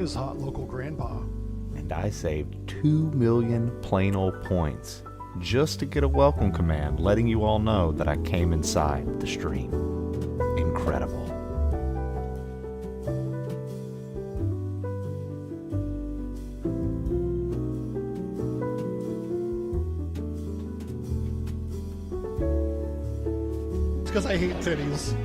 is hot local grandpa. And I saved 2 million plain old points just to get a welcome command letting you all know that I came inside the stream. Incredible. It's because I hate titties.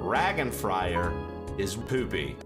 Dragonfryer is poopy.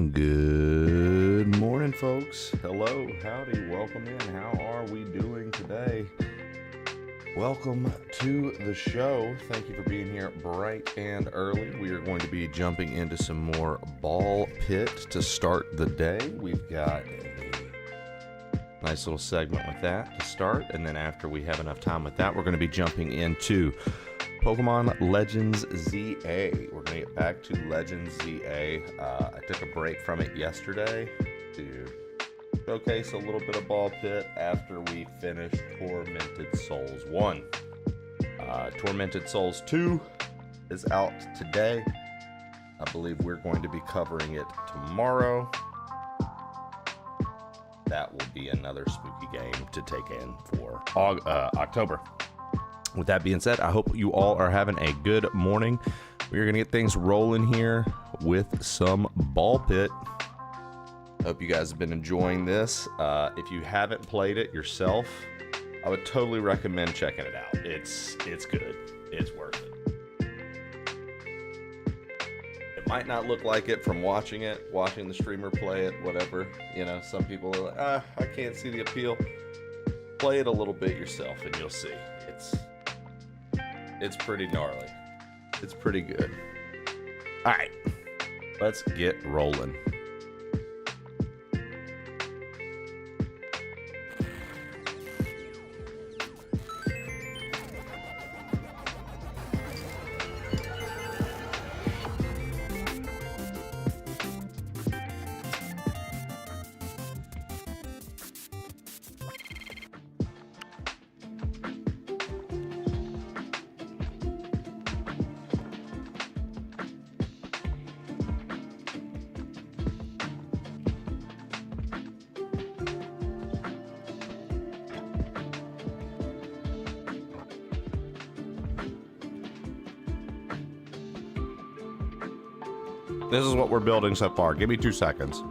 Good morning, folks. Hello, howdy, welcome in. How are we doing today? Welcome to the show. Thank you for being here bright and early. We are going to be jumping into some more ball pit to start the day. We've got a nice little segment with that to start, and then after we have enough time with that, we're going to be jumping into Pokemon Legends ZA. We're going to get back to Legends ZA. I took a break from it yesterday to showcase a little bit of ball pit after we finished Tormented Souls 1. Tormented Souls 2 is out today. I believe we're going to be covering it tomorrow. That will be another spooky game to take in for October. With that being said, I hope you all are having a good morning. We're going to get things rolling here with some ball pit. Hope you guys have been enjoying this. If you haven't played it yourself, I would totally recommend checking it out. It's good. It's worth it. It might not look like it from watching the streamer play it, whatever. You know, some people are like, I can't see the appeal. Play it a little bit yourself and you'll see. It's pretty gnarly. It's pretty good. All right, let's get rolling. This is what we're building so far. Give me 2 seconds.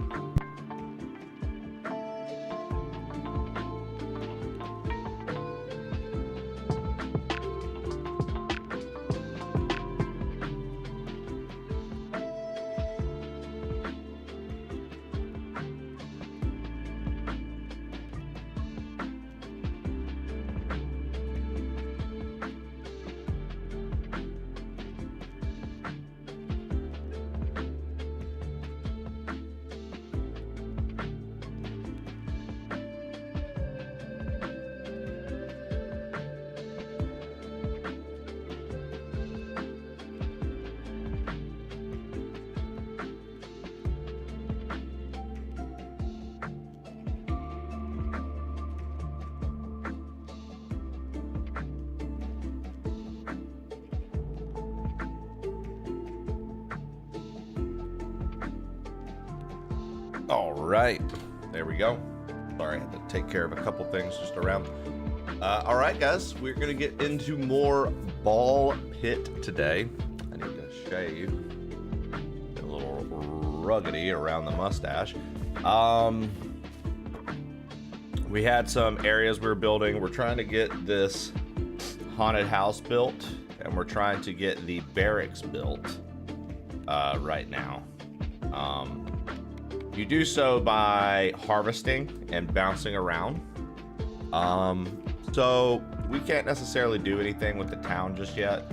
All right, there we go. Sorry, I had to take care of a couple things just around. All right, guys, we're gonna get into more ball pit today. I need to shave. Get a little ruggedy around the mustache. We had some areas we were building. We're trying to get this haunted house built, and we're trying to get the barracks built right now. You do so by harvesting and bouncing around. So we can't necessarily do anything with the town just yet.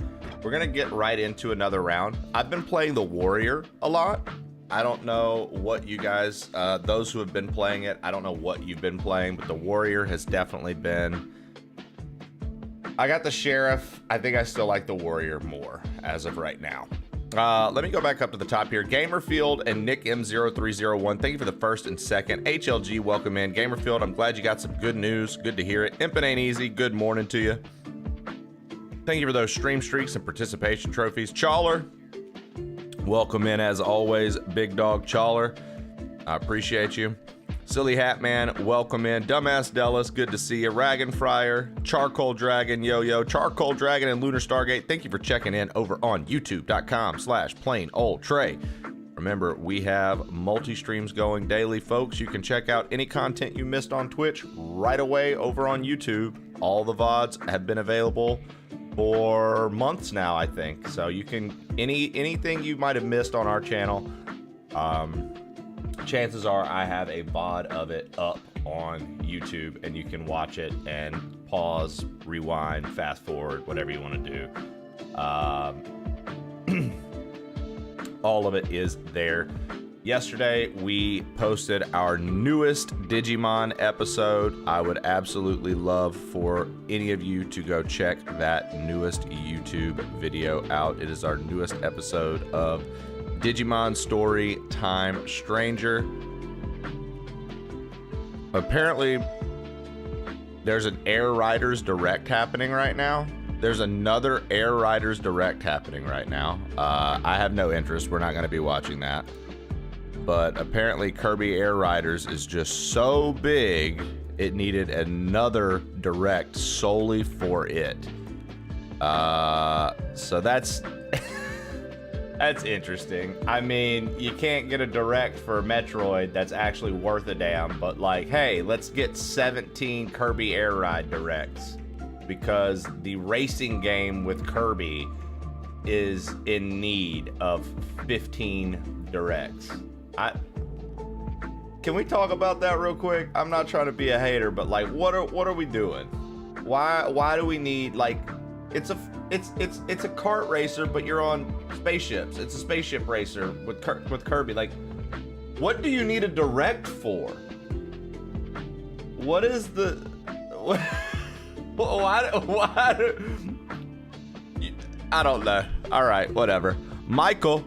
We're gonna get right into another round. I've been playing the warrior a lot. I don't know what you guys, those who have been playing it, I don't know what you've been playing, but the warrior has definitely been. I got the sheriff. I think I still like the warrior more as of right now. Let me go back up to the top here. Gamerfield and Nick M0301, thank you for the first and second. HLG, welcome in. Gamerfield, I'm glad you got some good news. Good to hear it. Impin' Ain't Easy, good morning to you. Thank you for those stream streaks and participation trophies. Chawler, welcome in as always. Big Dog Chawler, I appreciate you. Silly Hat Man, welcome in. Dumbass Dellis, good to see you. Ragan Fryer, Charcoal Dragon, Yo-Yo, Charcoal Dragon, and Lunar Stargate, thank you for checking in over on youtube.com/PlainOldTrey. Remember, we have multi-streams going daily, folks. You can check out any content you missed on Twitch right away over on YouTube. All the VODs have been available for months now, I think. So you can, anything you might have missed on our channel, chances are I have a VOD of it up on YouTube, and you can watch it and pause, rewind, fast forward, whatever you want to do. All of it is there. Yesterday, we posted our newest Digimon episode. I would absolutely love for any of you to go check that newest YouTube video out. It is our newest episode of Digimon Story Time Stranger. Apparently, there's an Air Riders Direct happening right now. There's another Air Riders Direct happening right now. I have no interest. We're not going to be watching that. But apparently Kirby Air Riders is just so big, it needed another Direct solely for it. So that's that's interesting. I mean, you can't get a Direct for Metroid that's actually worth a damn, but like, hey, let's get 17 Kirby Air Ride Directs, because the racing game with Kirby is in need of 15 Directs. Can we talk about that real quick? I'm not trying to be a hater, but like, what are we doing? Why do we need, like, it's a kart racer, but you're on spaceships. It's a spaceship racer with Kirby. Like, what do you need a Direct for? What is the why I don't know. All right, whatever. Michael,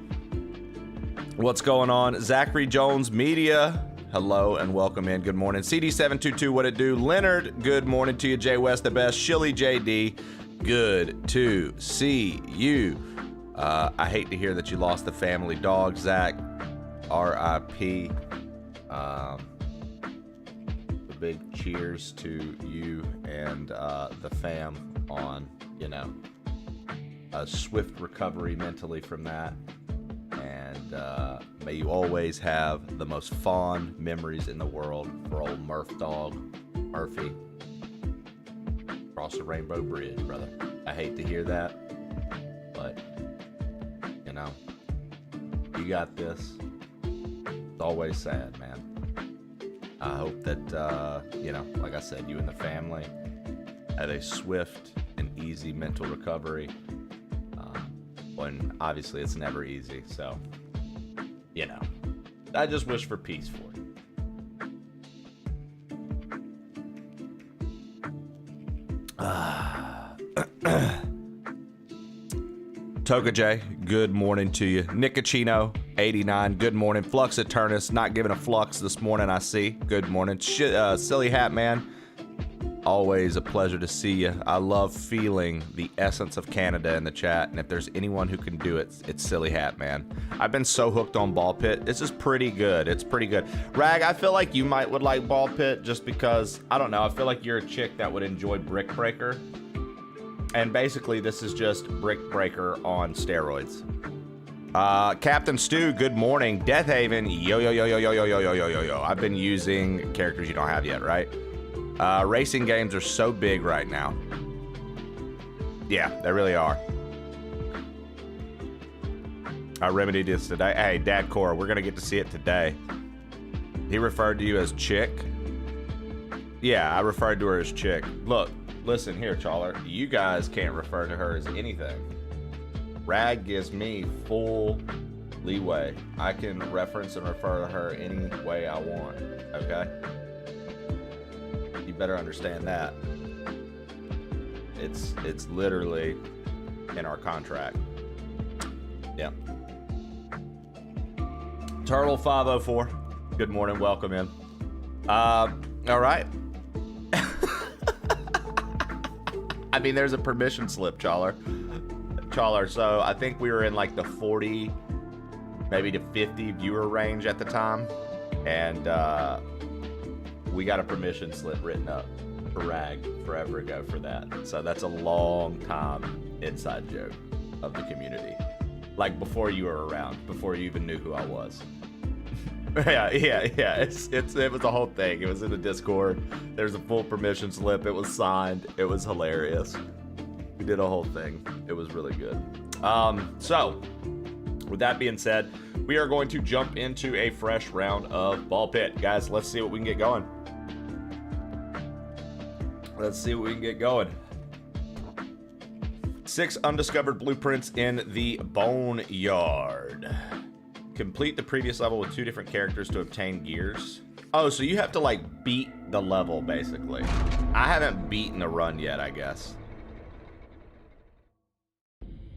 what's going on? Zachary Jones Media, hello and welcome in. Good morning. CD722, what it do? Leonard, good morning to you. Jay West, the best. Shilly JD, good to see you. I hate to hear that you lost the family dog, Zach. R.I.P. The big cheers to you and the fam on, you know, a swift recovery mentally from that. And may you always have the most fond memories in the world for old Murph dog, Murphy. Across the Rainbow Bridge, brother. I hate to hear that, but, you know, you got this. It's always sad, man. I hope that, you know, like I said, you and the family had a swift and easy mental recovery. When obviously it's never easy, so, you know, I just wish for peace for you. Toga J, good morning to you. Nicocino 89, good morning. Flux Eternus, not giving a flux this morning, I see. Good morning. Silly Hat Man, always a pleasure to see you. I love feeling the essence of Canada in the chat, and if there's anyone who can do it, it's Silly Hat Man. I've been so hooked on Ball Pit. This is pretty good. It's pretty good. Rag, I feel like you would like Ball Pit just because, I don't know, I feel like you're a chick that would enjoy Brick Breaker. And basically, this is just Brick Breaker on steroids. Captain Stu, good morning. Death Haven, yo. I've been using characters you don't have yet, right? Racing games are so big right now. Yeah, they really are. I remedied this today. Hey, Dad Core, we're gonna get to see it today. He referred to you as Chick. Yeah, I referred to her as Chick. Look, listen here, Chawler. You guys can't refer to her as anything. Rag gives me full leeway. I can reference and refer to her any way I want, okay? You better understand that. It's literally in our contract. Yeah. Turtle 504. Good morning, welcome in. All right. I mean, there's a permission slip, Chawler. So I think we were in like the 40, maybe to 50 viewer range at the time, and we got a permission slip written up for Rag forever ago for that. So that's a long time inside joke of the community. Like before you were around, before you even knew who I was. Yeah. It was a whole thing. It was in the Discord. There's a full permission slip. It was signed. It was hilarious. We did a whole thing. It was really good. So With that being said, we are going to jump into a fresh round of Ball Pit. Guys, let's see what we can get going. Let's see what we can get going. 6 undiscovered blueprints in the Boneyard. Complete the previous level with 2 different characters to obtain gears. Oh, so you have to like beat the level basically. I haven't beaten the run yet, I guess.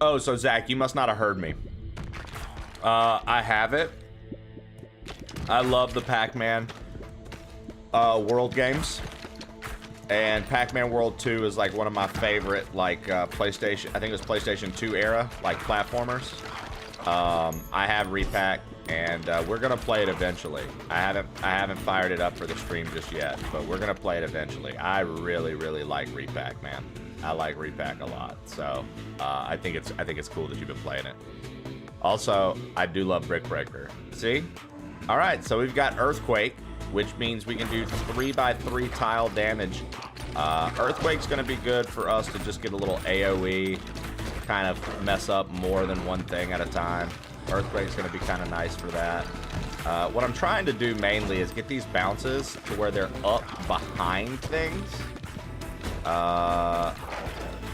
Oh, so Zach, you must not have heard me. I have it. I love the Pac-Man World games. And Pac-Man World 2 is like one of my favorite like PlayStation, I think it was PlayStation 2 era, like platformers. I have Repack, and we're gonna play it eventually. I haven't fired it up for the stream just yet, but we're gonna play it eventually. I really like Repack, man. I like Repack a lot, so I think it's cool that you've been playing it. Also, I do love Brick Breaker. See? All right, so we've got Earthquake, which means we can do 3x3 tile damage. Earthquake's gonna be good for us to just get a little AoE, kind of mess up more than one thing at a time. Earthquake's gonna be kind of nice for that. What I'm trying to do mainly is get these bounces to where they're up behind things.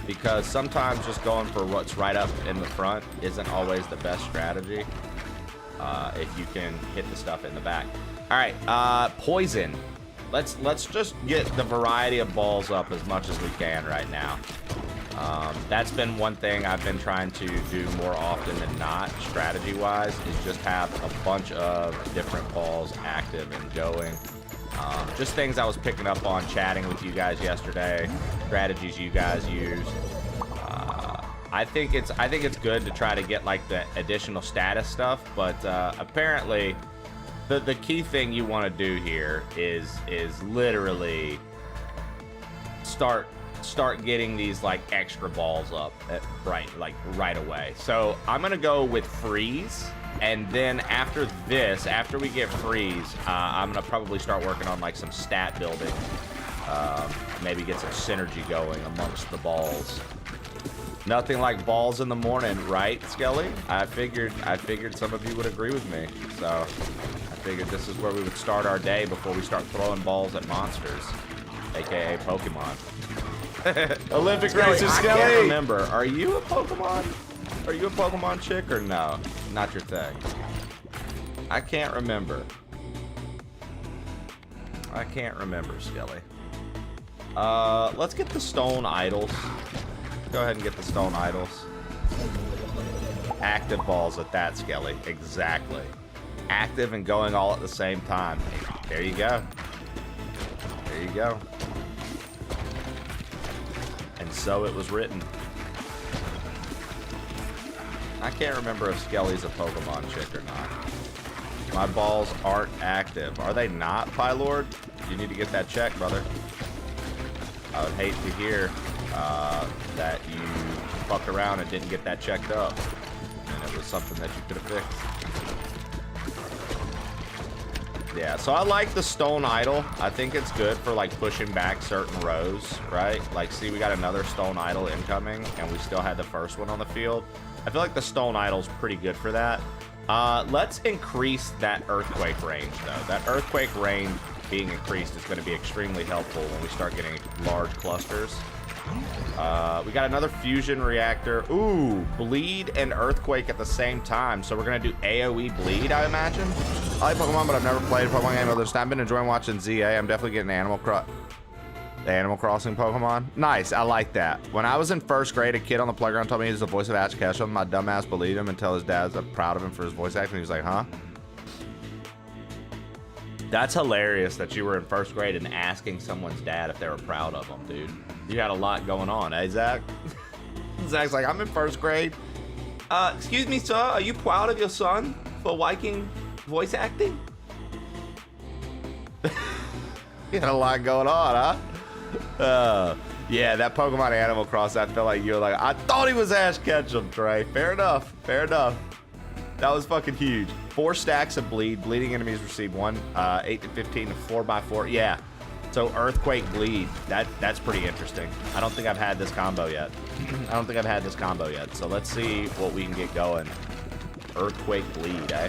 Because sometimes just going for what's right up in the front isn't always the best strategy. If you can hit the stuff in the back. All right, poison. Let's just get the variety of balls up as much as we can right now. That's been one thing I've been trying to do more often than not, strategy-wise, is just have a bunch of different balls active and going. Just things I was picking up on chatting with you guys yesterday, strategies you guys use. I think it's good to try to get like the additional status stuff, but apparently the key thing you want to do here is literally start getting these like extra balls up right away. So I'm gonna go with freeze, and then after this, after we get freeze, I'm gonna probably start working on like some stat building, maybe get some synergy going amongst the balls. Nothing like balls in the morning, right, Skelly? I figured some of you would agree with me, so I figured this is where we would start our day before we start throwing balls at monsters, aka Pokemon. Olympic racer Skelly. I can't remember. Are you a Pokemon? Are you a Pokemon chick or no? Not your thing. I can't remember. I can't remember, Skelly. Let's get the stone idols. Go ahead and get the stone idols. Active balls at that, Skelly. Exactly. Active and going all at the same time. There you go. There you go. And so it was written. I can't remember if Skelly's a Pokemon chick or not. My balls aren't active. Are they not, Pylord? You need to get that checked, brother. I would hate to hear that you fucked around and didn't get that checked up, and it was something that you could have fixed. Yeah, so I like the stone idol. I think it's good for like pushing back certain rows, right? Like, see, we got another stone idol incoming, and we still had the first one on the field. I feel like the stone idol's pretty good for that. Let's increase that earthquake range, though. That earthquake range being increased is going to be extremely helpful when we start getting large clusters. We got another fusion reactor. Ooh, bleed and earthquake at the same time. So we're gonna do AoE bleed, I imagine. I like Pokemon, but I've never played a Pokemon game other than I've been enjoying watching ZA. I'm definitely getting Animal Crossing Pokemon. Nice, I like that. When I was in first grade, a kid on the playground told me he was the voice of Ash Ketchum. My dumbass believed him until his dad's proud of him for his voice acting. He was like, huh? That's hilarious that you were in first grade and asking someone's dad if they were proud of him, dude. You got a lot going on, eh, Zach? Zach's like, I'm in first grade. Excuse me, sir, are you proud of your son for liking voice acting? You got a lot going on, huh? Yeah, that Pokemon Animal Cross, I felt like you were like, I thought he was Ash Ketchum, Trey. Fair enough, fair enough. That was fucking huge. 4 stacks of bleed. Bleeding enemies receive 8 to 15 to 4x4. Yeah. So earthquake bleed. That's pretty interesting. I don't think I've had this combo yet. So let's see what we can get going. earthquake bleed, eh?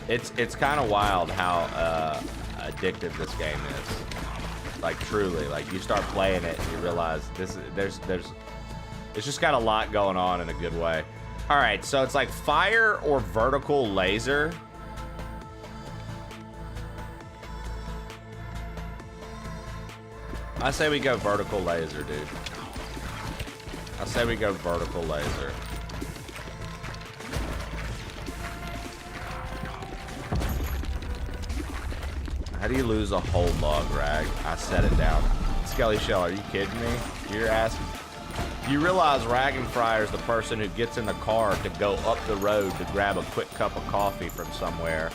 It's kind of wild how addictive this game is. Like truly, like you start playing it and you realize there's it's just got a lot going on in a good way. All right, so it's like fire or vertical laser. I say we go vertical laser, dude. I say we go vertical laser. How do you lose a whole log, Rag? I set it down. Skelly Shell, are you kidding me? You're asking. You realize Ragenfryer is the person who gets in the car to go up the road to grab a quick cup of coffee from somewhere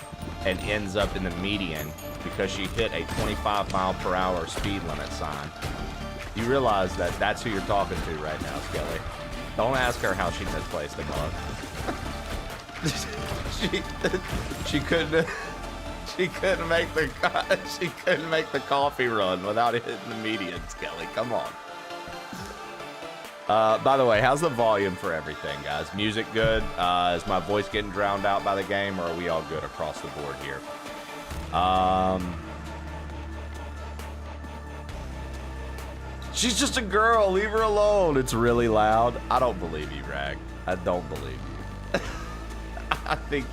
and ends up in the median because she hit a 25-mile-per-hour speed limit sign. You realize that that's who you're talking to right now, Skelly. Don't ask her how she misplaced the mug. she couldn't. She couldn't make the coffee run without hitting the median, Skelly. Come on. By the way, how's the volume for everything, guys? Music good? Is my voice getting drowned out by the game, or are we all good across the board here? She's just a girl. Leave her alone. It's really loud. I don't believe you, Rag. I don't believe you. I think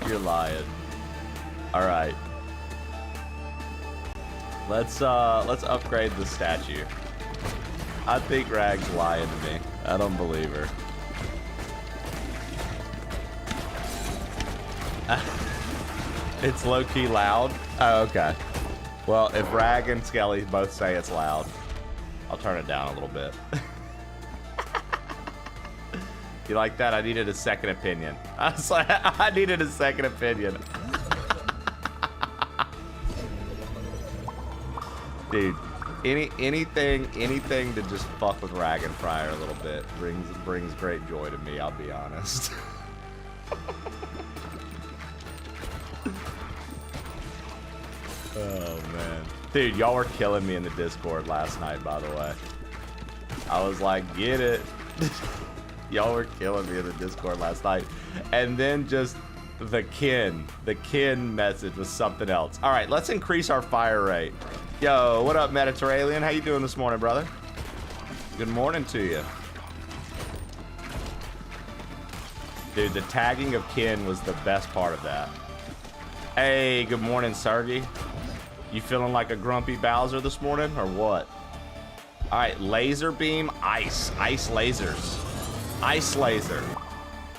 you're lying. All right. Let's upgrade the statue. I think Rag's lying to me. I don't believe her. It's low-key loud? Oh, okay. Well, if Rag and Skelly both say it's loud, I'll turn it down a little bit. You like that? I needed a second opinion. I needed a second opinion. Dude, anything to just fuck with Ragenfryer a little bit brings great joy to me, I'll be honest. Oh man. Dude, y'all were killing me in the Discord last night, by the way. I was like, get it. Y'all were killing me in the Discord last night. And then just the kin message was something else. All right, let's increase our fire rate. Yo, what up, Mediterranean? How you doing this morning, brother? Good morning to you. Dude, the tagging of kin was the best part of that. Hey, good morning, Sergey. You feeling like a grumpy Bowser this morning, or what? All right, laser beam, ice lasers. Ice laser.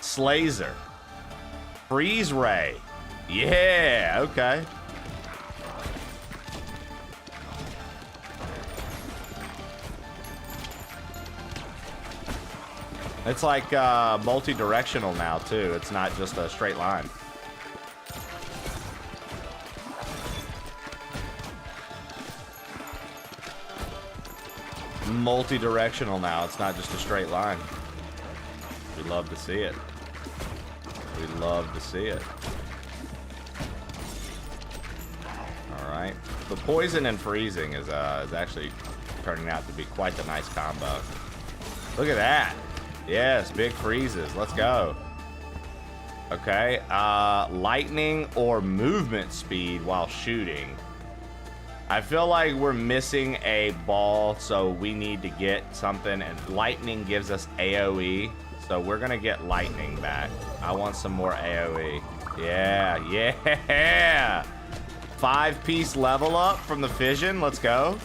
Slazer. Freeze ray. Yeah, okay. It's like multi-directional now, too. It's not just a straight line. Multi-directional now. It's not just a straight line. We love to see it. We love to see it. All right. The poison and freezing is actually turning out to be quite the nice combo. Look at that. Yes, big freezes. Let's go. Okay. Lightning or movement speed while shooting. I feel like we're missing a ball, so we need to get something. And lightning gives us AoE, so we're gonna get lightning back. I want some more AoE. Yeah, yeah. 5-piece level up from the fission. Let's go.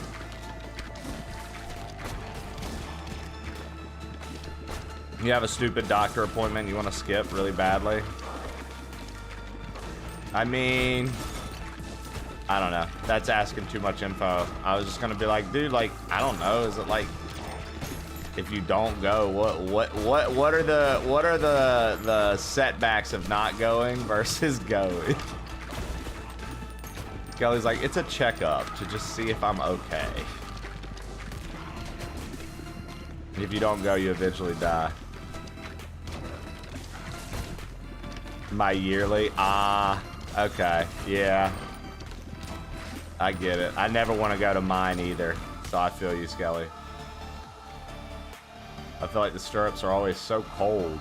You have a stupid doctor appointment you want to skip really badly? I mean, I don't know. That's asking too much info. I was just gonna be like, dude, like, I don't know. Is it like, if you don't go, what are the setbacks of not going versus going? Skelly's like, it's a checkup to just see if I'm okay. If you don't go, you eventually die. My yearly? Okay. Yeah. I get it. I never want to go to mine either. So I feel you, Skelly. I feel like the stirrups are always so cold.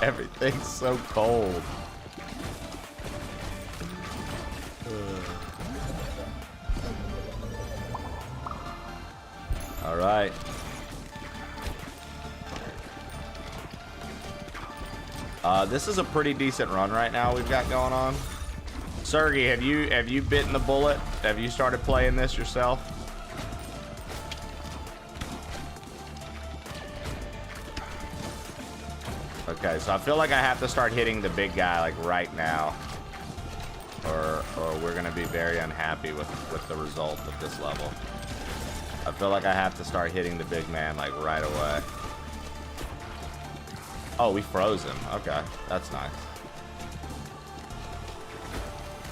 Everything's so cold. All right. This is a pretty decent run right now we've got going on. Sergey, have you bitten the bullet? Have you started playing this yourself? Okay, so I feel like I have to start hitting the big guy like right now, or we're gonna be very unhappy with the result of this level. I feel like I have to start hitting the big man like right away. Oh, we froze him. Okay, that's nice.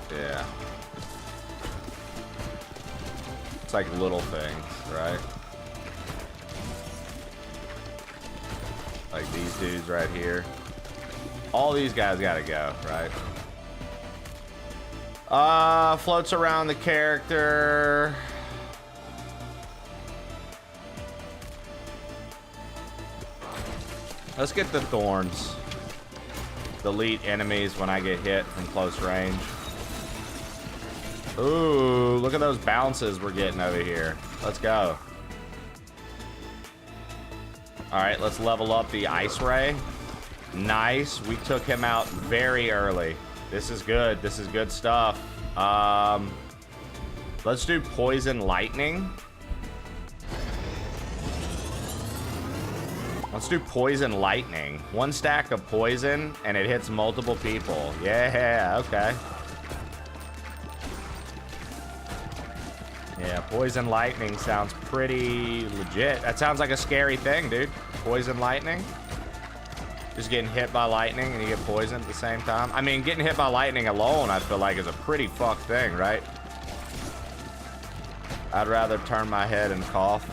Yeah. It's like little things, right? Like these dudes right here. All these guys gotta go, right? Floats around the character. Let's get the thorns. Delete enemies when I get hit from close range. Ooh, look at those bounces we're getting over here. Let's go. All right, let's level up the Ice Ray. Nice. We took him out very early. This is good. This is good stuff. Let's do Poison Lightning. Let's do Poison Lightning. One stack of poison, and it hits multiple people. Yeah, okay. Yeah, Poison Lightning sounds pretty legit. That sounds like a scary thing, dude. Poison Lightning. Just getting hit by lightning and you get poisoned at the same time. I mean, getting hit by lightning alone, I feel like, is a pretty fucked thing, right? I'd rather turn my head and cough.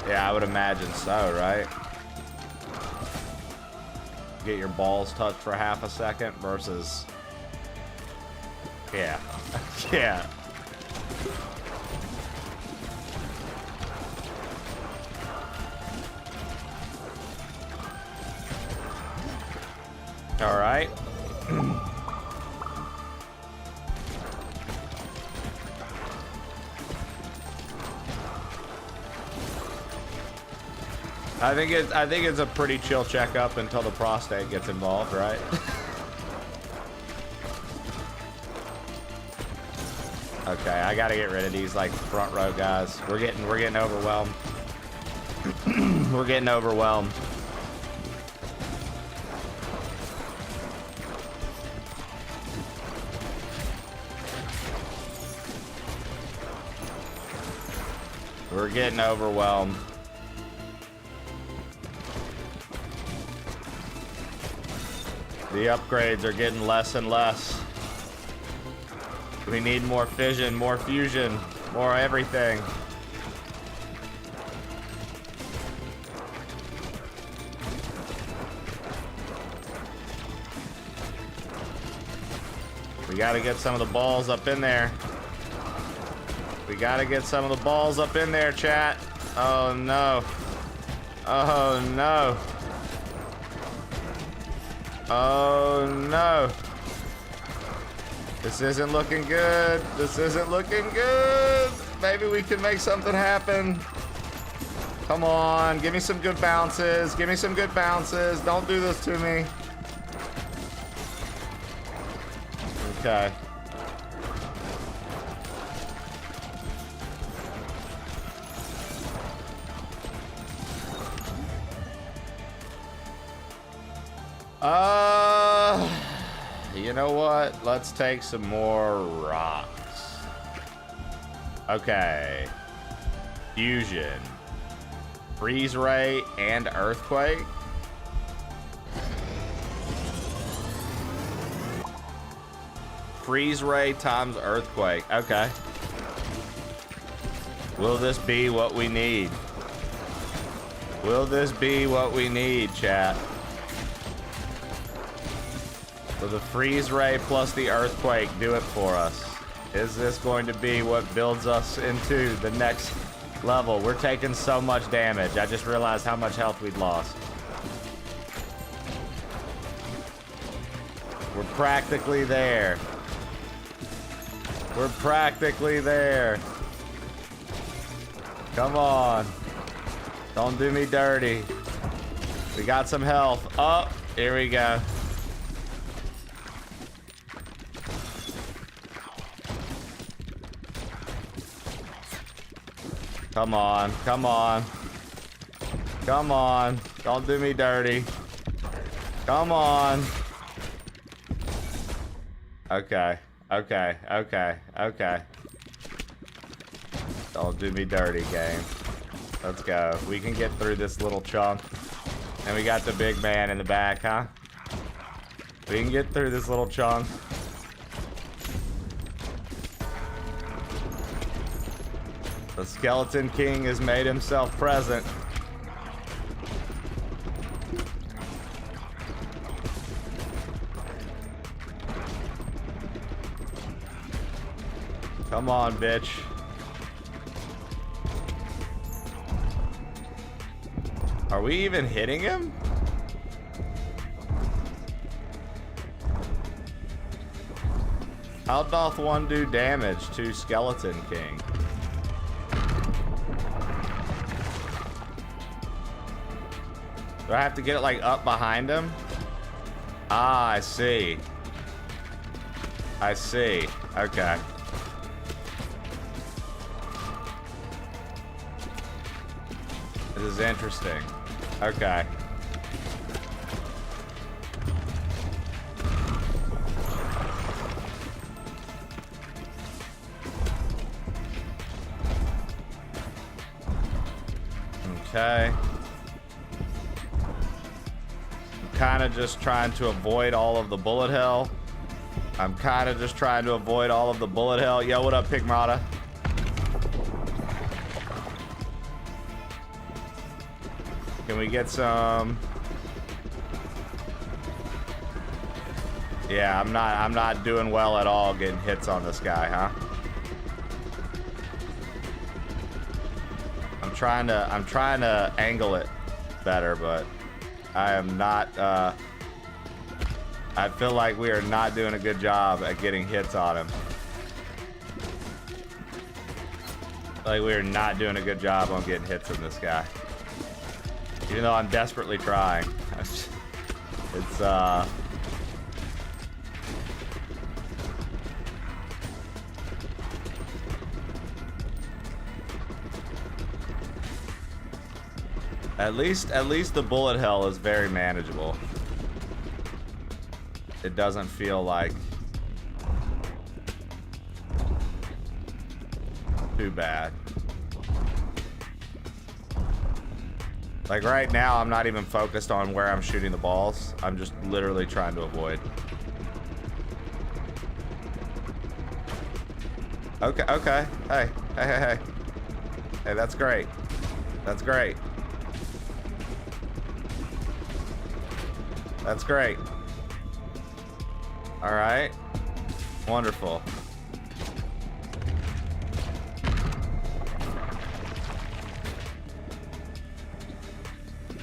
Yeah, I would imagine so, right? Get your balls touched for half a second versus... Yeah. Yeah. All right. I think it's a pretty chill checkup until the prostate gets involved, right? Okay, I gotta get rid of these like front row guys. We're getting overwhelmed. We're getting overwhelmed. We're getting overwhelmed. The upgrades are getting less and less. We need more fission, more fusion, more everything. We gotta get some of the balls up in there. We gotta get some of the balls up in there, chat. Oh no. Oh no. Oh no. This isn't looking good. This isn't looking good. Maybe we can make something happen. Come on, give me some good bounces. Give me some good bounces. Don't do this to me. Okay. You know what? Let's take some more rocks. Okay. Fusion. Freeze Ray and Earthquake. Freeze Ray times Earthquake. Okay. Will this be what we need? Will this be what we need, chat? Will the freeze ray plus the earthquake do it for us? Is this going to be what builds us into the next level? We're taking so much damage. I just realized how much health we'd lost. We're practically there. We're practically there. Come on. Don't do me dirty. We got some health. Oh, here we go. Come on, come on. Come on. Don't do me dirty. Come on. Okay, okay, okay, okay. Don't do me dirty, game. Let's go. We can get through this little chunk. And we got the big man in the back, huh? We can get through this little chunk. The Skeleton King has made himself present. Come on, bitch. Are we even hitting him? How doth one do damage to Skeleton King? Do I have to get it like up behind him? Ah, I see. I see. Okay. This is interesting. Okay. Okay. I'm kind of just trying to avoid all of the bullet hell. I'm kind of just trying to avoid all of the bullet hell. Yo, what up, Pigmata? Can we get some? Yeah, I'm not doing well at all getting hits on this guy, huh? I'm trying to angle it better, but I am not I feel like we are not doing a good job at getting hits on him. Like we are not doing a good job on getting hits on this guy. Even though I'm desperately trying. It's at least the bullet hell is very manageable. It doesn't feel like too bad. Like right now, I'm not even focused on where I'm shooting the balls. I'm just literally trying to avoid. Okay, okay. Hey, hey, hey, hey. Hey, that's great. That's great. That's great. All right. Wonderful.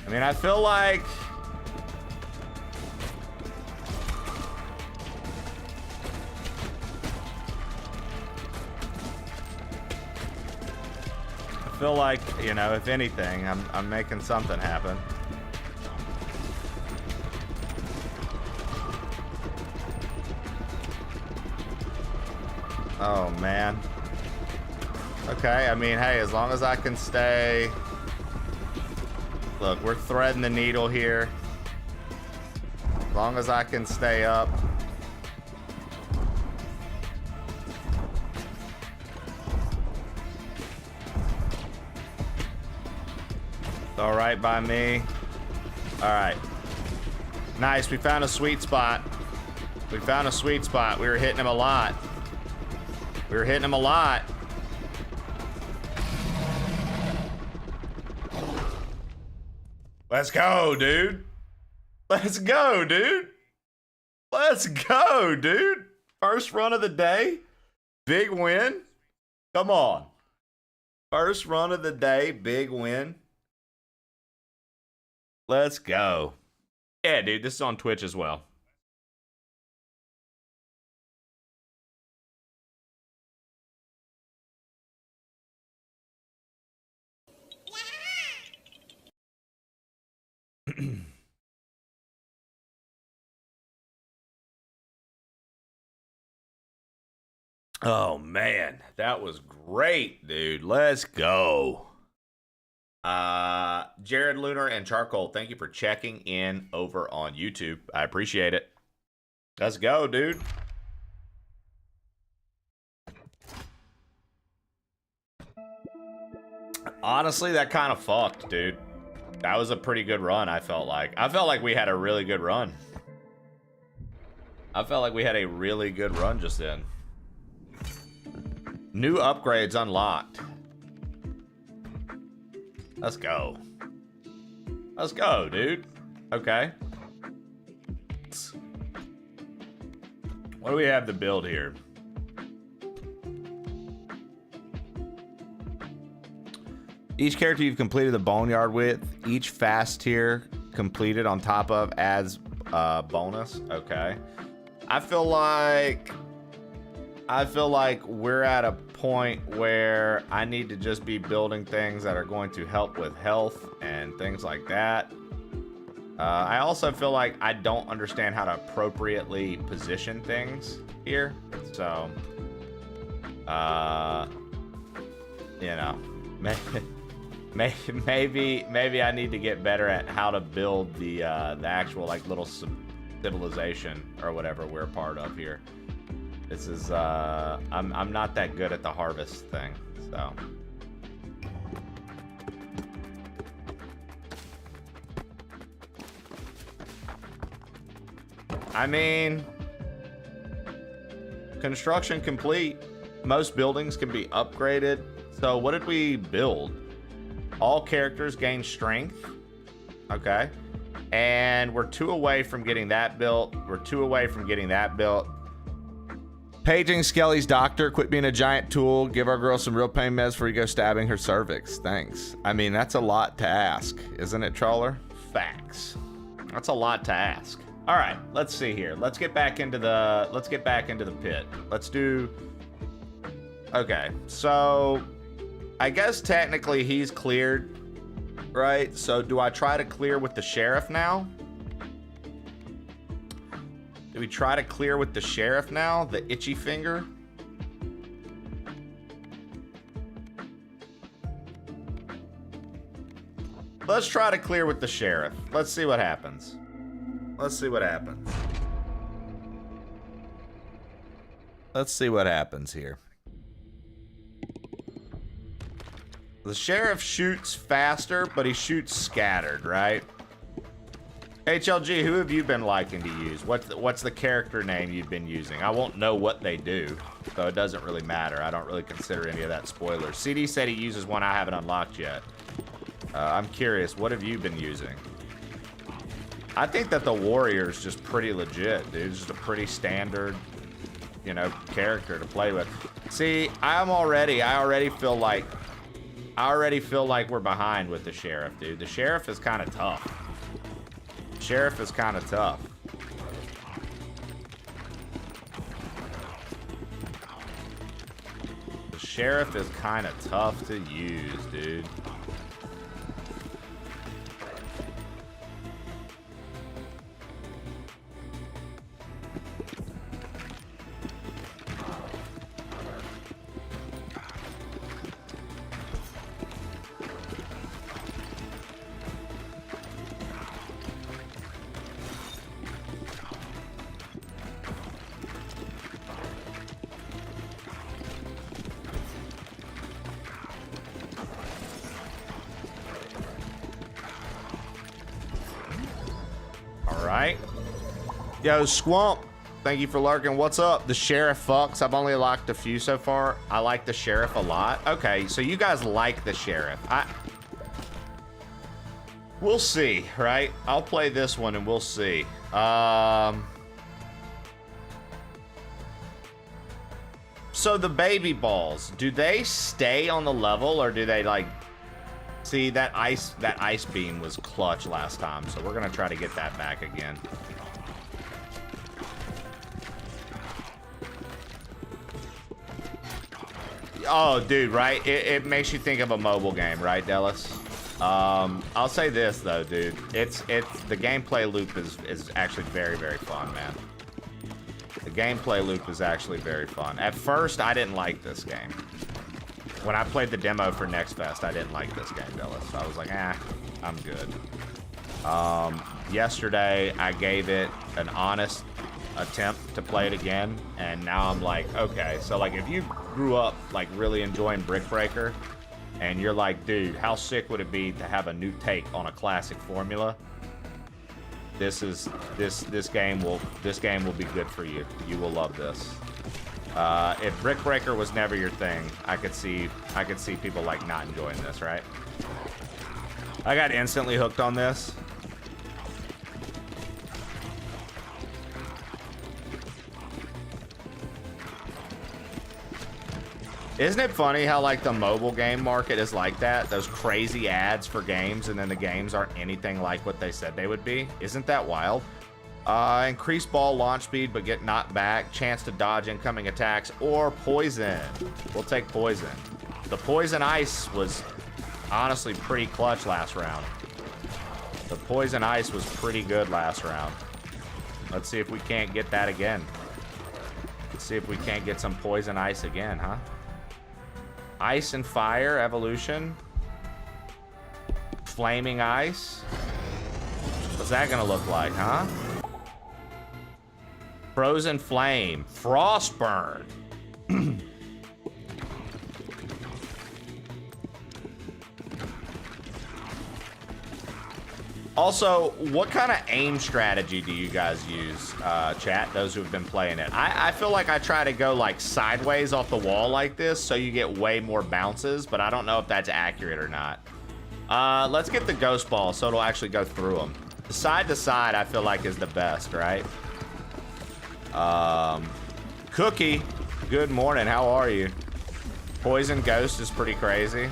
I mean, I feel like you know, if anything, I'm making something happen. Oh man. Okay, I mean, hey, as long as I can stay. Look, we're threading the needle here. As long as I can stay up. It's all right by me. All right. Nice, we found a sweet spot. We found a sweet spot. We were hitting him a lot. We were hitting him a lot. Let's go, dude. Let's go, dude. Let's go, dude. First run of the day. Big win. Come on. First run of the day. Big win. Let's go. Yeah, dude. This is on Twitch as well. Oh man, that was great, dude. Let's go. Jared Lunar and Charcoal, thank you for checking in over on YouTube. I appreciate it. Let's go, dude. Honestly, that kind of fucked, dude. That was a pretty good run, I felt like. I felt like we had a really good run. I felt like we had a really good run just then. New upgrades unlocked. Let's go. Let's go, dude. Okay. What do we have to build here? Each character you've completed the boneyard with, each fast tier completed on top of adds bonus. Okay. I feel like we're at a point where I need to just be building things that are going to help with health and things like that. I also feel like I don't understand how to appropriately position things here. So, you know, maybe I need to get better at how to build the actual like little civilization or whatever we're a part of here. This is I'm not that good at the harvest thing, so. I mean, construction complete. Most buildings can be upgraded. So what did we build? All characters gain strength. Okay. And we're 2 away from getting that built. We're 2 away from getting that built. Paging Skelly's doctor. Quit being a giant tool. Give our girl some real pain meds before you go stabbing her cervix. Thanks. I mean, that's a lot to ask, isn't it, Trawler? Facts. That's a lot to ask. All right, let's see here. Let's get back into the pit. Let's do. Okay, so I guess technically he's cleared, right? So do I try to clear with the sheriff now? Do we try to clear with the sheriff now? The itchy finger? Let's try to clear with the sheriff. Let's see what happens. Let's see what happens. Let's see what happens here. The sheriff shoots faster, but he shoots scattered, right? HLG, who have you been liking to use? What's the character name you've been using? I won't know what they do, so it doesn't really matter. I don't really consider any of that spoilers. CD said he uses one I haven't unlocked yet. I'm curious, what have you been using? I think that the warrior's just pretty legit, dude. It's just a pretty standard, you know, character to play with. See, I already feel like we're behind with the sheriff, dude. The sheriff is kind of tough. Sheriff is kind of tough. The sheriff is kind of tough to use, dude. Yo, Squamp, thank you for lurking. What's up? The sheriff fucks. I've only locked a few so far. I like the sheriff a lot. Okay, so you guys like the sheriff. We'll see, right? I'll play this one and we'll see. So the baby balls, do they stay on the level or do they like... See, that ice beam was clutch last time, so we're gonna try to get that back again. Oh, dude, right? It makes you think of a mobile game, right, Dallas? I'll say this though, dude. It's the gameplay loop is actually very, very fun, man. The gameplay loop is actually very fun. At first, I didn't like this game. When I played the demo for Next Fest, I didn't like this game, Dallas. So I was like, I'm good. Yesterday, I gave it an honest attempt to play it again, and now I'm like, okay, so like if you grew up like really enjoying Brick Breaker, and you're like, dude, how sick would it be to have a new take on a classic formula? This game will be good for you. You will love this. If Brick Breaker was never your thing, I could see people like not enjoying this, right? I got instantly hooked on this. Isn't it funny how like the mobile game market is like that? Those crazy ads for games and then the games aren't anything like what they said they would be. Isn't that wild? Increase ball launch speed but get knocked back. Chance to dodge incoming attacks or poison. We'll take poison. The poison ice was honestly pretty clutch last round. The poison ice was pretty good last round. Let's see if we can't get that again. Let's see if we can't get some poison ice again, huh? Ice and fire evolution. Flaming ice. What's that gonna look like, huh? Frozen flame. Frostburn. Also, what kind of aim strategy do you guys use, chat, those who have been playing it? I feel like I try to go like sideways off the wall like this so you get way more bounces, but I don't know if that's accurate or not. Let's get the ghost ball so it'll actually go through them. Side to side, I feel like is the best, right? Cookie, good morning, how are you? Poison ghost is pretty crazy.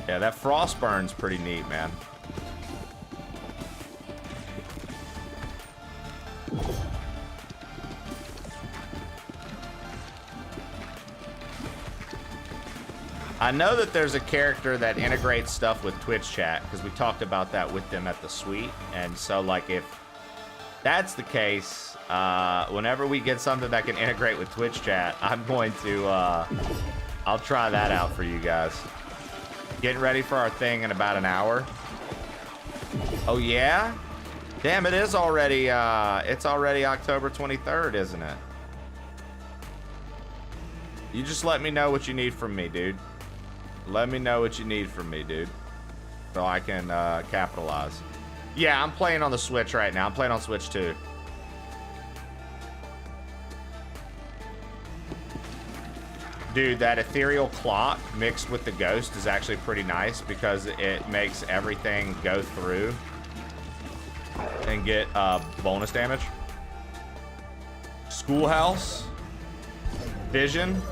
Yeah, that Frostburn's pretty neat, man. I know that there's a character that integrates stuff with Twitch chat, because we talked about that with them at the suite. And so, like, if that's the case, whenever we get something that can integrate with Twitch chat, I'm going to, I'll try that out for you guys. Getting ready for our thing in about an hour. Oh yeah? Damn, it is already, it's already October 23rd, isn't it? You just let me know what you need from me, dude. Let me know what you need from me, dude. So I can, capitalize. Yeah, I'm playing on the Switch right now. I'm playing on Switch 2. Dude, that ethereal clock mixed with the ghost is actually pretty nice because it makes everything go through and get bonus damage. Schoolhouse. Fission.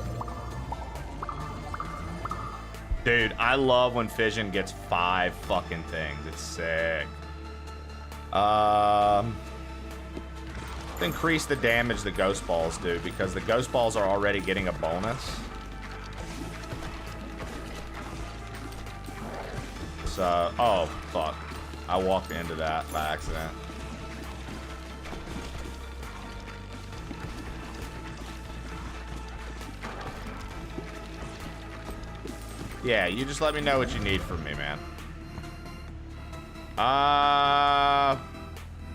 Dude, I love when Fission gets 5 fucking things. It's sick. Increase the damage the ghost balls do because the ghost balls are already getting a bonus. So, oh fuck, I walked into that by accident. Yeah, you just let me know what you need from me, man.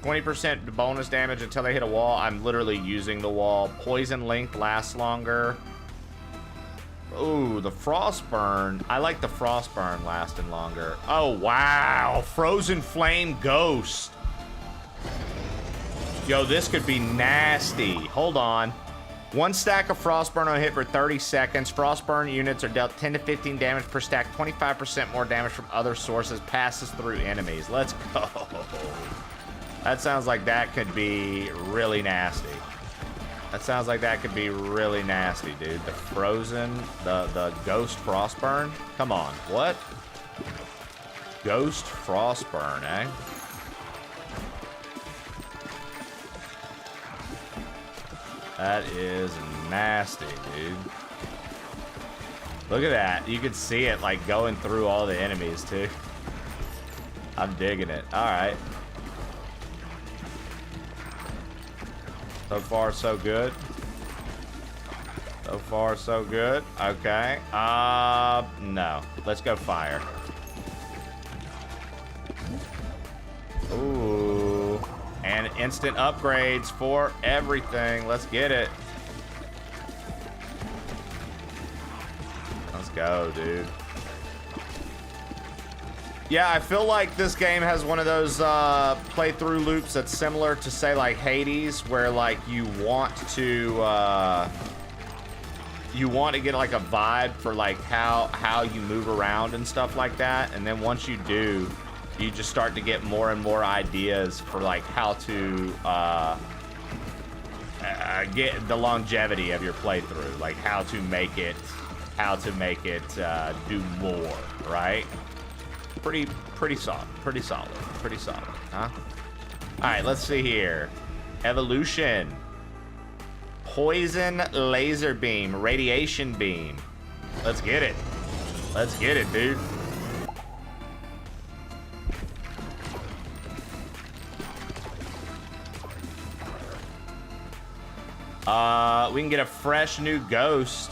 20% bonus damage until they hit a wall. I'm literally using the wall. Poison length lasts longer. Ooh, the Frostburn. I like the Frostburn lasting longer. Oh, wow. Frozen Flame Ghost. Yo, this could be nasty. Hold on. 1 stack of Frostburn on hit for 30 seconds. Frostburn units are dealt 10 to 15 damage per stack, 25% more damage from other sources, passes through enemies. Let's go. That sounds like that could be really nasty. That sounds like that could be really nasty, dude. The frozen, the ghost Frostburn? Come on, what? Ghost Frostburn, eh? That is nasty, dude. Look at that. You can see it like going through all the enemies too. I'm digging it. All right. So far, so good. So far, so good. Okay. No. Let's go fire. Ooh. And instant upgrades for everything. Let's get it. Let's go, dude. Yeah, I feel like this game has one of those playthrough loops that's similar to, say, like Hades, where like you want to get like a vibe for like how you move around and stuff like that, and then once you do, you just start to get more and more ideas for like how to get the longevity of your playthrough, like how to make it do more, right? Pretty solid, huh? All right, let's see here. Evolution, poison, laser beam, radiation beam. Let's get it, dude. We can get a fresh new ghost.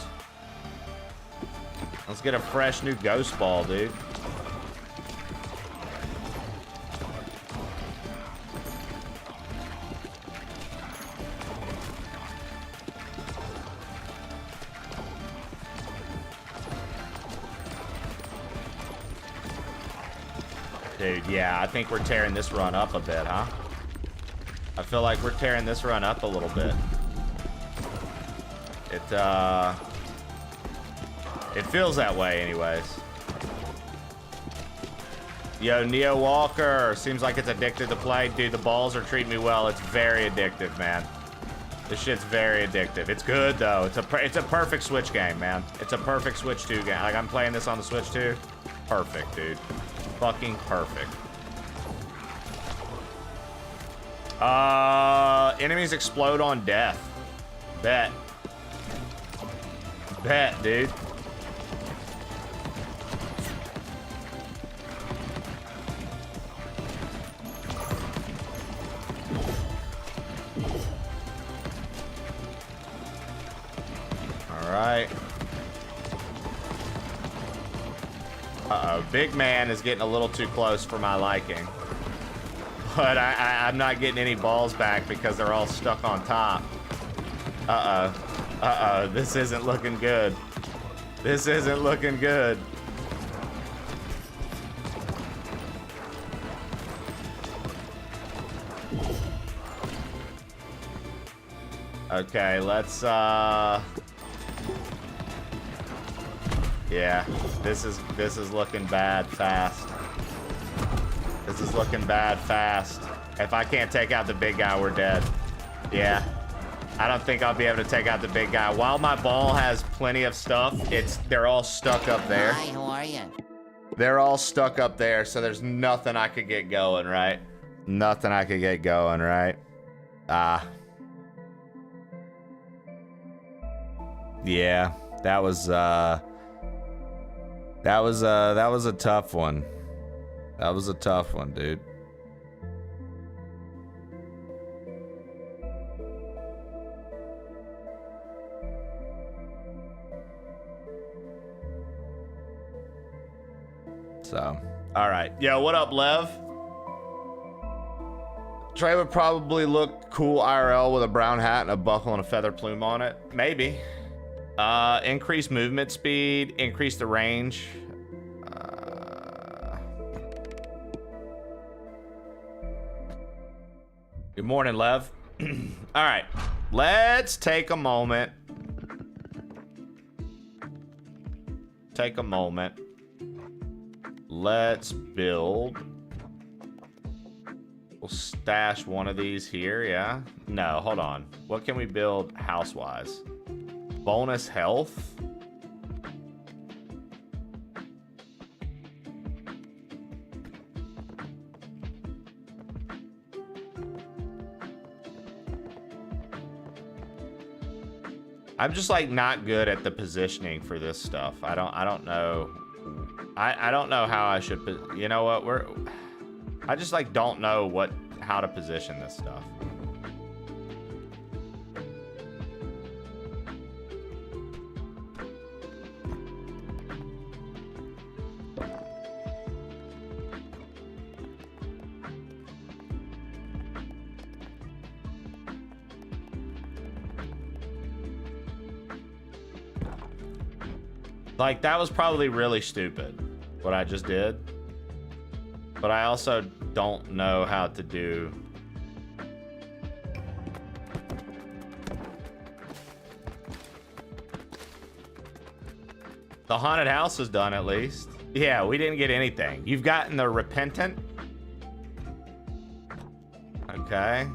Let's get a fresh new ghost ball, dude. Dude, yeah, I think we're tearing this run up a bit, huh? I feel like we're tearing this run up a little bit. It feels that way anyways. Yo, Neo Walker, seems like it's addicted to play. Dude, the balls are treating me well. It's very addictive, man. This shit's very addictive. It's good though. It's a perfect Switch game, man. It's a perfect Switch 2 game. Like, I'm playing this on the Switch 2. Perfect, dude. Fucking perfect. Enemies explode on death. Bet, dude. All right. Uh-oh, big man is getting a little too close for my liking. But I'm not getting any balls back because they're all stuck on top. Uh-oh, this isn't looking good. This isn't looking good. Okay, let's, yeah, this is looking bad fast. This is looking bad fast. If I can't take out the big guy, we're dead. Yeah. I don't think I'll be able to take out the big guy. While my ball has plenty of stuff, they're all stuck up there. Hi, how are you? They're all stuck up there, so there's nothing I could get going, right? Nothing I could get going, right? Yeah, that was a tough one. That was a tough one, dude. So, all right. Yo, what up, Lev? Trey would probably look cool IRL with a brown hat and a buckle and a feather plume on it. Maybe. Increase movement speed, increase the range. Good morning, Lev. All right. Let's take a moment. Take a moment. Let's build. We'll stash one of these here, yeah? No, hold on. What can we build house-wise? Bonus health? I'm just like not good at the positioning for this stuff. I don't know. I don't know how I should, you know what? I just like don't know how to position this stuff. Like, that was probably really stupid, what I just did. But I also don't know how to do... The haunted house is done, at least. Yeah, we didn't get anything. You've gotten the repentant. Okay.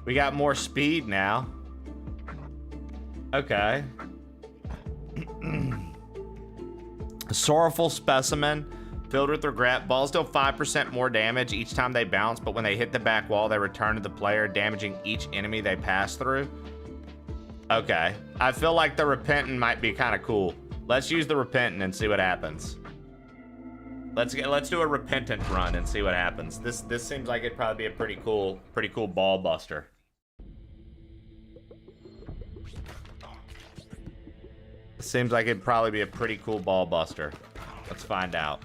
We got more speed now. Okay. A sorrowful specimen filled with regret. Balls deal 5% more damage each time they bounce, but when they hit the back wall, they return to the player, damaging each enemy they pass through. Okay. I feel like the repentant might be kind of cool. Let's use the repentant and see what happens. Let's do a repentant run and see what happens. This seems like it'd probably be a pretty cool ball buster. Seems like it'd probably be a pretty cool ball buster. Let's find out.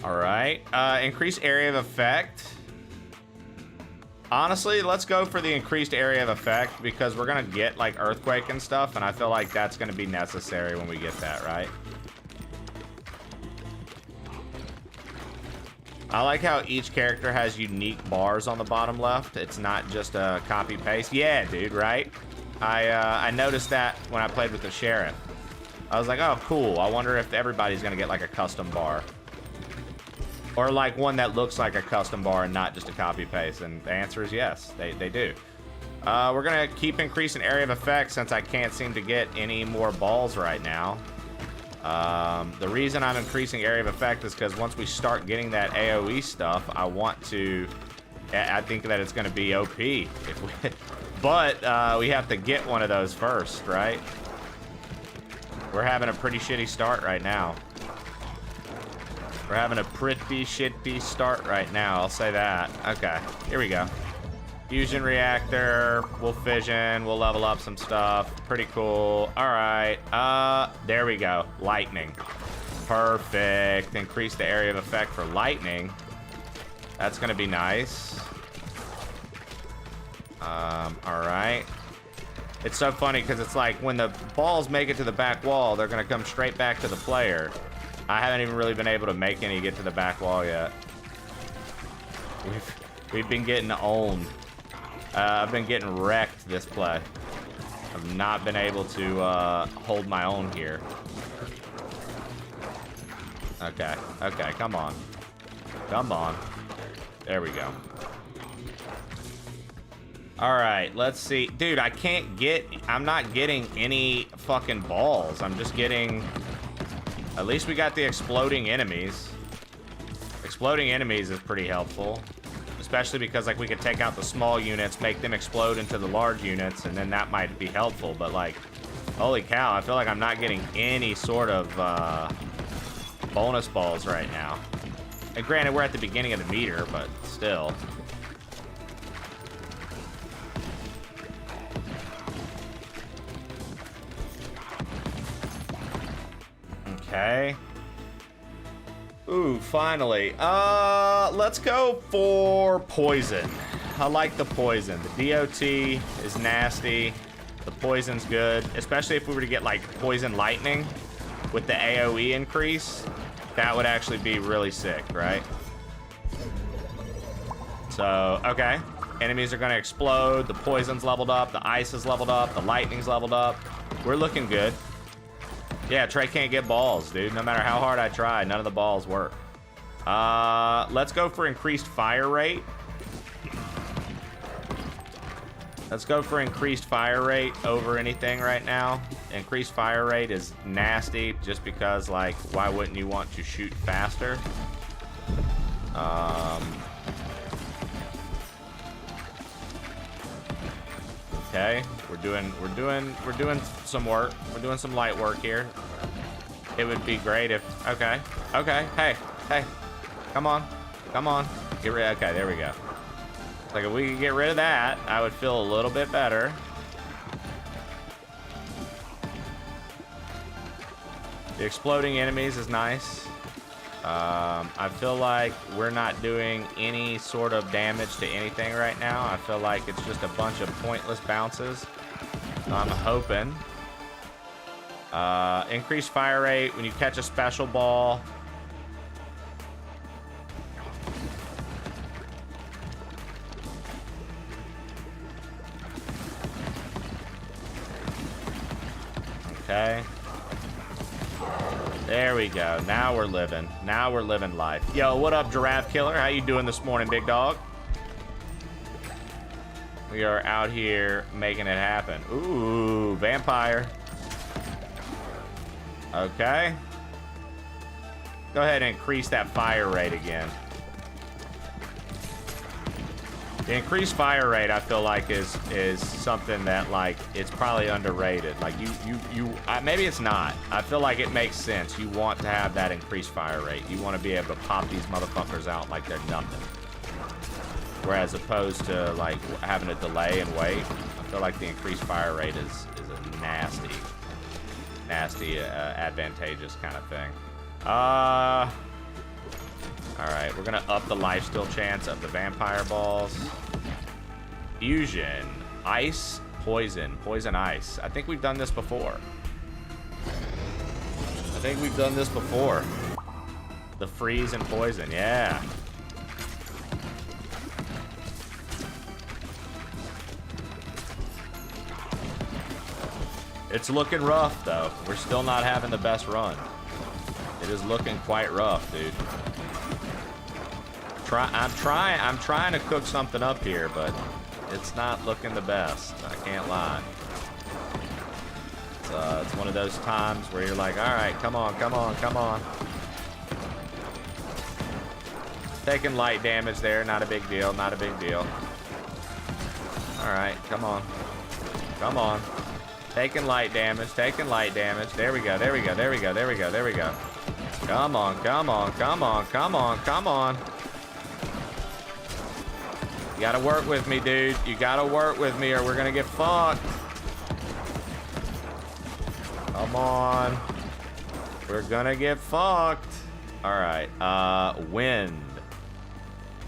All right. Increase area of effect. Honestly, let's go for the increased area of effect because we're gonna get like earthquake and stuff, and I feel like that's gonna be necessary when we get that, right? I like how each character has unique bars on the bottom left. It's not just a copy paste. Yeah, dude, right? I noticed that when I played with the sheriff. I was like, oh, cool. I wonder if everybody's gonna get like a custom bar. Or like one that looks like a custom bar and not just a copy paste. And the answer is yes, they do. We're gonna keep increasing area of effect since I can't seem to get any more balls right now. The reason I'm increasing area of effect is because once we start getting that AoE stuff, I think that it's gonna be OP. But we have to get one of those first, right? We're having a pretty shitty start right now. We're having a pretty shitty start right now, I'll say that. Okay, here we go. Fusion reactor, we'll fission, we'll level up some stuff. Pretty cool. All right, there we go. Lightning. Perfect. Increase the area of effect for lightning. That's gonna be nice. All right. It's so funny because it's like when the balls make it to the back wall, they're gonna come straight back to the player. I haven't even really been able to make any get to the back wall yet. We've been getting owned. I've been getting wrecked this play. I've not been able to hold my own here. Okay, okay, come on. Come on. There we go. All right, let's see. Dude, I'm not getting any fucking balls. I'm just getting... At least we got the exploding enemies. Exploding enemies is pretty helpful. Especially because, like, we could take out the small units, make them explode into the large units, and then that might be helpful. But, like, holy cow, I feel like I'm not getting any sort of bonus balls right now. And granted, we're at the beginning of the meter, but still. Okay. Ooh, finally. Let's go for poison. I like the poison. The DOT is nasty. The poison's good, especially if we were to get like poison lightning with the AoE increase. That would actually be really sick, right? So, okay. Enemies are gonna explode. The poison's leveled up. The ice is leveled up. The lightning's leveled up. We're looking good. Yeah, Trey can't get balls, dude. No matter how hard I try, none of the balls work. Let's go for increased fire rate. Let's go for increased fire rate over anything right now. Increased fire rate is nasty just because, like, why wouldn't you want to shoot faster? Okay, we're doing some work. We're doing some light work here. It would be great if, okay, hey, come on, get rid. Okay, there we go. Like, if we could get rid of that, I would feel a little bit better. The exploding enemies is nice. I feel like we're not doing any sort of damage to anything right now. I feel like it's just a bunch of pointless bounces. I'm hoping. Increased fire rate when you catch a special ball. Okay. There we go. Now we're living. Now we're living life. Yo, what up, Giraffe Killer? How you doing this morning, big dog? We are out here making it happen. Ooh, vampire. Okay. Go ahead and increase that fire rate again. The increased fire rate, I feel like, is something that, like, it's probably underrated. Like, maybe it's not. I feel like it makes sense. You want to have that increased fire rate. You want to be able to pop these motherfuckers out like they're nothing. Whereas opposed to, like, having to delay and wait, I feel like the increased fire rate is a nasty, advantageous kind of thing. Alright, we're gonna up the lifesteal chance of the vampire balls. Fusion, ice, poison, poison, ice. I think we've done this before. The freeze and poison, yeah. It's looking rough, though. We're still not having the best run. It is looking quite rough, dude. I'm trying to cook something up here, but it's not looking the best. I can't lie. It's one of those times where you're like, all right, come on. Taking light damage there, not a big deal. All right, come on. Taking light damage. There we go. Come on. You gotta work with me, dude. You gotta work with me or we're gonna get fucked. Come on. We're gonna get fucked. All right, wind.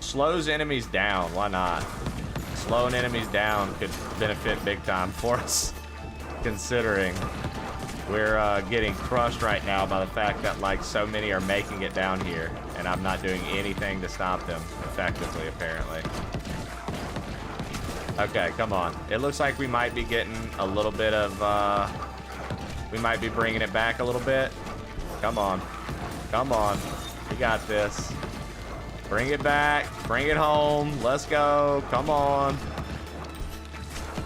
Slows enemies down, why not? Slowing enemies down could benefit big time for us, considering we're getting crushed right now by the fact that, like, so many are making it down here and I'm not doing anything to stop them effectively, apparently. Okay, come on. It looks like we might be getting a little bit of, we might be bringing it back a little bit. Come on. We got this. Bring it back. Bring it home. Let's go. Come on.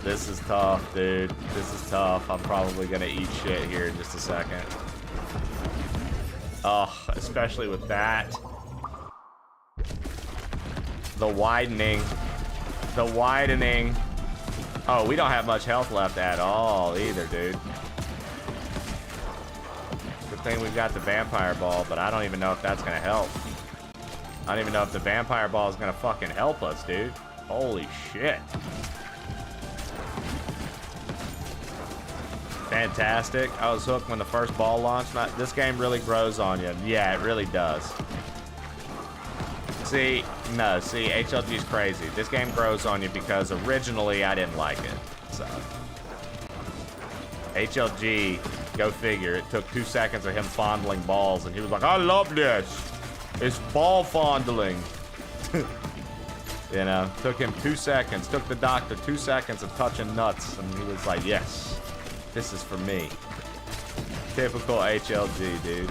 This is tough, dude. This is tough. I'm probably gonna eat shit here in just a second. Oh, especially with that. The widening. Oh, we don't have much health left at all either, dude. Good thing we've got the vampire ball, but I don't even know if that's gonna help. I don't even know if the vampire ball is gonna fucking help us, dude. Holy shit. Fantastic. I was hooked when the first ball launched. This game really grows on you. Yeah, it really does. See, no, see, HLG is crazy. This game grows on you because originally I didn't like it. So, HLG, go figure, it took 2 seconds of him fondling balls and he was like, I love this. It's ball fondling. You know, took him 2 seconds, took the doctor 2 seconds of touching nuts, and he was like, yes, this is for me. Typical HLG, dude.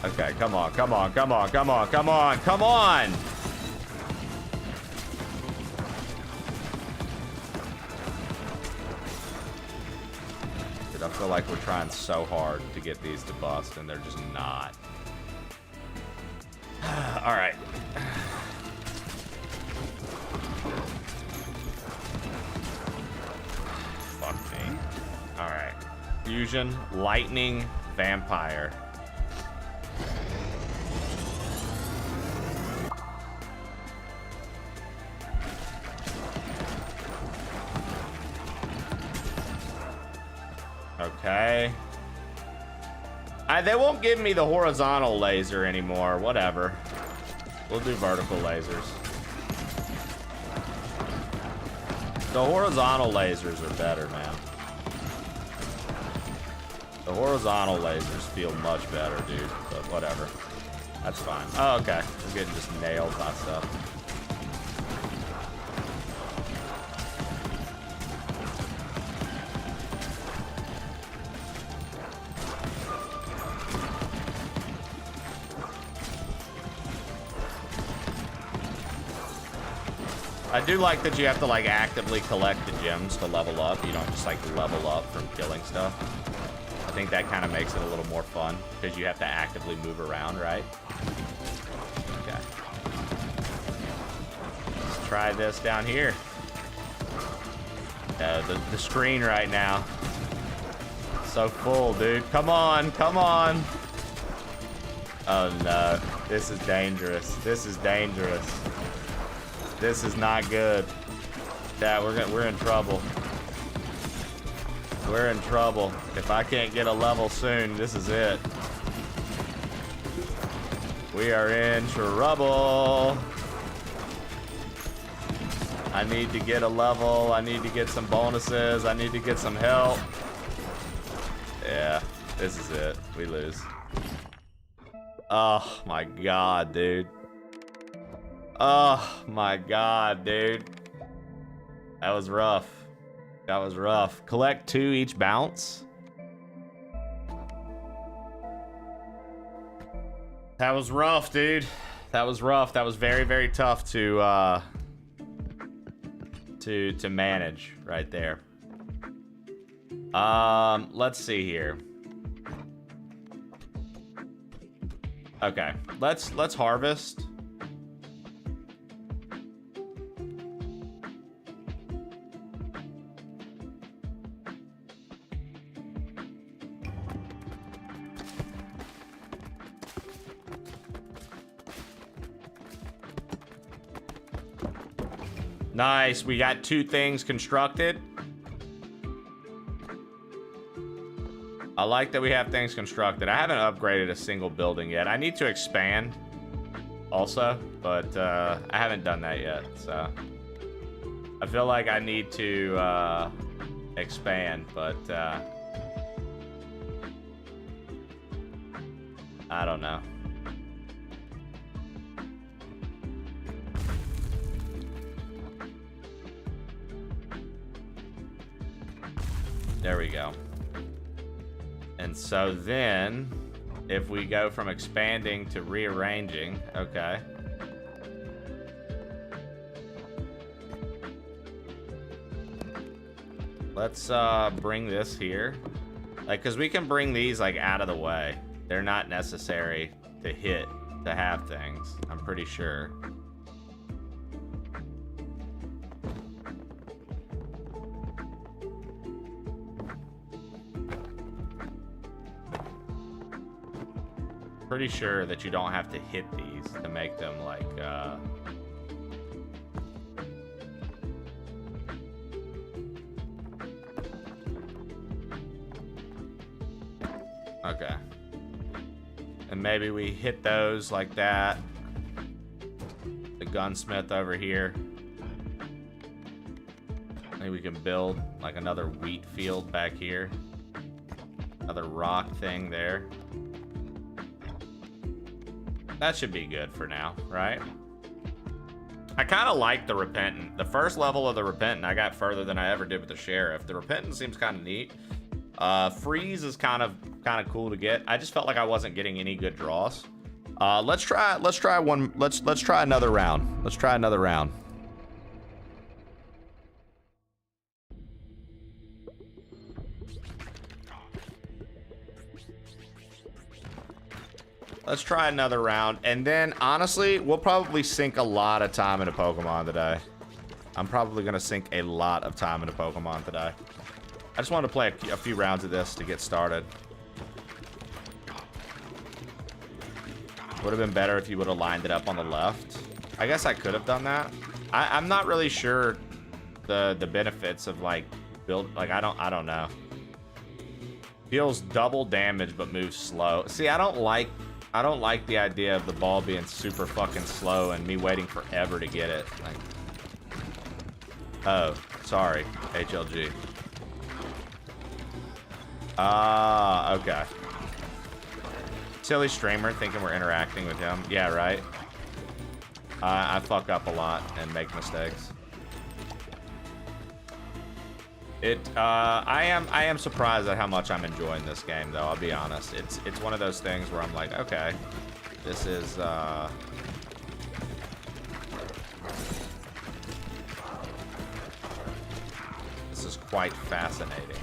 Okay, come on, come on, come on, come on, come on, come on! Dude, I feel like we're trying so hard to get these to bust, and they're just not. Alright. Fuck me. Alright. Fusion, lightning, vampire. Okay. They won't give me the horizontal laser anymore. Whatever. We'll do vertical lasers. The horizontal lasers are better, man. The horizontal lasers feel much better, dude. But whatever. That's fine. Oh, okay. We're getting just nailed by stuff. I do like that you have to like actively collect the gems to level up. You don't just like level up from killing stuff. I think that kind of makes it a little more fun because you have to actively move around, right? Okay. Let's try this down here. The screen right now. So full, dude. Come on, come on. Oh no, this is dangerous. This is dangerous. This is not good. Yeah, we're in trouble. We're in trouble. If I can't get a level soon, this is it. We are in trouble. I need to get a level. I need to get some bonuses. I need to get some help. Yeah, this is it. We lose. Oh my god, dude. Oh my god, dude. That was rough. That was rough. Collect 2 each bounce. That was rough, dude. That was rough. That was very, very tough to manage right there. Let's see here. Okay, let's harvest. Nice, we got 2 things constructed. I like that we have things constructed. I haven't upgraded a single building yet. I need to expand also, but I haven't done that yet, so. I feel like I need to expand, but I don't know. There we go. And so then, if we go from expanding to rearranging, okay. Let's bring this here. Like, cause we can bring these like out of the way. They're not necessary to hit to have things, I'm pretty sure. Pretty sure that you don't have to hit these to make them like Okay. And maybe we hit those like that. The gunsmith over here. Maybe we can build like another wheat field back here. Another rock thing there. That should be good for now, right? I kind of like the Repentant. The first level of the Repentant, I got further than I ever did with the Sheriff. The Repentant seems kind of neat. Freeze is kind of cool to get. I just felt like I wasn't getting any good draws. Let's try another round. Let's try another round. Let's try another round, and then honestly, we'll probably sink a lot of time into Pokemon today. I'm probably gonna sink a lot of time into Pokemon today. I just wanted to play a few rounds of this to get started. Would have been better if you would have lined it up on the left. I guess I could have done that. I'm not really sure the benefits of like I don't know. Deals double damage but moves slow. See, I don't like the idea of the ball being super fucking slow and me waiting forever to get it. Like, oh, sorry, HLG. Okay. Silly streamer thinking we're interacting with him. Yeah, right. I fuck up a lot and make mistakes. I am surprised at how much I'm enjoying this game, though. I'll be honest. It's one of those things where I'm like, okay, this is quite fascinating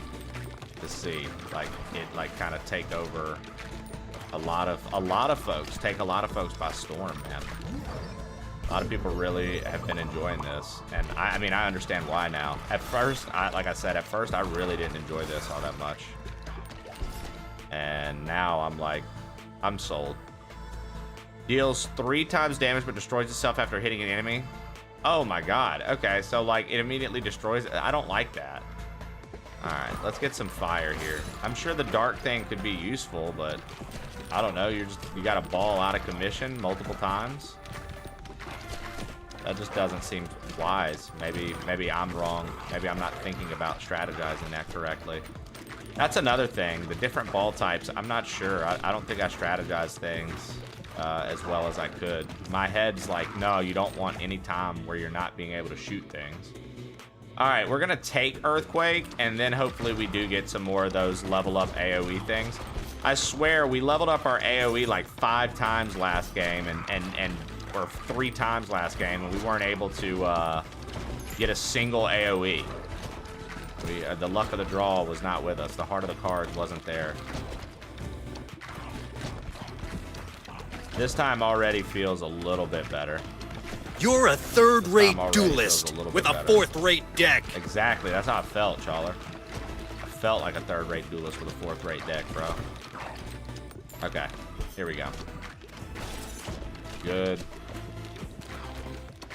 to see, like it kind of take over a lot of folks, take a lot of folks by storm, man. A lot of people really have been enjoying this, and I mean, I understand why now. At first, like I said, I really didn't enjoy this all that much, and now I'm like, I'm sold. Deals 3 times damage but destroys itself after hitting an enemy. Oh my god. Okay, so like it immediately destroys it. I don't like that. All right, let's get some fire here. I'm sure the dark thing could be useful, but I don't know. You got a ball out of commission multiple times. That just doesn't seem wise. Maybe I'm wrong. Maybe I'm not thinking about strategizing that correctly. That's another thing. The different ball types, I'm not sure. I don't think I strategize things as well as I could. My head's like, no, you don't want any time where you're not being able to shoot things. All right, we're gonna take Earthquake, and then hopefully we do get some more of those level up AoE things. I swear we leveled up our AoE like 5 times last game, or 3 times last game, and we weren't able to get a single AoE. The luck of the draw was not with us. The heart of the cards wasn't there. This time already feels a little bit better. You're a third-rate duelist with a fourth-rate deck. Exactly, that's how I felt, Chawler. I felt like a third-rate duelist with a fourth-rate deck, bro. Okay, here we go. Good.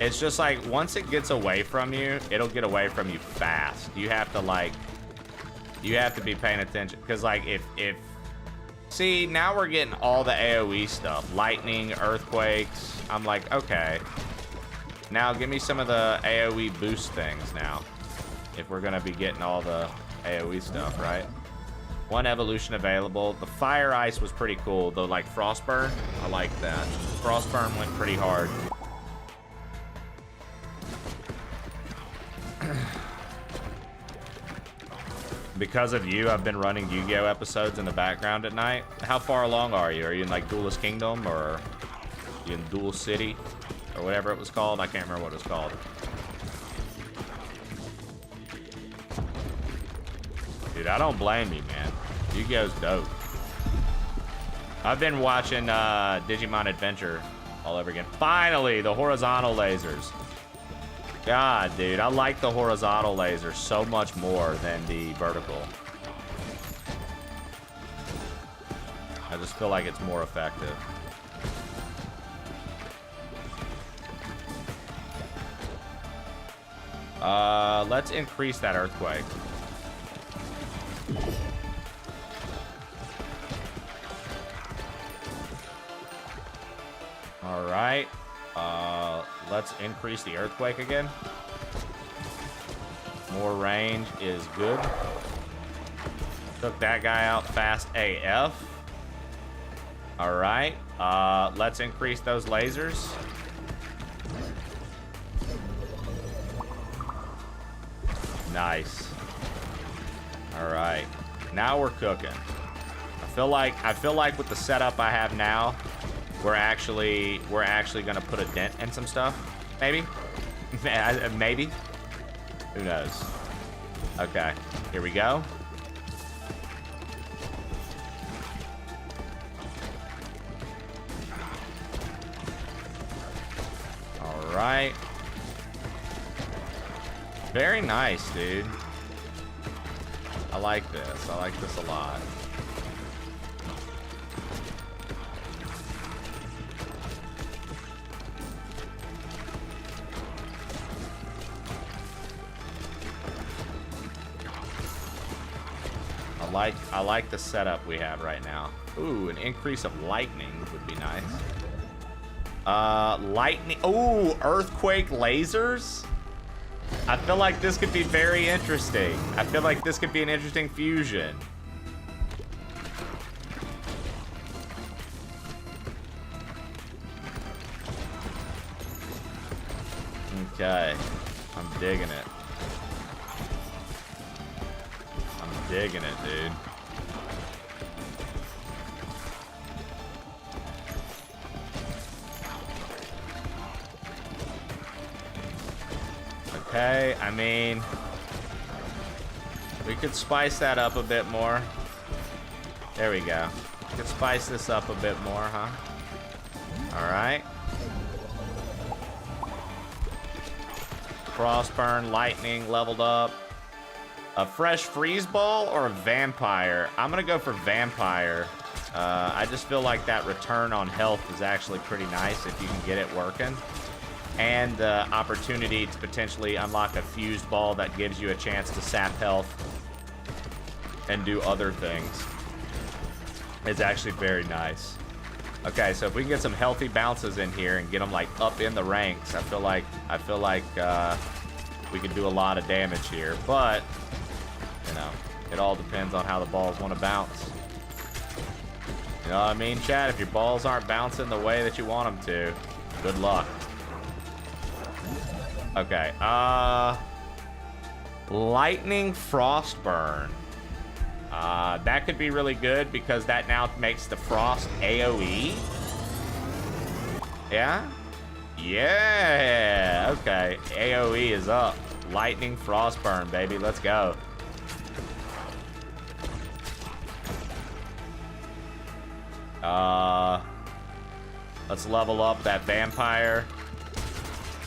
It's just like, once it gets away from you, it'll get away from you fast. You have to be paying attention. Because, like, if... See, now we're getting all the AoE stuff. Lightning, earthquakes. I'm like, okay. Now, give me some of the AoE boost things now. If we're going to be getting all the AoE stuff, right? 1 evolution available. The Fire Ice was pretty cool. The, like, Frostburn, I like that. Frostburn went pretty hard. Because of you, I've been running Yu-Gi-Oh! Episodes in the background at night. How far along are you? Are you in, like, Duelist Kingdom, or are you in Duel City? Or whatever it was called? I can't remember what it was called. Dude, I don't blame you, man. Yu-Gi-Oh's dope. I've been watching Digimon Adventure all over again. Finally, the horizontal lasers. God, dude, I like the horizontal laser so much more than the vertical. I just feel like it's more effective. Let's increase that earthquake. Let's increase the earthquake again. More range is good. Took that guy out fast AF. All right. Let's increase those lasers. Nice. All right. Now we're cooking. I feel like with the setup I have now, we're actually gonna put a dent in some stuff. Maybe. Maybe. Who knows? Okay. Here we go. All right. Very nice, dude. I like this. I like this a lot. I like the setup we have right now. Ooh, an increase of lightning would be nice. Lightning. Ooh, earthquake lasers. I feel like this could be very interesting. I feel like this could be an interesting fusion. Okay. I'm digging it. I'm digging it, dude. Okay, I mean, we could spice that up a bit more. There we go. We could spice this up a bit more, huh? All right. Frostburn, lightning, leveled up. A fresh freeze ball or a vampire? I'm gonna go for vampire. I just feel like that return on health is actually pretty nice if you can get it working. And the opportunity to potentially unlock a fused ball that gives you a chance to sap health and do other things. It's actually very nice. Okay, so if we can get some healthy bounces in here and get them like up in the ranks, I feel like we can do a lot of damage here. But you know, it all depends on how the balls want to bounce. You know what I mean, Chad? If your balls aren't bouncing the way that you want them to, good luck. Okay, lightning frostburn. That could be really good because that now makes the frost AoE. Yeah? Yeah, okay. AoE is up. Lightning frostburn, baby. Let's go. Let's level up that vampire.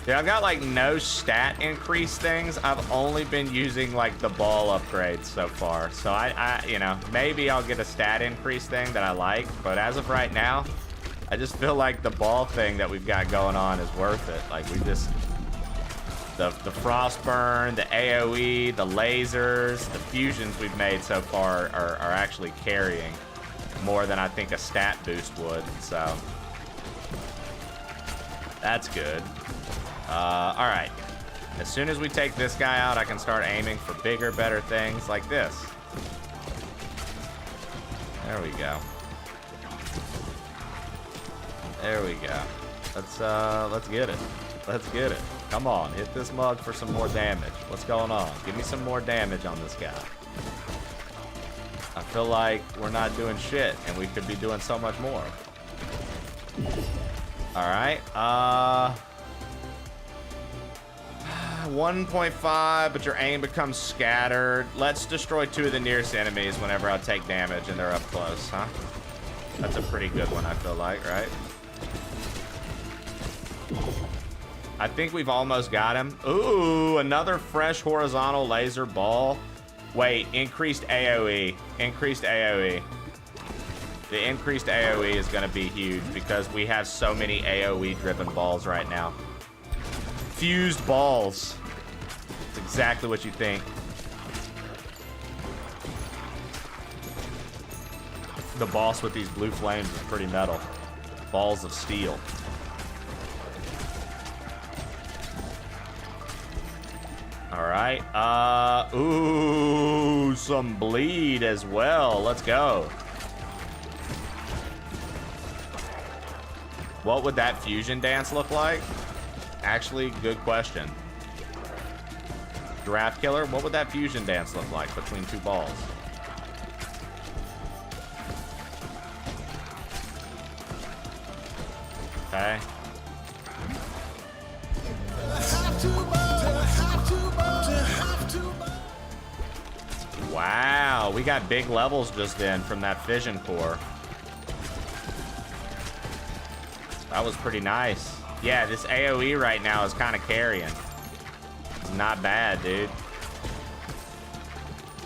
Dude, I've got like no stat increase things. I've only been using like the ball upgrades so far. So I you know, maybe I'll get a stat increase thing that I like. But as of right now, I just feel like the ball thing that we've got going on is worth it. Like we just, the frostburn, the AoE, the lasers, the fusions we've made so far are actually carrying more than I think a stat boost would. So that's good. All right. As soon as we take this guy out, I can start aiming for bigger, better things like this. There we go. There we go. Let's get it. Let's get it. Come on, hit this mug for some more damage. What's going on? Give me some more damage on this guy. I feel like we're not doing shit, and we could be doing so much more. All right. 1.5, but your aim becomes scattered. Let's destroy 2 of the nearest enemies whenever I take damage and they're up close, huh? That's a pretty good one, I feel like, right? I think we've almost got him. Ooh, another fresh horizontal laser ball. Wait, increased AoE. Increased AoE. The increased AoE is going to be huge because we have so many AoE-driven balls right now. Fused balls. It's exactly what you think. The boss with these blue flames is pretty metal. Balls of steel. All right. Ooh, some bleed as well. Let's go. What would that fusion dance look like? Actually, good question. Giraffe Killer, what would that fusion dance look like between two balls? Okay. Wow, we got big levels just in from that fission core. That was pretty nice. Yeah, this AoE right now is kind of carrying. It's not bad, dude.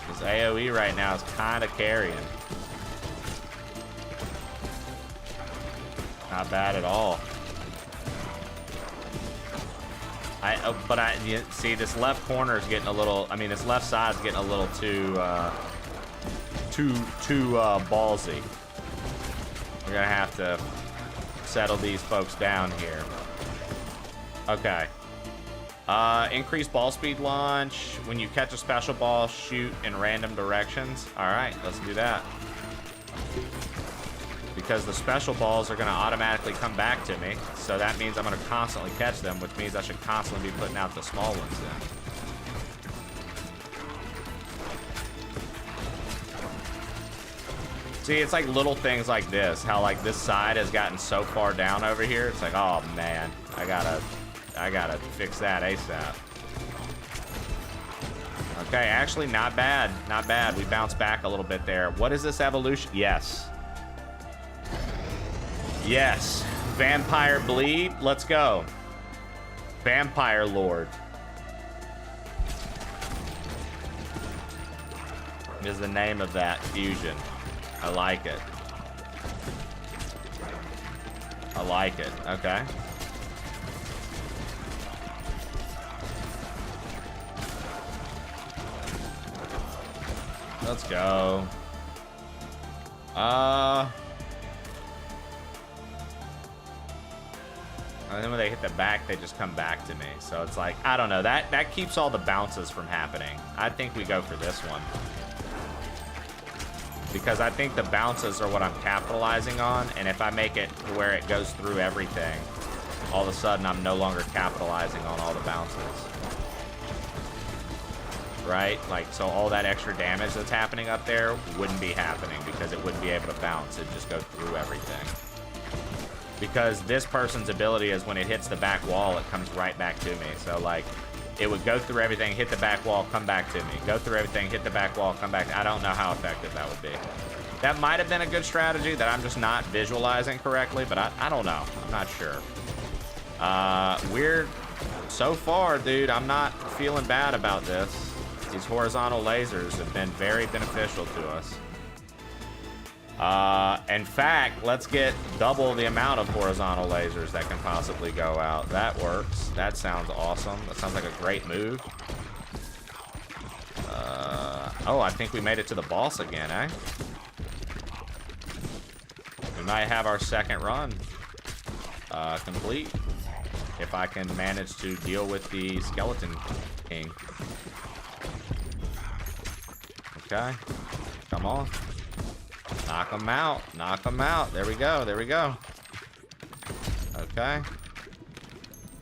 This AoE right now is kind of carrying. Not bad at all. You see, this left corner is getting a little. I mean, this left side is getting a little too ballsy. We're gonna have to settle these folks down here. Okay. Increase ball speed launch. When you catch a special ball, shoot in random directions. All right, let's do that. Because the special balls are going to automatically come back to me. So that means I'm going to constantly catch them, which means I should constantly be putting out the small ones then. See, it's like little things like this. How like this side has gotten so far down over here. It's like, oh man, I gotta fix that ASAP. Okay, actually not bad. Not bad. We bounced back a little bit there. What is this evolution? Yes. Yes. Vampire Bleed. Let's go. Vampire Lord. Is the name of that fusion. I like it. I like it. Okay. Let's go. And then when they hit the back, they just come back to me. So it's like, I don't know. That keeps all the bounces from happening. I think we go for this one. Because I think the bounces are what I'm capitalizing on. And if I make it to where it goes through everything, all of a sudden I'm no longer capitalizing on all the bounces. Right? Like, so all that extra damage that's happening up there wouldn't be happening because it wouldn't be able to bounce. It'd just go through everything. Because this person's ability is when it hits the back wall, it comes right back to me. So, like, it would go through everything, hit the back wall, come back to me. Go through everything, hit the back wall, come back. I don't know how effective that would be. That might have been a good strategy that I'm just not visualizing correctly, but I don't know. I'm not sure. Weird. So far, dude, I'm not feeling bad about this. These horizontal lasers have been very beneficial to us. In fact, let's get double the amount of horizontal lasers that can possibly go out. That works. That sounds awesome. That sounds like a great move. Oh, I think we made it to the boss again, eh? We might have our second run complete. If I can manage to deal with the Skeleton King. Okay. Come on. Knock him out. Knock him out. There we go. There we go. Okay.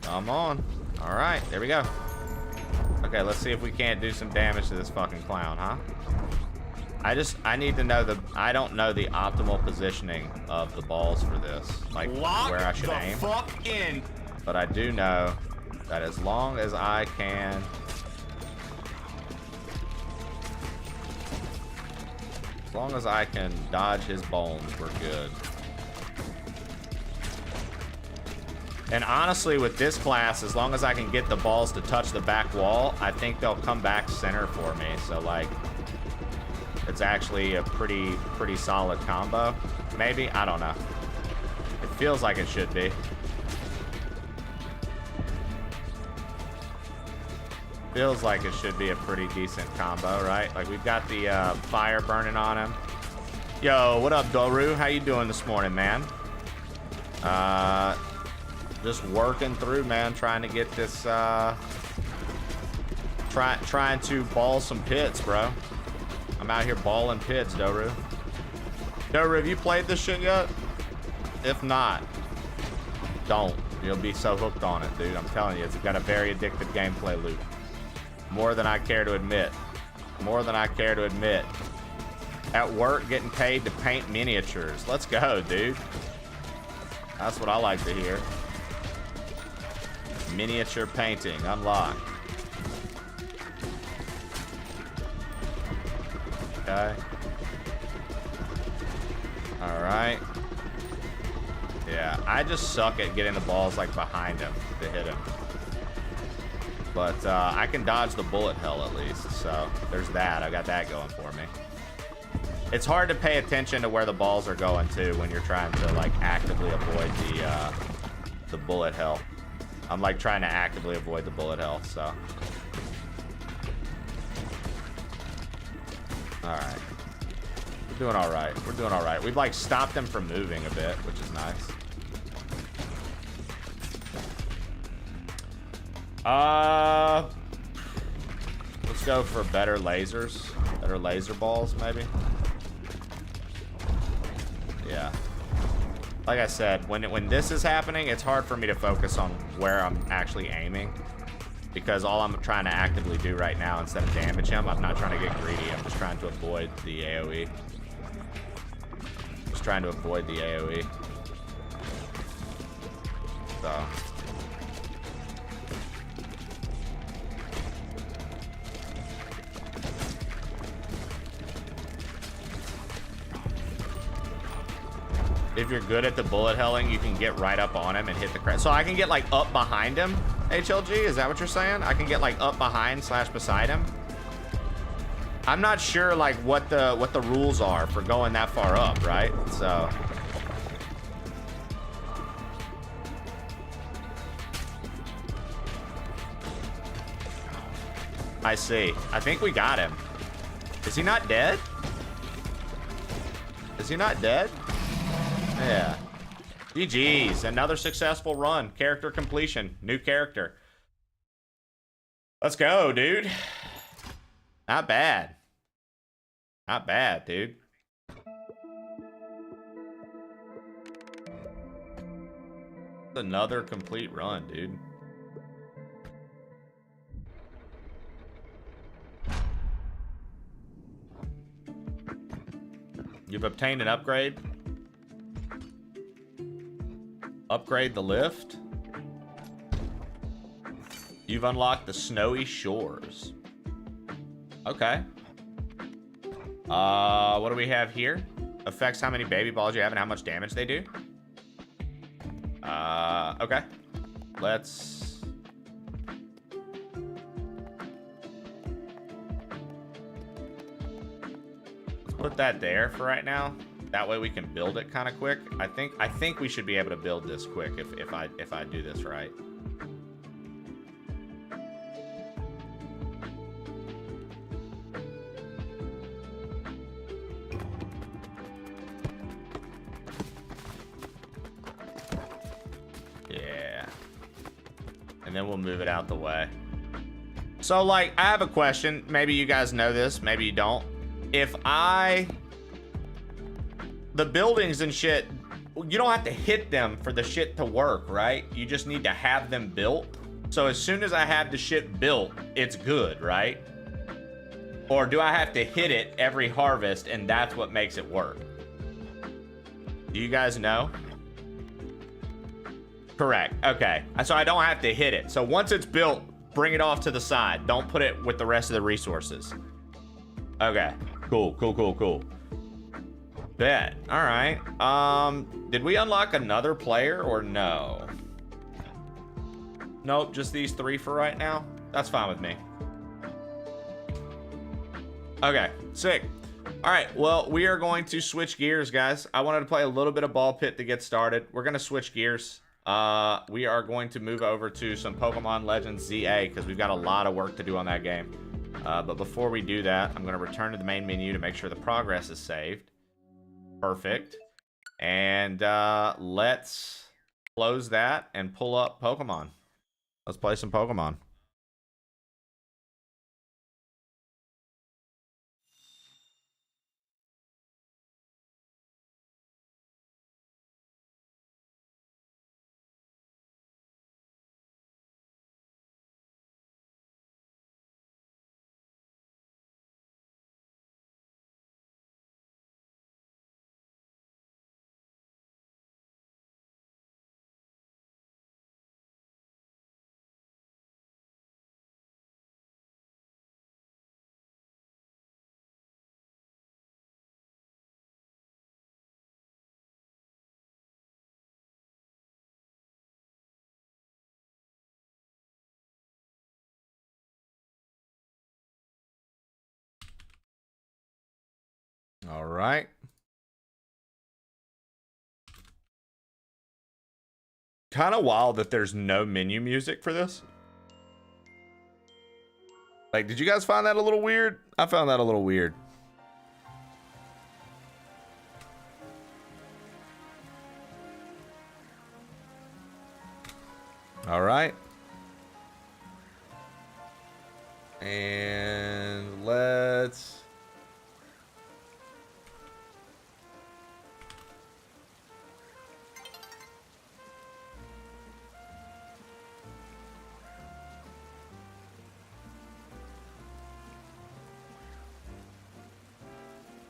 Come on. All right. There we go. Okay, let's see if we can't do some damage to this fucking clown, huh? I need to know I don't know the optimal positioning of the balls for this. Like, where I should aim. Fuck in. But I do know that as long as I can... As long as I can dodge his bones, we're good. And honestly, with this class, as long as I can get the balls to touch the back wall, I think they'll come back center for me. So, like, it's actually a pretty solid combo. Maybe? I don't know. It feels like it should be. Feels like it should be a pretty decent combo, right? Like, we've got the fire burning on him. Yo, what up, Doru? How you doing this morning, man? Just working through, man, trying to get this Trying to ball some pits, bro. I'm out here balling pits, Doru. Doru, have you played this shit yet? If not, don't. You'll be so hooked on it, dude. I'm telling you, it's got a very addictive gameplay loop. More than I care to admit. More than I care to admit. At work, getting paid to paint miniatures. Let's go, dude. That's what I like to hear. Miniature painting unlocked. Okay. All right. Yeah, I just suck at getting the balls like behind him to hit him. But I can dodge the bullet hell at least, so there's that. I got that going for me. It's hard to pay attention to where the balls are going too when you're trying to like actively avoid the bullet hell. I'm like trying to actively avoid the bullet hell, so. All right. We're doing all right. We're doing all right. We've like stopped them from moving a bit, which is nice. Let's go for better lasers. Better laser balls, maybe. Yeah. Like I said, when this is happening, it's hard for me to focus on where I'm actually aiming. Because all I'm trying to actively do right now, instead of damage him, I'm not trying to get greedy. I'm just trying to avoid the AoE. Just trying to avoid the AoE. So. If you're good at the bullet helling, you can get right up on him and hit the crest. So I can get like up behind him, HLG? Is that what you're saying? I can get like up behind / beside him? I'm not sure like what the rules are for going that far up, right? So I see. I think we got him. Is he not dead? Is he not dead? Yeah. GG's. Another successful run. Character completion. New character. Let's go, dude. Not bad. Not bad, dude. Another complete run, dude. You've obtained an upgrade. Upgrade the lift. You've unlocked the snowy shores. Okay. What do we have here? Affects how many baby balls you have and how much damage they do. Okay. Let's put that there for right now. That way we can build it kind of quick. I think we should be able to build this quick if I do this right. Yeah. And then we'll move it out the way. So like, I have a question. Maybe you guys know this, maybe you don't. If the buildings and shit, you don't have to hit them for the shit to work, right? You just need to have them built. So as soon as I have the shit built, it's good, right? Or do I have to hit it every harvest and that's what makes it work? Do you guys know? Correct. Okay. So I don't have to hit it. So once it's built, bring it off to the side. Don't put it with the rest of the resources. Okay. Cool, cool, cool, cool. Bet. All right. Did we unlock another player or no? Nope, just these 3 for right now. That's fine with me. Okay, sick. All right, well, we are going to switch gears, guys. I wanted to play a little bit of ball pit to get started. We're gonna switch gears. We are going to move over to some Pokemon Legends ZA because we've got a lot of work to do on that game. But before we do that, I'm gonna return to the main menu to make sure the progress is saved. Perfect. And let's close that and pull up Pokemon. Let's play some Pokemon. All right. Kind of wild that there's no menu music for this. Like, did you guys find that a little weird? I found that a little weird. All right. And let's...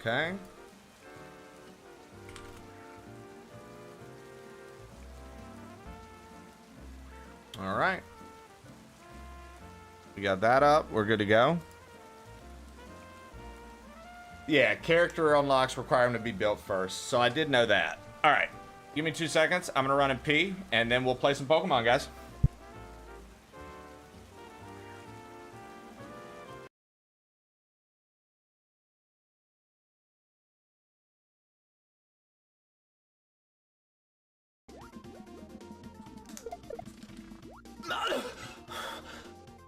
Okay. All right. We got that up. We're good to go. Yeah, character unlocks require them to be built first. So I did know that. All right. Give me 2 seconds. I'm going to run and pee, and then we'll play some Pokemon, guys.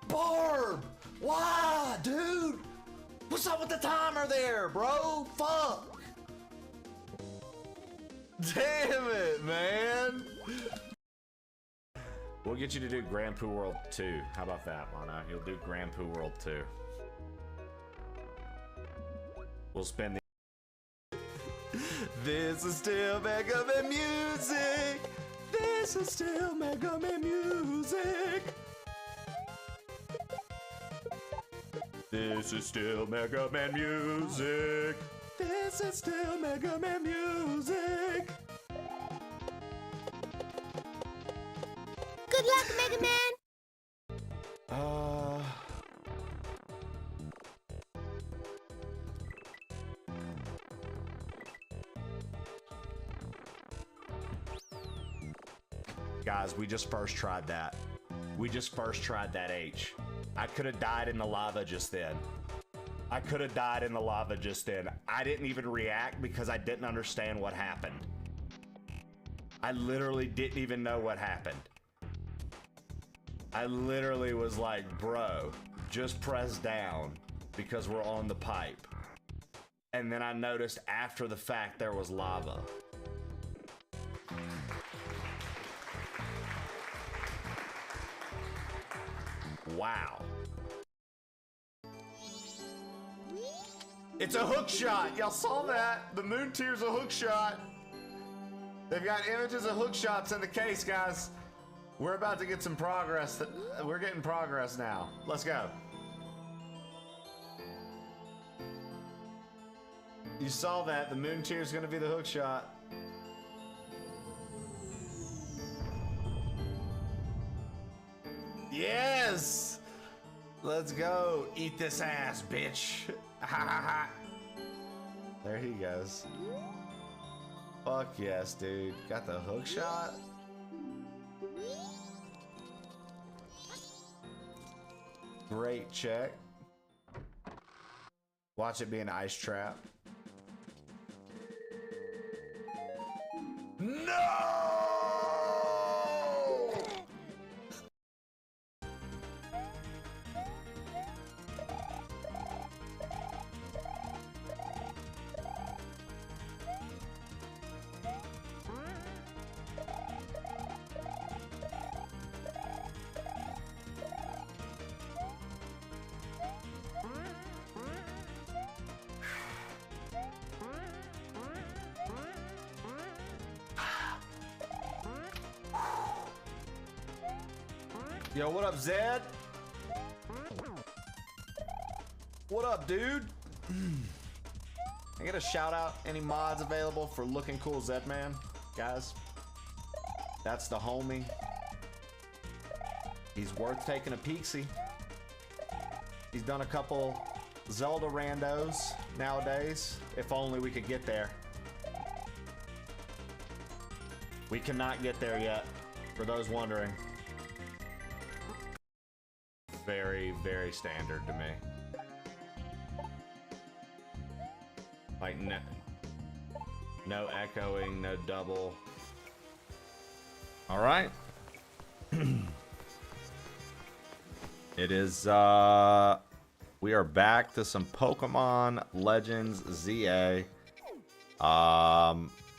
Barb! Why, dude? What's up with the timer there, bro? Fuck! Damn it, man! We'll get you to do Grand Poo World 2. How about that, Mono? You'll do Grand Poo World 2. We'll spend the... This is still Mega Man music! This is still Mega Man music! This is still Mega Man music. This is still Mega Man music. Good luck, Mega Man. Guys, we just first tried that. We just first tried that H. I could have died in the lava just then. I could have died in the lava just then. I didn't even react because I didn't understand what happened. I literally didn't even know what happened. I literally was like, bro, just press down because we're on the pipe. And then I noticed after the fact there was lava. Wow. It's a hook shot. Y'all saw that? The moon tier's a hook shot. They've got images of hook shots in the case, guys. We're about to get some progress. We're getting progress now. Let's go. You saw that. The moon tier's gonna be the hook shot. Yes! Let's go. Eat this ass, bitch. Ha ha ha. There he goes. Fuck yes, dude. Got the hook shot. Great check. Watch it be an ice trap. No! Yo, what up, Zed? What up, dude? I get a shout out. Any mods available for looking cool Zed Man? Guys, that's the homie. He's worth taking a peek-see. He's done a couple Zelda randos nowadays. If only we could get there. We cannot get there yet, for those wondering. Very, very standard to me. Like, no echoing, no double. All right. It is, we are back to some Pokemon Legends ZA.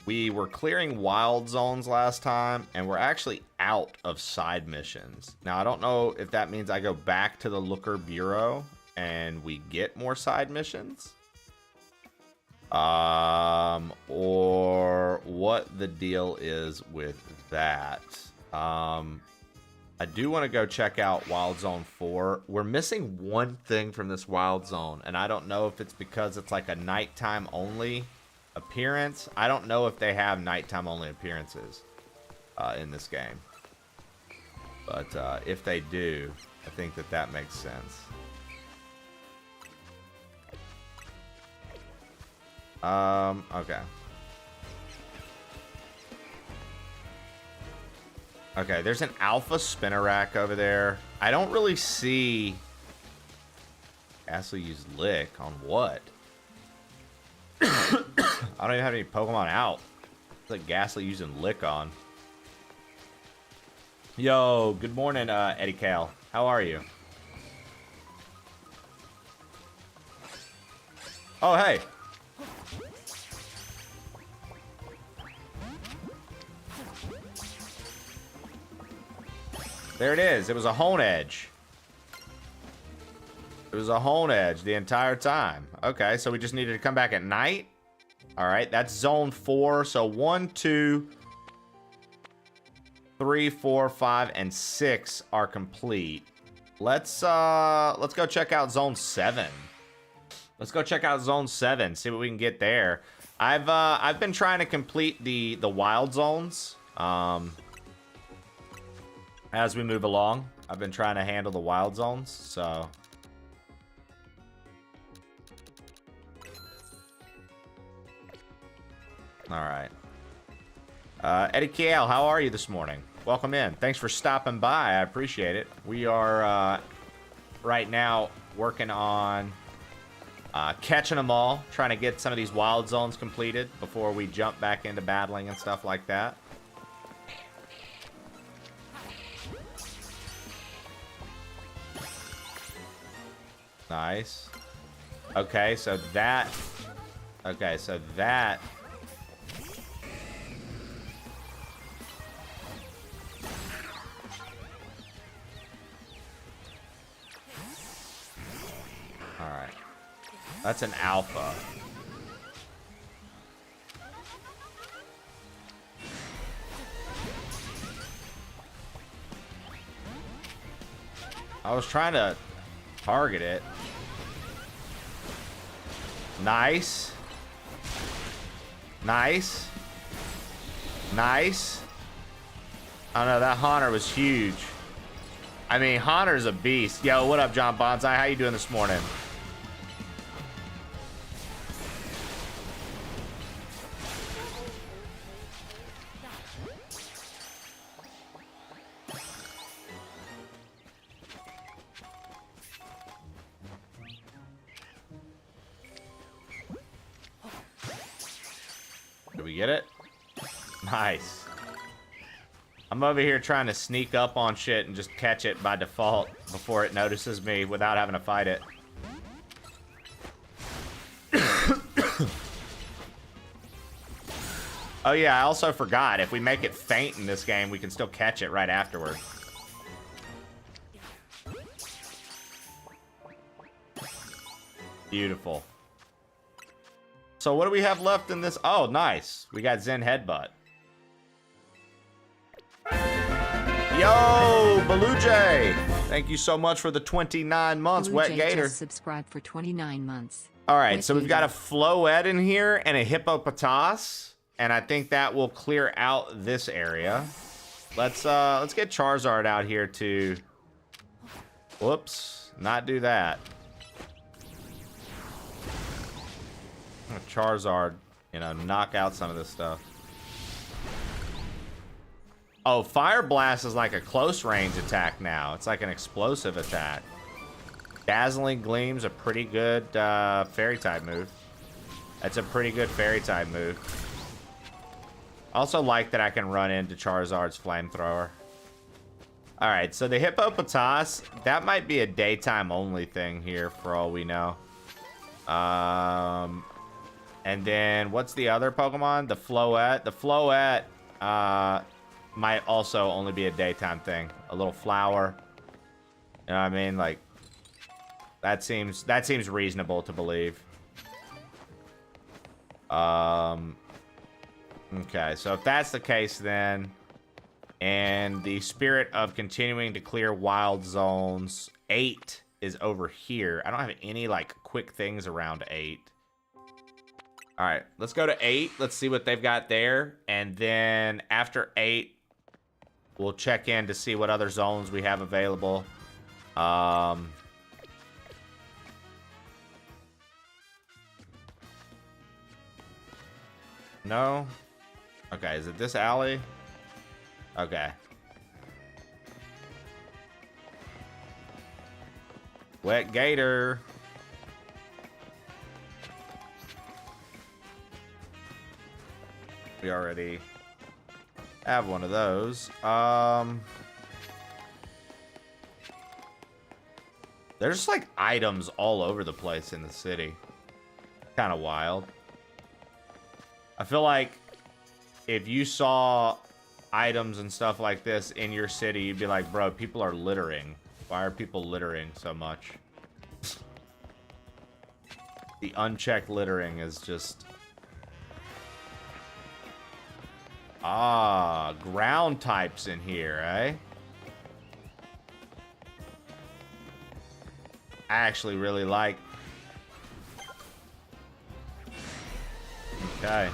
We were clearing wild zones last time, and we're actually out of side missions. Now, I don't know if that means I go back to the Looker Bureau and we get more side missions. Or what the deal is with that. I do want to go check out Wild Zone 4. We're missing one thing from this Wild Zone, and I don't know if it's because it's like a nighttime only appearance. I don't know if they have nighttime only appearances in this game. But if they do, I think that makes sense. Okay. Okay, there's an Alpha Spinarak over there. I don't really see Ghastly use Lick on what? I don't even have any Pokemon out. It's like Ghastly using Lick on. Yo, good morning, Eddie Cal. How are you? Oh, hey. There it is. It was a Hone Edge. It was a Hone Edge the entire time. Okay, so we just needed to come back at night. All right, that's zone 4. So 1, 2, 3, 4, 5, and 6 are complete. Let's go check out zone 7. Let's go check out zone 7. See what we can get there. I've been trying to complete the wild zones. As we move along, I've been trying to handle the wild zones, so. All right. Eddie Kiel, how are you this morning? Welcome in. Thanks for stopping by. I appreciate it. We are right now working on catching them all, trying to get some of these wild zones completed before we jump back into battling and stuff like that. Nice. Okay, so that... Okay, so that... Alright. That's an alpha. I was trying to target it. Nice. Nice. Nice. Oh no, that Haunter was huge. I mean, Haunter's a beast. Yo, what up, John Bonsai? How you doing this morning? Did we get it? Nice. I'm over here trying to sneak up on shit and just catch it by default before it notices me without having to fight it. Oh yeah, I also forgot. If we make it faint in this game, we can still catch it right afterward. Beautiful. So what do we have left in this? Oh, nice. We got Zen Headbutt. Yo, Baluje! Thank you so much for the 29 months, Blue Wet Jay Gator. just subscribed for 29 months. All right, Wet so we've got a Gator. Floette in here and a Hippopotas, and I think that will clear out this area. Let's get Charizard out here to... Whoops, not do that. Charizard, you know, knock out some of this stuff. Oh, Fire Blast is like a close range attack now. It's like an explosive attack. Dazzling Gleam's a pretty good fairy type move. That's a pretty good fairy type move. Also like that I can run into Charizard's flamethrower. Alright, so the Hippopotas, that might be a daytime only thing here for all we know. And then what's the other Pokemon? The Floette. The Floette might also only be a daytime thing. A little flower. You know what I mean? Like that seems reasonable to believe. Okay, so if that's the case then, and the spirit of continuing to clear wild zones, 8 is over here. I don't have any like quick things around 8. All right, let's go to 8. Let's see what they've got there. And then after 8, we'll check in to see what other zones we have available. No? Okay, is it this alley? Okay. Wet Gator. We already have one of those. There's like items all over the place in the city. Kind of wild. I feel like if you saw items and stuff like this in your city, you'd be like, bro, people are littering. Why are people littering so much? The unchecked littering is just... Ah, ground types in here, eh? I actually really like... Okay.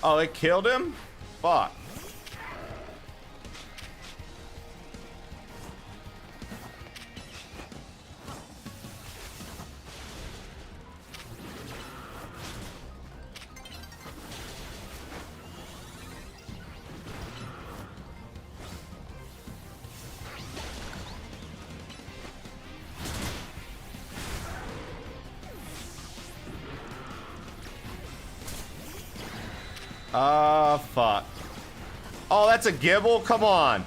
Oh, it killed him? Fuck. Fuck. Oh, that's a Gibble? Come on.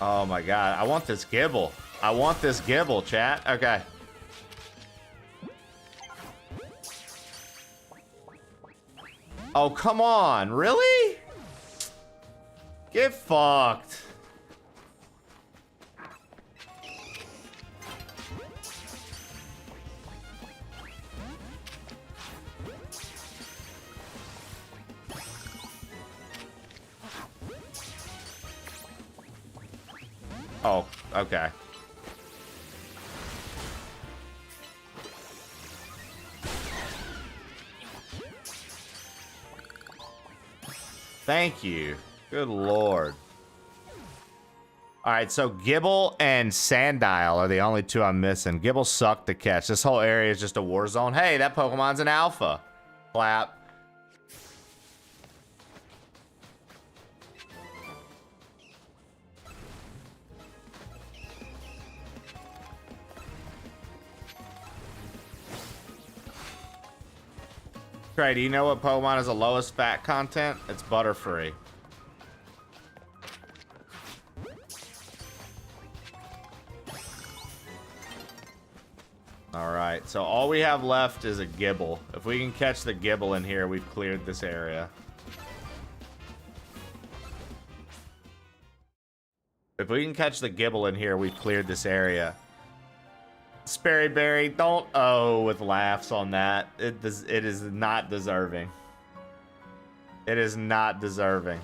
Oh my god, I want this Gibble. I want this Gibble, chat. Okay. Oh, come on. Really? Get fucked. Oh, okay. Thank you. Good lord. Alright, so Gibble and Sandile are the only two I'm missing. Gibble sucked to catch. This whole area is just a war zone. Hey, that Pokemon's an alpha. Clap. Trey, do you know what Pokemon is the lowest fat content? It's Butterfree. Alright, so all we have left is a Gibble. If we can catch the Gibble in here, we've cleared this area. If we can catch the Gibble in here, we've cleared this area. Sperry Berry, don't with laughs on that. It is not deserving. It is not deserving.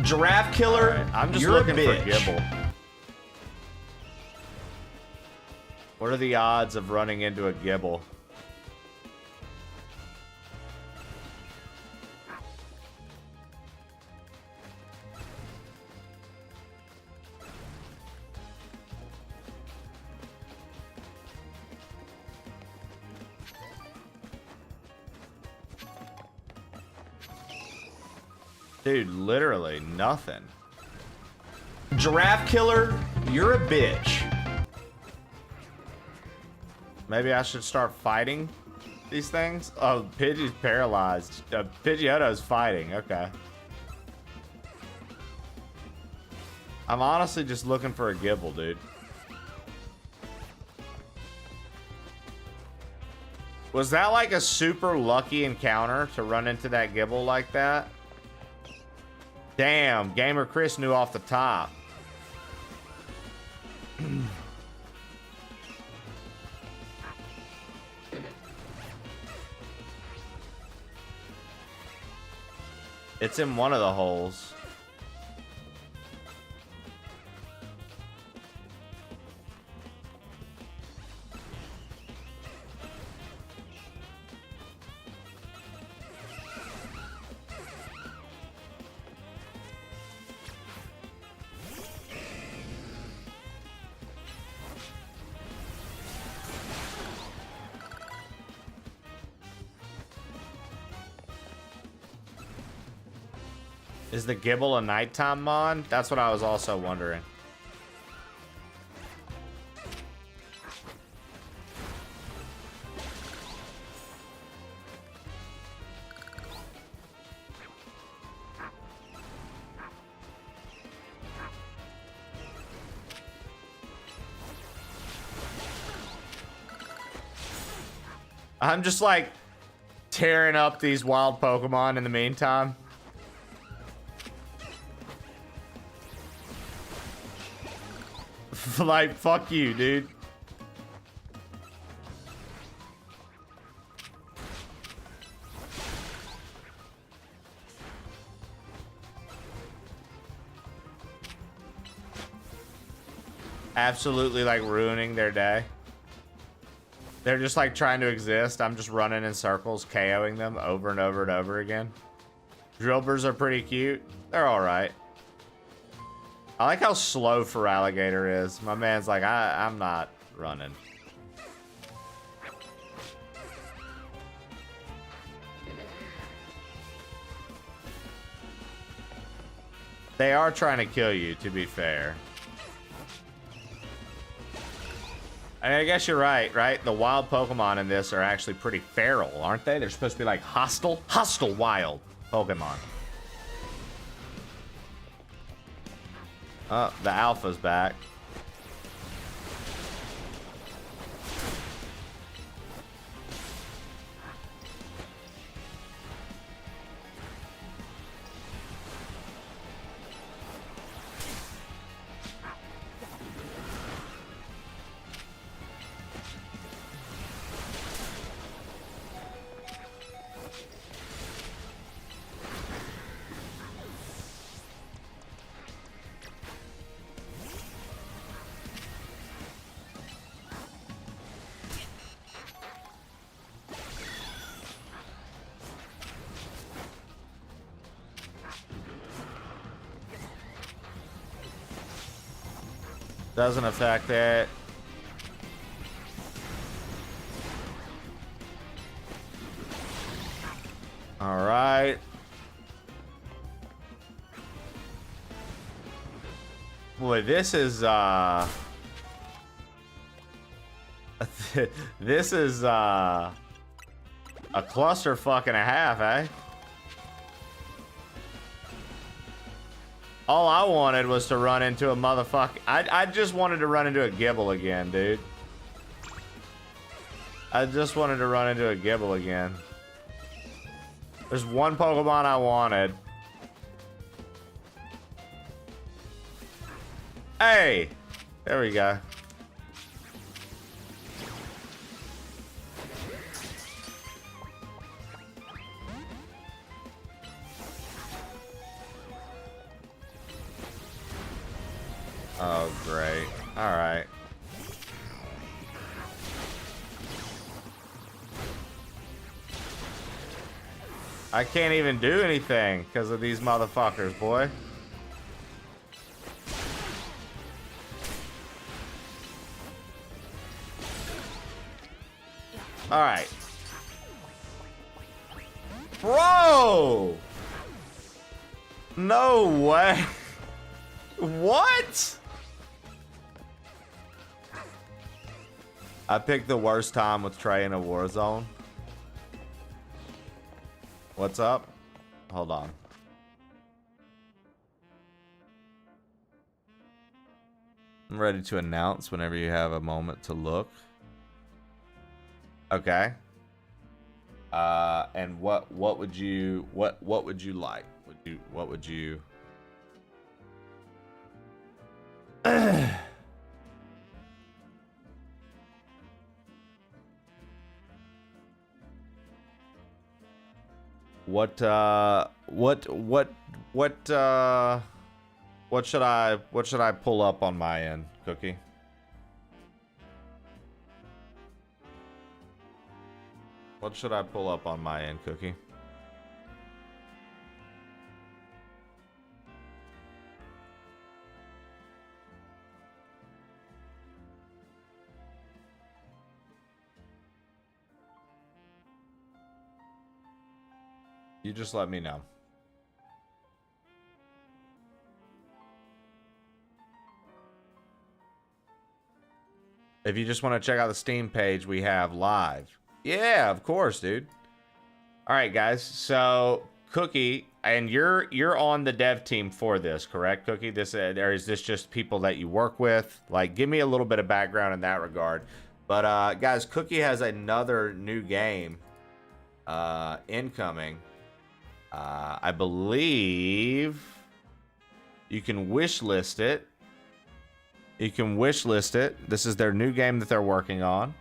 Giraffe Killer, right, I'm just looking for Gibble. What are the odds of running into a Gibble? Dude, literally nothing. Giraffe Killer, you're a bitch. Maybe I should start fighting these things? Oh, Pidgey's paralyzed. Pidgeotto's fighting, okay. I'm honestly just looking for a Gibble, dude. Was that like a super lucky encounter to run into that Gibble like that? Damn, Gamer Chris knew off the top. It's in one of the holes. Is the Gibble a nighttime mon? That's what I was also wondering. I'm just like tearing up these wild Pokemon in the meantime. Like, fuck you, dude. Absolutely, like, ruining their day. They're just, like, trying to exist. I'm just running in circles, KOing them over and over and over again. Drillburs are pretty cute. They're alright. I like how slow Feraligatr is. My man's like, I'm not running. They are trying to kill you, to be fair. And I guess you're right? The wild Pokemon in this are actually pretty feral, aren't they? They're supposed to be like hostile wild Pokemon. Oh, the alpha's back. Doesn't affect it. All right. Boy, this is this is a clusterfuck and a half, eh? All I wanted was to run into a motherfucker. I just wanted to run into a Gibble again, dude. I just wanted to run into a Gibble again. There's one Pokemon I wanted. Hey! There we go. Oh, great. Alright. I can't even do anything because of these motherfuckers, boy. Alright. Bro! No way. What? I picked the worst time with Trey in a Warzone. What's up? Hold on. I'm ready to announce whenever you have a moment to look. Okay. And what would you what would you like? What would you What should I pull up on my end, Cookie? What should I pull up on my end, Cookie? You just let me know. If you just want to check out the Steam page we have live. Yeah, of course, dude. All right, guys. So, Cookie, and you're on the dev team for this, correct, Cookie? This or is this just people that you work with? Like, give me a little bit of background in that regard. But guys, Cookie has another new game incoming. I believe you can wish list it. You can wish list it. This is their new game that they're working on.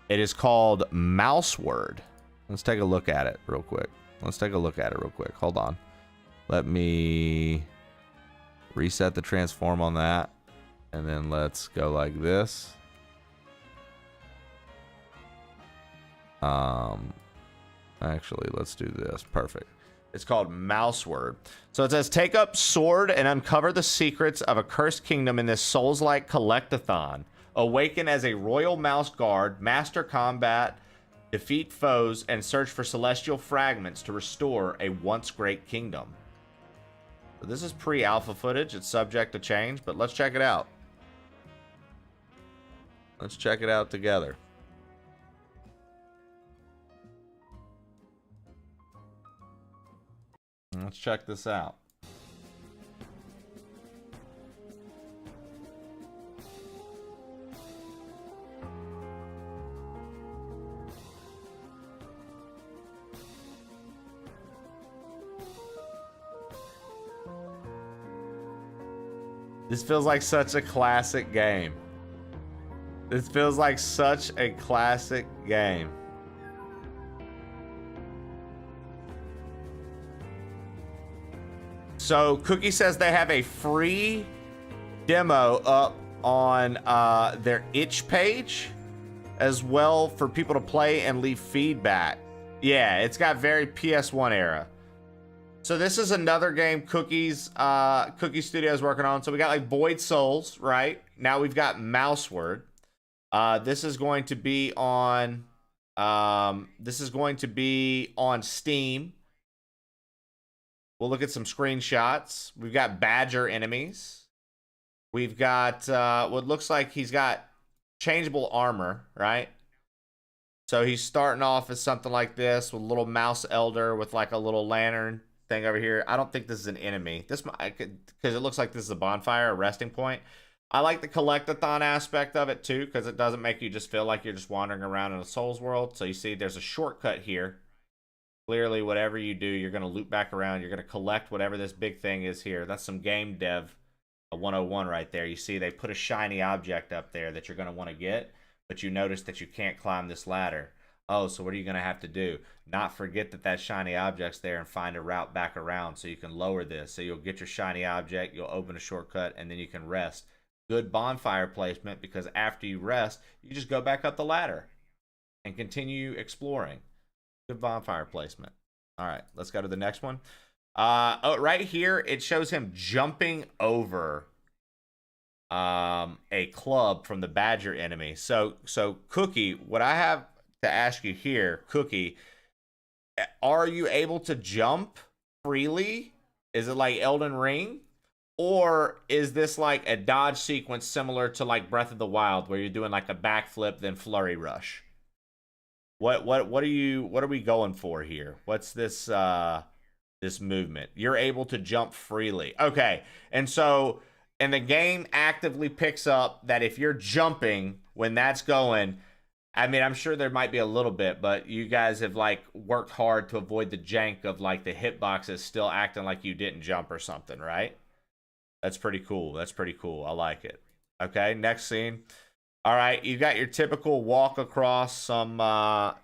It is called Mouseword. Let's take a look at it real quick. Hold on. Let me reset the transform on that. And then let's go like this. Actually, let's do this. Perfect. It's called Mouseword. So it says, take up sword and uncover the secrets of a cursed kingdom in this Souls-like collectathon. Awaken as a royal mouse guard, master combat, defeat foes, and search for celestial fragments to restore a once great kingdom. So this is pre-alpha footage. It's subject to change, but let's check it out. Let's check it out together. Let's check this out. This feels like such a classic game. This feels like such a classic game. So Cookie says they have a free demo up on their itch page as well for people to play and leave feedback. Yeah, it's got very PS1 era. So this is another game Cookie Studios working on. So we got like Void Souls, right? Now we've got Mouseword. This is going to be on Steam. We'll look at some screenshots. We've got Badger enemies. We've got what looks like he's got changeable armor, right? So he's starting off as something like this with a little mouse elder with like a little lantern thing over here. I don't think this is an enemy. This because it looks like this is a bonfire, a resting point. I like the collectathon aspect of it too, because it doesn't make you just feel like you're just wandering around in a Souls world. So you see there's a shortcut here. Clearly, whatever you do, you're going to loop back around. You're going to collect whatever this big thing is here. That's some game dev 101 right there. You see they put a shiny object up there that you're going to want to get, but you notice that you can't climb this ladder. Oh, so what are you going to have to do? Not forget that that shiny object's there and find a route back around so you can lower this. So you'll get your shiny object, you'll open a shortcut, and then you can rest. Good bonfire placement, because after you rest, you just go back up the ladder and continue exploring. Good bonfire placement. All right, let's go to the next one. Oh, right here, it shows him jumping over a club from the badger enemy. So Cookie, what I have to ask you here, Cookie, are you able to jump freely? Is it like Elden Ring? Or is this like a dodge sequence similar to like Breath of the Wild, where you're doing like a backflip then flurry rush? What are we going for here? What's this this movement? You're able to jump freely. Okay. And so and the game actively picks up that if you're jumping when that's going, I mean, I'm sure there might be a little bit, but you guys have like worked hard to avoid the jank of like the hitboxes still acting like you didn't jump or something, right? That's pretty cool. That's pretty cool. I like it. Okay, next scene. All right, you got your typical walk across some some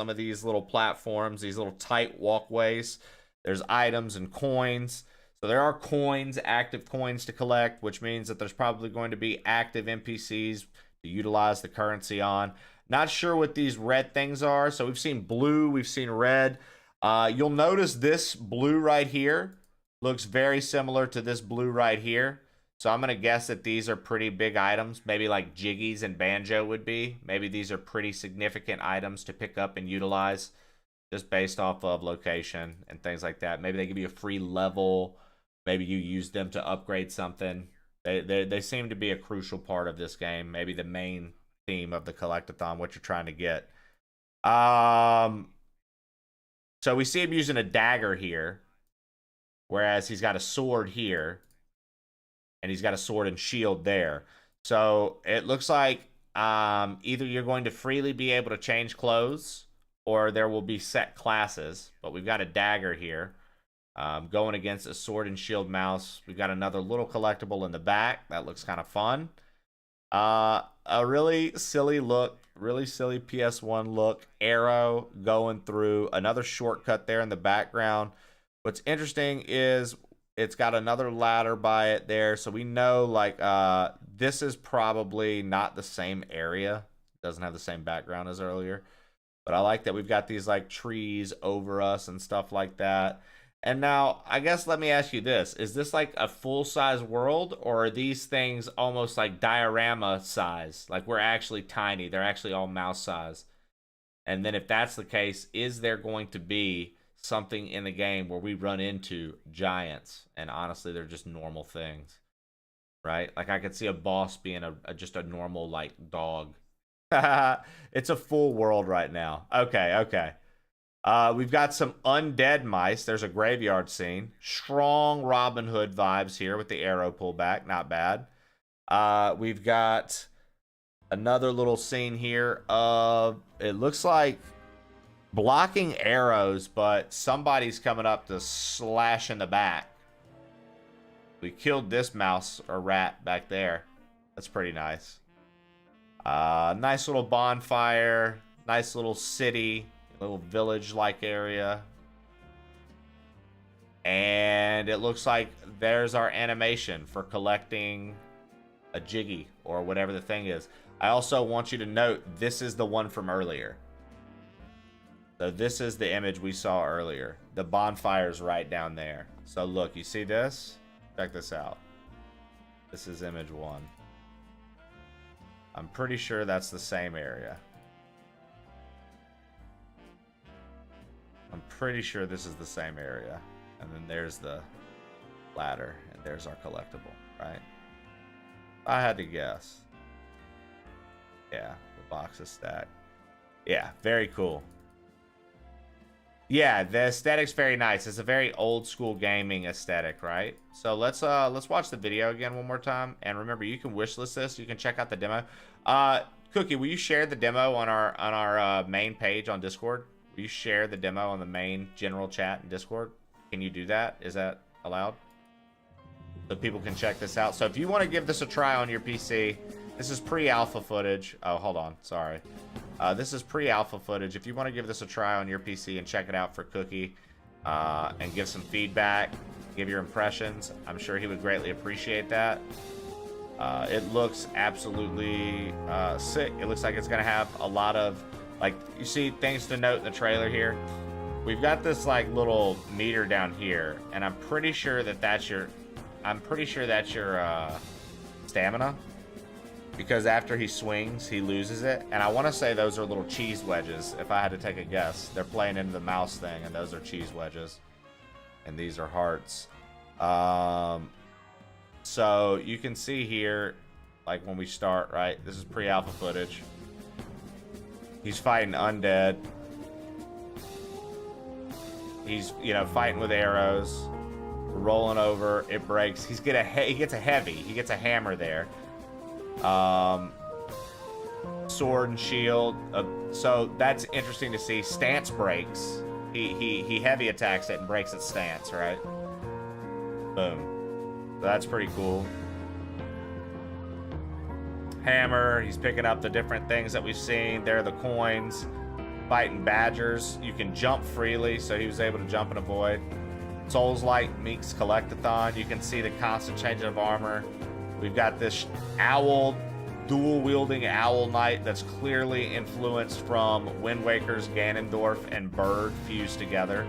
of these little platforms, these little tight walkways. There's items and coins. So there are coins, active coins to collect, which means that there's probably going to be active NPCs to utilize the currency on. Not sure what these red things are. So we've seen blue, we've seen red. You'll notice this blue right here looks very similar to this blue right here. So I'm going to guess that these are pretty big items. Maybe like Jiggies and Banjo would be. Maybe these are pretty significant items to pick up and utilize just based off of location and things like that. Maybe they give you a free level. Maybe you use them to upgrade something. They seem to be a crucial part of this game. Maybe the main theme of the collectathon, what you're trying to get. So we see him using a dagger here, whereas he's got a sword here, and he's got a sword and shield there. So it looks like either you're going to freely be able to change clothes, or there will be set classes. But we've got a dagger here. Going against a sword and shield mouse. We've got another little collectible in the back. That looks kind of fun. A really silly look. Really silly PS1 look. Arrow going through. Another shortcut there in the background. What's interesting is it's got another ladder by it there. So we know like this is probably not the same area. It doesn't have the same background as earlier. But I like that we've got these like trees over us and stuff like that. And now, I guess let me ask you this. Is this like a full-size world, or are these things almost like diorama size? Like we're actually tiny. They're actually all mouse size. And then if that's the case, is there going to be something in the game where we run into giants? And honestly, they're just normal things, right? Like I could see a boss being just a normal like dog. It's a full world right now. Okay. We've got some undead mice. There's a graveyard scene. Strong Robin Hood vibes here with the arrow pullback. Not bad. We've got another little scene here of, it looks like blocking arrows, but somebody's coming up to slash in the back. We killed this mouse or rat back there. That's pretty nice. Nice little bonfire. Nice little city. Little village-like area. And it looks like there's our animation for collecting a Jiggy or whatever the thing is. I also want you to note this is the one from earlier. So this is the image we saw earlier. The bonfire's right down there. So look, you see this? Check this out. This is image 1. I'm pretty sure that's the same area. I'm pretty sure this is the same area. And then there's the ladder. And there's our collectible, right? I had to guess. Yeah, the box is stacked. Yeah, very cool. Yeah, the aesthetic's very nice. It's a very old school gaming aesthetic, right? So let's watch the video again one more time. And remember, you can wishlist this. You can check out the demo. Cookie, will you share the demo on our main page on Discord? Will you share the demo on the main general chat in Discord? Can you do that? Is that allowed? So people can check this out. So if you want to give this a try on your PC, this is pre-alpha footage. Oh, hold on. Sorry. This is pre-alpha footage. If you want to give this a try on your PC and check it out for Cookie and give some feedback, give your impressions, I'm sure he would greatly appreciate that. It looks absolutely sick. It looks like it's going to have a lot of, like, you see things to note in the trailer here. We've got this, like, little meter down here, and I'm pretty sure that that's your stamina. Because after he swings, he loses it. And I want to say those are little cheese wedges, if I had to take a guess. They're playing into the mouse thing, and those are cheese wedges. And these are hearts. So you can see here, like when we start, right? This is pre-alpha footage. He's fighting undead. He's, you know, fighting with arrows. Rolling over, it breaks. He gets a heavy. He gets a hammer there. Sword and shield. So that's interesting to see. Stance breaks. He heavy attacks it and breaks its stance, right? Boom. So that's pretty cool. Hammer. He's picking up the different things that we've seen. There are the coins. Fighting badgers. You can jump freely, so he was able to jump and avoid. Souls-like Meek's Collectathon. You can see the constant changing of armor. We've got this owl, dual-wielding owl knight that's clearly influenced from Wind Waker's Ganondorf and Bird fused together.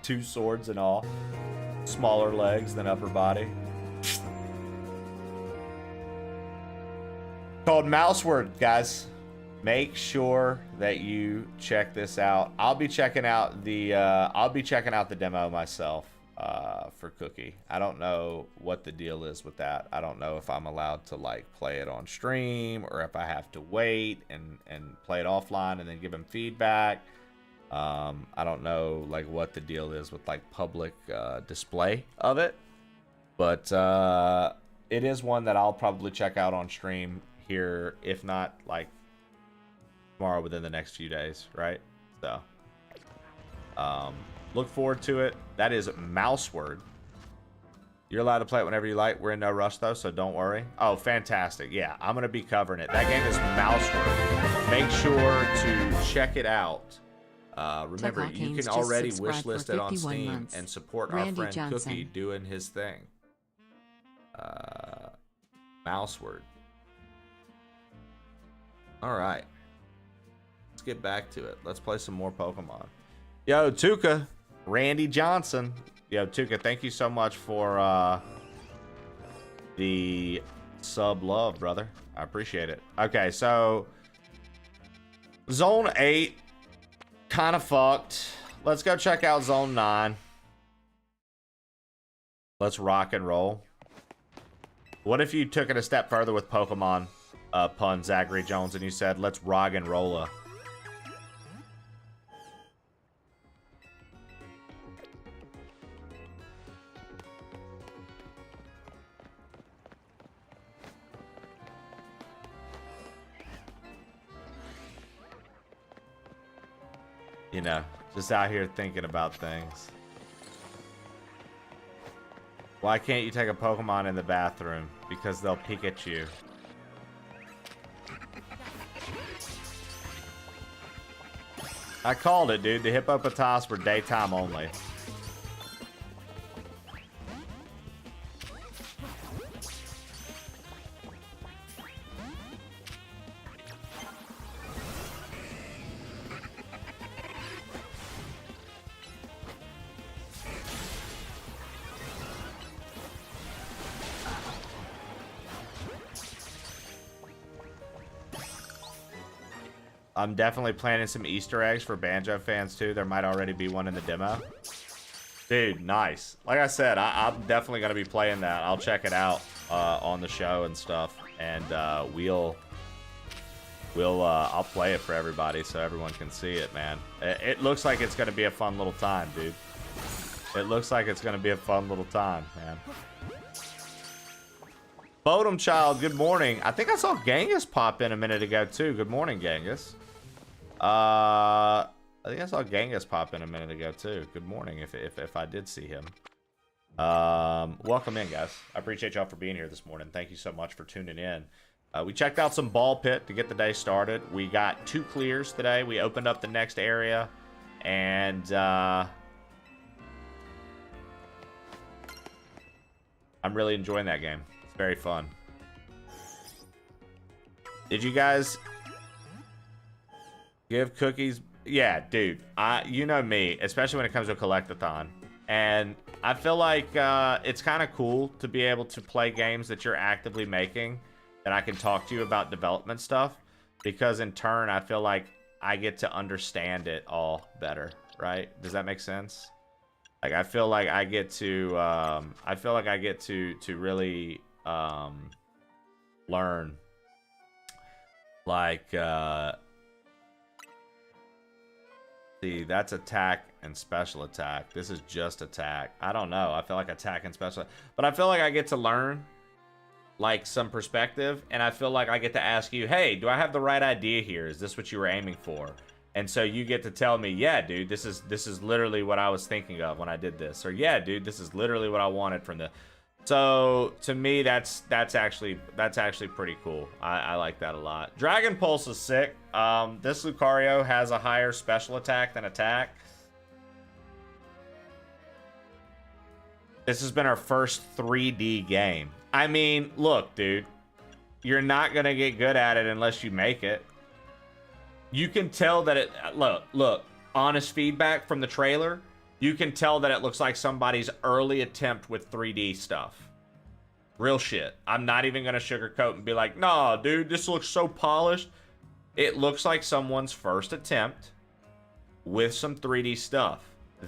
2 swords and all. Smaller legs than upper body. Called Mouseword, guys. Make sure that you check this out. I'll be checking out the demo myself. For Cookie. I don't know what the deal is with that. I don't know if I'm allowed to like play it on stream or if I have to wait and play it offline and then give him feedback. I don't know like what the deal is with like public display of it, but it is one that I'll probably check out on stream here, if not like tomorrow, within the next few days, right? So look forward to it. That is Mouseword. You're allowed to play it whenever you like. We're in no rush, though, so don't worry. Oh, fantastic. Yeah, I'm going to be covering it. That game is Mouseword. Make sure to check it out. Remember, you can already wishlist it on Steam and support our friend Cookie doing his thing. Mouseword. All right. Let's get back to it. Let's play some more Pokemon. Yo, Tuka. Randy Johnson. Yo, Tuka, thank you so much for the sub love, brother. I appreciate it. Okay, so Zone 8, kind of fucked. Let's go check out Zone 9. Let's rock and roll. What if you took it a step further with Pokemon pun, Zachary Jones, and you said, let's rock and rolla? You know, just out here thinking about things. Why can't you take a Pokemon in the bathroom? Because they'll peek at you. I called it, dude. The Hippopotas were daytime only. I'm definitely planning some Easter eggs for Banjo fans too. There might already be one in the demo. Dude, nice. Like I said, I'm definitely going to be playing that. I'll check it out on the show and stuff. And we'll I'll play it for everybody so everyone can see it, man. It looks like it's gonna be a fun little time, dude. It looks like it's gonna be a fun little time, man. Bodum Child, good morning. I think I saw Genghis pop in a minute ago too. Good morning, Genghis. I think I saw Genghis pop in a minute ago too. Good morning, if I did see him. Welcome in, guys. I appreciate y'all for being here this morning. Thank you so much for tuning in. We checked out some ball pit to get the day started. We got 2 clears today. We opened up the next area, and I'm really enjoying that game. It's very fun. Did you guys give cookies? Yeah, dude. You know me, especially when it comes to a collectathon. And I feel like it's kind of cool to be able to play games that you're actively making, that I can talk to you about development stuff, because in turn I feel like I get to understand it all better, right? Does that make sense? Like I feel like I get to really learn. Like see, that's attack and special attack. This is just attack. I don't know. I feel like attack and special, but I feel like I get to learn like some perspective, and I feel like I get to ask you, hey, do I have the right idea here? Is this what you were aiming for? And so you get to tell me, yeah, dude, this is literally what I was thinking of when I did this, or yeah, dude, this is literally what I wanted from the. So to me, that's actually pretty cool. I like that a lot. Dragon Pulse is sick. This Lucario has a higher special attack than attack. This has been our first 3D game. I mean, look, dude, you're not gonna get good at it unless you make it. You can tell that it, look, honest feedback from the trailer, you can tell that it looks like somebody's early attempt with 3D stuff. Real shit. I'm not even gonna sugarcoat and be like, nah, dude, this looks so polished. It looks like someone's first attempt with some 3D stuff.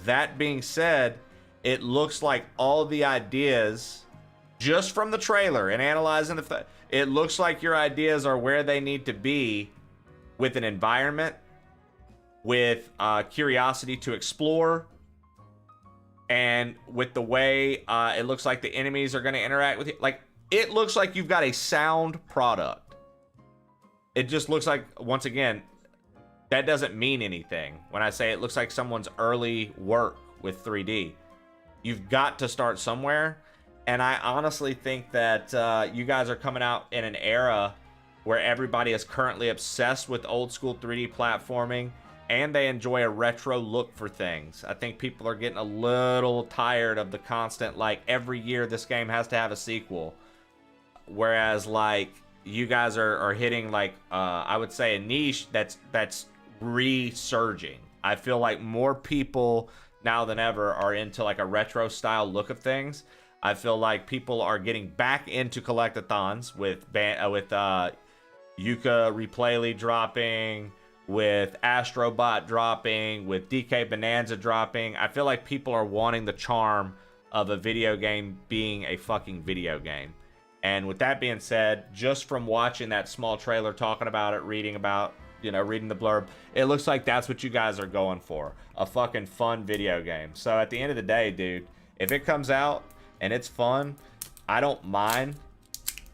That being said, it looks like all the ideas, just from the trailer and analyzing it looks like your ideas are where they need to be, with an environment, with curiosity to explore, and with the way it looks like the enemies are going to interact with you. Like, it looks like you've got a sound product. It just looks like, once again, that doesn't mean anything when I say it looks like someone's early work with 3D. You've got to start somewhere. And I honestly think that you guys are coming out in an era where everybody is currently obsessed with old school 3D platforming, and they enjoy a retro look for things. I think people are getting a little tired of the constant, like, every year this game has to have a sequel. Whereas, like, you guys are hitting, like, I would say a niche that's resurging. I feel like more people now than ever are into, like, a retro style look of things. I feel like people are getting back into collectathons with Yuka Replayly dropping, with Astrobot dropping, with DK Bonanza dropping. I feel like people are wanting the charm of a video game being a fucking video game. And with that being said, just from watching that small trailer, talking about it, reading about, reading the blurb, it looks like that's what you guys are going for. A fucking fun video game. So at the end of the day, dude, if it comes out and it's fun, I don't mind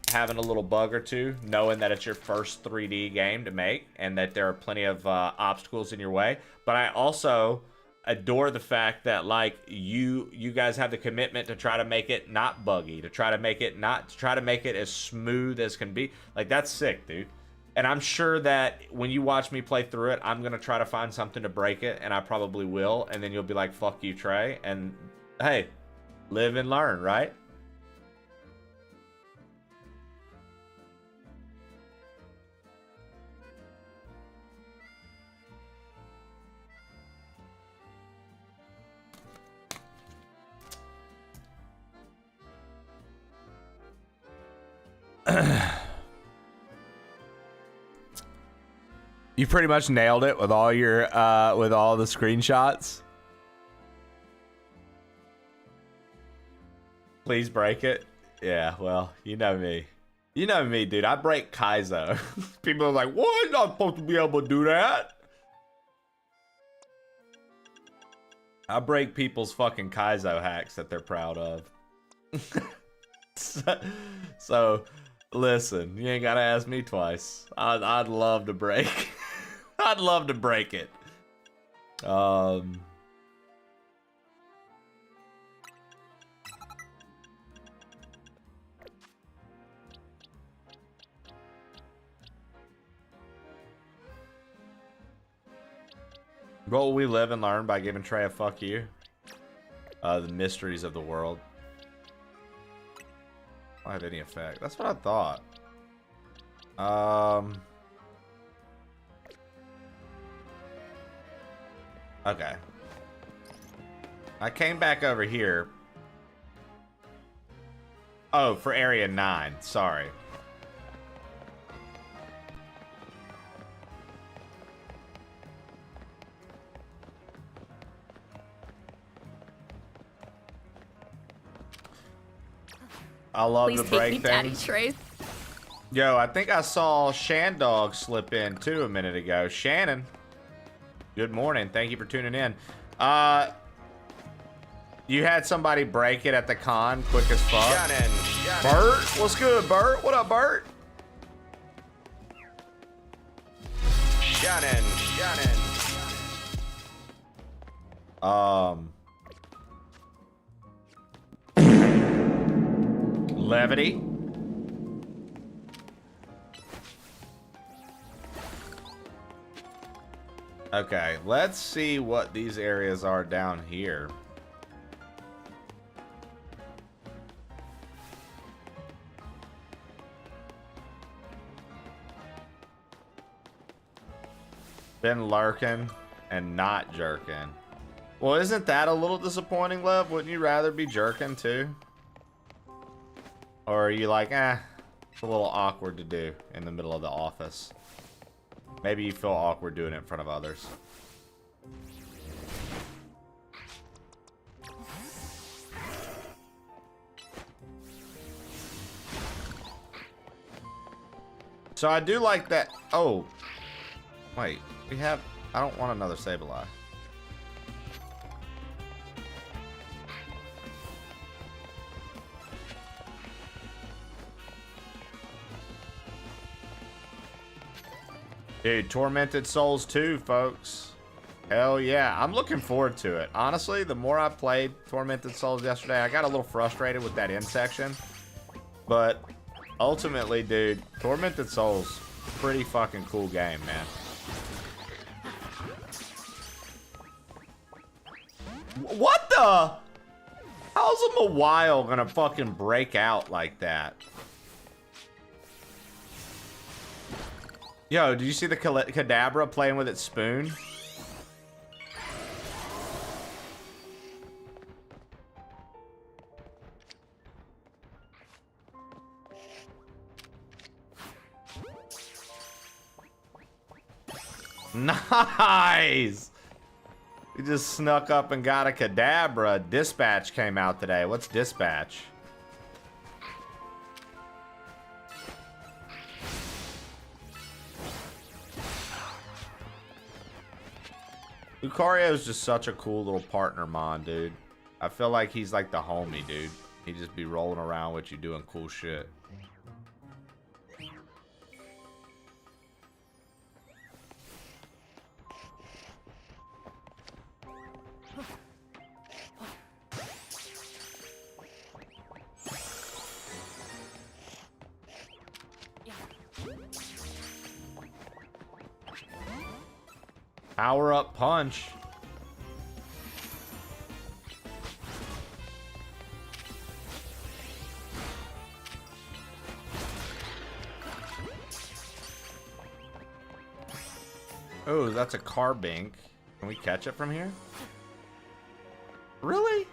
having a little bug or two, knowing that it's your first 3D game to make and that there are plenty of obstacles in your way. But I also adore the fact that, like, you guys have the commitment to try to make it not buggy, to try to make it as smooth as can be. Like, that's sick, dude. And I'm sure that when you watch me play through it, I'm gonna try to find something to break it, and I probably will, and then you'll be like, fuck you, Trey, and hey, live and learn, right? You pretty much nailed it with all your with all the screenshots. Please break it. Yeah, well, you know me. You know me, dude. I break Kaizo. People are like, what? You're not supposed to be able to do that. I break people's fucking Kaizo hacks that they're proud of. so, listen, you ain't gotta ask me twice. I'd love to break. I'd love to break it. What will we live and learn by giving Trey a fuck you? The mysteries of the world. Don't have any effect. That's what I thought. Okay. I came back over here. Oh, for area 9. Sorry. I love Please to break take me, Daddy things. Trey. Yo, I think I saw Shandog slip in too a minute ago. Shannon, good morning. Thank you for tuning in. You had somebody break it at the con quick as fuck. Shannon. Bert, what's good, Bert? What up, Bert? Shannon. Levity. Okay, let's see what these areas are down here. Been lurking and not jerking. Well, isn't that a little disappointing, Lev? Wouldn't you rather be jerking too? Or are you like, it's a little awkward to do in the middle of the office? Maybe you feel awkward doing it in front of others. So I do like that. Oh, wait, I don't want another Sableye. Dude, Tormented Souls 2, folks. Hell yeah. I'm looking forward to it. Honestly, the more I played Tormented Souls yesterday, I got a little frustrated with that end section. But ultimately, dude, Tormented Souls, pretty fucking cool game, man. What the? How's a Mawile gonna fucking break out like that? Yo, did you see the Kadabra playing with its spoon? Nice! We just snuck up and got a Kadabra. Dispatch came out today. What's Dispatch? Lucario is just such a cool little partner mon, dude. I feel like he's like the homie, dude. He just be rolling around with you doing cool shit. Power up punch. Oh, that's a Carbink. Can we catch it from here? Really?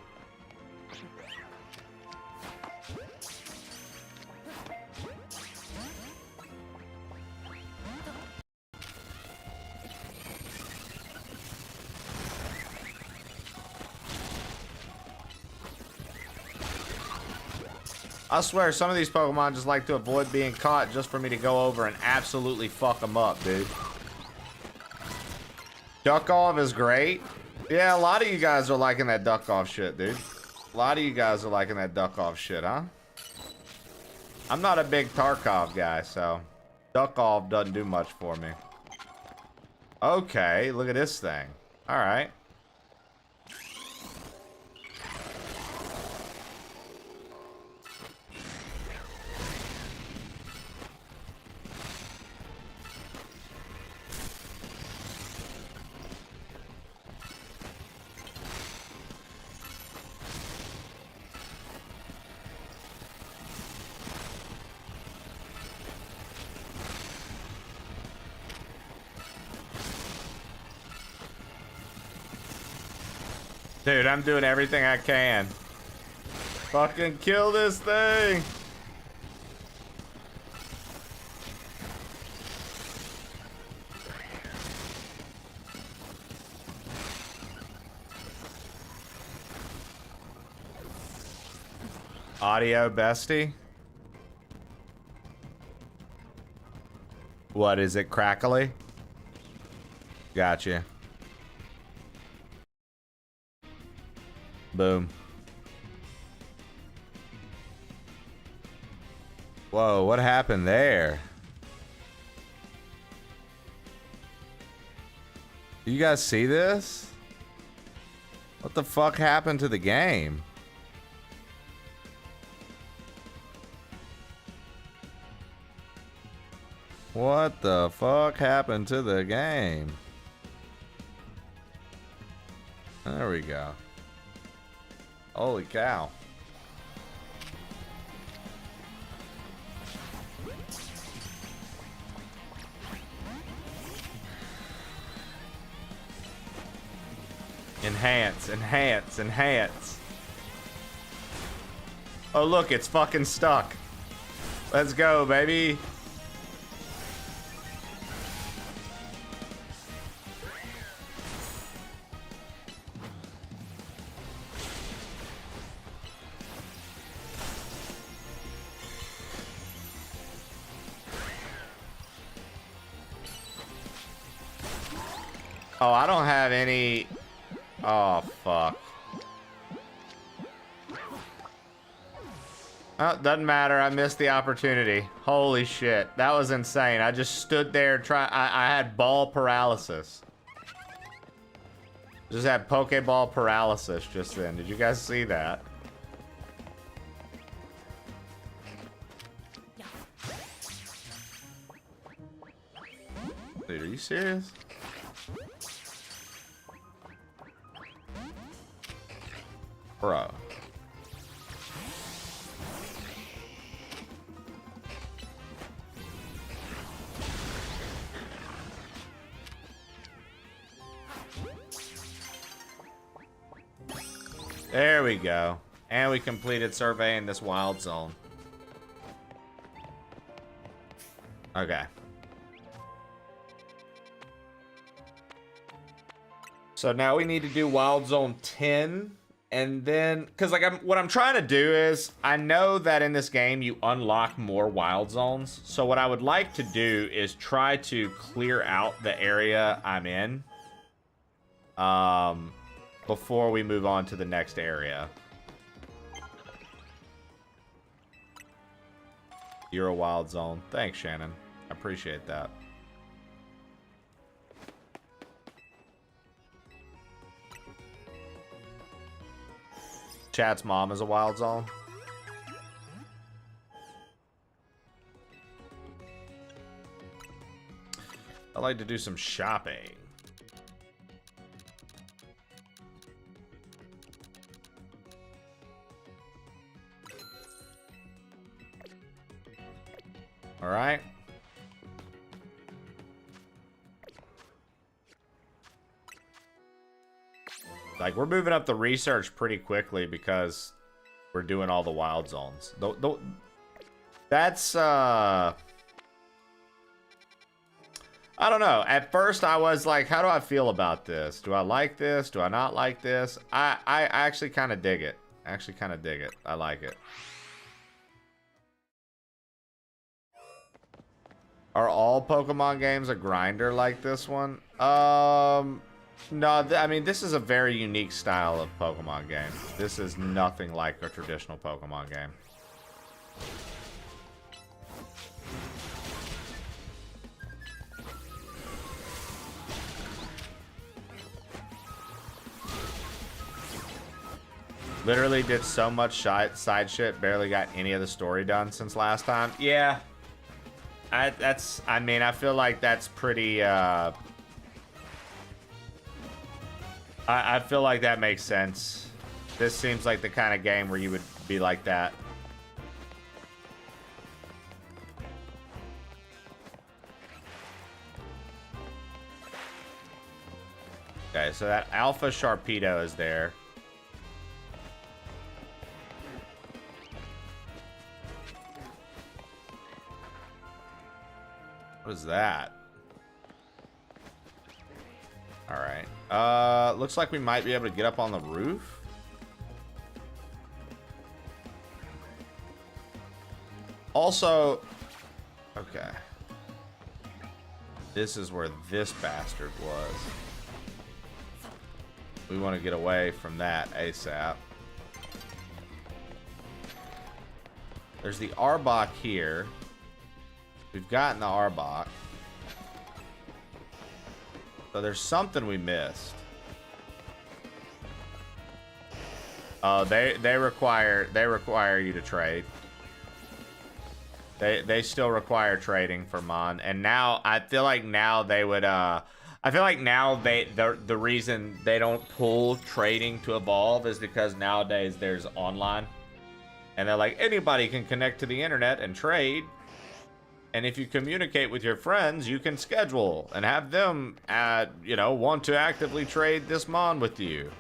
I swear, some of these Pokemon just like to avoid being caught just for me to go over and absolutely fuck them up, dude. Duck off is great. Yeah, a lot of you guys are liking that duck off shit, dude. A lot of you guys are liking that duck off shit, huh? I'm not a big Tarkov guy, so duck off doesn't do much for me. Okay, look at this thing. All right. Dude, I'm doing everything I can. Fucking kill this thing. Audio bestie. What is it, crackly? Gotcha. Boom. Whoa, what happened there? You guys see this? What the fuck happened to the game? What the fuck happened to the game? There we go. Holy cow. Enhance, enhance, enhance. Oh look, it's fucking stuck. Let's go, baby. Oh, I don't have any... Oh, fuck. Oh, doesn't matter. I missed the opportunity. Holy shit. That was insane. I just stood there I had ball paralysis. Just had Pokeball paralysis just then. Did you guys see that? Dude, are you serious? Bro. There we go. And we completed surveying this wild zone. Okay. So now we need to do wild zone 10. And then, because like what I'm trying to do is, I know that in this game you unlock more wild zones. So what I would like to do is try to clear out the area I'm in before we move on to the next area. You're a wild zone. Thanks, Shannon. I appreciate that. Chat's mom is a wild zone. I like to do some shopping. All right. Like, we're moving up the research pretty quickly because we're doing all the wild zones. That's, I don't know. At first, I was like, how do I feel about this? Do I like this? Do I not like this? I actually kind of dig it. I like it. Are all Pokemon games a grinder like this one? No, I mean, this is a very unique style of Pokemon game. This is nothing like a traditional Pokemon game. Literally did so much side shit, barely got any of the story done since last time. Yeah. I mean, I feel like that's pretty, I feel like that makes sense. This seems like the kind of game where you would be like that. Okay, so that Alpha Sharpedo is there. What is that? All right. Looks like we might be able to get up on the roof. Also, okay. This is where this bastard was. We want to get away from that ASAP. There's the Arbok here. We've gotten the Arbok. So there's something we missed. Oh, they require you to trade. They still require trading for Mon, and now I feel like now they would I feel like now the reason they don't pull trading to evolve is because nowadays there's online, and they're like, anybody can connect to the internet and trade. And if you communicate with your friends, you can schedule and have them, you know, want to actively trade this Mon with you.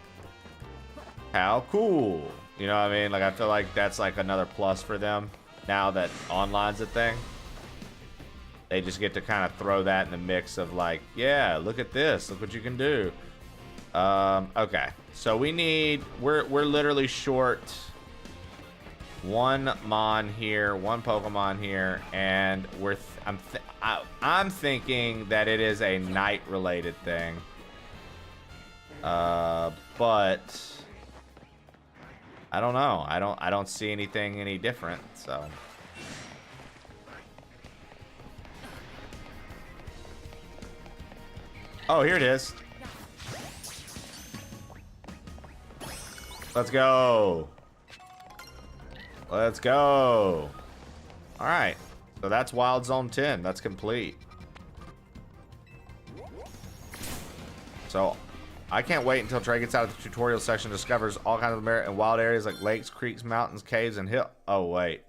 How cool. You know what I mean? Like, I feel like that's like another plus for them now that online's a thing. They just get to kind of throw that in the mix of like, yeah, look at this. Look what you can do. Okay. So we need, we're literally short one Mon here, one Pokemon here, and I'm thinking that it is a night related thing. But I don't know. I don't see anything any different, so. Oh, here it is. Let's go. Let's go. All right. So that's Wild Zone 10. That's complete. So I can't wait until Trey gets out of the tutorial section and discovers all kinds of merit in wild areas like lakes, creeks, mountains, caves, and hill. Oh, wait.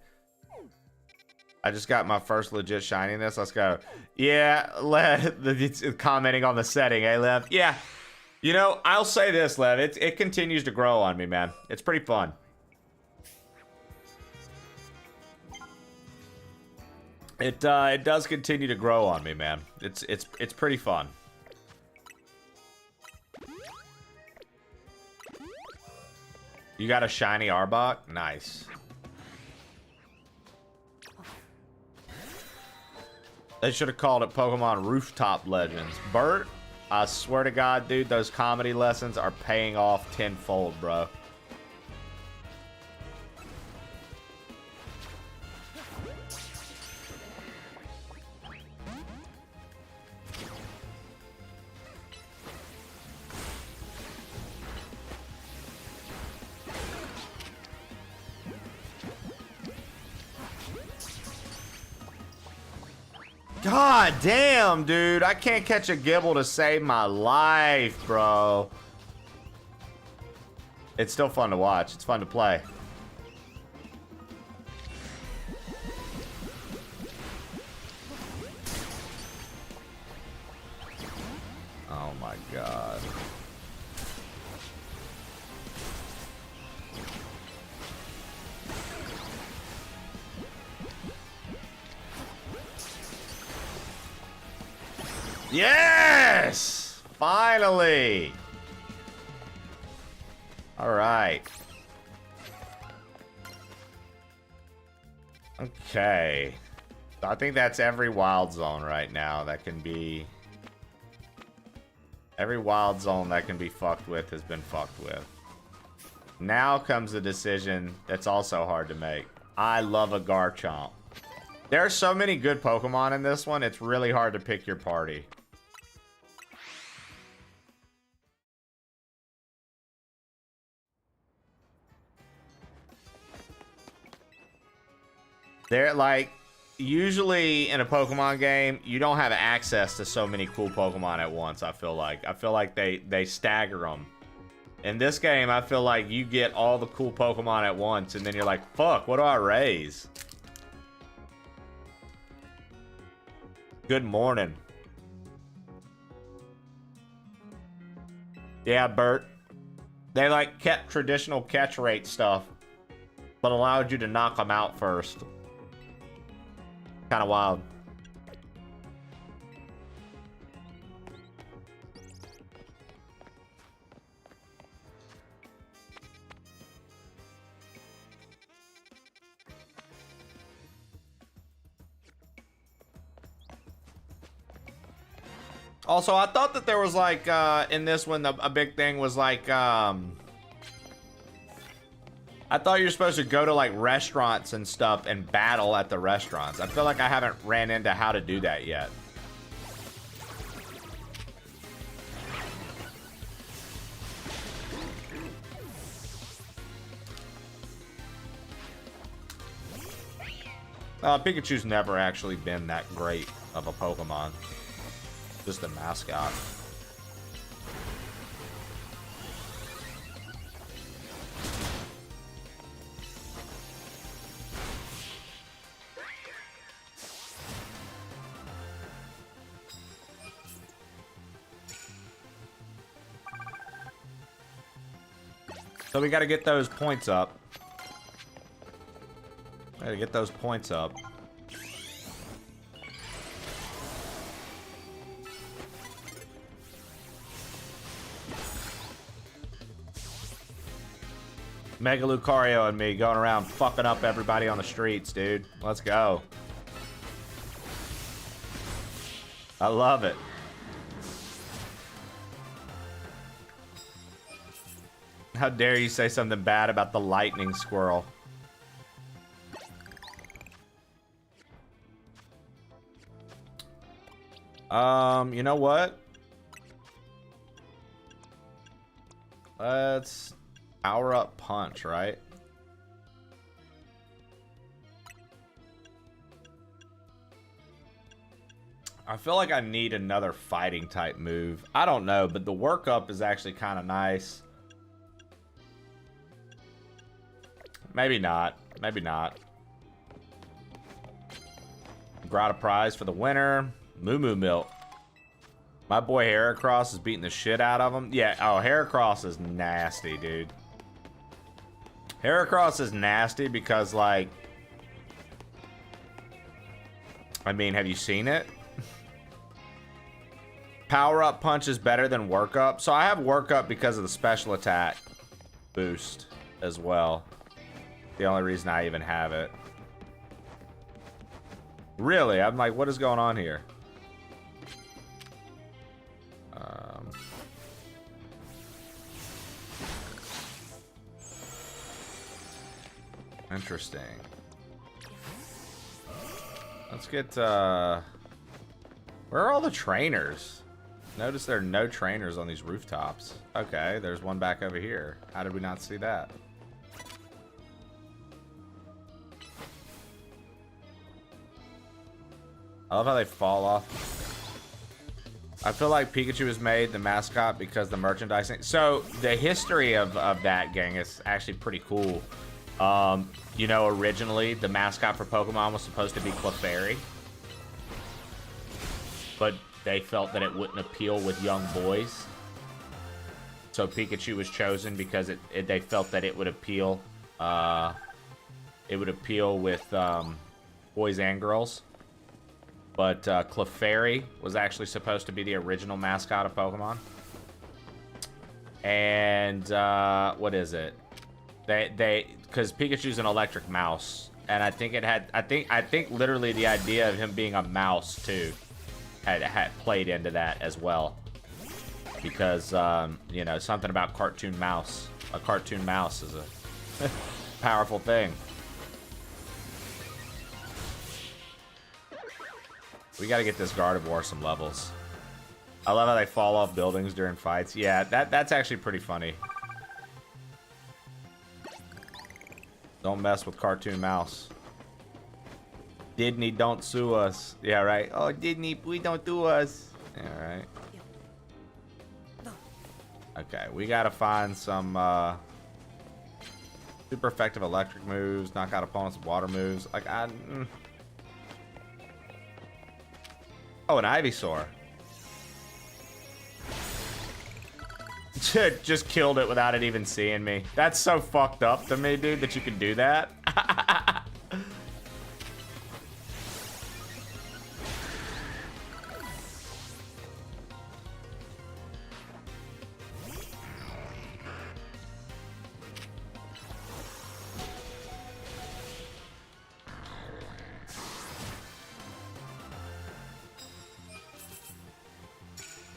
I just got my first legit shininess. Let's go. Yeah, it's commenting on the setting, eh, Lev? Yeah. You know, I'll say this, Lev. It continues to grow on me, man. It's pretty fun. It does continue to grow on me, man. It's pretty fun. You got a shiny Arbok? Nice. They should have called it Pokemon Rooftop Legends. Bert, I swear to God, dude, those comedy lessons are paying off tenfold, bro. God damn, dude. I can't catch a Gibble to save my life, bro. It's still fun to watch. It's fun to play. Oh my God. Yes! Finally! All right. Okay. So I think that's every wild zone right now that can be... Every wild zone that can be fucked with has been fucked with. Now comes the decision that's also hard to make. I love a Garchomp. There are so many good Pokemon in this one, it's really hard to pick your party. They're like, usually in a Pokemon game, you don't have access to so many cool Pokemon at once, I feel like. I feel like they stagger them. In this game, I feel like you get all the cool Pokemon at once, and then you're like, fuck, what do I raise? Good morning. Yeah, Bert. They like kept traditional catch rate stuff, but allowed you to knock them out first. Kind of wild. Also, I thought that there was like, in this one, a big thing was like, I thought you were supposed to go to like restaurants and stuff and battle at the restaurants. I feel like I haven't ran into how to do that yet. Pikachu's never actually been that great of a Pokemon. Just a mascot. So we gotta get those points up. Gotta get those points up. Mega Lucario and me going around fucking up everybody on the streets, dude. Let's go. I love it. How dare you say something bad about the lightning squirrel? You know what? Let's power up punch, right? I feel like I need another fighting type move. I don't know, but the workup is actually kind of nice. Maybe not. Maybe not. Got a prize for the winner. Moo Moo Milk. My boy Heracross is beating the shit out of him. Yeah, oh, Heracross is nasty, dude. Heracross is nasty because, like... I mean, have you seen it? Power Up Punch is better than Work Up. So I have Work Up because of the special attack boost as well. The only reason I even have it. Really? I'm like, what is going on here? Interesting. Let's get, where are all the trainers? Notice there are no trainers on these rooftops. Okay, there's one back over here. How did we not see that? I love how they fall off. I feel like Pikachu was made the mascot because the merchandising. So the history of that, gang, is actually pretty cool. You know, originally the mascot for Pokemon was supposed to be Clefairy, but they felt that it wouldn't appeal with young boys. So Pikachu was chosen because they felt that it would appeal. It would appeal with boys and girls. But Clefairy was actually supposed to be the original mascot of Pokemon. And what is it? Because Pikachu's an electric mouse, and I think it had. I think literally the idea of him being a mouse too had played into that as well, because you know, something about cartoon mouse. A cartoon mouse is a powerful thing. We got to get this Gardevoir some levels. I love how they fall off buildings during fights. Yeah, that's actually pretty funny. Don't mess with cartoon mouse. Disney, don't sue us. Yeah, right. Oh, Disney, please don't do us. Yeah, right. Okay, we gotta find some super effective electric moves, knock out opponents with water moves. Like Oh, an Ivysaur. Just killed it without it even seeing me. That's so fucked up to me, dude, that you can do that.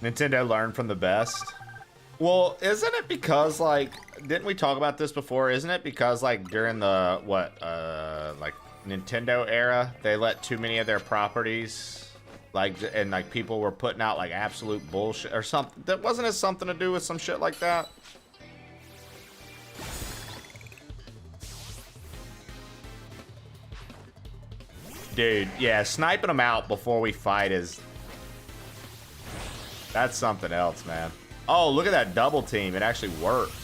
Nintendo learned from the best. Well, isn't it because, like, didn't we talk about this before? Isn't it because, like, during the, like, Nintendo era, they let too many of their properties, like, and, like, people were putting out, like, absolute bullshit or something? That wasn't it something to do with some shit like that? Dude, yeah, sniping them out before we fight is... That's something else, man. Oh, look at that double team. It actually worked.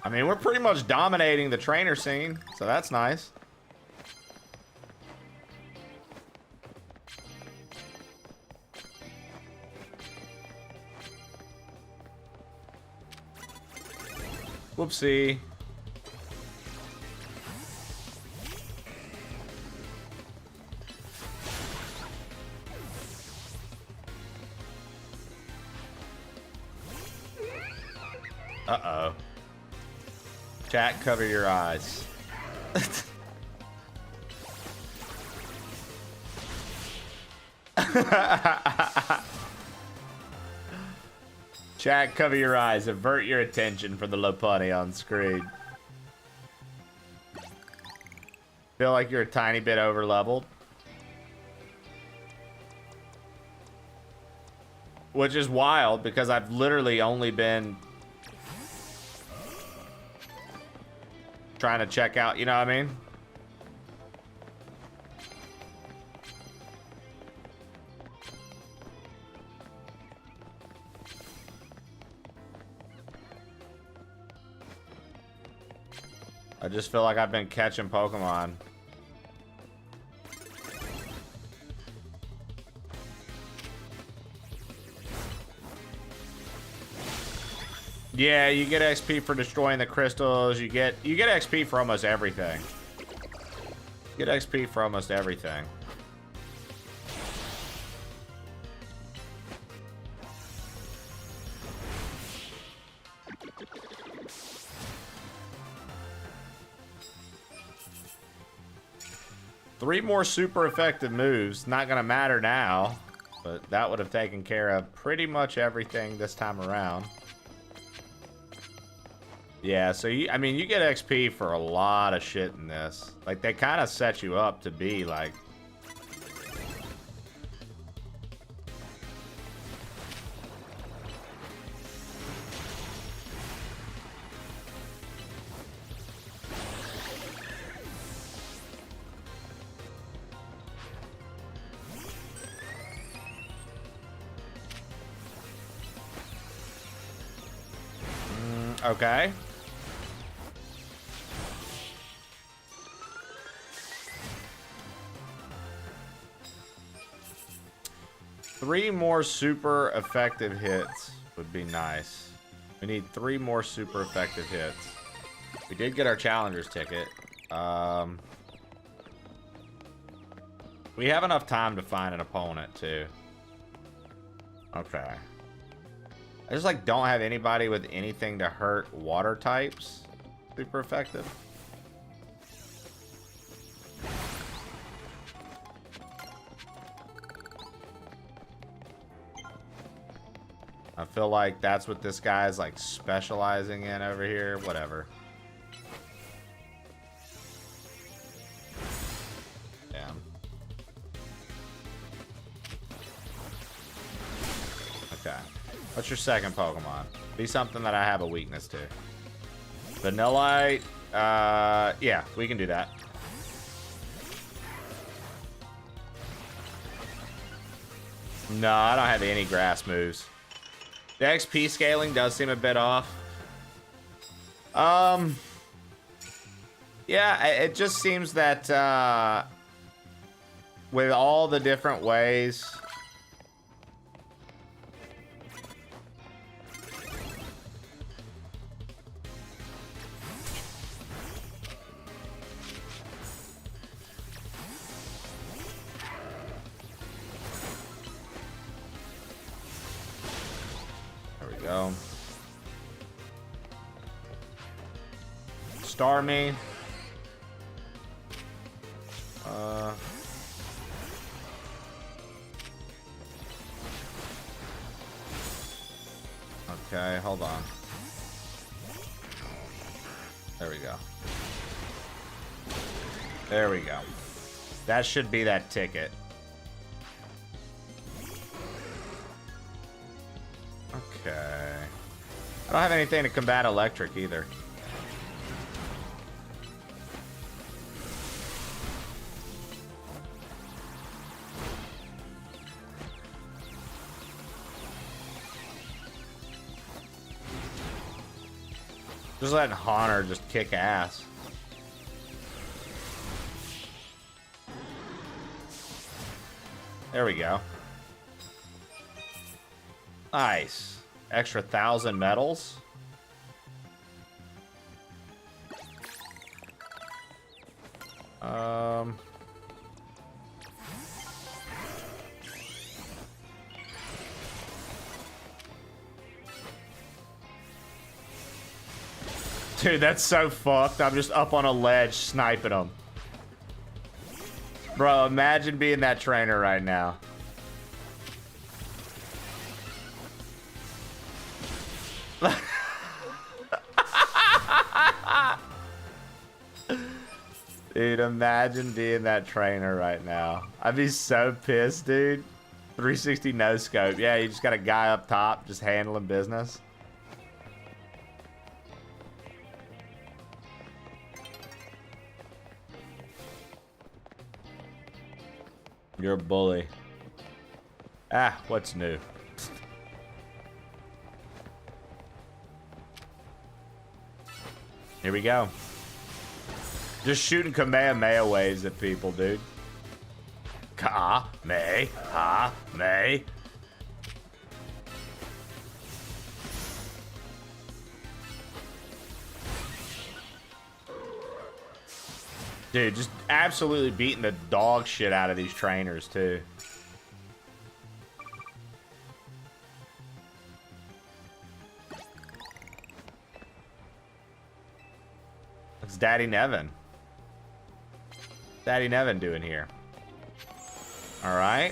I mean, we're pretty much dominating the trainer scene, so that's nice. Whoopsie. Uh-oh. Chat, cover your eyes. Chat, cover your eyes. Avert your attention from the Lopunny on screen. Feel like you're a tiny bit over-leveled. Which is wild, because I've literally only been trying to check out, you know what I mean? I just feel like I've been catching Pokemon. Yeah, you get XP for destroying the crystals. You get XP for almost everything. You get XP for almost everything. Three more super effective moves. Not gonna matter now, but that would have taken care of pretty much everything this time around. Yeah, so I mean, you get XP for a lot of shit in this. Like, they kind of set you up to be like... Okay. Three more super effective hits would be nice. We need 3 more super effective hits. We did get our challenger's ticket. We have enough time to find an opponent too. Okay. I just like don't have anybody with anything to hurt water types. Super effective. I feel like that's what this guy's like specializing in over here. Whatever. Damn. Okay. What's your second Pokemon? Be something that I have a weakness to. Vanillite. Yeah, we can do that. No, I don't have any grass moves. The XP scaling does seem a bit off. Yeah, it just seems that with all the different ways. Go. Starmie. Okay, hold on. There we go. There we go. That should be that ticket. Okay. I don't have anything to combat electric either. Just letting Haunter just kick ass. There we go. Nice. Extra 1,000 medals. Dude, that's so fucked. I'm just up on a ledge sniping them. Bro, imagine being that trainer right now. Dude, imagine being that trainer right now. I'd be so pissed, dude. 360 no scope. Yeah, you just got a guy up top just handling business. You're a bully. Ah, what's new? Here we go. Just shooting Kamehameha waves at people, dude. Ka-me-ha-me. Dude, just absolutely beating the dog shit out of these trainers, too. What's Daddy Nevin? Daddy Nevin doing here? All right.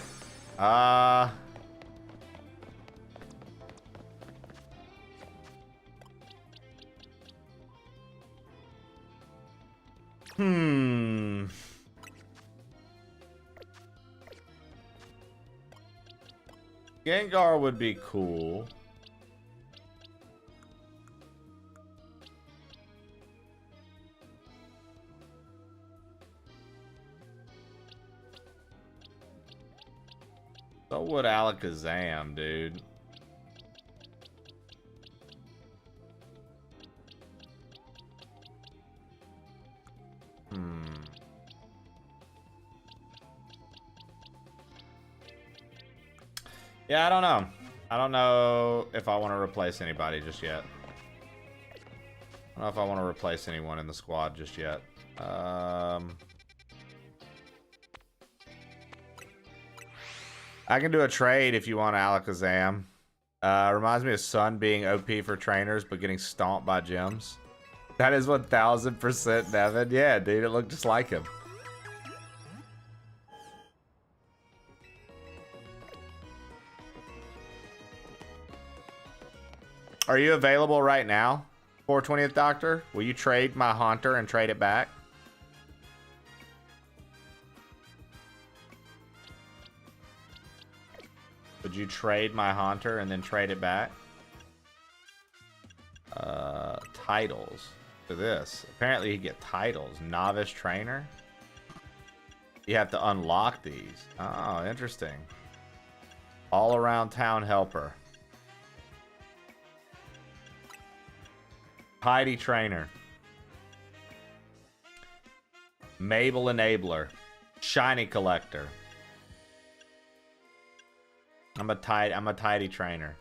Gengar would be cool. So would Alakazam, dude. Yeah, I don't know. I don't know if I want to replace anybody just yet. I don't know if I want to replace anyone in the squad just yet. I can do a trade if you want Alakazam. Reminds me of Sun being OP for trainers, but getting stomped by gyms. That is 1000% Devin. Yeah, dude, it looked just like him. Are you available right now, 420th Doctor? Will you trade my Haunter and trade it back? Would you trade my Haunter and then trade it back? Titles for this. Apparently you get titles. Novice Trainer. You have to unlock these. Oh, interesting. All around town helper. Heidi Trainer. Mabel Enabler. Shiny Collector. I'm a tidy trainer.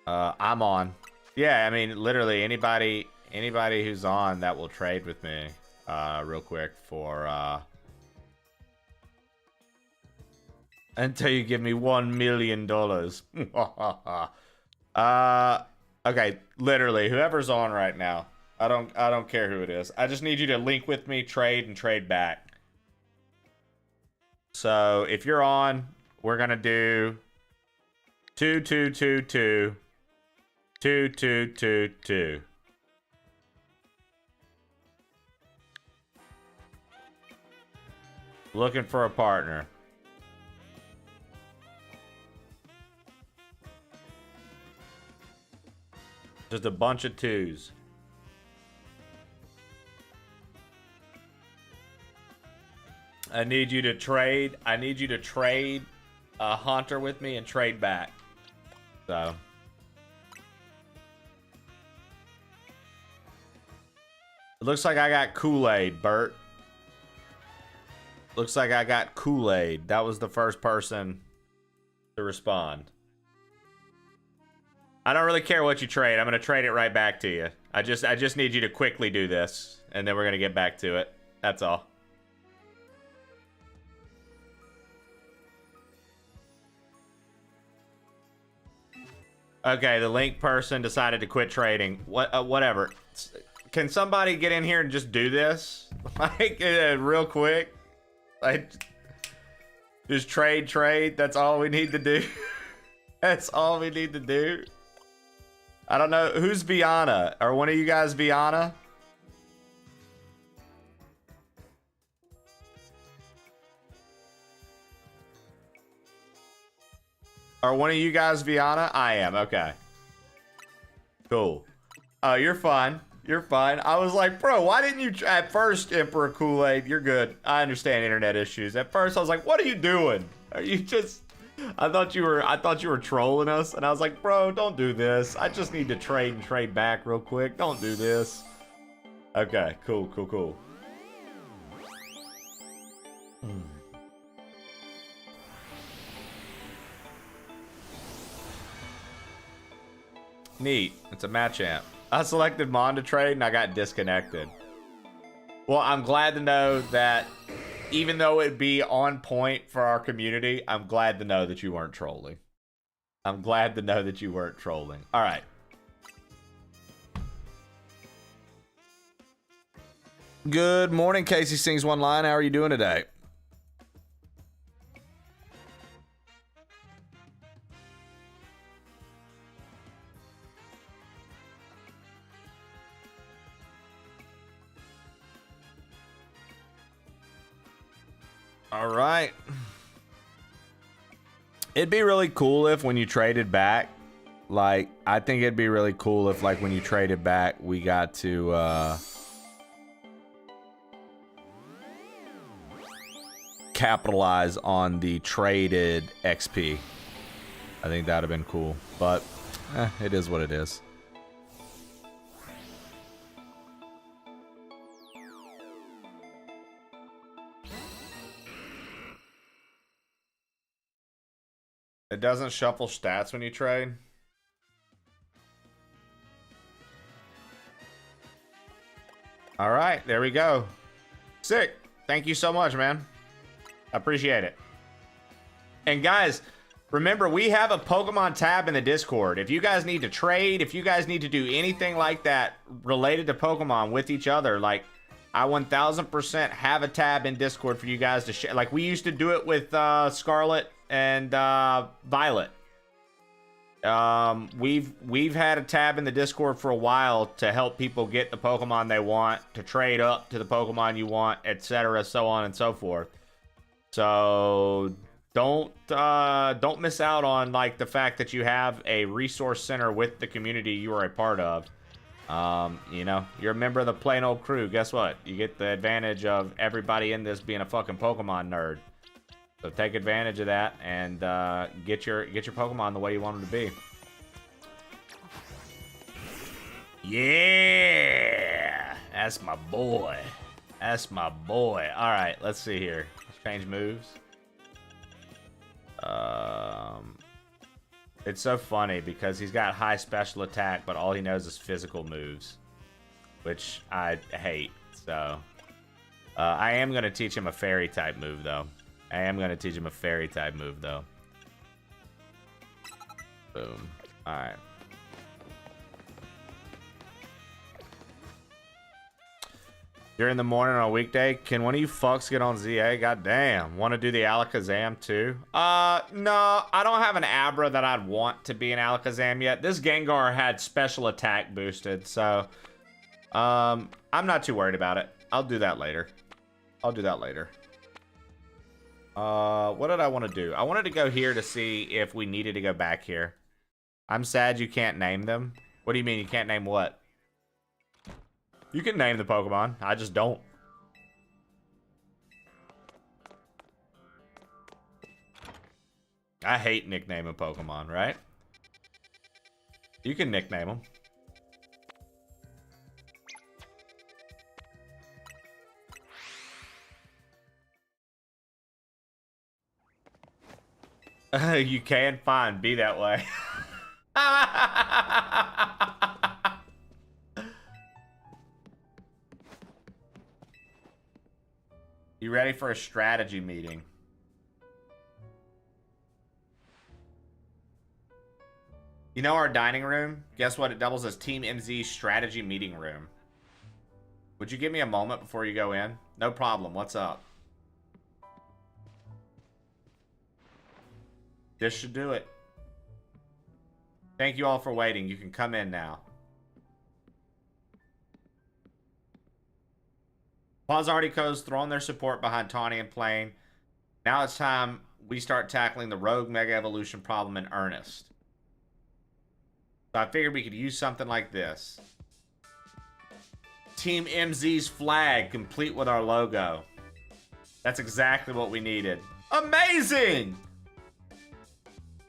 I'm on. Yeah, I mean, literally anybody who's on that will trade with me, real quick for until you give me $1 million. Okay, literally whoever's on right now. I don't care who it is. I just need you to link with me, trade, and trade back. So if you're on, we're gonna do 2 2 2 2 2 2 2 2. Looking for a partner. Just a bunch of twos. I need you to trade. I need you to trade a Haunter with me and trade back. So. It looks like I got Kool-Aid, Bert. Looks like I got Kool-Aid. That was the first person to respond. I don't really care what you trade. I'm going to trade it right back to you. I just need you to quickly do this, and then we're going to get back to it. That's all. Okay, the link person decided to quit trading. Whatever. Can somebody get in here and just do this? Like, real quick? Like, just trade. That's all we need to do. That's all we need to do. I don't know. Who's Viana? Are one of you guys Viana? Are one of you guys Viana? I am. Okay. Cool. Oh, you're fine. You're fine. I was like, bro, why didn't you... At first, Emperor Kool-Aid, you're good. I understand internet issues. At first, I was like, what are you doing? Are you just... I thought you were trolling us, and I was like, bro, don't do this. I just need to trade and trade back real quick. Don't do this. Okay, cool. Neat. It's a Machamp. I selected Mon to trade, and I got disconnected. Well, I'm glad to know that even though it'd be on point for our community, I'm glad to know that you weren't trolling. I'm glad to know that you weren't trolling. All right. Good morning, Casey Sings One Line. How are you doing today? All right. It'd be really cool if when you traded back, like, I think it'd be really cool if, like, when you traded back, we got to, capitalize on the traded XP. I think that'd have been cool, but it is what it is. It doesn't shuffle stats when you trade. All right, there we go. Sick. Thank you so much, man. I appreciate it. And guys, Remember, we have a Pokemon tab in the Discord. If you guys need to trade, if you guys need to do anything like that related to Pokemon with each other, like, I 1000% have a tab in Discord for you guys to share. Like, we used to do it with Scarlet and Violet. We've had a tab in the Discord for a while to help people get the Pokemon they want, to trade up to the Pokemon you want, etc., so on and so forth. So don't miss out on like the fact that you have a resource center with the community you are a part of. You know, you're a member of the Plain Old Crew. Guess what? You get the advantage of everybody in this being a fucking Pokemon nerd. So take advantage of that and get your Pokemon the way you want them to be. Yeah, that's my boy. That's my boy. All right, let's see here. Let's change moves. It's so funny because he's got high special attack, but all he knows is physical moves, which I hate. So I am gonna teach him a fairy type move though. Boom. Alright. During the morning on a weekday, can one of you fucks get on ZA? Goddamn. Want to do the Alakazam too? No, I don't have an Abra that I'd want to be an Alakazam yet. This Gengar had special attack boosted, so I'm not too worried about it. I'll do that later. What did I want to do? I wanted to go here to see if we needed to go back here. I'm sad you can't name them. What do you mean you can't name what? You can name the Pokemon. I just don't. I hate nicknaming Pokemon, right? You can nickname them. You can, fine, be that way. You ready for a strategy meeting? You know our dining room? Guess what? It doubles as Team MZ's strategy meeting room. Would you give me a moment before you go in? No problem. What's up? This should do it. Thank you all for waiting. You can come in now. Pawsartico's throwing their support behind Tawny and Plain. Now it's time we start tackling the Rogue Mega Evolution problem in earnest. So I figured we could use something like this. Team MZ's flag complete with our logo. That's exactly what we needed. Amazing!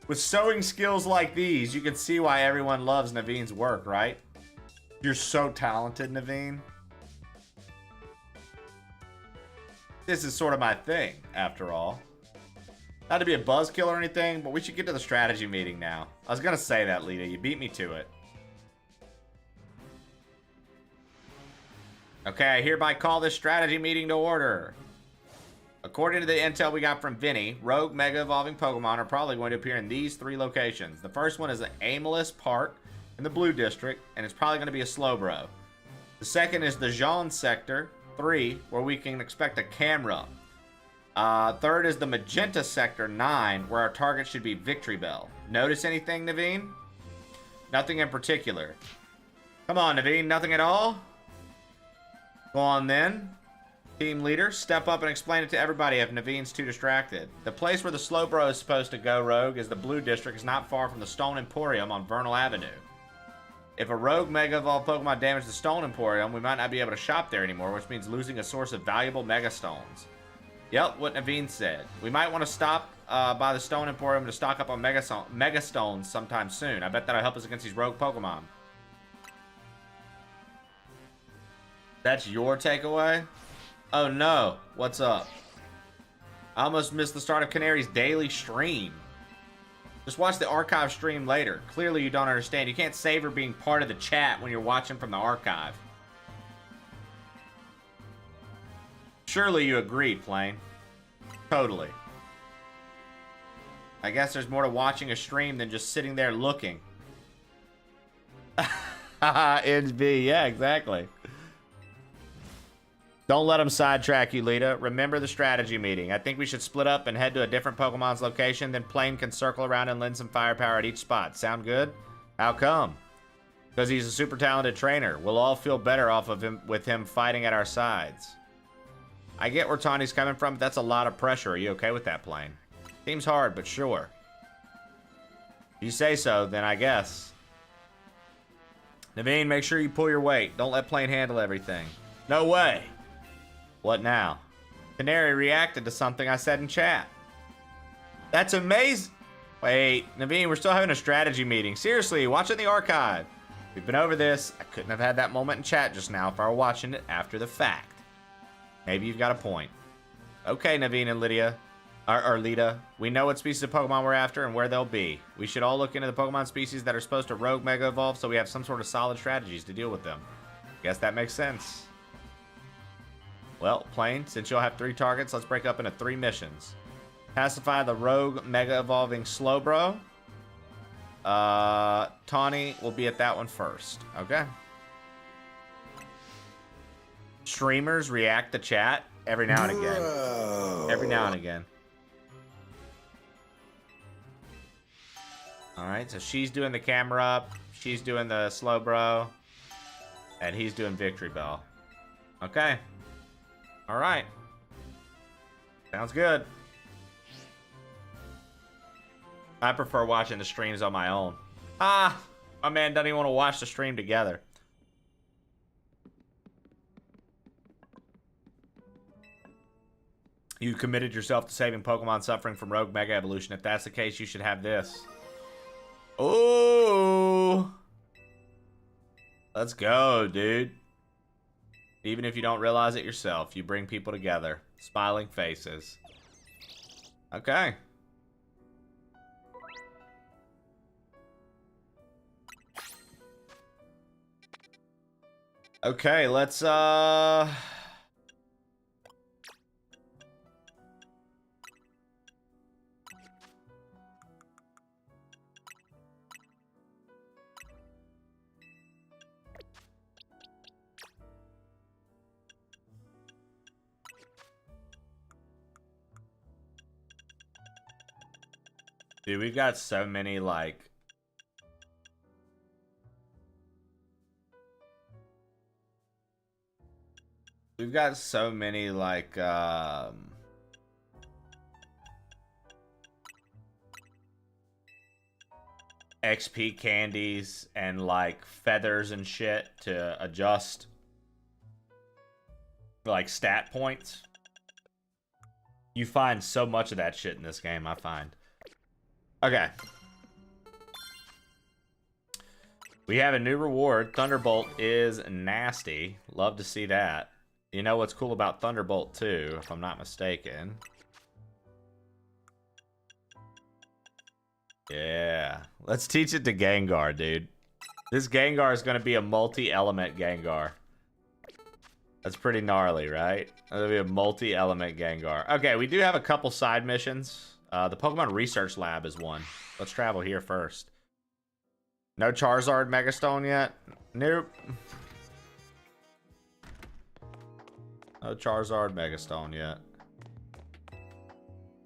With sewing skills like these, you can see why everyone loves Naveen's work, right? You're so talented, Naveen. This is sort of my thing, after all. Not to be a buzzkill or anything, but we should get to the strategy meeting now. I was gonna say that, Lita. You beat me to it. Okay, I hereby call this strategy meeting to order. According to the intel we got from Vinny, Rogue Mega Evolving Pokemon are probably going to appear in these 3 locations. The first one is the Aimless Park in the Blue District, and it's probably going to be a Slowbro. The second is the Jaune Sector 3, where we can expect a camera. Third is the Magenta Sector 9, where our target should be Victory Bell. Notice anything, Naveen? Nothing in particular. Come on, Naveen, nothing at all? Go on then. Team leader, step up and explain it to everybody if Naveen's too distracted. The place where the Slowbro is supposed to go rogue is the Blue District, is not far from the Stone Emporium on Vernal Avenue. If a Rogue Mega Evolved Pokemon damaged the Stone Emporium, we might not be able to shop there anymore, which means losing a source of valuable Mega Stones. Yep, what Naveen said. We might want to stop by the Stone Emporium to stock up on Mega Stones sometime soon. I bet that'll help us against these rogue Pokemon. That's your takeaway? Oh no, what's up? I almost missed the start of Canary's daily stream. Just watch the archive stream later. Clearly you don't understand. You can't savor being part of the chat when you're watching from the archive. Surely you agree, Plain. Totally. I guess there's more to watching a stream than just sitting there looking. NB, yeah, exactly. Don't let them sidetrack you, Lita. Remember the strategy meeting. I think we should split up and head to a different Pokemon's location, then Plane can circle around and lend some firepower at each spot. Sound good? How come? Because he's a super talented trainer. We'll all feel better off of him with him fighting at our sides. I get where Tawny's coming from, but that's a lot of pressure. Are you okay with that, Plane? Seems hard, but sure. If you say so, then I guess. Naveen, make sure you pull your weight. Don't let Plane handle everything. No way. What now? Canary reacted to something I said in chat. That's amazing. Wait, Naveen, we're still having a strategy meeting. Seriously, watch it in the archive. We've been over this. I couldn't have had that moment in chat just now if I were watching it after the fact. Maybe you've got a point. Okay, Naveen and Lydia. Or Lita. We know what species of Pokemon we're after and where they'll be. We should all look into the Pokemon species that are supposed to rogue Mega Evolve so we have some sort of solid strategies to deal with them. Guess that makes sense. Well, Plane, since you'll have 3 targets, let's break up into 3 missions. Pacify the rogue Mega Evolving Slowbro. Tawny will be at that one first. Okay. Streamers react to chat every now and again. Every now and again. Alright, so she's doing the camera up. She's doing the Slowbro. And he's doing Victory Bell. Okay. Alright. Sounds good. I prefer watching the streams on my own. Ah! My man doesn't even want to watch the stream together. You committed yourself to saving Pokemon suffering from Rogue Mega Evolution. If that's the case, you should have this. Ooh! Let's go, dude. Even if you don't realize it yourself, you bring people together. Smiling faces. Okay. Okay, let's dude, we've got so many, like... We've got so many, like, XP candies and, like, feathers and shit to adjust, like, stat points. You find so much of that shit in this game, I find. Okay. We have a new reward. Thunderbolt is nasty. Love to see that. You know what's cool about Thunderbolt too, if I'm not mistaken. Yeah. Let's teach it to Gengar, dude. This Gengar is going to be a multi-element Gengar. That's pretty gnarly, right? That'll be a multi-element Gengar. Okay, we do have a couple side missions. The Pokemon Research Lab is one. Let's travel here first. No Charizard Megastone yet? Nope. No Charizard Megastone yet.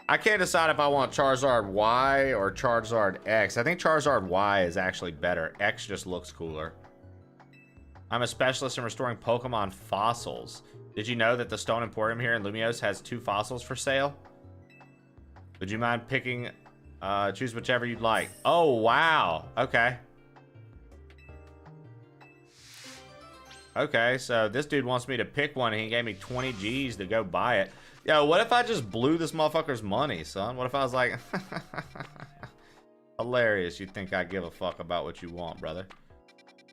I can't decide if I want Charizard Y or Charizard X. I think Charizard Y is actually better. X just looks cooler. I'm a specialist in restoring Pokemon fossils. Did you know that the Stone Emporium here in Lumiose has 2 fossils for sale? Would you mind picking, choose whichever you'd like. Oh, wow. Okay. Okay, so this dude wants me to pick one and he gave me 20 G's to go buy it. Yo, what if I just blew this motherfucker's money, son? What if I was like, hilarious, you think I give a fuck about what you want, brother?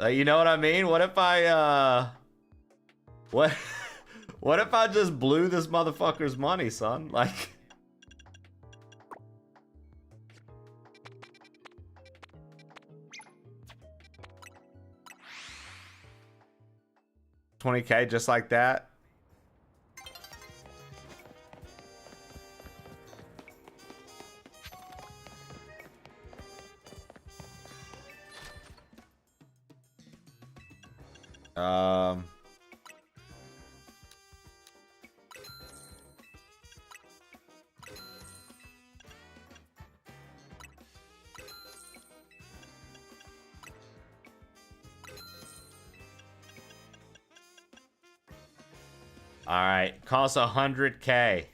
You know what I mean? What if I, what if I just blew this motherfucker's money, son? Like... – 20K, just like that. Um. All right, costs 100K.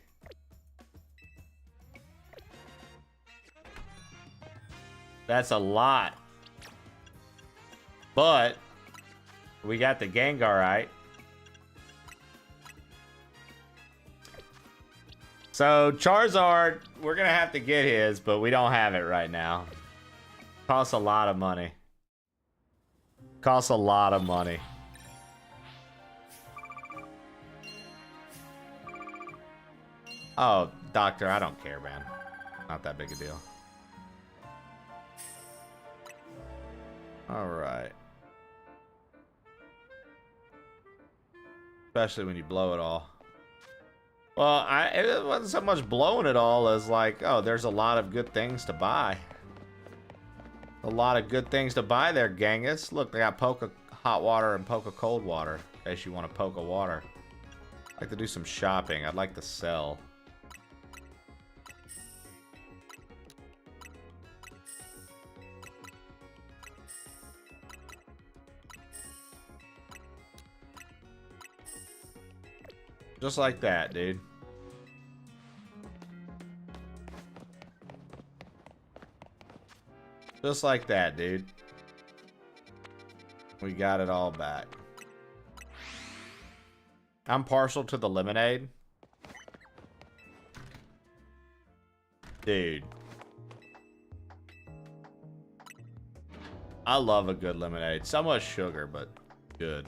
That's a lot. But we got the Gengar right. So Charizard, we're gonna have to get his, but we don't have it right now. Costs a lot of money. Costs a lot of money. Oh, Doctor, I don't care, man. Not that big a deal. All right. Especially when you blow it all. Well, it wasn't so much blowing it all as like, oh, there's a lot of good things to buy. A lot of good things to buy there, Genghis. Look, they got Poke hot water and Poke cold water. In case you want to Poke water. I'd like to do some shopping. I'd like to sell. Just like that, dude. Just like that, dude. We got it all back. I'm partial to the lemonade. Dude. I love a good lemonade. So much sugar, but good.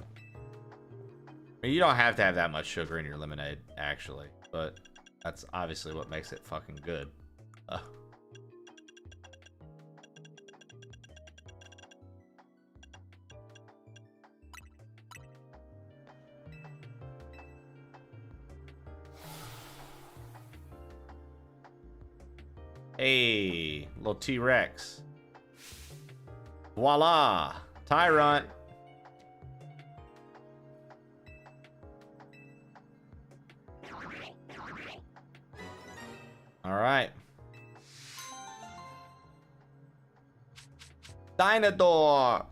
I mean, you don't have to have that much sugar in your lemonade, actually. But that's obviously what makes it fucking good. Hey, little T-Rex. Voila! Tyrant! Alright. Dynador!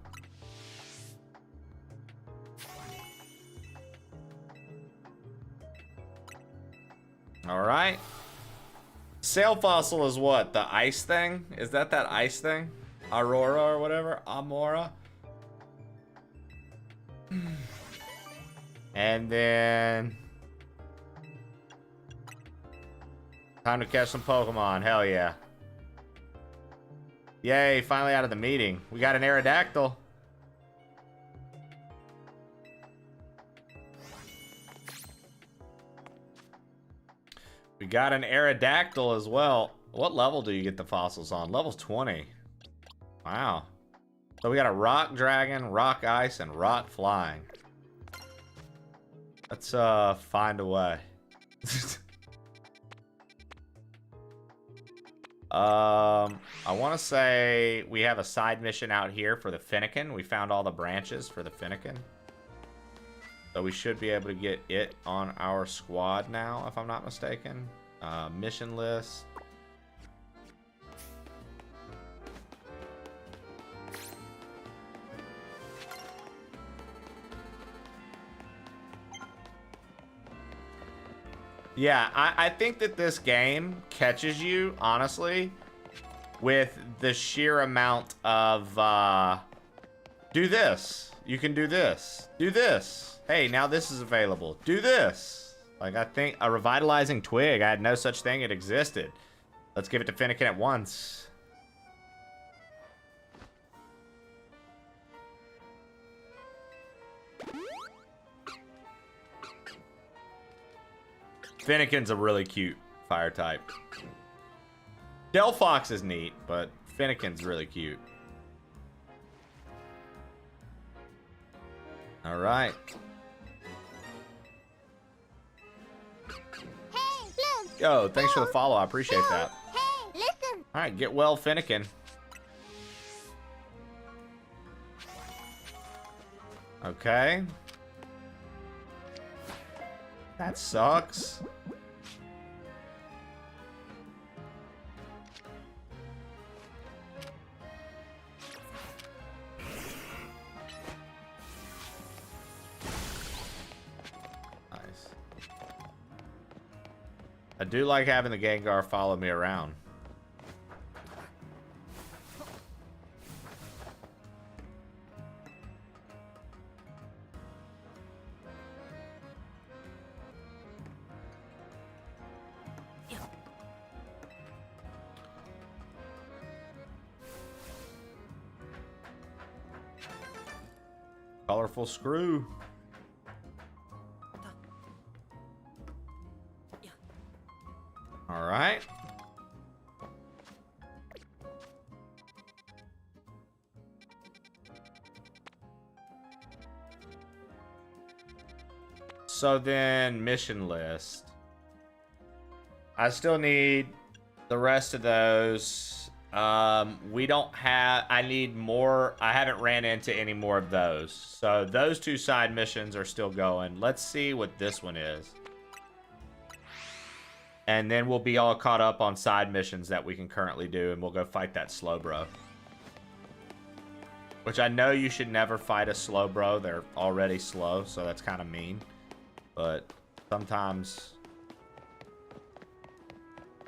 Alright. Sail Fossil is what? The ice thing? Is that ice thing? Aurora or whatever? Amora? And then... time to catch some Pokemon. Hell yeah. Yay, finally out of the meeting. We got an Aerodactyl. We got an Aerodactyl as well. What level do you get the fossils on? Level 20. Wow. So we got a Rock Dragon, Rock Ice, and Rock Flying. Let's find a way. I want to say we have a side mission out here for the Fennekin. We found all the branches for the Fennekin. So we should be able to get it on our squad now, if I'm not mistaken. Mission list. Yeah, I think that this game catches you, honestly, with the sheer amount of, do this. You can do this. Do this. Hey, now this is available. Do this. Like, I think a revitalizing twig. I had no such thing. It existed. Let's give it to Fennekin at once. Fennekin's a really cute fire type. Delphox is neat, but Fennekin's really cute. All right. Hey, look. Yo, thanks for the follow. I appreciate that. Hey, listen. All right, get well, Fennekin. Okay. That sucks. Nice. I do like having the Gengar follow me around. Colorful screw. All right. So then, mission list. I still need the rest of those. We don't have, I need more. I haven't ran into any more of those. So those two side missions are still going. Let's see what this one is. And then we'll be all caught up on side missions that we can currently do, and we'll go fight that Slowbro. Which I know you should never fight a Slowbro. They're already slow, so that's kind of mean. But sometimes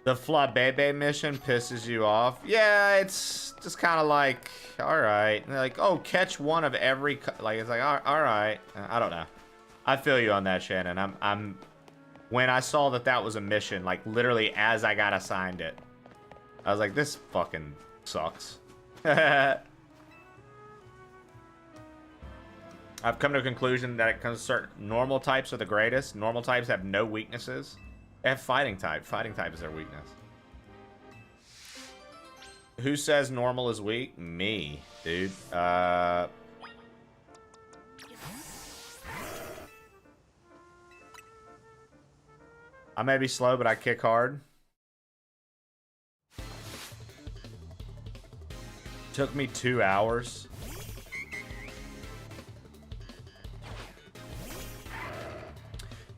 the Flabebe mission pisses you off. Yeah, it's just kind of like, all right. And they're like, oh, catch one of every, like, it's like, all right. I don't know. I feel you on that, Shannon. When I saw that that was a mission, like literally as I got assigned it, I was like, this fucking sucks. I've come to a conclusion that it comes to certain normal types are the greatest. Normal types have no weaknesses. They have fighting type. Fighting type is their weakness. Who says normal is weak? Me, dude. I may be slow, but I kick hard. Took me 2 hours.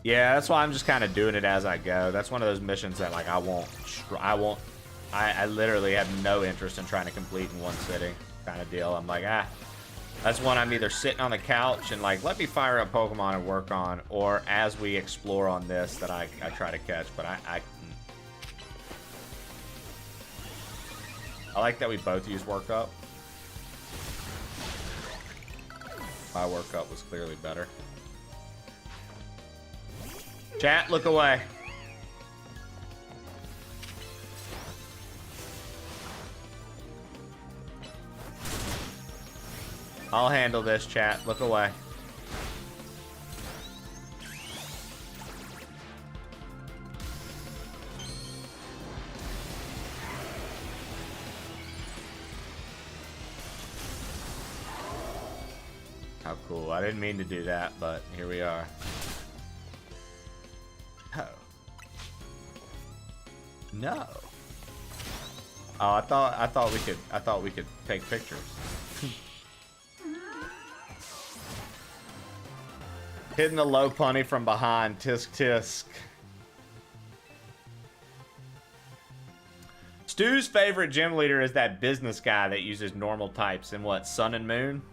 Yeah, that's why I'm just kind of doing it as I go. That's one of those missions that like I literally have no interest in trying to complete in one sitting kind of deal. I'm like, that's one I'm either sitting on the couch and like, let me fire up Pokemon and work on, or as we explore on this that I try to catch. But I like that we both use workup. My workup was clearly better. Chat, look away. I'll handle this, chat. Look away. How cool. I didn't mean to do that, but here we are. Oh. No. Oh, I thought we could take pictures. Hitting the low punny from behind. Tisk tisk. Stu's favorite gym leader is that business guy that uses normal types in what, Sun and Moon?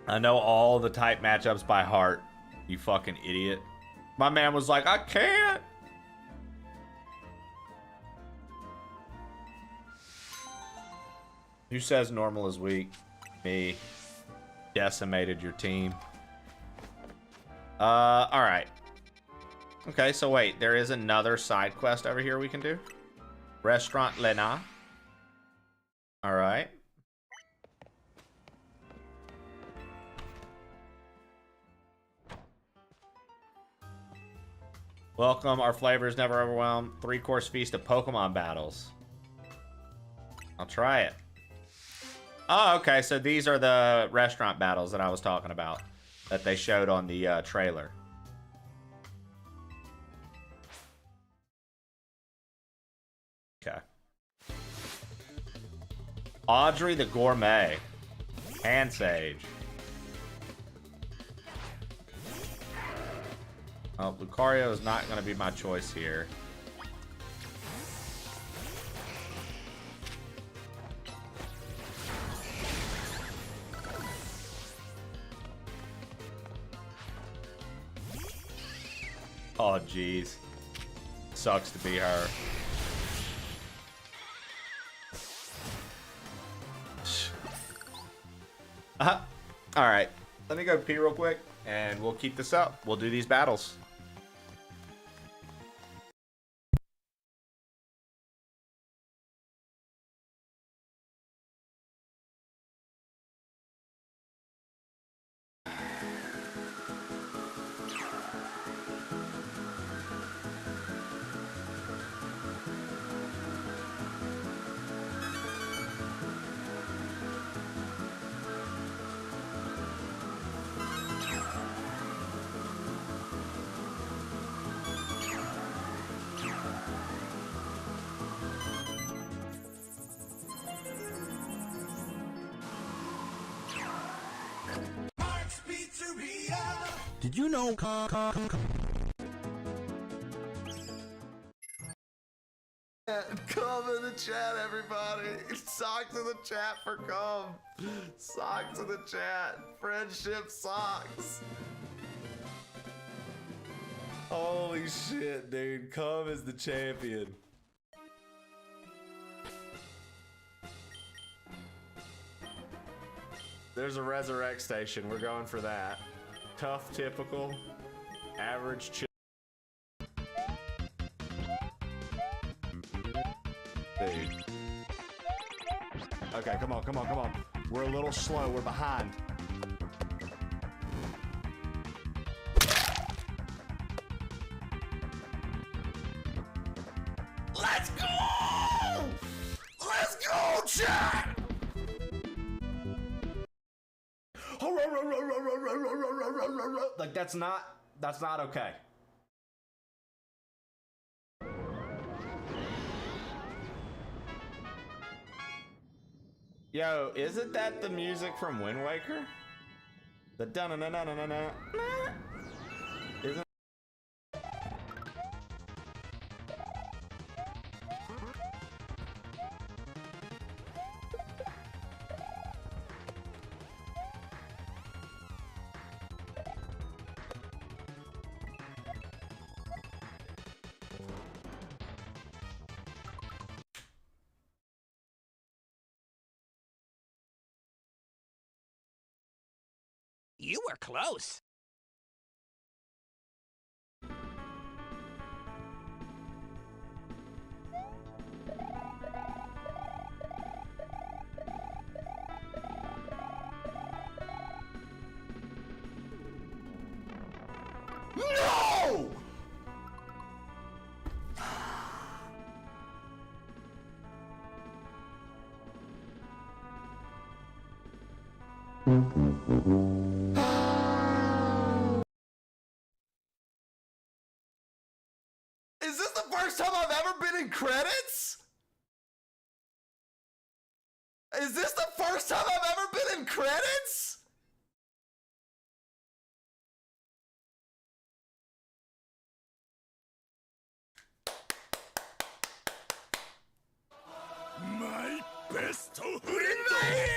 I know all the type matchups by heart. You fucking idiot. My man was like, I can't. Who says normal is weak? Me. Decimated your team. Alright. Okay, so wait. There is another side quest over here we can do. Restaurant Lena. Alright. Welcome. Our flavor is never overwhelmed. 3-course feast of Pokemon battles. I'll try it. Oh, okay. So these are the restaurant battles that I was talking about that they showed on the trailer. Okay. Audrey the Gourmet. Hand Sage. Oh, Lucario is not going to be my choice here. Oh, jeez. Sucks to be her. Alright. Let me go pee real quick, and we'll keep this up. We'll do these battles. Did you know? Come in the chat, everybody. Socks in the chat for come. Socks in the chat. Friendship socks. Holy shit, dude. Come is the champion. There's a resurrect station. We're going for that. Tough, typical, average, chill. Dude. Okay, come on, come on, come on. We're a little slow. We're behind. Let's go! Let's go, chat! Like that's not okay. Yo, isn't that the music from Wind Waker? The dun-na-na-na-na-na-na. Isn't You were close. No! Is this the first time I've ever been in credits? Is this the first time I've ever been in credits? My best. We made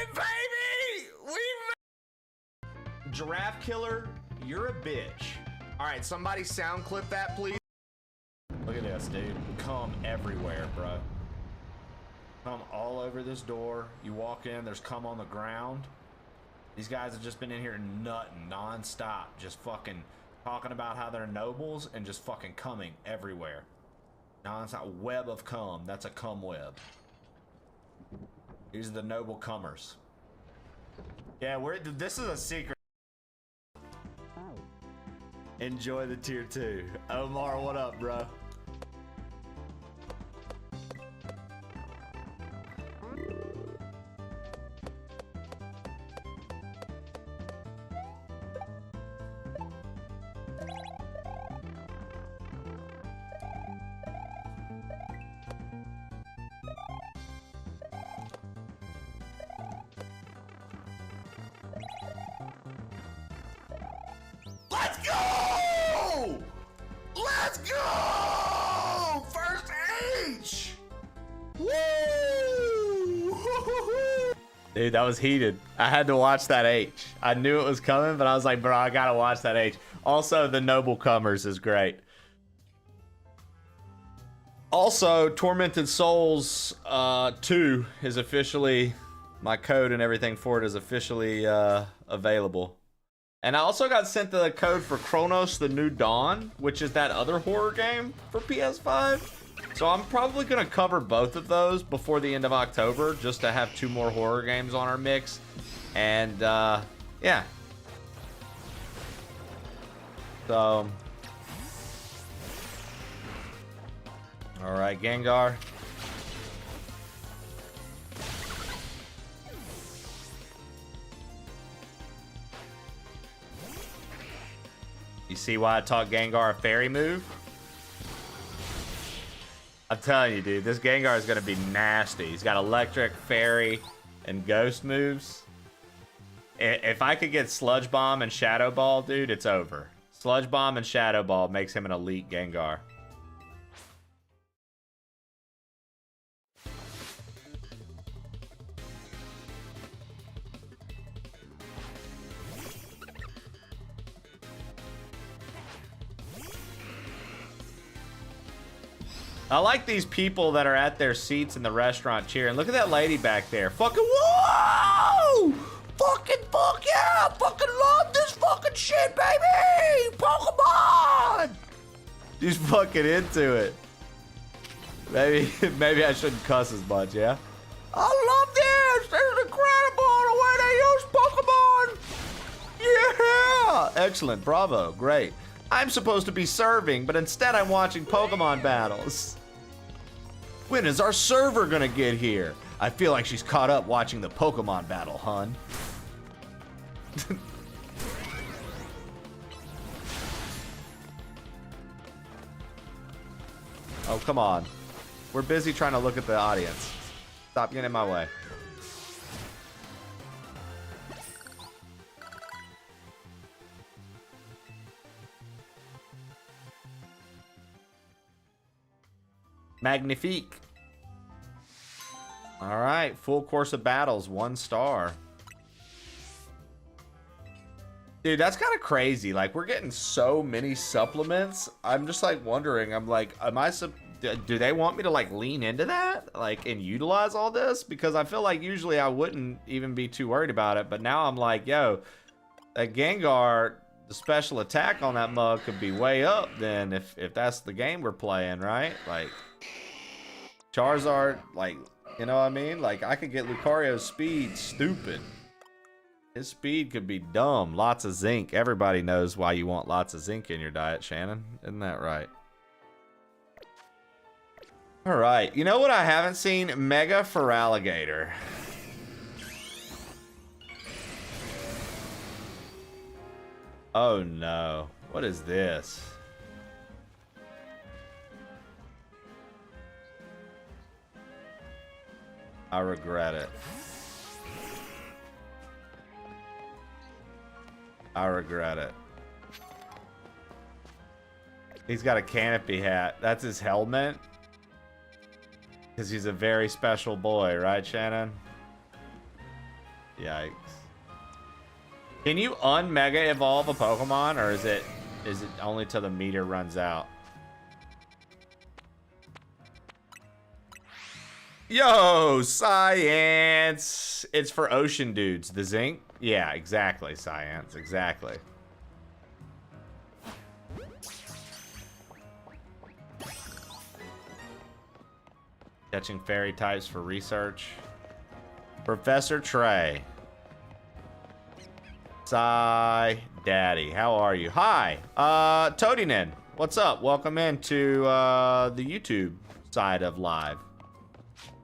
it, baby! We made Giraffe Killer, you're a bitch. Alright, somebody sound clip that, please. Look at this, dude. Cum everywhere, bro. Cum all over this door. You walk in, there's cum on the ground. These guys have just been in here nutting non-stop. Just fucking talking about how they're nobles and just fucking cumming everywhere. Non-stop web of cum. That's a cum web. These are the noble cummers. Yeah, this is a secret. Enjoy the tier 2. Omar, what up, bro? Let's go! Let's go! First H! Woo! Dude, that was heated. I had to watch that H. I knew it was coming, but I was like, bro, I gotta watch that H. Also, the Noble Comers is great. Also, Tormented Souls 2 is officially, my code and everything for it is officially available. And I also got sent the code for Chronos the New Dawn, which is that other horror game for PS5. So I'm probably going to cover both of those before the end of October, just to have 2 more horror games on our mix. And yeah. So, all right, Gengar. You see why I taught Gengar a fairy move? I'm telling you, dude, this Gengar is going to be nasty. He's got electric, fairy, and ghost moves. If I could get Sludge Bomb and Shadow Ball, dude, it's over. Sludge Bomb and Shadow Ball makes him an elite Gengar. I like these people that are at their seats in the restaurant cheering. Look at that lady back there. Fucking whoa! Fucking fuck yeah! Fucking love this fucking shit, baby! Pokemon! She's fucking into it. Maybe I shouldn't cuss as much, yeah? I love this! This is incredible the way they use Pokemon! Yeah! Excellent, bravo, great. I'm supposed to be serving, but instead I'm watching Pokemon battles. When is our server gonna get here? I feel like she's caught up watching the Pokemon battle, hun. Oh, come on. We're busy trying to look at the audience. Stop getting in my way. Magnifique. All right, full course of battles, 1 star. Dude, that's kind of crazy. Like, we're getting so many supplements. I'm just like wondering. I'm like, do they want me to like lean into that, like, and utilize all this? Because I feel like usually I wouldn't even be too worried about it, but now I'm like, yo, that Gengar, the special attack on that mug could be way up. Then if that's the game we're playing, right? Like. Charizard, like, you know what I mean? Like, I could get Lucario's speed stupid. His speed could be dumb. Lots of zinc. Everybody knows why you want lots of zinc in your diet, Shannon. Isn't that right? All right. You know what I haven't seen? Mega Feraligatr. Oh, no. What is this? I regret it. I regret it. He's got a canopy hat. That's his helmet? Because he's a very special boy, right, Shannon? Yikes. Can you un-mega evolve a Pokemon, or is it only till the meter runs out? Yo, Science! It's for ocean dudes. The zinc? Yeah, exactly, Science. Exactly. Catching fairy types for research. Professor Trey. Psy Daddy, how are you? Hi, Toadinen. What's up? Welcome into the YouTube side of live.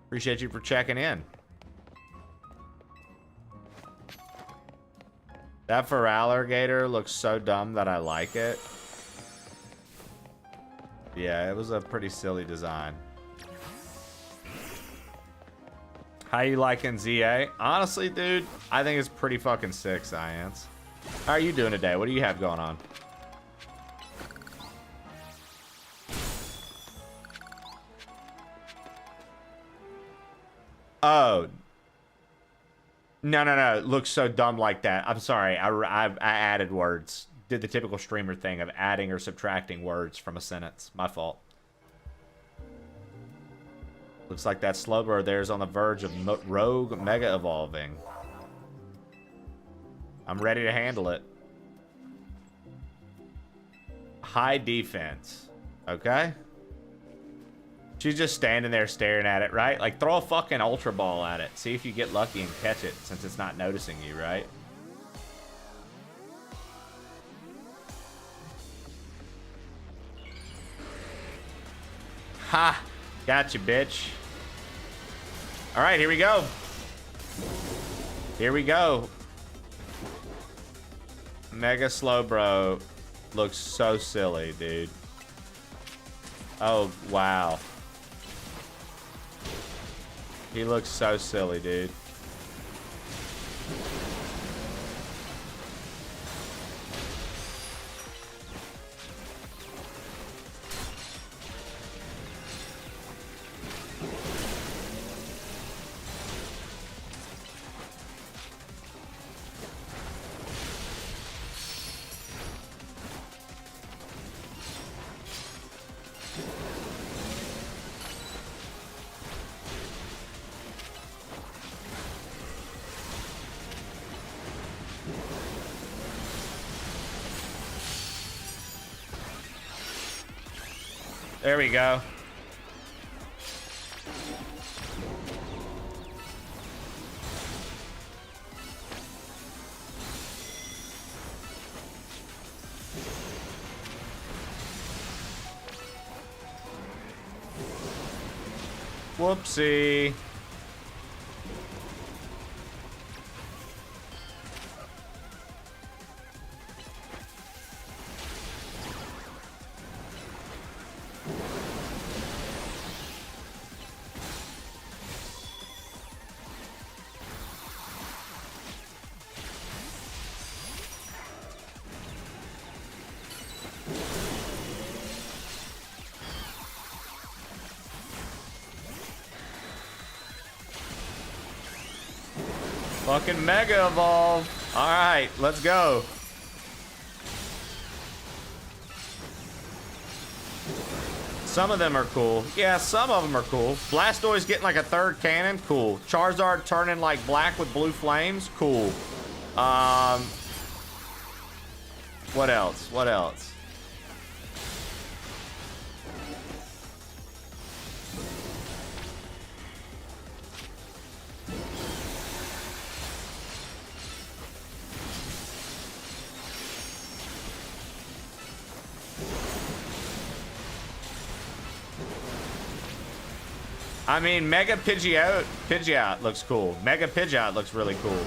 Appreciate you for checking in. That Feraligatr looks so dumb that I like it. Yeah, it was a pretty silly design. How you liking ZA? Honestly, dude, I think it's pretty fucking sick, Science. How are you doing today? What do you have going on? Oh. No, no, no. It looks so dumb like that. I'm sorry. I added words. Did the typical streamer thing of adding or subtracting words from a sentence. My fault. Looks like that Slowbro there's on the verge of Rogue Mega Evolving. I'm ready to handle it. High defense. Okay. She's just standing there staring at it, right? Like, throw a fucking Ultra Ball at it. See if you get lucky and catch it, since it's not noticing you, right? Ha! Gotcha, bitch. Alright, here we go. Here we go. Mega Slowbro looks so silly, dude. Oh, wow. He looks so silly, dude. There we go. Whoopsie. Fucking Mega Evolve. Alright, let's go. Some of them are cool. Yeah, some of them are cool. Blastoise getting like a third cannon. Cool. Charizard turning like black with blue flames. Cool. What else? What else? I mean, Mega Pidgeot looks cool. Mega Pidgeot looks really cool.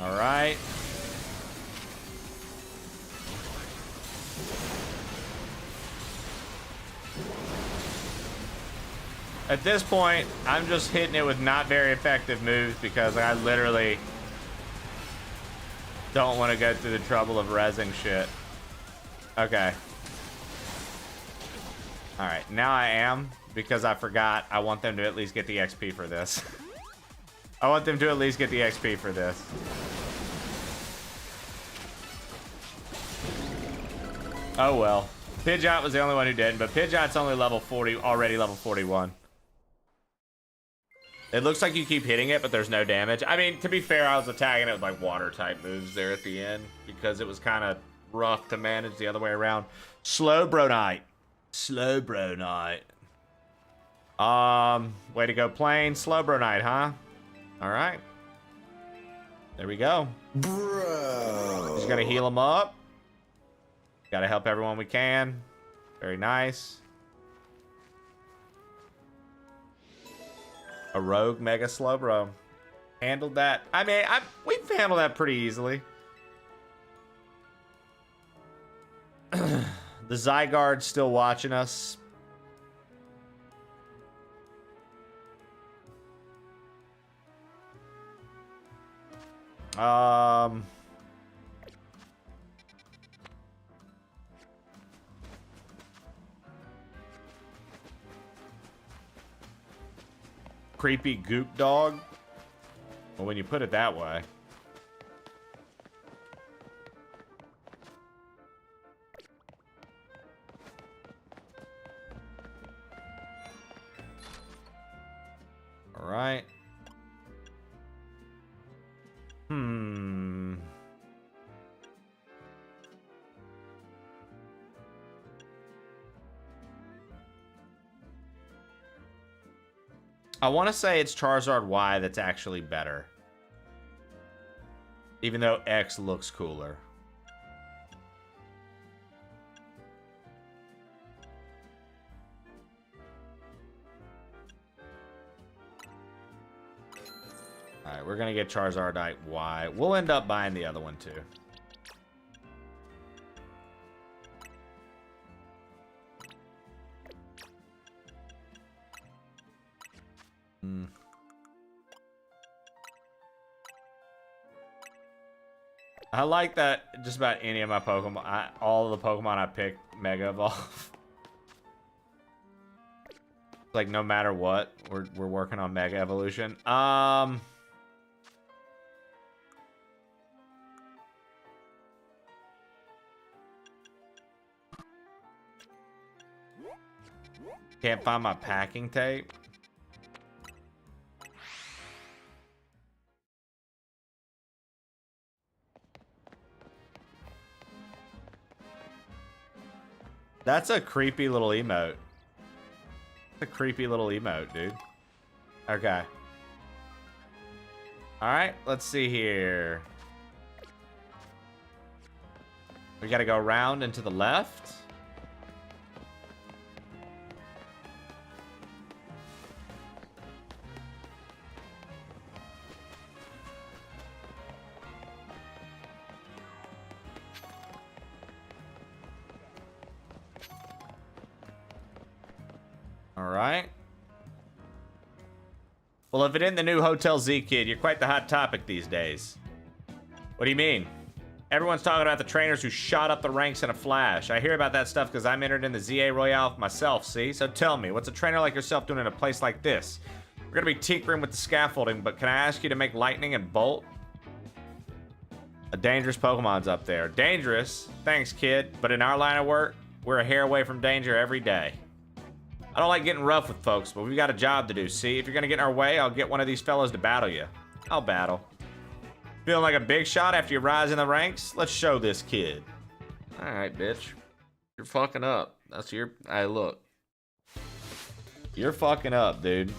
All right. At this point, I'm just hitting it with not very effective moves because I literally don't want to go through the trouble of rezzing shit. Okay. All right, now I am, because I forgot I want them to at least get the XP for this. I want them to at least get the XP for this. Oh well. Pidgeot was the only one who didn't, but Pidgeot's only level 40, already level 41. It looks like you keep hitting it, but there's no damage. I mean, to be fair, I was attacking it with like water type moves there at the end because it was kind of rough to manage the other way around. Slowbro. Slowbro. Way to go, plane. Slowbro, huh? All right. There we go. Bro. Just gotta heal him up. Gotta help everyone we can. Very nice. A rogue Mega Slowbro. Handled that. I mean, we've handled that pretty easily. The Zygarde's still watching us. Creepy goop dog. Well, when you put it that way. All right. I want to say it's Charizard Y that's actually better. Even though X looks cooler. Alright, we're going to get Charizard Y. We'll end up buying the other one too. I like that just about any of my Pokemon, all of the Pokemon I pick Mega Evolve. Like no matter what, we're working on Mega Evolution. Can't find my packing tape. That's a creepy little emote. It's a creepy little emote, dude. Okay. Alright, let's see here. We gotta go around and to the left. Alright. Well, if it ain't the new Hotel Z kid, you're quite the hot topic these days. What do you mean? Everyone's talking about the trainers who shot up the ranks in a flash. I hear about that stuff because I'm entered in the ZA Royale myself, see? So tell me, what's a trainer like yourself doing in a place like this? We're gonna be tinkering with the scaffolding, but can I ask you to make lightning and bolt? A dangerous Pokemon's up there. Dangerous? Thanks, kid. But in our line of work, we're a hair away from danger every day. I don't like getting rough with folks, but we've got a job to do, see? If you're gonna get in our way, I'll get one of these fellows to battle you. I'll battle. Feeling like a big shot after you rise in the ranks? Let's show this kid. Alright, bitch. You're fucking up. That's your... Hey, look. You're fucking up, dude.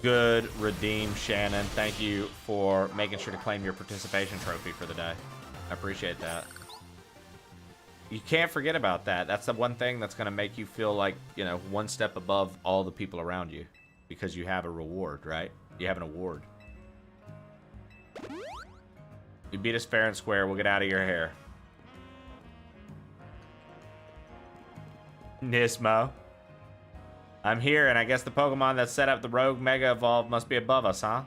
Good redeem, Shannon. Thank you for making sure to claim your participation trophy for the day. I appreciate that. You can't forget about that. That's the one thing that's going to make you feel like, you know, one step above all the people around you. Because you have a reward, right? You have an award. You beat us fair and square. We'll get out of your hair. Nismo. I'm here, and I guess the Pokemon that set up the Rogue Mega Evolve must be above us, huh?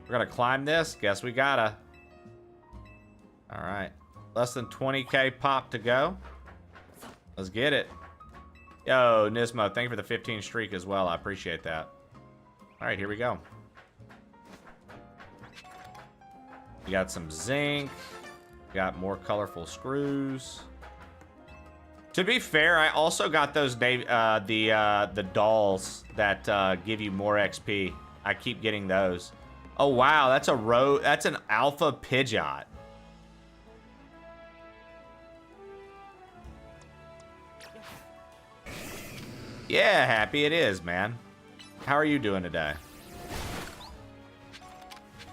We're gonna climb this? Guess we gotta. Alright. Less than 20k pop to go. Let's get it. Yo, Nismo, thank you for the 15 streak as well. I appreciate that. Alright, here we go. We got some zinc. We got more colorful screws. To be fair, I also got those the dolls that give you more XP. I keep getting those. Oh wow, that's an alpha Pidgeot. Yeah, Happy, it is, man. How are you doing today?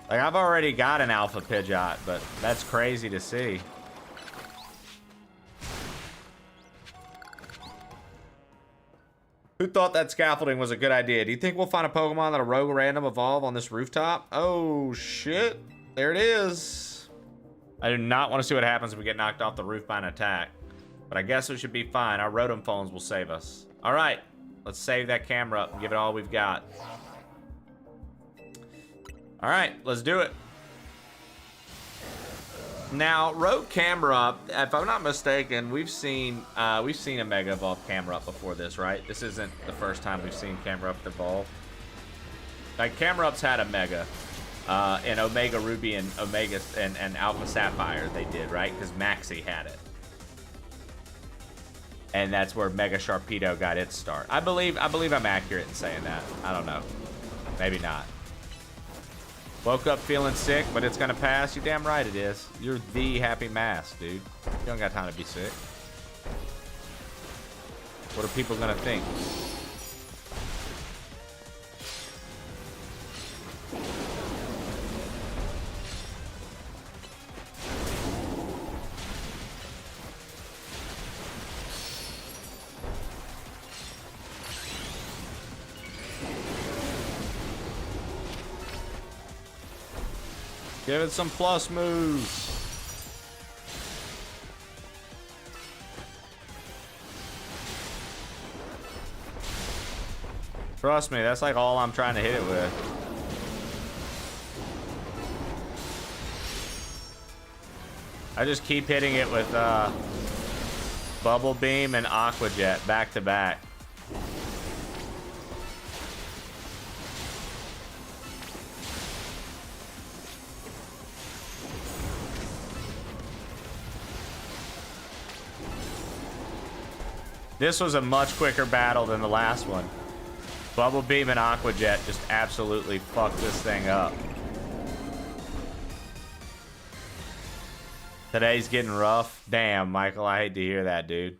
Like, I've already got an alpha Pidgeot, but that's crazy to see. Who thought that scaffolding was a good idea? Do you think we'll find a Pokemon that'll rogue random evolve on this rooftop? Oh, shit. There it is. I do not want to see what happens if we get knocked off the roof by an attack. But I guess it should be fine. Our Rotom phones will save us. All right. Let's save that camera up and give it all we've got. All right. Let's do it. Now, Rogue Camerupt, if I'm not mistaken, we've seen a Mega Evolve Camerupt before this, right? This isn't the first time we've seen Camerupt evolve. Like, Camerupt's had a Mega. In Omega Ruby and Omega and Alpha Sapphire, they did, right? Because Maxie had it. And that's where Mega Sharpedo got its start. I believe I'm accurate in saying that. I don't know. Maybe not. Woke up feeling sick, but it's gonna pass. You damn right it is. You're the happy mask, dude. You don't got time to be sick. What are people gonna think? Give it some plus moves. Trust me, that's like all I'm trying to hit it with. I just keep hitting it with Bubble Beam and Aqua Jet back to back. This was a much quicker battle than the last one. Bubble Beam and Aqua Jet just absolutely fucked this thing up. Today's getting rough. Damn, Michael, I hate to hear that, dude.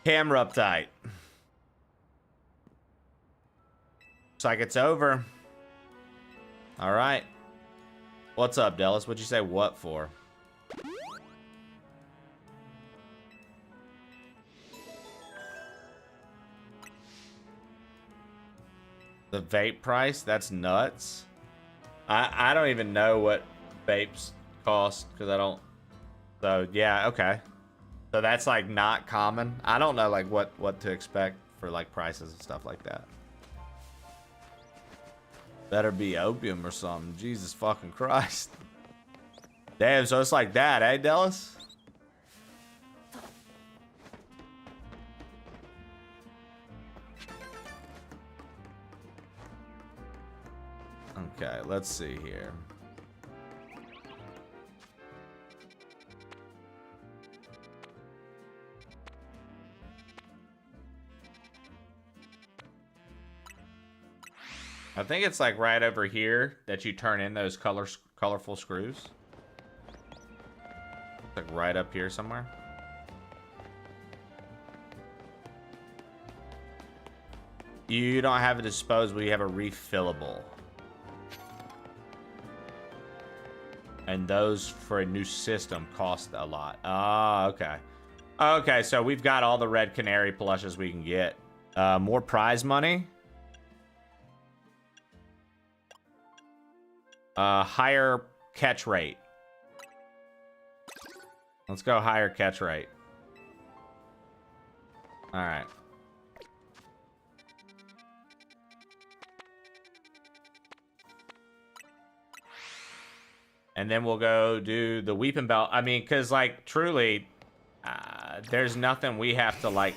Cameruptite. Looks like it's over. All right. What's up, Dallas? What'd you say what for? The vape price? That's nuts. I don't even know what vapes cost because I don't. So yeah, okay. So that's like not common. I don't know like what to expect for like prices and stuff like that. Better be opium or something. Jesus fucking Christ. Damn, so it's like that, eh, Dallas? Okay, let's see here. I think it's like right over here that you turn in those colorful screws. Like right up here somewhere. You don't have a disposable, you have a refillable. And those for a new system cost a lot. Ah, okay. Okay, so we've got all the red canary plushes we can get. More prize money. Higher catch rate. Let's go higher catch rate. All right. And then we'll go do the Weeping Belt. I mean, because, like, truly, there's nothing we have to, like,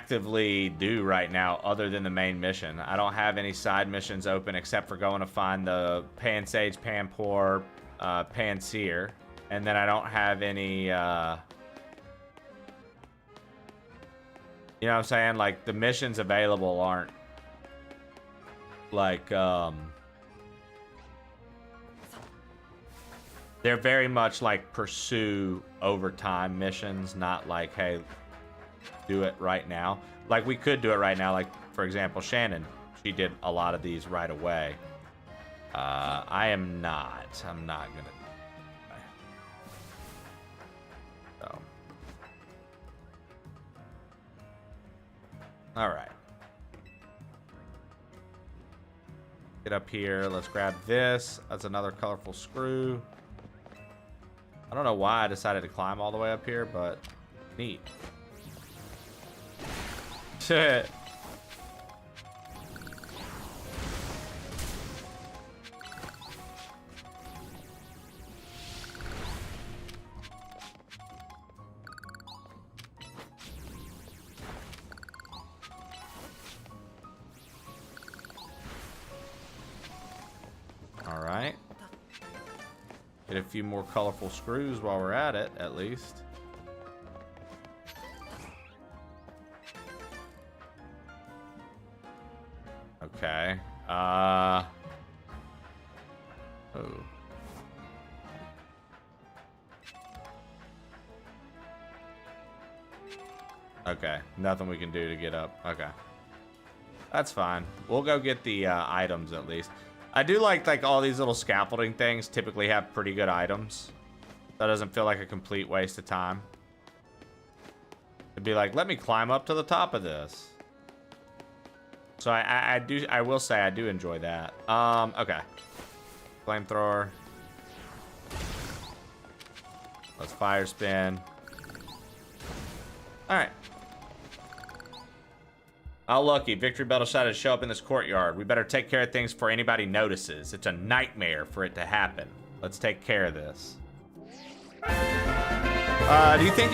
actively do right now other than the main mission. I don't have any side missions open except for going to find the Pansage, Panpour, Panseer. And then I don't have any, you know what I'm saying? Like, the missions available aren't, like, they're very much like pursue overtime missions, not like, hey, do it right now. Like, we could do it right now. Like, for example, Shannon, she did a lot of these right away. I'm not gonna. So. All right. Get up here. Let's grab this. That's another colorful screw. I don't know why I decided to climb all the way up here, but neat. Shit. All right. Get a few more colorful screws while we're at it, at least. Okay. Oh. Okay. Nothing we can do to get up. Okay. That's fine. We'll go get the items at least. I do like all these little scaffolding things typically have pretty good items. That doesn't feel like a complete waste of time. It'd be like, let me climb up to the top of this. So I will say I do enjoy that. Okay. Flamethrower. Let's fire spin. Alright. How lucky. Victory Bell decided to show up in this courtyard. We better take care of things before anybody notices. It's a nightmare for it to happen. Let's take care of this. Do you think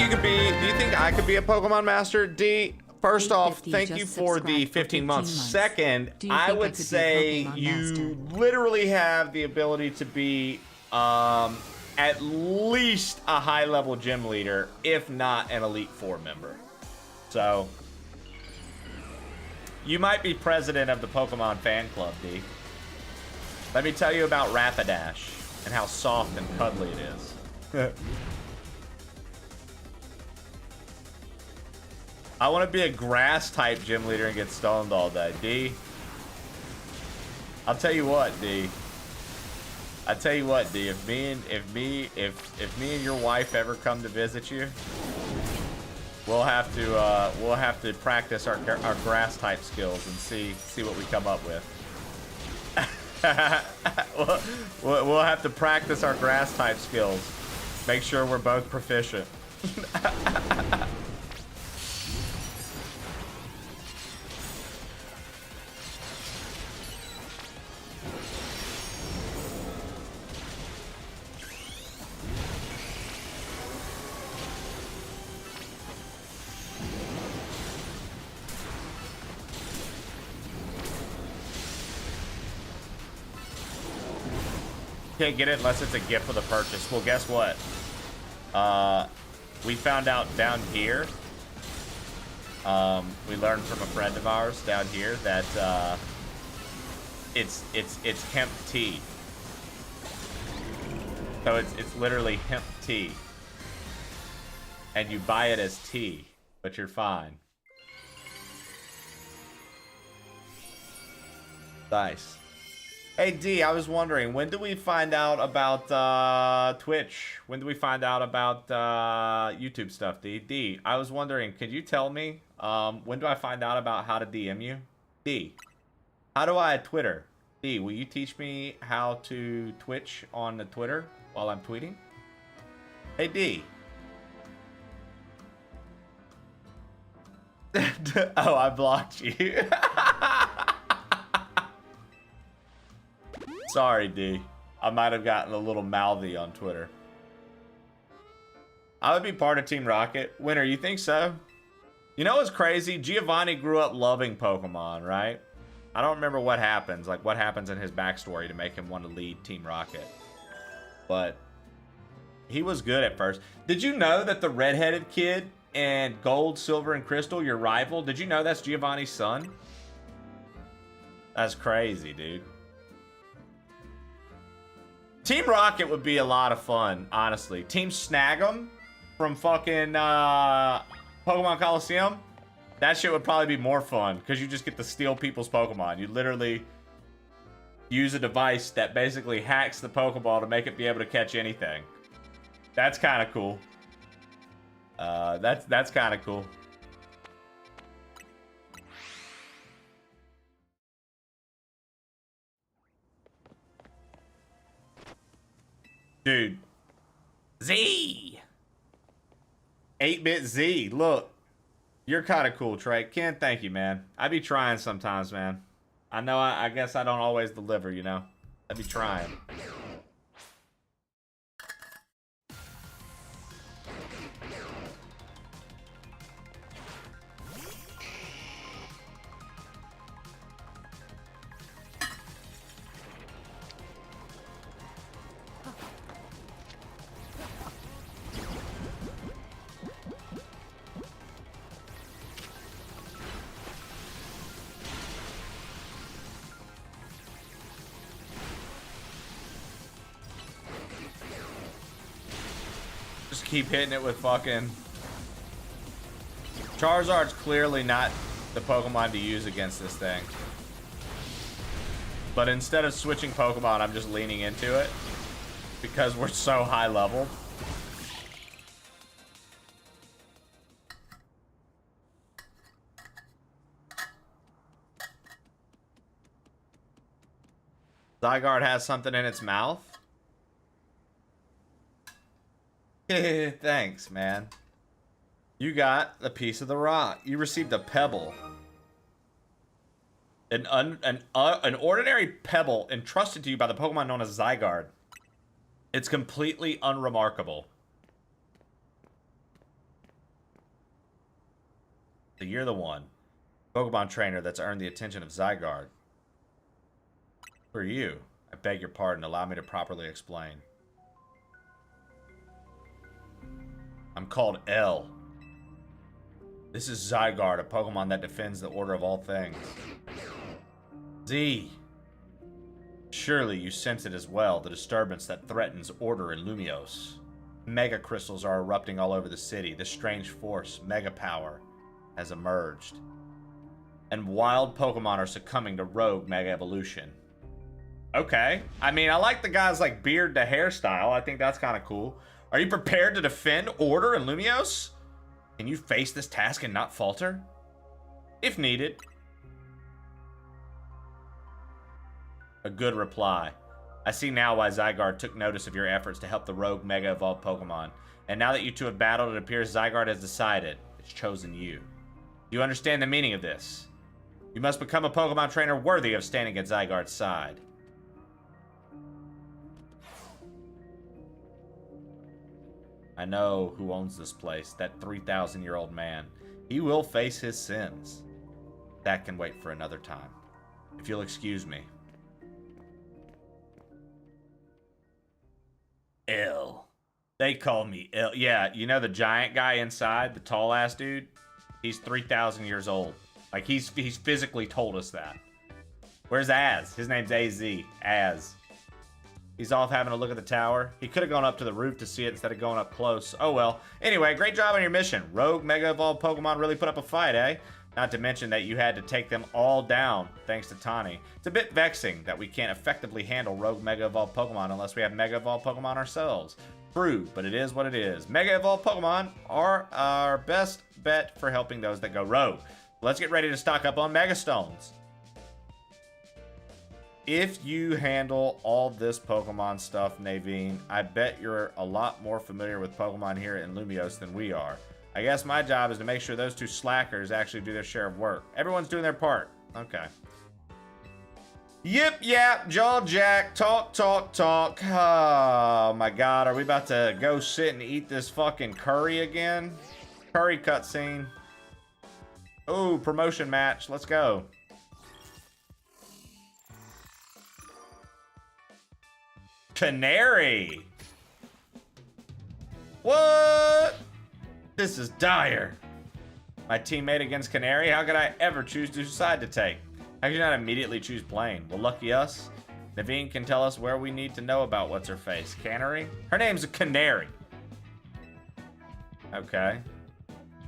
I could be a Pokemon Master? D, first off, thank you for the 15 months. Second, I would say you literally have the ability to be at least a high-level gym leader, if not an Elite Four member. So you might be president of the Pokemon fan club, D. Let me tell you about Rapidash and how soft and cuddly it is. I want to be a grass-type gym leader and get stoned all day, D. I'll tell you what, D. I tell you what, D. If me and your wife ever come to visit you, we'll have to practice our grass type skills and see what we come up with. we'll have to practice our grass type skills. Make sure we're both proficient. Can't get it unless it's a gift with a purchase. Well, guess what? We found out down here. We learned from a friend of ours down here that it's hemp tea. So it's literally hemp tea, and you buy it as tea, but you're fine. Nice. Hey, D, I was wondering, when do we find out about Twitch? When do we find out about YouTube stuff, D? D, I was wondering, could you tell me, when do I find out about how to DM you? D, how do I Twitter? D, will you teach me how to Twitch on the Twitter while I'm tweeting? Hey, D. Oh, I blocked you. Sorry, D. I might have gotten a little mouthy on Twitter. I would be part of Team Rocket. Winner, you think so? You know what's crazy? Giovanni grew up loving Pokemon, right? I don't remember what happens, like what happens in his backstory to make him want to lead Team Rocket. But he was good at first. Did you know that the redheaded kid in Gold, Silver, and Crystal, your rival, did you know that's Giovanni's son? That's crazy, dude. Team Rocket would be a lot of fun, honestly. Team Snag'em from fucking Pokemon Coliseum. That shit would probably be more fun because you just get to steal people's Pokemon. You literally use a device that basically hacks the Pokeball to make it be able to catch anything. That's kind of cool. That's kind of cool. Dude. Z! 8-bit Z, look. You're kind of cool, Trey. Ken, thank you, man. I be trying sometimes, man. I know I guess I don't always deliver, you know? I be trying. Just keep hitting it with fucking... Charizard's clearly not the Pokemon to use against this thing. But instead of switching Pokemon, I'm just leaning into it. Because we're so high level. Zygarde has something in its mouth. Thanks, man. You got a piece of the rock. You received a pebble. An ordinary pebble entrusted to you by the Pokemon known as Zygarde. It's completely unremarkable. So you're the one. Pokemon trainer that's earned the attention of Zygarde. Who are you? I beg your pardon. Allow me to properly explain. I'm called L. This is Zygarde, a Pokemon that defends the order of all things. Z. Surely you sense it as well, the disturbance that threatens order in Lumiose. Mega crystals are erupting all over the city. This strange force, Mega Power, has emerged. And wild Pokemon are succumbing to rogue Mega Evolution. Okay. I mean, I like the guy's like beard to hairstyle. I think that's kind of cool. Are you prepared to defend order in Lumiose? Can you face this task and not falter? If needed. A good reply. I see now why Zygarde took notice of your efforts to help the rogue Mega Evolved Pokemon. And now that you two have battled, it appears Zygarde has decided. It's chosen you. Do you understand the meaning of this? You must become a Pokemon trainer worthy of standing at Zygarde's side. I know who owns this place, that 3,000-year-old man. He will face his sins. That can wait for another time. If you'll excuse me. L. They call me L. Yeah, you know the giant guy inside, the tall-ass dude? He's 3,000 years old. Like, he's physically told us that. Where's Az? His name's AZ. Az. He's off having a look at the tower. He could have gone up to the roof to see it instead of going up close. Oh well. Anyway, great job on your mission. Rogue Mega Evolved Pokemon really put up a fight, eh? Not to mention that you had to take them all down, thanks to Tani. It's a bit vexing that we can't effectively handle Rogue Mega Evolved Pokemon unless we have Mega Evolved Pokemon ourselves. True, but it is what it is. Mega Evolved Pokemon are our best bet for helping those that go rogue. Let's get ready to stock up on Mega Stones. If you handle all this Pokemon stuff, Naveen, I bet you're a lot more familiar with Pokemon here in Lumiose than we are. I guess my job is to make sure those two slackers actually do their share of work. Everyone's doing their part. Okay. Yip yap, jaw jack, talk, talk, talk. Oh my god, are we about to go sit and eat this fucking curry again? Curry cutscene. Oh, promotion match. Let's go. Canary. What? This is dire. My teammate against Canary? How could I ever choose whose side to take? How could you not immediately choose Plane? Well, lucky us. Naveen can tell us where we need to know about what's her face. Canary? Her name's a Canary. Okay.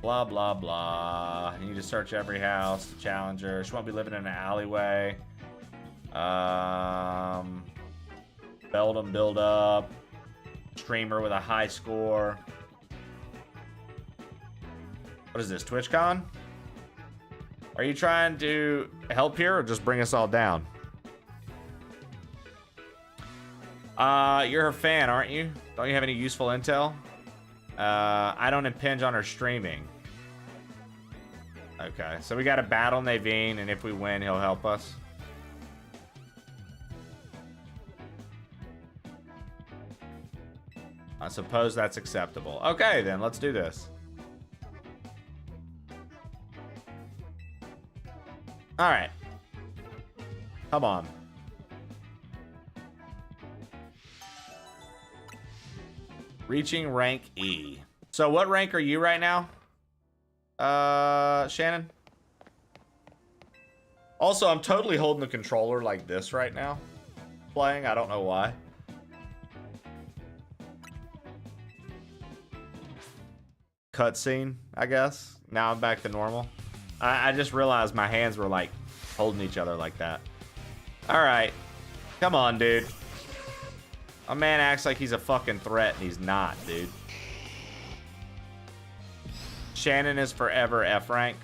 Blah, blah, blah. You need to search every house to challenge her. She won't be living in an alleyway. Beldum build up. Streamer with a high score. What is this, TwitchCon? Are you trying to help here or just bring us all down? You're her fan, aren't you? Don't you have any useful intel? I don't impinge on her streaming. Okay, so we gotta battle Naveen, and if we win, he'll help us. I suppose that's acceptable. Okay, then, let's do this. Alright. Come on. Reaching rank E. So what rank are you right now? Shannon? Also, I'm totally holding the controller like this right now. Playing, I don't know why. Cutscene, I guess. Now I'm back to normal. I just realized my hands were like holding each other like that. Alright. Come on, dude. A man acts like he's a fucking threat and he's not, dude. Shannon is forever F rank.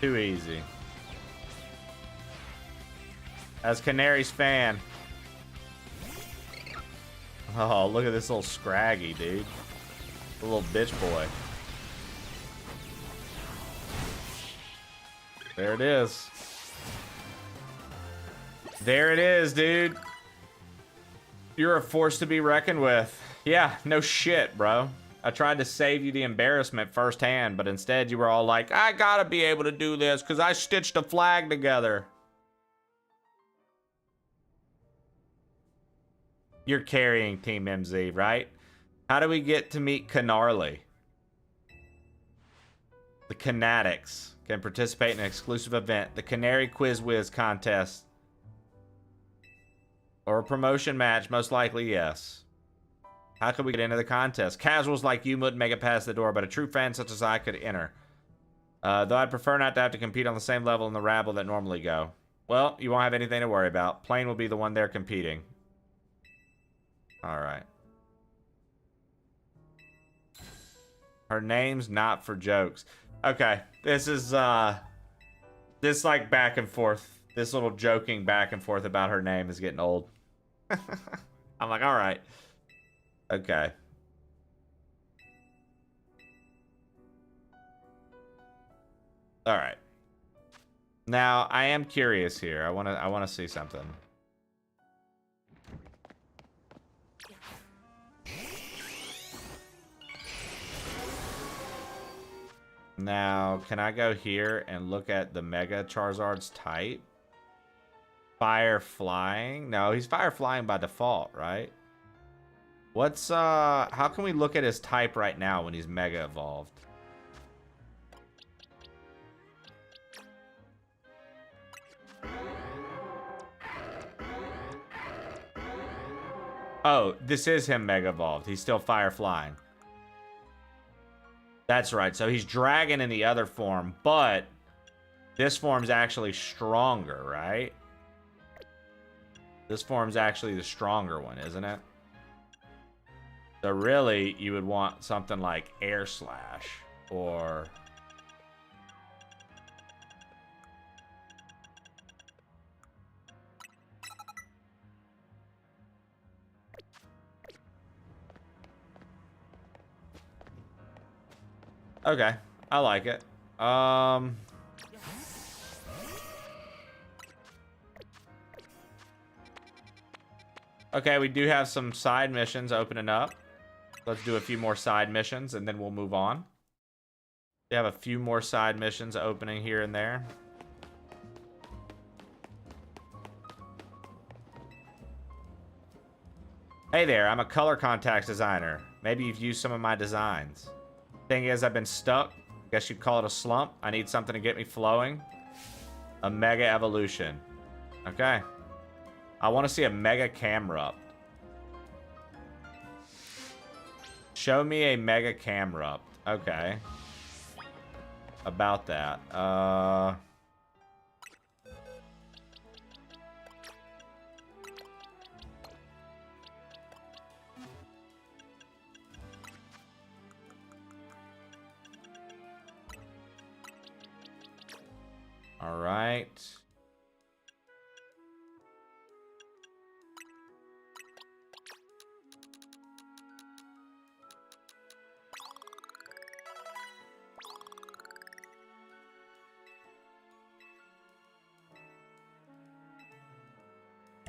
Too easy. As Canary's fan. Oh, look at this little Scraggy, dude. A little bitch boy. There it is. There it is, dude. You're a force to be reckoned with. Yeah, no shit, bro. I tried to save you the embarrassment firsthand, but instead you were all like, I gotta be able to do this because I stitched a flag together. You're carrying Team MZ, right? How do we get to meet Canarly? The Canatics can participate in an exclusive event, the Canary Quiz Whiz contest. Or a promotion match, most likely yes. How could we get into the contest? Casuals like you wouldn't make it past the door, but a true fan such as I could enter. Though I'd prefer not to have to compete on the same level in the rabble that normally go. Well, you won't have anything to worry about. Plane will be the one there competing. Alright. Her name's not for jokes. Okay, this is, this, like, back and forth. This little joking back and forth about her name is getting old. I'm like, alright. Okay. Alright. Now, I am curious here. I wanna see something. Now, can I go here and look at the Mega Charizard's type? Fire flying? No, he's fire flying by default, right? What's, how can we look at his type right now when he's Mega Evolved? Oh, this is him Mega Evolved. He's still fire flying. That's right. So he's Dragon in the other form, but this form's actually stronger, right? This form's actually the stronger one, isn't it? So really, you would want something like Air Slash or... Okay, I like it. Okay, we do have some side missions opening up. Let's do a few more side missions and then we'll move on. We have a few more side missions opening here and there. Hey there, I'm a color contacts designer. Maybe you've used some of my designs. Thing is, I've been stuck. Guess you'd call it a slump. I need something to get me flowing. A mega evolution. Okay. I want to see a mega Camerupt. Show me a mega Camerupt. Okay. About that. All right.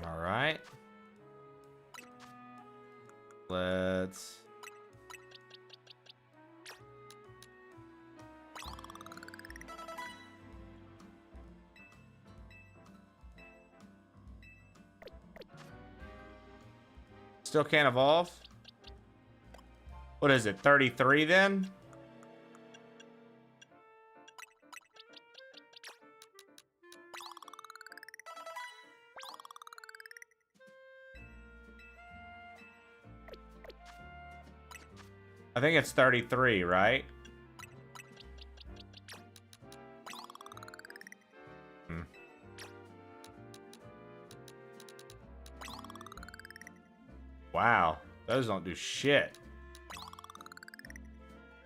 All right. Let's... Still can't evolve? What is it, 33 then? I think it's 33, right? Wow, those don't do shit.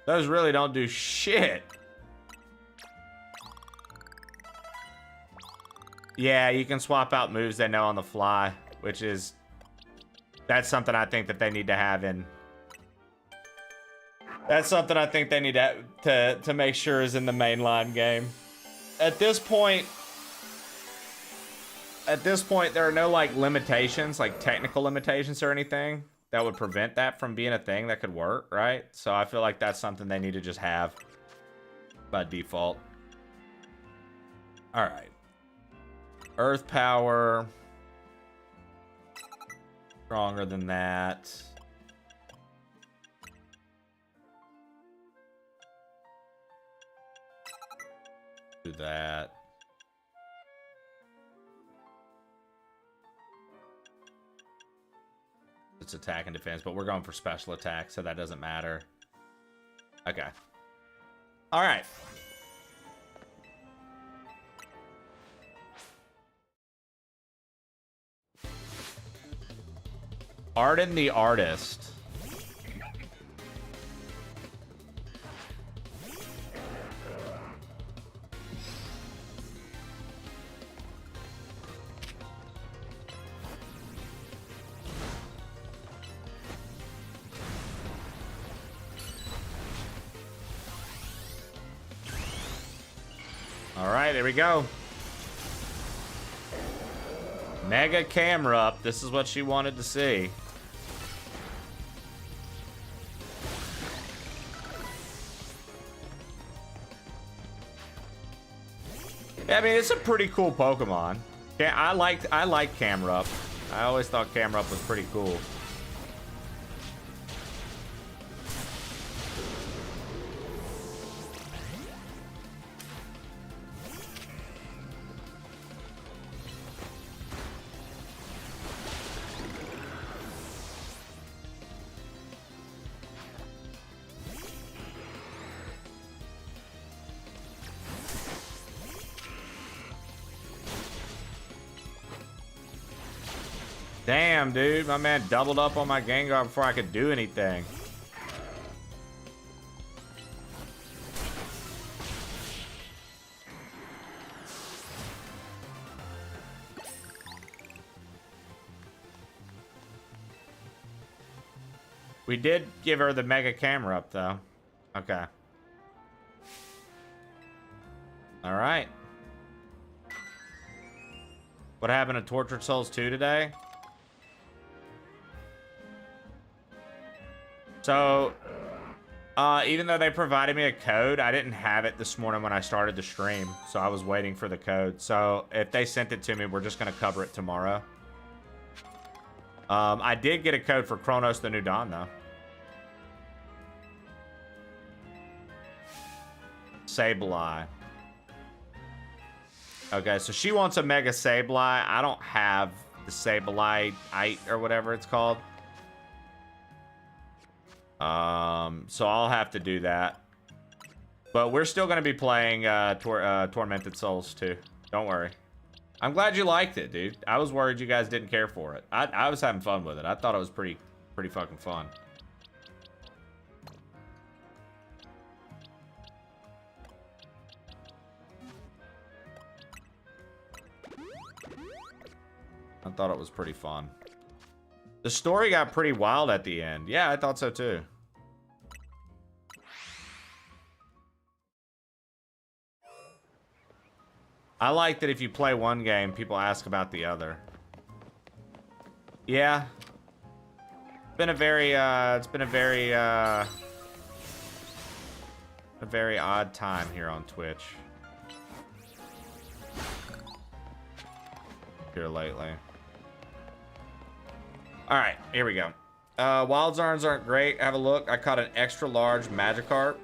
Those really don't do shit. Yeah, you can swap out moves they know on the fly, which is... That's something I think that they need to have in... That's something I think they need to make sure is in the mainline game. At this point, there are no like limitations, like technical limitations or anything that would prevent that from being a thing that could work, right? So I feel like that's something they need to just have by default. All right. Earth power. Stronger than that. Do that. It's attack and defense, but we're going for special attack, so that doesn't matter. Okay. All right. Arden the Artist. All right, there we go. Mega Camerupt. This is what she wanted to see. Yeah, I mean, it's a pretty cool Pokemon. Yeah, I like Camerupt. I always thought Camerupt was pretty cool. Damn, dude. My man doubled up on my Gengar before I could do anything. We did give her the Mega Camerupt, though. Okay. All right. What happened to Tortured Souls 2 today? So, even though they provided me a code, I didn't have it this morning when I started the stream. So I was waiting for the code. So if they sent it to me, we're just going to cover it tomorrow. I did get a code for Chronos the New Dawn, though. Sableye. Okay, so she wants a Mega Sableye. I don't have the Sableye or whatever it's called. So I'll have to do that. But we're still going to be playing Tormented Souls too. Don't worry. I'm glad you liked it, dude. I was worried you guys didn't care for it. I was having fun with it. I thought it was pretty fucking fun. I thought it was pretty fun. The story got pretty wild at the end. Yeah, I thought so too. I like that if you play one game, people ask about the other. Yeah. It's been a very odd time here on Twitch. Here lately. All right, here we go. Wild Zarns aren't great. Have a look. I caught an extra large Magikarp.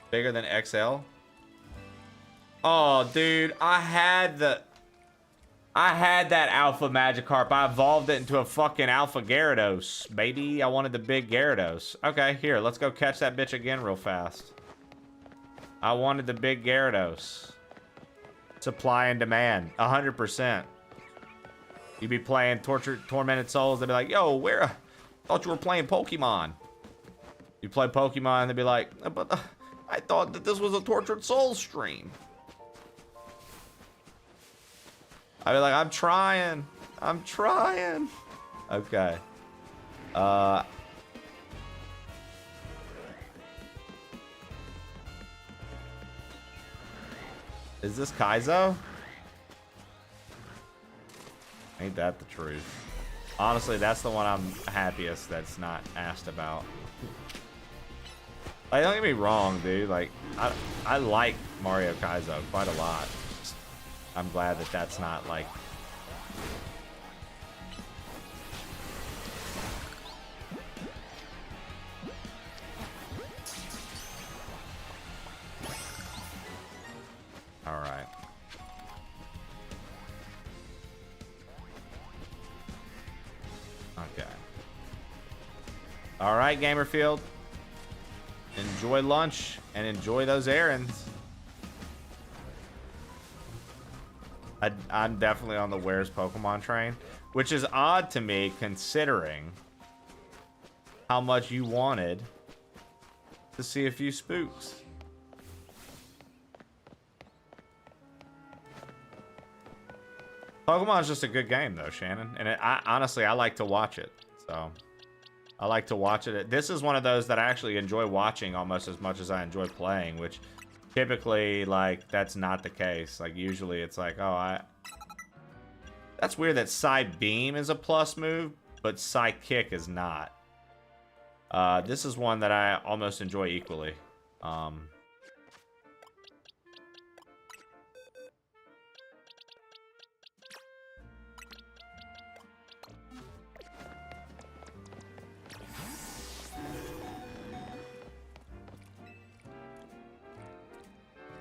Bigger than XL. Oh, dude, I had that alpha Magikarp. I evolved it into a fucking alpha Gyarados, baby. I wanted the big Gyarados. Okay, here, let's go catch that bitch again real fast. I wanted the big Gyarados. Supply and demand, 100%. You'd be playing Tormented Souls, they'd be like, yo, where? Thought you were playing Pokemon. You play Pokemon, they'd be like, but I thought that this was a Tortured Souls stream. I'd be like, I'm trying. Okay. Is this Kaizo? Ain't that the truth? Honestly, that's the one I'm happiest that's not asked about. Like, don't get me wrong, dude. Like, I like Mario Kaizo quite a lot. I'm glad that that's not like... All right. Okay. All right, Gamerfield. Enjoy lunch and enjoy those errands. I'm definitely on the Where's Pokemon train, which is odd to me considering how much you wanted to see a few spooks. Pokemon's just a good game though, Shannon, and honestly I like to watch it. So I like to watch it. This is one of those that I actually enjoy watching almost as much as I enjoy playing, which typically, like, that's not the case. Like, usually it's like, oh, that's weird that Side Beam is a plus move, but Side Kick is not. This is one that I almost enjoy equally.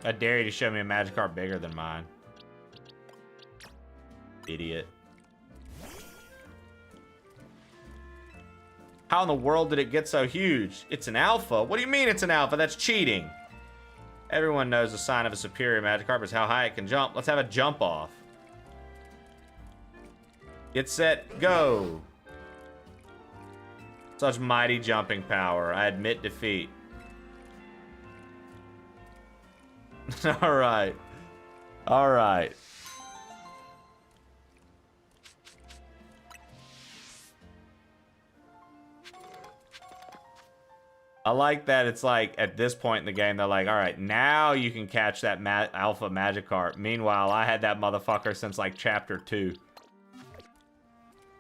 I dare you to show me a Magikarp bigger than mine. Idiot. How in the world did it get so huge? It's an alpha. What do you mean it's an alpha? That's cheating. Everyone knows the sign of a superior Magikarp is how high it can jump. Let's have a jump off. Get set, go. Such mighty jumping power. I admit defeat. All right. All right. I like that it's like, at this point in the game, they're like, all right, now you can catch that alpha Magikarp. Meanwhile, I had that motherfucker since like chapter 2.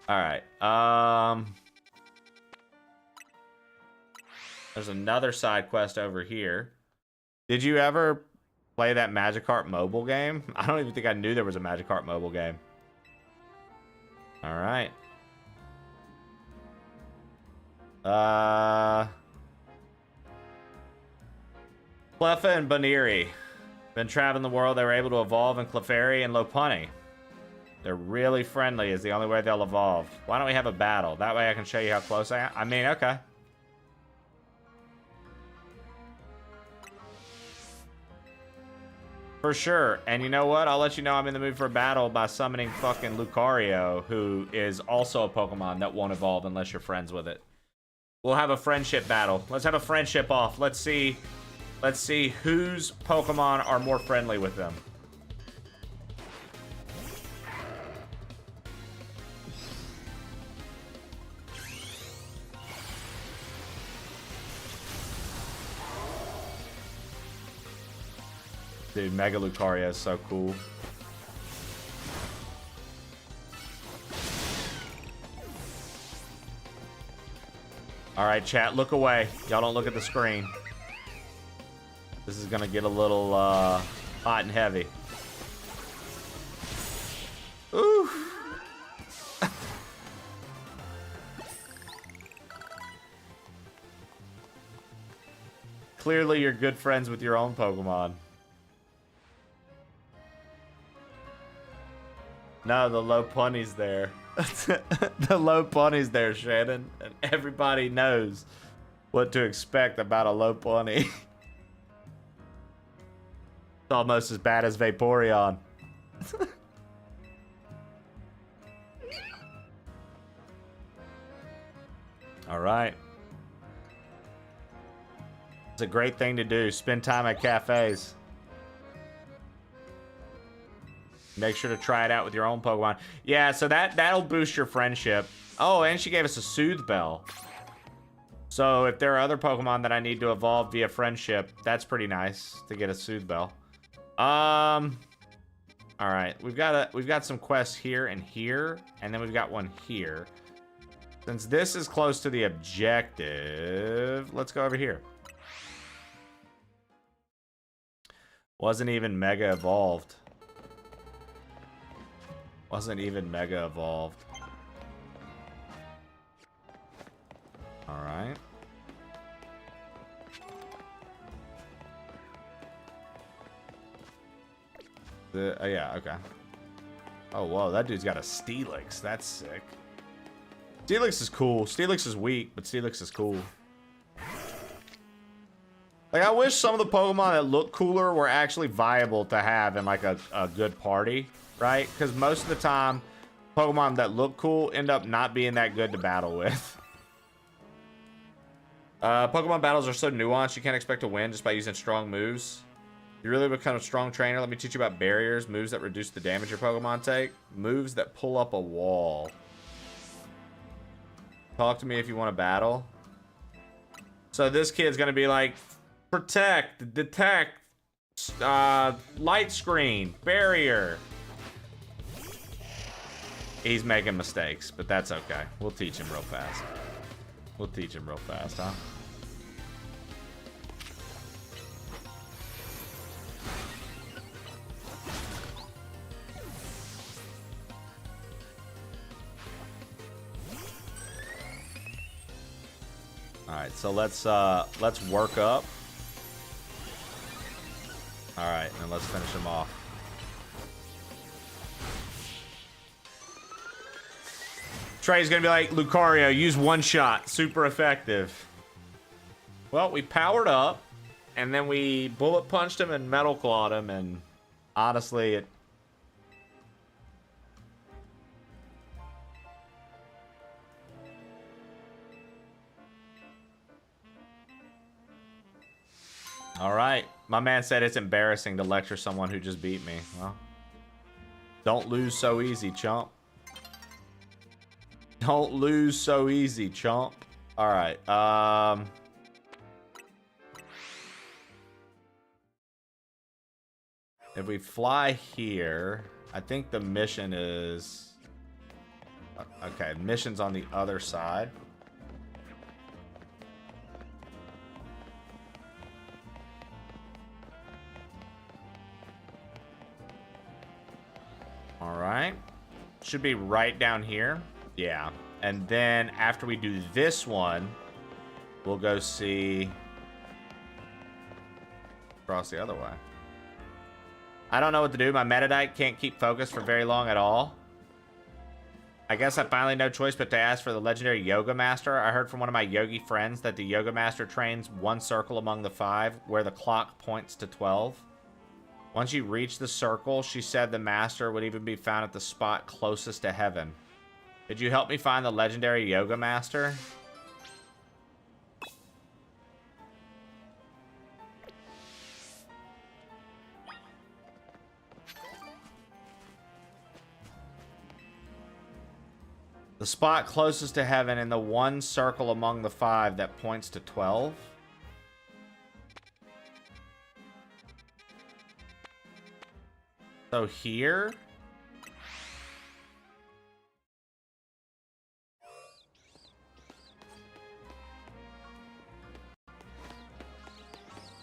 All right. There's another side quest over here. Did you ever play that Magikarp mobile game? I don't even think I knew there was a Magikarp mobile game. All right. Cleffa and Baniri. Been traveling the world. They were able to evolve in Clefairy and Lopunny. They're really friendly is the only way they'll evolve. Why don't we have a battle? That way I can show you how close I am. I mean, okay. For sure. And you know what? I'll let you know I'm in the mood for a battle by summoning fucking Lucario, who is also a Pokemon that won't evolve unless you're friends with it. We'll have a friendship battle. Let's have a friendship off. Let's see whose Pokemon are more friendly with them. Dude, Mega Lucario is so cool. Alright, chat, look away. Y'all don't look at the screen. This is gonna get a little hot and heavy. Ooh. Clearly you're good friends with your own Pokemon. No, the Lopunny's there. The Lopunny's there, Shannon. And everybody knows what to expect about a Lopunny. It's almost as bad as Vaporeon. Alright. It's a great thing to do. Spend time at cafes. Make sure to try it out with your own Pokemon. Yeah, so that'll boost your friendship. Oh, and she gave us a Soothe Bell. So if there are other Pokemon that I need to evolve via friendship, that's pretty nice to get a Soothe Bell. All right, we've got some quests here and here, and then we've got one here. Since this is close to the objective, let's go over here. Wasn't even Mega Evolved. Wasn't even Mega Evolved. Alright. Yeah, okay. Oh, whoa, that dude's got a Steelix. That's sick. Steelix is cool. Steelix is weak, but Steelix is cool. Like, I wish some of the Pokemon that look cooler were actually viable to have in, like, a good party. Right? Because most of the time, Pokemon that look cool end up not being that good to battle with. Pokemon battles are so nuanced, you can't expect to win just by using strong moves. You really become a strong trainer. Let me teach you about barriers, moves that reduce the damage your Pokemon take, moves that pull up a wall. Talk to me if you want to battle. So this kid's going to be like, protect, detect, light screen, barrier. He's making mistakes, but that's okay. We'll teach him real fast. We'll teach him real fast, huh? All right, so let's work up. All right, and let's finish him off. Trey's gonna be like, Lucario, use one shot. Super effective. Well, we powered up, and then we bullet punched him and metal clawed him, and honestly, it... Alright. My man said it's embarrassing to lecture someone who just beat me. Well, don't lose so easy, chump. Don't lose so easy, chump. Alright, If we fly here, I think the mission is... Okay, mission's on the other side. All right. Should be right down here. Yeah. And then after we do this one, we'll go see... Cross the other way. I don't know what to do. My Metadite can't keep focused for very long at all. I guess I finally no choice but to ask for the legendary Yoga Master. I heard from one of my yogi friends that the Yoga Master trains one circle among the 5 where the clock points to 12. Once you reach the circle, she said the master would even be found at the spot closest to heaven. Could you help me find the legendary Yoga Master? The spot closest to heaven in the one circle among the 5 that points to 12. So here.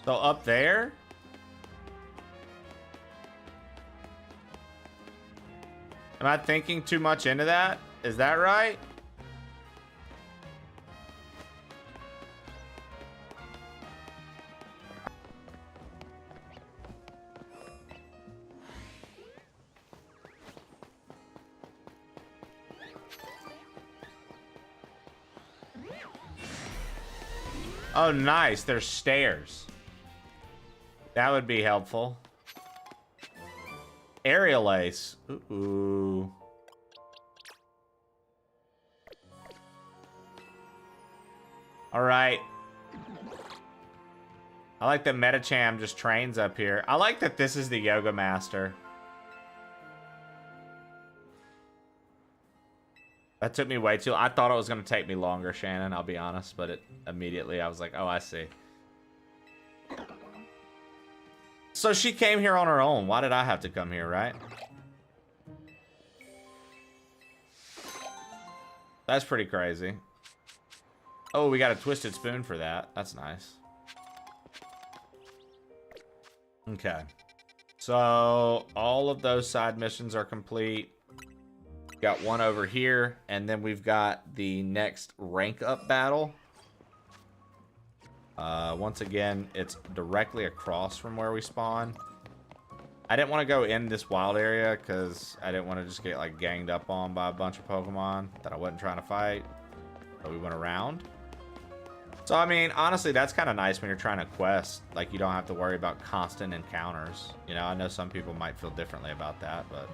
So up there. Am I thinking too much into that? Is that right? Oh, nice. There's stairs. That would be helpful. Aerial ace. Ooh. All right. I like that Metacham just trains up here. I like that this is the Yoga Master. That took me way too... I thought it was going to take me longer, Shannon, I'll be honest. But it immediately, I was like, oh, I see. So she came here on her own. Why did I have to come here, right? That's pretty crazy. Oh, we got a twisted spoon for that. That's nice. Okay. So, all of those side missions are complete. Got one over here, and then we've got the next rank up battle. Once again, it's directly across from where we spawn. I didn't want to go in this wild area because I didn't want to just get like ganged up on by a bunch of Pokemon that I wasn't trying to fight. So we went around. So, I mean, honestly, that's kind of nice when you're trying to quest. Like, you don't have to worry about constant encounters. You know, I know some people might feel differently about that, but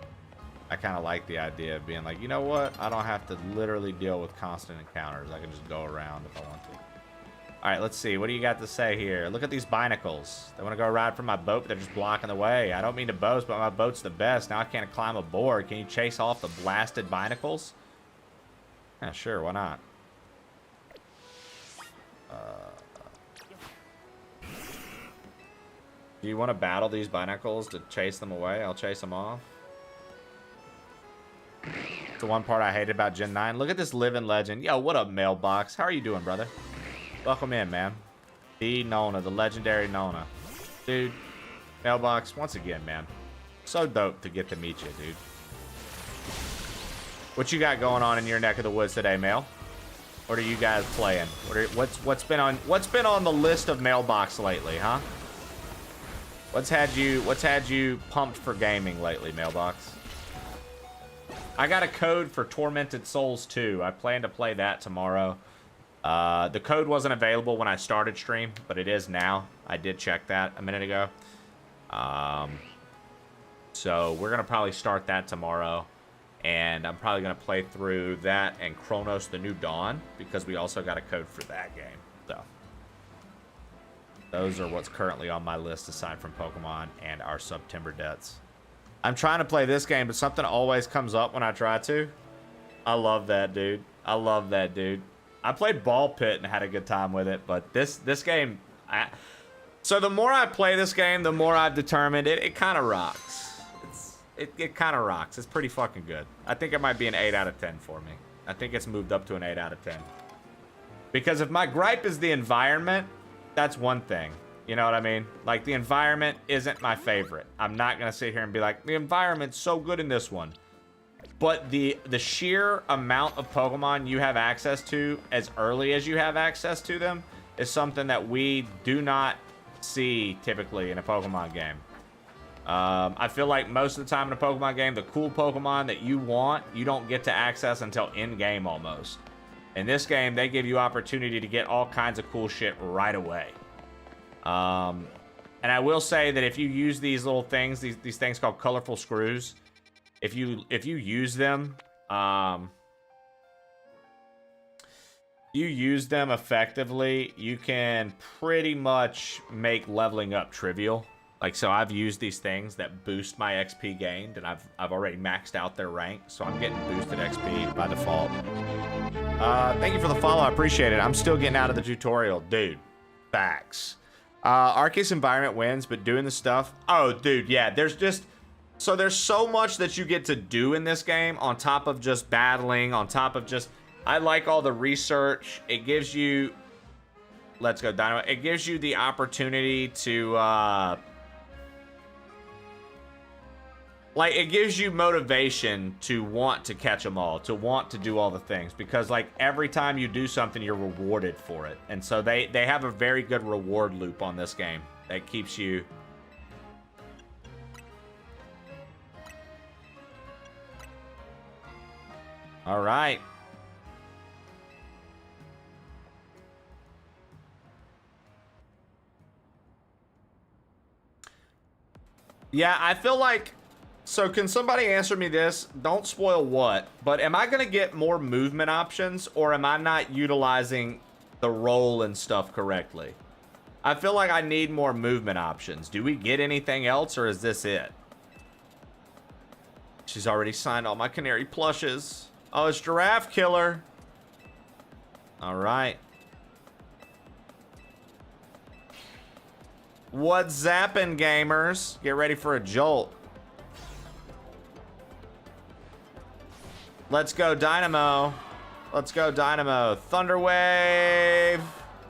I kind of like the idea of being like, you know what? I don't have to literally deal with constant encounters. I can just go around if I want to. All right, let's see. What do you got to say here? Look at these binacles. They want to go ride for my boat, but they're just blocking the way. I don't mean to boast, but my boat's the best. Now I can't climb aboard. Can you chase off the blasted binacles? Yeah, sure. Why not? Do you want to battle these binacles to chase them away? I'll chase them off. It's the one part I hated about Gen 9. Look at this living legend. Yo, what up, Mailbox? How are you doing, brother? Welcome in, man. The Nona, the legendary Nona. Dude, Mailbox, once again, man. So dope to get to meet you, dude. What you got going on in your neck of the woods today, Mail? What are you guys playing? What's been on the list of Mailbox lately, huh? What's had you pumped for gaming lately, Mailbox? I got a code for Tormented Souls 2. I plan to play that tomorrow. The code wasn't available when I started stream, but it is now. I did check that a minute ago. So we're gonna probably start that tomorrow, and I'm probably gonna play through that and Chronos: The New Dawn because we also got a code for that game. So those are what's currently on my list aside from Pokemon and our September debts. I'm trying to play this game, but something always comes up when I try to. I love that, dude. I love that, dude. I played Ball Pit and had a good time with it, but this game, So the more I play this game, the more I've determined it kind of rocks. It kind of rocks. It's pretty fucking good. I think it might be an 8 out of 10 for me. I think it's moved up to an 8 out of 10. Because if my gripe is the environment, that's one thing. You know what I mean? Like, the environment isn't my favorite. I'm not going to sit here and be like, the environment's so good in this one. But the sheer amount of Pokemon you have access to as early as you have access to them is something that we do not see typically in a Pokemon game. I feel like most of the time in a Pokemon game, the cool Pokemon that you want, you don't get to access until in-game almost. In this game, they give you opportunity to get all kinds of cool shit right away. And I will say that if you use these little things, these things called colorful screws, if you use them, effectively, you can pretty much make leveling up trivial. Like, so I've used these things that boost my XP gained, and I've already maxed out their rank, so I'm getting boosted XP by default. Thank you for the follow, I appreciate it. I'm still getting out of the tutorial, dude. Facts. Arceus environment wins, but doing the stuff, oh, dude, yeah, there's so much that you get to do in this game on top of just battling, on top of just, I like all the research. It gives you, let's go Dynamo. It gives you the opportunity to, like, it gives you motivation to want to catch them all, to want to do all the things, because, like, every time you do something, you're rewarded for it. And so they have a very good reward loop on this game that keeps you... All right. Yeah, I feel like... So can somebody answer me this? Don't spoil what, but am I going to get more movement options, or am I not utilizing the roll and stuff correctly? I feel like I need more movement options. Do we get anything else, or is this it? She's already signed all my canary plushes. Oh, it's Giraffe Killer. All right. What's zappin', gamers? Get ready for a jolt. Let's go, Dynamo. Let's go, Dynamo. Thunder Wave.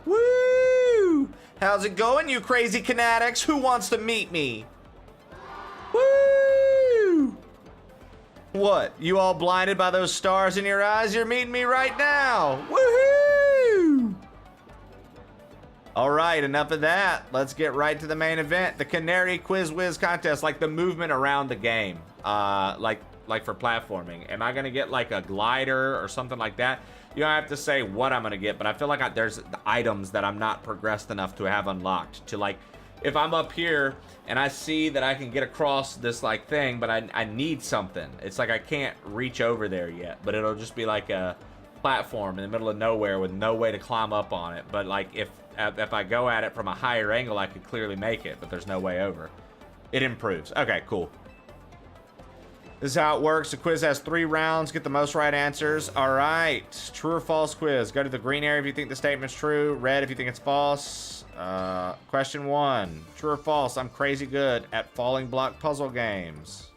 Woo! How's it going, you crazy Kinetics? Who wants to meet me? Woo! What? You all blinded by those stars in your eyes? You're meeting me right now. Woohoo! All right, enough of that. Let's get right to the main event. The Canary Quiz Whiz contest, like the movement around the game. Like for platforming. Am I going to get like a glider or something like that? You don't have to say what I'm going to get, but I feel like there's items that I'm not progressed enough to have unlocked. To, like, if I'm up here and I see that I can get across this like thing, but I need something. It's like I can't reach over there yet, but it'll just be like a platform in the middle of nowhere with no way to climb up on it. But like if I go at it from a higher angle, I could clearly make it, but there's no way over. It improves. Okay, cool. This is how it works. The quiz has 3 rounds. Get the most right answers. All right. True or false quiz. Go to the green area if you think the statement's true. Red if you think it's false. Question 1. True or false? I'm crazy good at falling block puzzle games.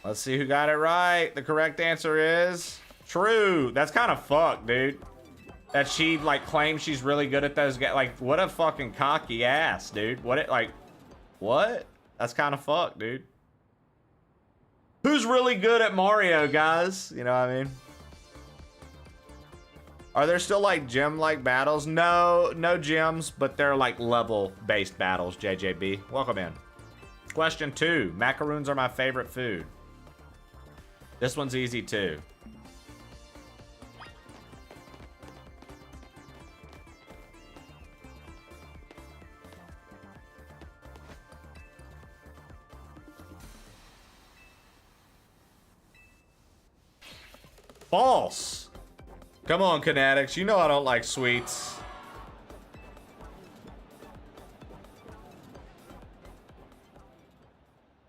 Let's see who got it right. The correct answer is true. That's kind of fucked, dude. That she, like, claims she's really good at those guys. Like, what a fucking cocky ass, dude. What? That's kind of fucked, dude. Who's really good at Mario, guys? You know what I mean? Are there still, like, gym-like battles? No gyms, but they're, like, level-based battles, JJB. Welcome in. Question 2. Macaroons are my favorite food. This one's easy too. False. Come on, Kinetics. You know I don't like sweets.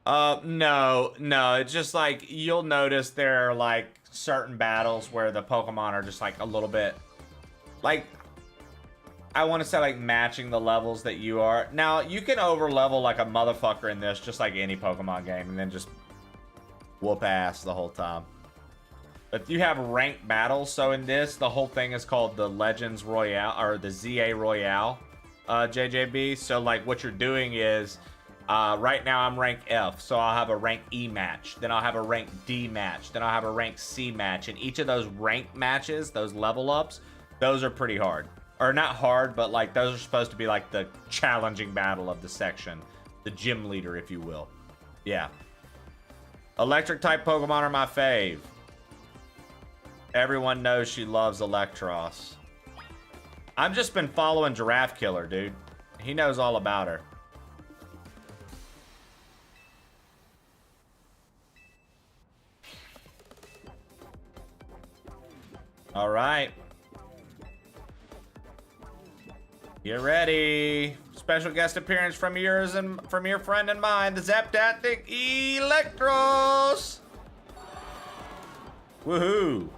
No. It's just like you'll notice there are like certain battles where the Pokemon are just like a little bit like I want to say like matching the levels that you are. Now you can over level like a motherfucker in this, just like any Pokemon game, and then just whoop ass the whole time. But you have ranked battles, so in this, the whole thing is called the Legends Royale, or the ZA Royale, JJB. So, like, what you're doing is, right now I'm rank F, so I'll have a rank E match, then I'll have a rank D match, then I'll have a rank C match, and each of those rank matches, those level ups, those are pretty hard. Or not hard, but, like, those are supposed to be, like, the challenging battle of the section. The gym leader, if you will. Yeah. Electric-type Pokemon are my fave. Everyone knows she loves Electros. I've just been following Giraffe Killer, dude. He knows all about her. All right. Get ready. Special guest appearance from yours and from your friend and mine, the Zaptastic Electros. Woohoo.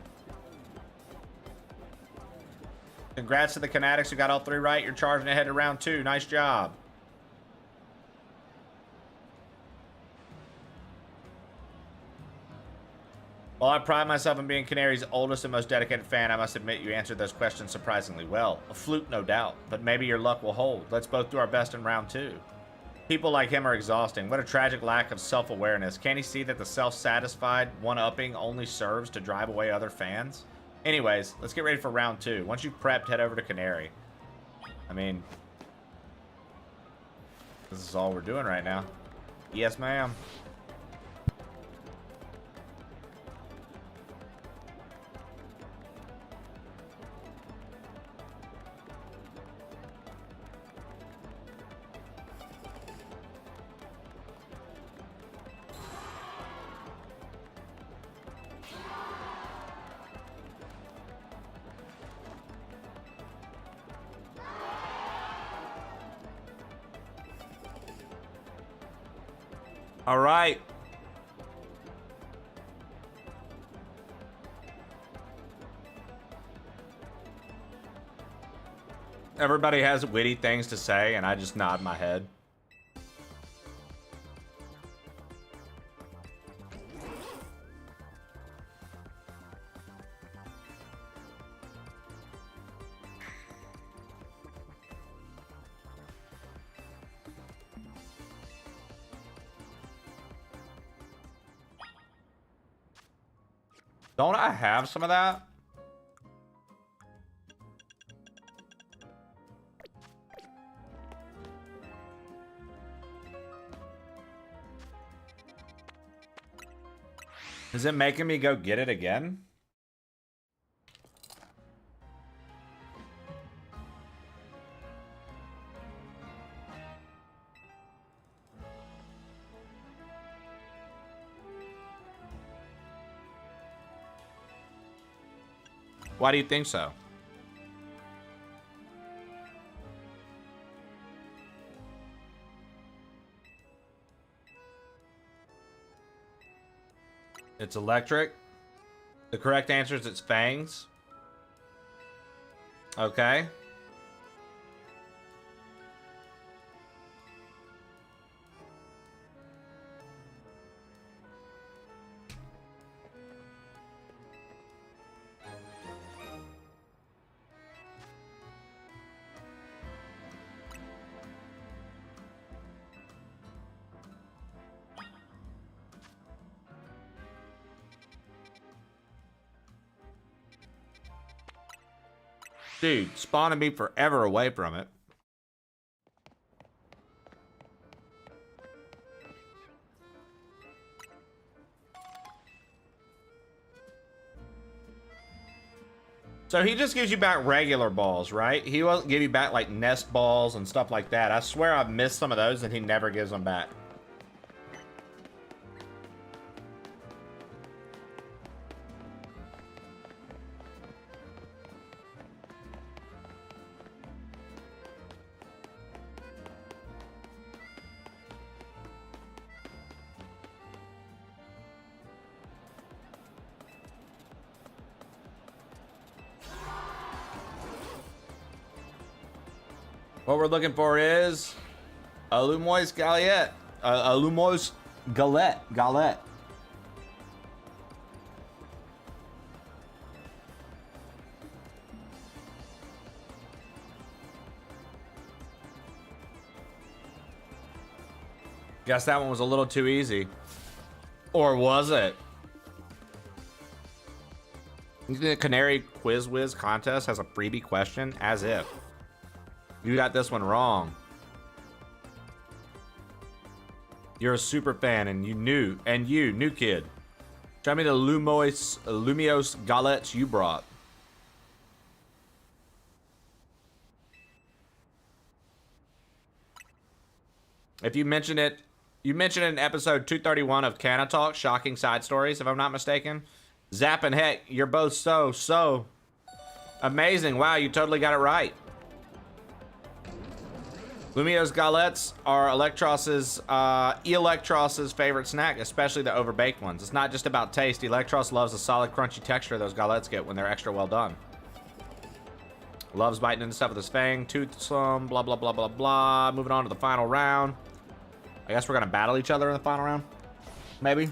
Congrats to the Fanatics who got all 3 right. You're charging ahead to round 2. Nice job. While I pride myself on being Canary's oldest and most dedicated fan, I must admit you answered those questions surprisingly well. A fluke, no doubt, but maybe your luck will hold. Let's both do our best in round 2. People like him are exhausting. What a tragic lack of self-awareness. Can't he see that the self-satisfied one-upping only serves to drive away other fans? Anyways, let's get ready for round 2. Once you've prepped, head over to Canary. I mean, this is all we're doing right now. Yes, ma'am. All right. Everybody has witty things to say, and I just nod my head. Don't I have some of that? Is it making me go get it again? Why do you think so? It's electric. The correct answer is it's fangs. Okay. Dude, spawning me forever away from it. So he just gives you back regular balls, right? He won't give you back like nest balls and stuff like that. I swear I've missed some of those and he never gives them back. What we're looking for is a Lumois Galette. A Lumois Galette. Galette. Guess that one was a little too easy. Or was it? The Canary Quiz Whiz contest has a freebie question? As if. You got this one wrong. You're a super fan and you new kid. Show me the Lumios galettes you brought. If you mentioned it, you mentioned it in episode 231 of Canna Talk, Shocking Side Stories, if I'm not mistaken. Zap and Heck, you're both so amazing. Wow, you totally got it right. Lumios galettes are Electros's favorite snack, especially the overbaked ones. It's not just about taste. Electros loves the solid, crunchy texture those galettes get when they're extra well done. Loves biting into stuff with his fang, toothsome, blah, blah, blah, blah, blah. Moving on to the final round. I guess we're gonna battle each other in the final round. Maybe.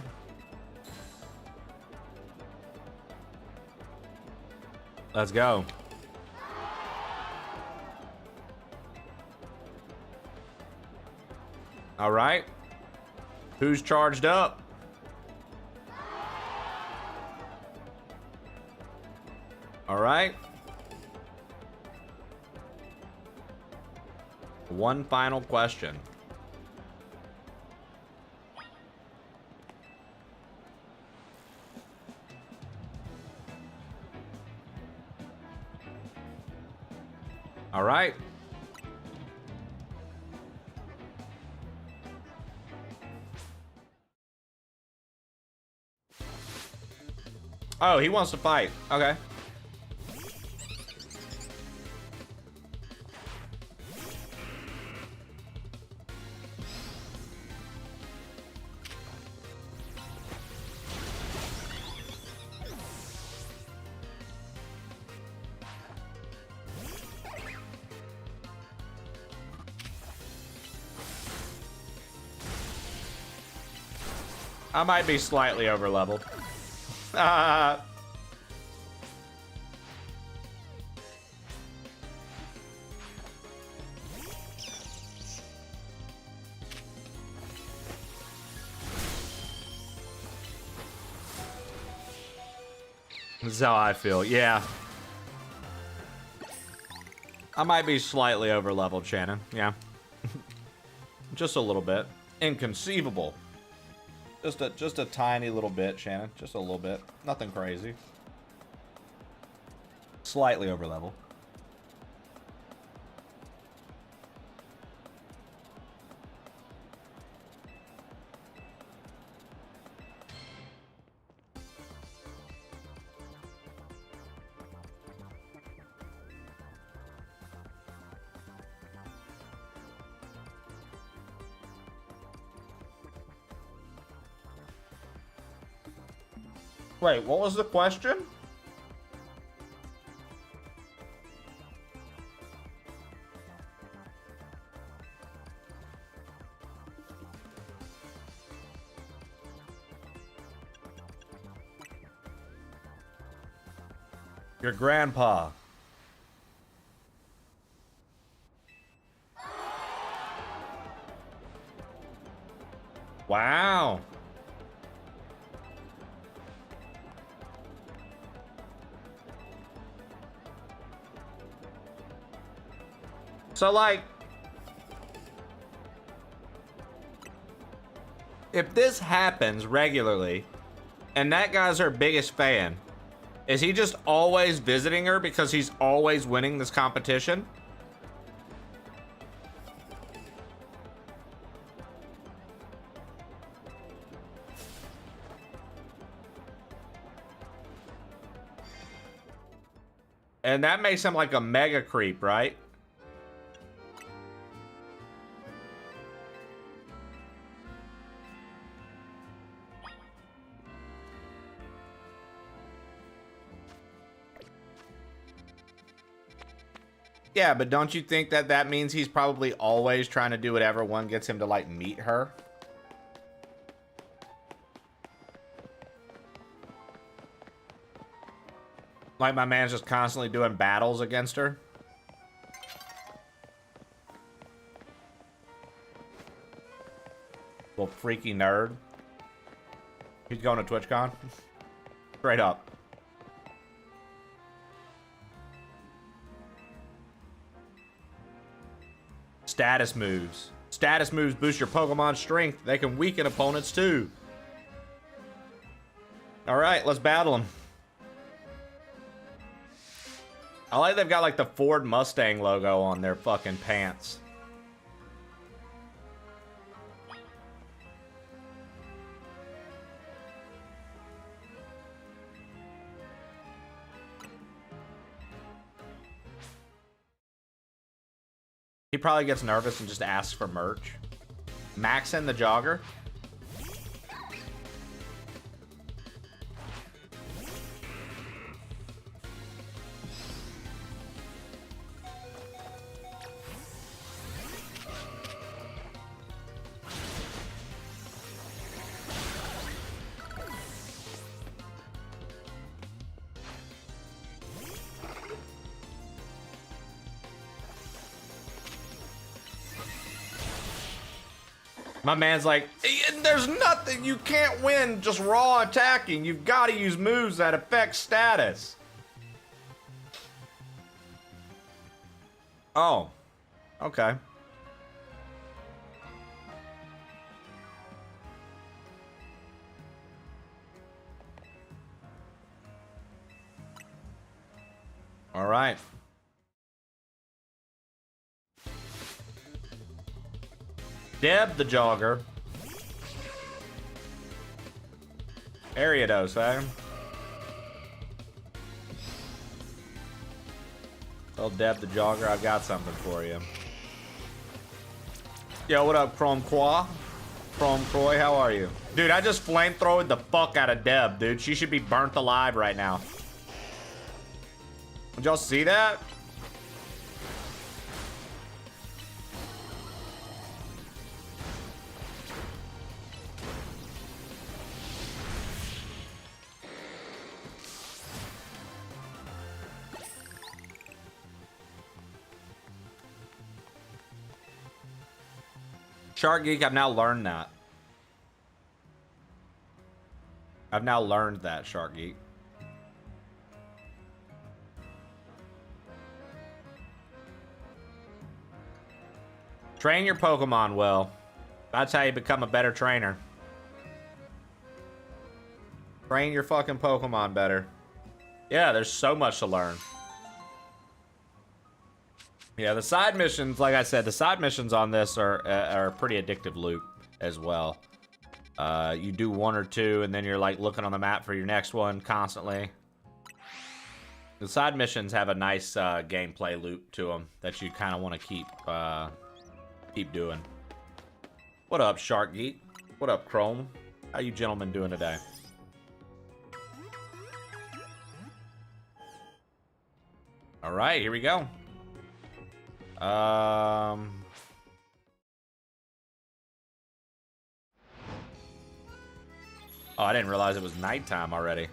Let's go. All right. Who's charged up? All right. One final question. All right. Oh, he wants to fight. Okay. I might be slightly over leveled. This is how I feel. Yeah. I might be slightly over leveled, Shannon. Yeah. Just a little bit. Inconceivable. Just a tiny little bit, Shannon. Just a little bit. Nothing crazy. Slightly over level. Wait, what was the question? Your grandpa. Wow. So, like, if this happens regularly, and that guy's her biggest fan, is he just always visiting her because he's always winning this competition? And that makes him like a mega creep, right? Yeah, but don't you think that that means he's probably always trying to do whatever one gets him to, like, meet her? Like, my man's just constantly doing battles against her? Little freaky nerd. He's going to TwitchCon? Straight up. Status moves. Status moves boost your Pokemon's strength. They can weaken opponents too. Alright, let's battle them. I like they've got like the Ford Mustang logo on their fucking pants. He probably gets nervous and just asks for merch. Maxin the Jogger. My man's like, there's nothing, you can't win just raw attacking. You've got to use moves that affect status. Oh, okay. All right. Deb the Jogger. Ariados, eh? Well, Deb the Jogger, I've got something for you. Yo, what up, Chrome Qua? Chrome Croy, how are you? Dude, I just flamethrowed the fuck out of Deb, dude. She should be burnt alive right now. Did y'all see that? Shark Geek, I've now learned that. I've now learned that, Shark Geek. Train your Pokemon well. That's how you become a better trainer. Train your fucking Pokemon better. Yeah, there's so much to learn. Yeah, the side missions, like I said, the side missions on this are a pretty addictive loop as well. You do one or two, and then you're like looking on the map for your next one constantly. The side missions have a nice gameplay loop to them that you kind of want to keep doing. What up, Shark Geek? What up, Chrome? How you gentlemen doing today? All right, here we go. Oh, I didn't realize it was nighttime already.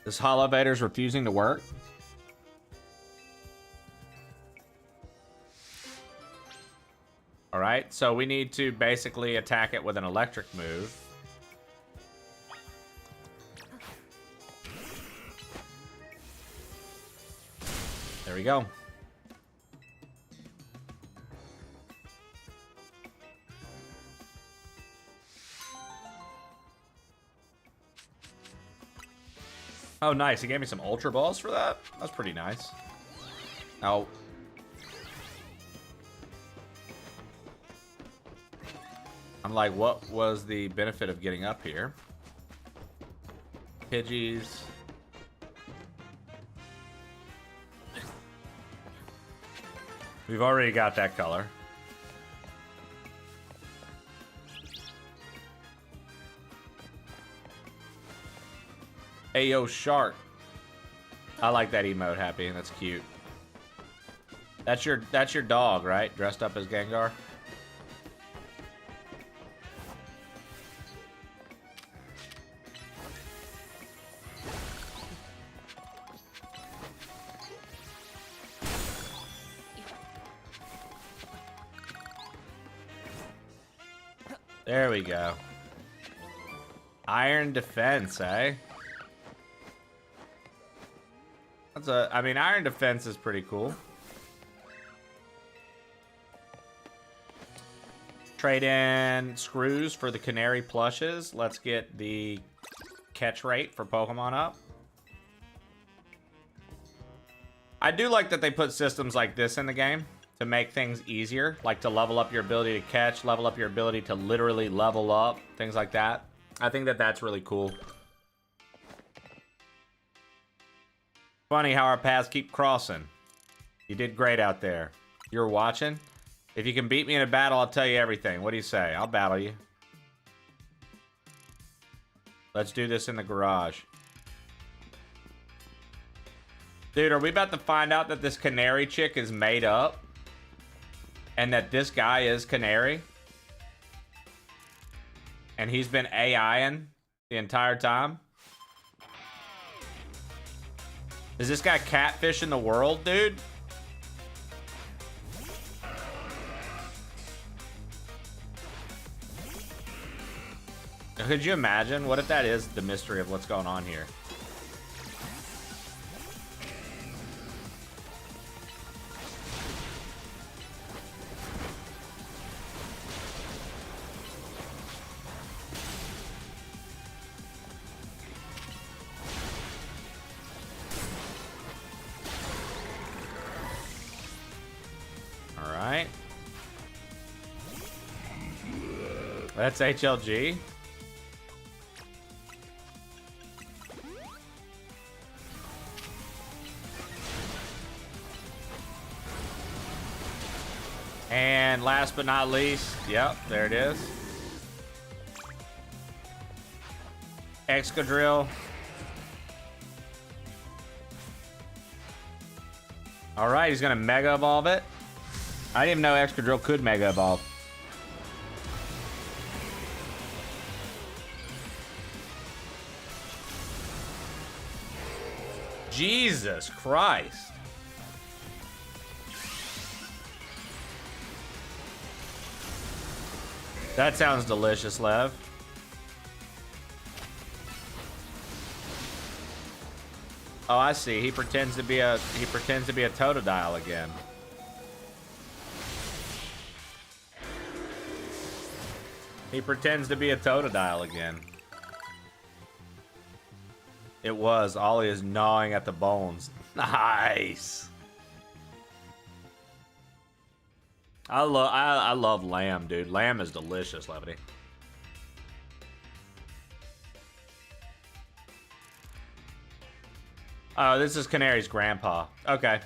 This Holovator's refusing to work. Alright, so we need to basically attack it with an electric move. There we go. Oh, nice. He gave me some Ultra Balls for that? That's pretty nice. Now, I'm like, what was the benefit of getting up here? Pidgeys. We've already got that color. Hey, yo, shark. I like that emote, Happy. That's cute. That's your dog, right? Dressed up as Gengar? There we go. Iron defense, eh? I mean, iron defense is pretty cool. Trade in screws for the canary plushes. Let's get the catch rate for Pokemon up. I do like that they put systems like this in the game to make things easier, like to level up your ability to catch, level up your ability to literally level up, things like that. I think that that's really cool. Funny how our paths keep crossing. You did great out there. You're watching? If you can beat me in a battle, I'll tell you everything. What do you say? I'll battle you. Let's do this in the garage. Dude, are we about to find out that this canary chick is made up? And that this guy is Canary? And he's been AIing the entire time? Is this guy catfishing the world, dude? Could you imagine? What if that is the mystery of what's going on here? All right. That's HLG. And last but not least, yep, there it is. Excadrill. All right, he's gonna Mega Evolve it. I didn't even know Excadrill could Mega Evolve. Jesus Christ. That sounds delicious, Lev. Oh, I see. He pretends to be a Totodile again. He pretends to be a Totodile again. It was. Ollie is gnawing at the bones. Nice. I love lamb, dude. Lamb is delicious, Levity. Oh, this is Canary's grandpa. Okay.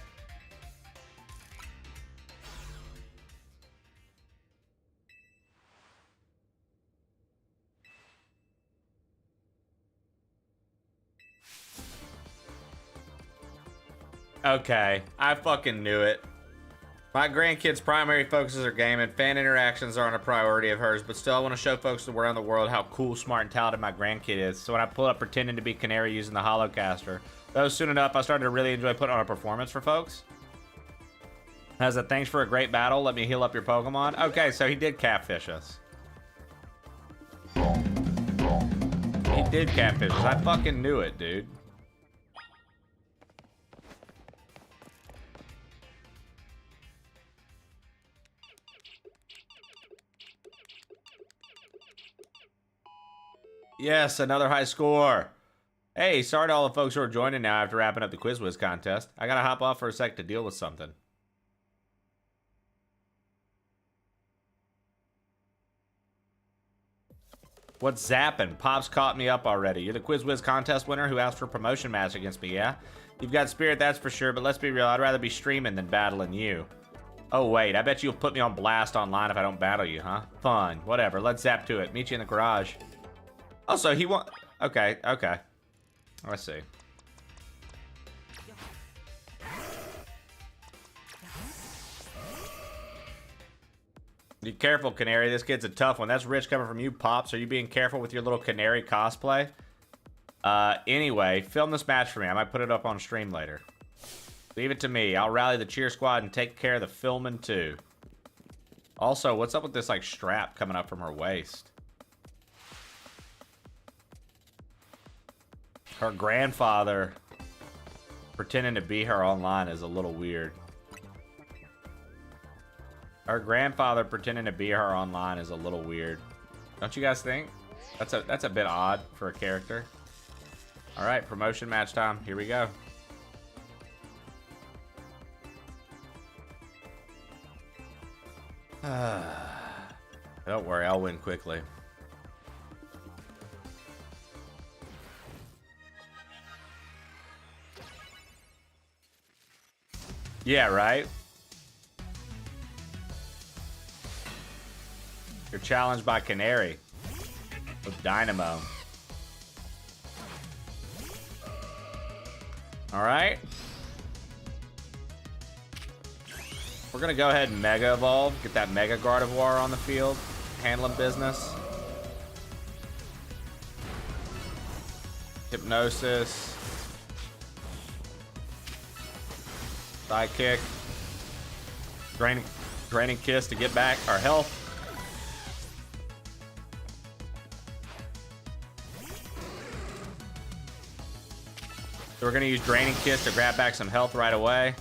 Okay, I fucking knew it. My grandkid's primary focuses are gaming. Fan interactions aren't a priority of hers, but still I want to show folks around the world how cool, smart, and talented my grandkid is. So when I pull up pretending to be Canary using the Holocaster, that was soon enough I started to really enjoy putting on a performance for folks. As a thanks for a great battle, let me heal up your Pokemon. Okay, so he did catfish us. He did catfish us. I fucking knew it, dude. Yes, another high score. Hey, sorry to all the folks who are joining now after wrapping up the Quiz Whiz contest. I gotta hop off for a sec to deal with something. What's zapping? Pop's caught me up already. You're the Quiz Whiz contest winner who asked for a promotion match against me, yeah? You've got spirit, that's for sure, but let's be real, I'd rather be streaming than battling you. Oh, wait. I bet you'll put me on blast online if I don't battle you, huh? Fun. Whatever. Let's zap to it. Meet you in the garage. Also, he want... Okay, okay. Let's see. Be careful, Canary. This kid's a tough one. That's rich coming from you, Pops. Are you being careful with your little Canary cosplay? Anyway, film this match for me. I might put it up on stream later. Leave it to me. I'll rally the cheer squad and take care of the filming, too. Also, what's up with this, like, strap coming up from her waist? Her grandfather pretending to be her online is a little weird. Her grandfather pretending to be her online is a little weird. Don't you guys think? That's a bit odd for a character. All right, promotion match time. Here we go. Don't worry, I'll win quickly. Yeah, right? You're challenged by Canary with Dynamo. All right. We're going to go ahead and Mega Evolve. Get that Mega Gardevoir on the field. Handling business. Hypnosis. Sidekick. Draining Kiss to get back our health. So we're going to use Draining Kiss to grab back some health right away.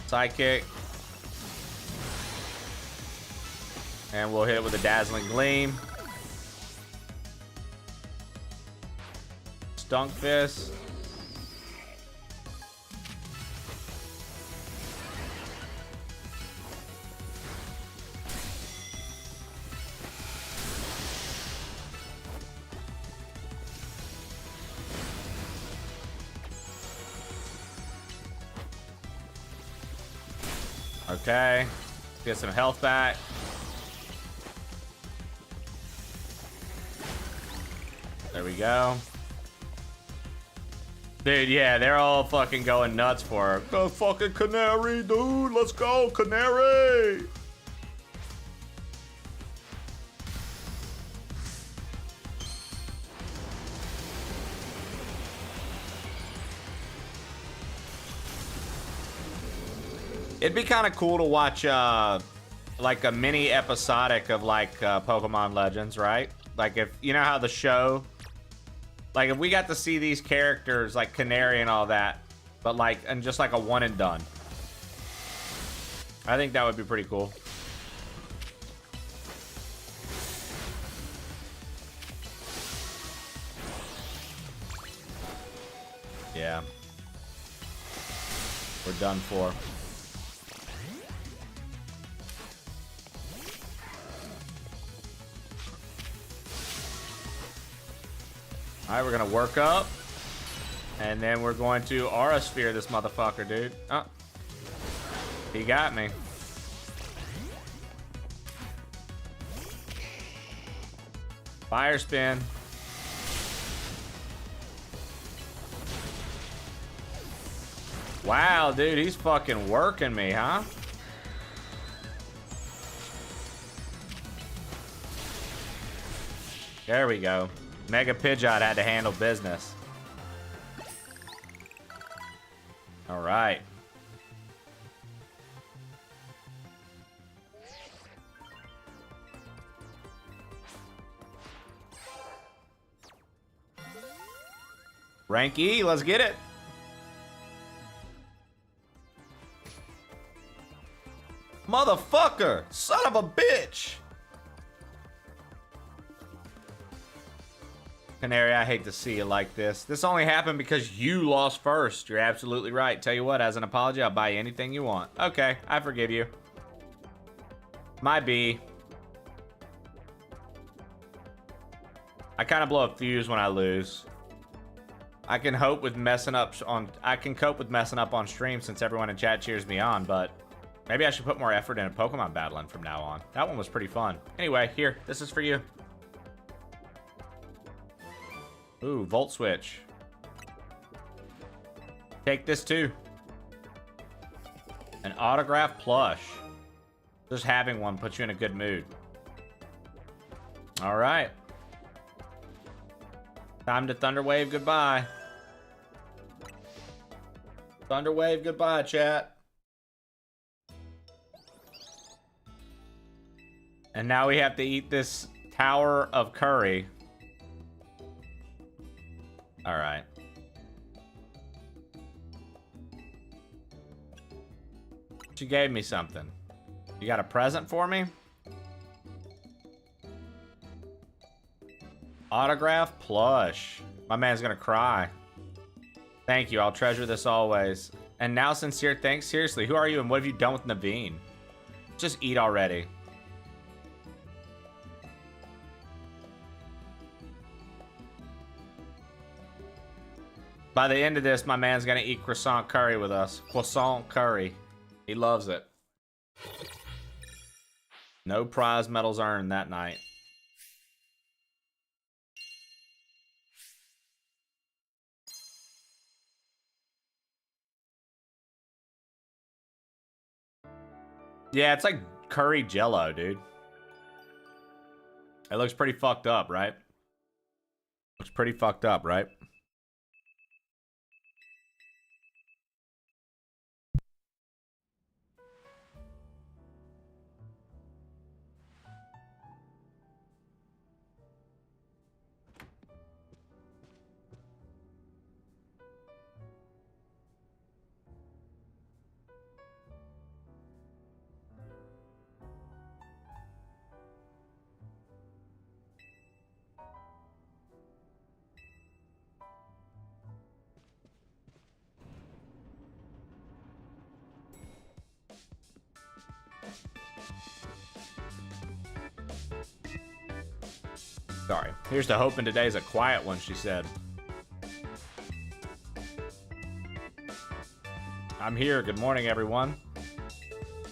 Sidekick. And we'll hit it with a Dazzling Gleam. Stunk Fist. Okay, get some health back. There we go. Dude, yeah, they're all fucking going nuts for her. Go fucking Canary, dude. Let's go, Canary. It'd be kind of cool to watch, like a mini episodic of like Pokemon Legends, right? Like if you know how the show, like if we got to see these characters like Canary and all that, but like and just like a one and done. I think that would be pretty cool. Yeah, we're done for. All right, we're gonna work up, and then we're going to Aura Sphere this motherfucker, dude. Oh, he got me. Fire Spin. Wow, dude, he's fucking working me, huh? There we go. Mega Pidgeot had to handle business. All right. Rank E, let's get it. Motherfucker, son of a bitch. Canary, I hate to see you like this. This only happened because you lost first. You're absolutely right. Tell you what, as an apology, I'll buy you anything you want. Okay, I forgive you. My B. I kind of blow a fuse when I lose. I can cope with messing up on stream since everyone in chat cheers me on, but maybe I should put more effort into Pokemon battling from now on. That one was pretty fun. Anyway, here, this is for you. Ooh, Volt Switch. Take this too. An autograph plush. Just having one puts you in a good mood. All right. Time to Thunderwave goodbye. Thunderwave goodbye, chat. And now we have to eat this tower of curry. All right. She gave me something. You got a present for me? Autograph plush. My man's gonna cry. Thank you. I'll treasure this always. And now, sincere thanks. Seriously, who are you and what have you done with Naveen? Just eat already. By the end of this, my man's gonna eat croissant curry with us. Croissant curry. He loves it. No prize medals earned that night. Yeah, it's like curry jello, dude. It looks pretty fucked up, right? Looks pretty fucked up, right? Sorry. Here's to hoping today's a quiet one, she said. I'm here. Good morning, everyone.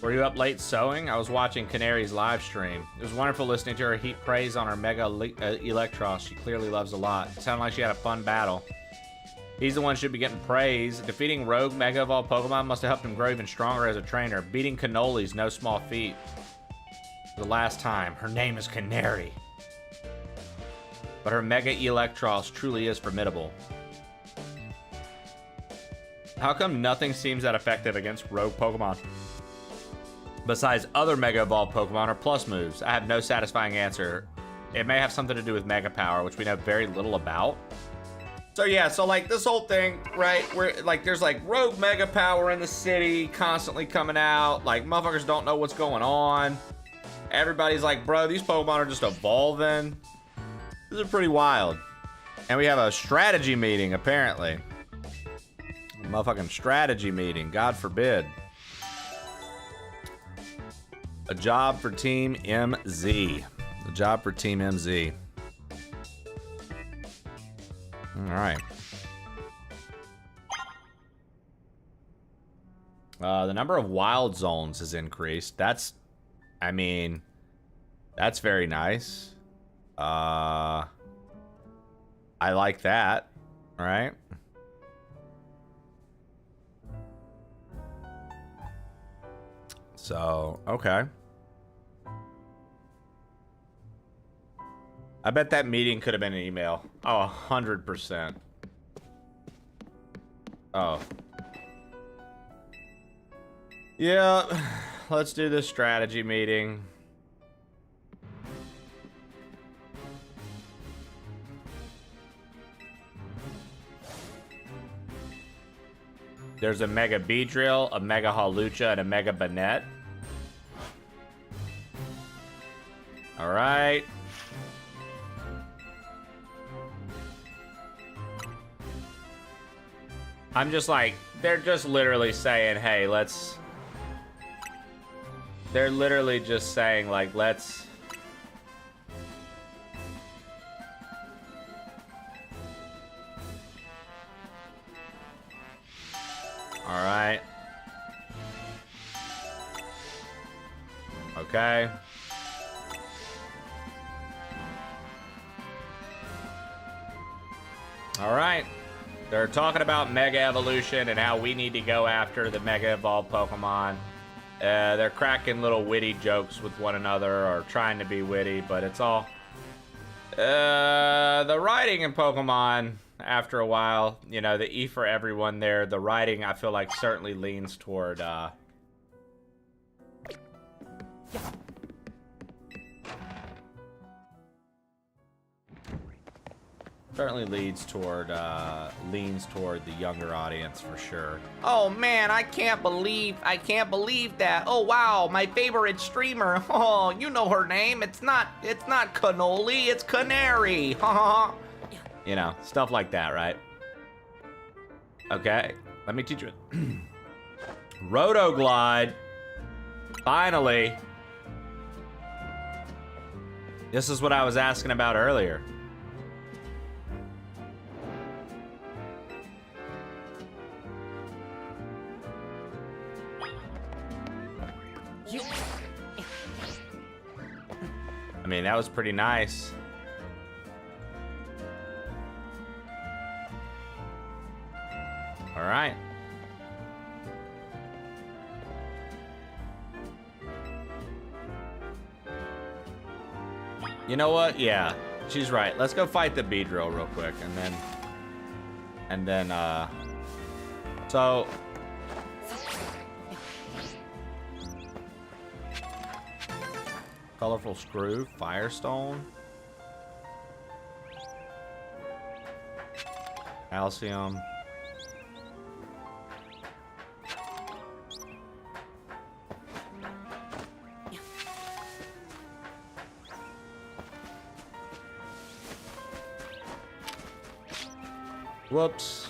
Were you up late sewing? I was watching Canary's live stream. It was wonderful listening to her heap praise on her Mega Electros. She clearly loves a lot. It sounded like she had a fun battle. He's the one who should be getting praise. Defeating Rogue Mega Evolved Pokemon must have helped him grow even stronger as a trainer. Beating Cannolis, no small feat. The last time. Her name is Canary. But her Mega Electros truly is formidable. How come nothing seems that effective against rogue Pokemon? Besides other Mega Evolved Pokemon or plus moves, I have no satisfying answer. It may have something to do with Mega Power, which we know very little about. So yeah, so like this whole thing, right, where like there's like rogue Mega Power in the city constantly coming out, like motherfuckers don't know what's going on. Everybody's like, bro, these Pokemon are just evolving. This is pretty wild. And we have a strategy meeting, apparently. A motherfucking strategy meeting, God forbid. A job for Team MZ. A job for Team MZ. Alright. The number of wild zones has increased. That's, I mean, that's very nice. I like that, right? So, okay. I bet that meeting could have been an email. Oh, 100%. Oh. Yeah, let's do this strategy meeting. There's a Mega Beedrill, a Mega Hawlucha, and a Mega Banette. Alright. I'm just like, they're just literally saying, hey, let's... They're literally just saying, like, let's... All right. Okay. All right. They're talking about Mega Evolution and how we need to go after the Mega Evolved Pokemon. They're cracking little witty jokes with one another, or trying to be witty, but it's all... the writing in Pokemon, after a while, you know, the E for everyone there, the writing, I feel like, certainly leans toward, certainly leans toward the younger audience for sure. Oh man, I can't believe that. Oh wow, my favorite streamer. Oh, you know her name. It's not Cannoli, it's Canary. You know, stuff like that, right? Okay, let me teach you it. Rotoglide. Finally. This is what I was asking about earlier. I mean, that was pretty nice. All right. You know what? Yeah, she's right. Let's go fight the Beedrill real quick, and then, so. Colorful Screw, Firestone, Calcium. Whoops.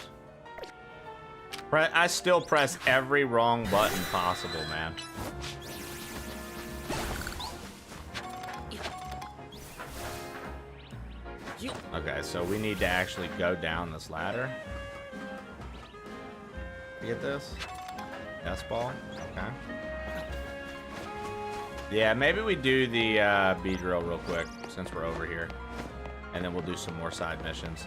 I still press every wrong button possible, man. Okay, so we need to actually go down this ladder. You get this? Yes ball? Okay. Yeah, maybe we do the Beedrill real quick since we're over here. And then we'll do some more side missions.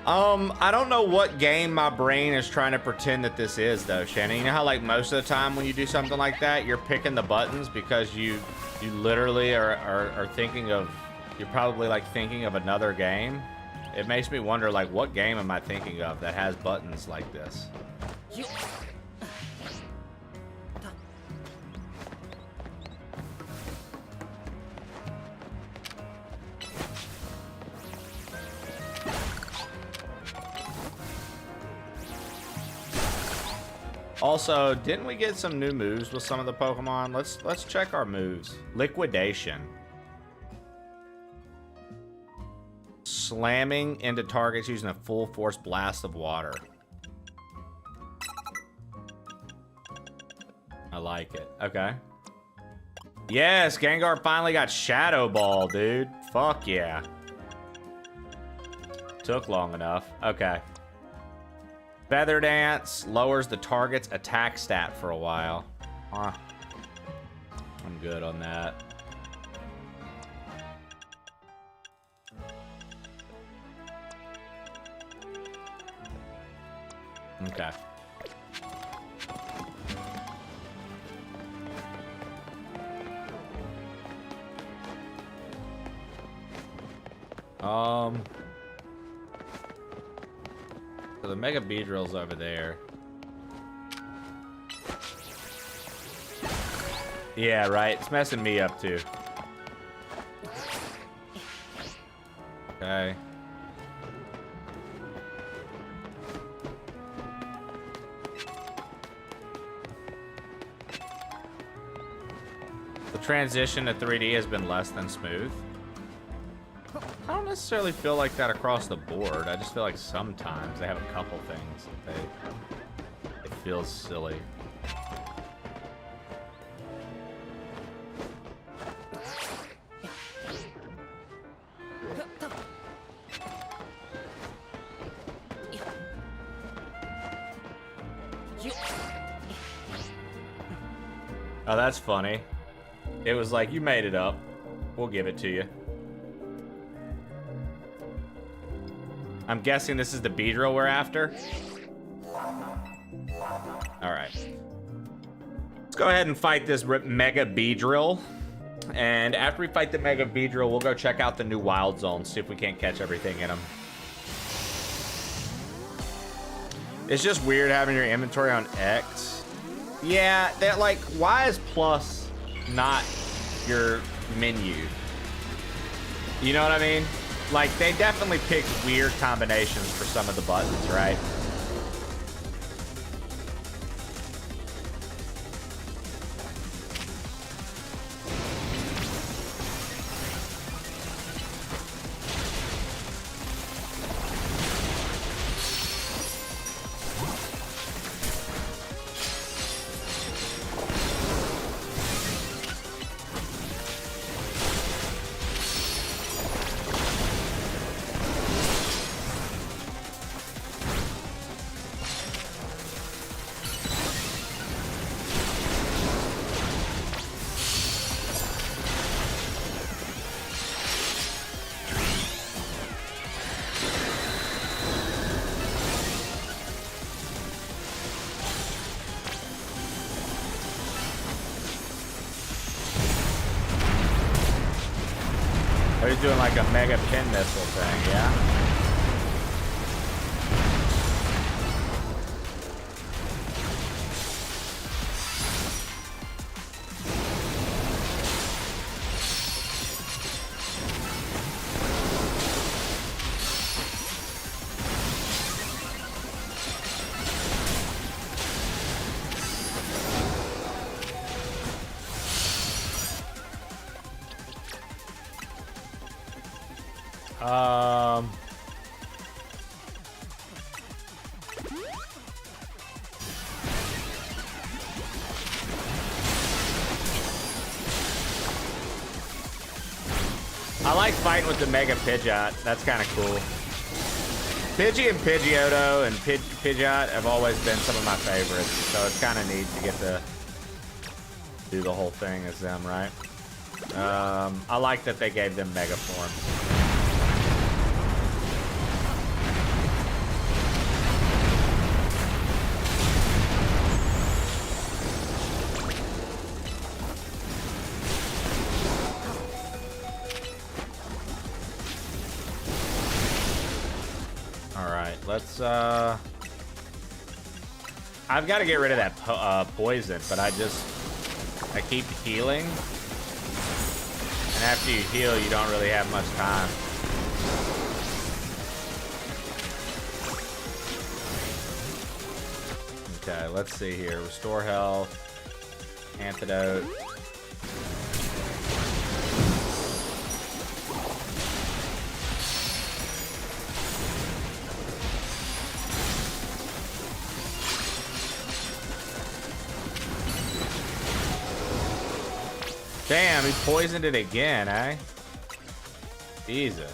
I don't know what game my brain is trying to pretend that this is, though, Shannon. You know how, like, most of the time when you do something like that, you're picking the buttons because you literally are thinking of... You're probably, like, thinking of another game. It makes me wonder, like, what game am I thinking of that has buttons like this? Also, didn't we get some new moves with some of the Pokemon? Let's check our moves. Liquidation. Slamming into targets using a full force blast of water. I like it. Okay. Yes, Gengar finally got Shadow Ball, dude. Fuck yeah. Took long enough. Okay. Feather Dance lowers the target's attack stat for a while. Huh. I'm good on that. Okay. So the Mega Beedrill's over there. Yeah, right. It's messing me up too. Okay. The transition to 3D has been less than smooth. I don't necessarily feel like that across the board. I just feel like sometimes they have a couple things that it feels silly. Oh, that's funny. It was like, you made it up. We'll give it to you. I'm guessing this is the Beedrill we're after. All right. Let's go ahead and fight this Mega Beedrill. And after we fight the Mega Beedrill, we'll go check out the new Wild Zone, see if we can't catch everything in them. It's just weird having your inventory on X. Yeah, that like, why is plus not your menu? You know what I mean? Like, they definitely picked weird combinations for some of the buttons, right? He's doing like a mega pin missile thing, yeah? I like fighting with the Mega Pidgeot. That's kind of cool. Pidgey and Pidgeotto and Pidgeot have always been some of my favorites, so it's kind of neat to get to do the whole thing as them, right? I like that they gave them Mega forms. Let's, I've got to get rid of that poison, but I keep healing. And after you heal, you don't really have much time. Okay, let's see here. Restore health. Antidote. Damn, he poisoned it again, eh? Jesus.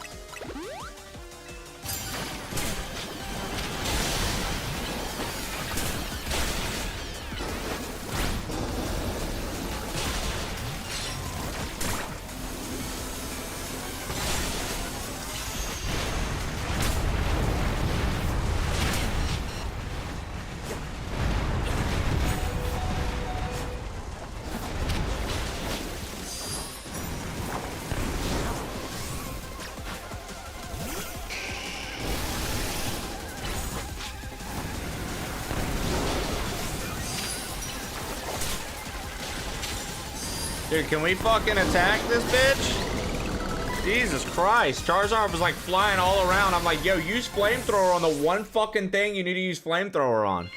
Dude, can we fucking attack this bitch? Jesus Christ. Charizard was like flying all around. I'm like, yo, use flamethrower on the one fucking thing you need to use flamethrower on.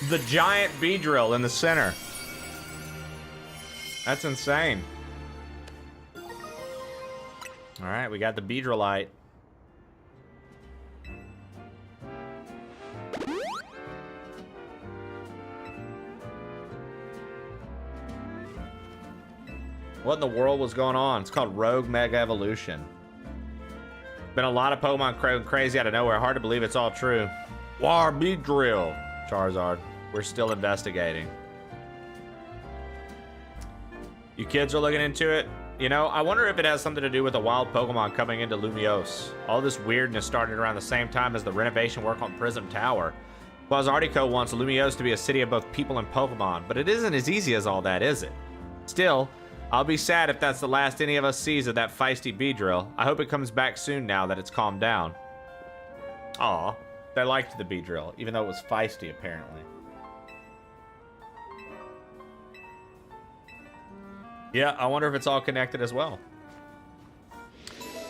The giant Beedrill in the center. That's insane. Alright, we got the Beedrillite. What in the world was going on? It's called Rogue Mega Evolution. Been a lot of Pokemon going crazy out of nowhere. Hard to believe it's all true. War Beedrill. Charizard. We're still investigating. You kids are looking into it. You know, I wonder if it has something to do with the wild Pokemon coming into Lumiose. All this weirdness started around the same time as the renovation work on Prism Tower. Quasartico wants Lumiose to be a city of both people and Pokemon, but it isn't as easy as all that, is it? Still, I'll be sad if that's the last any of us sees of that feisty Beedrill. I hope it comes back soon now that it's calmed down. Aw, they liked the Beedrill, even though it was feisty, apparently. Yeah, I wonder if it's all connected as well.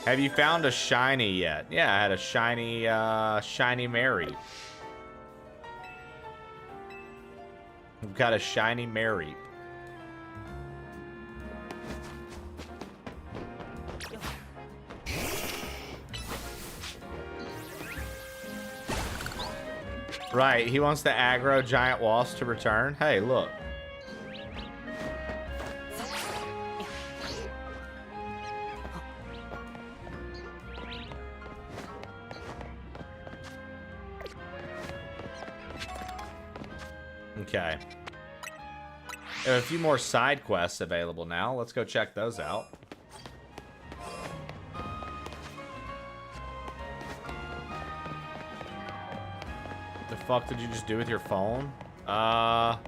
Have you found a shiny yet? Yeah, I had a shiny Mary. We've got a shiny Mary. Right, he wants the aggro giant wasp to return. Hey, look. Okay. There are a few more side quests available now. Let's go check those out. The fuck did you just do with your phone? So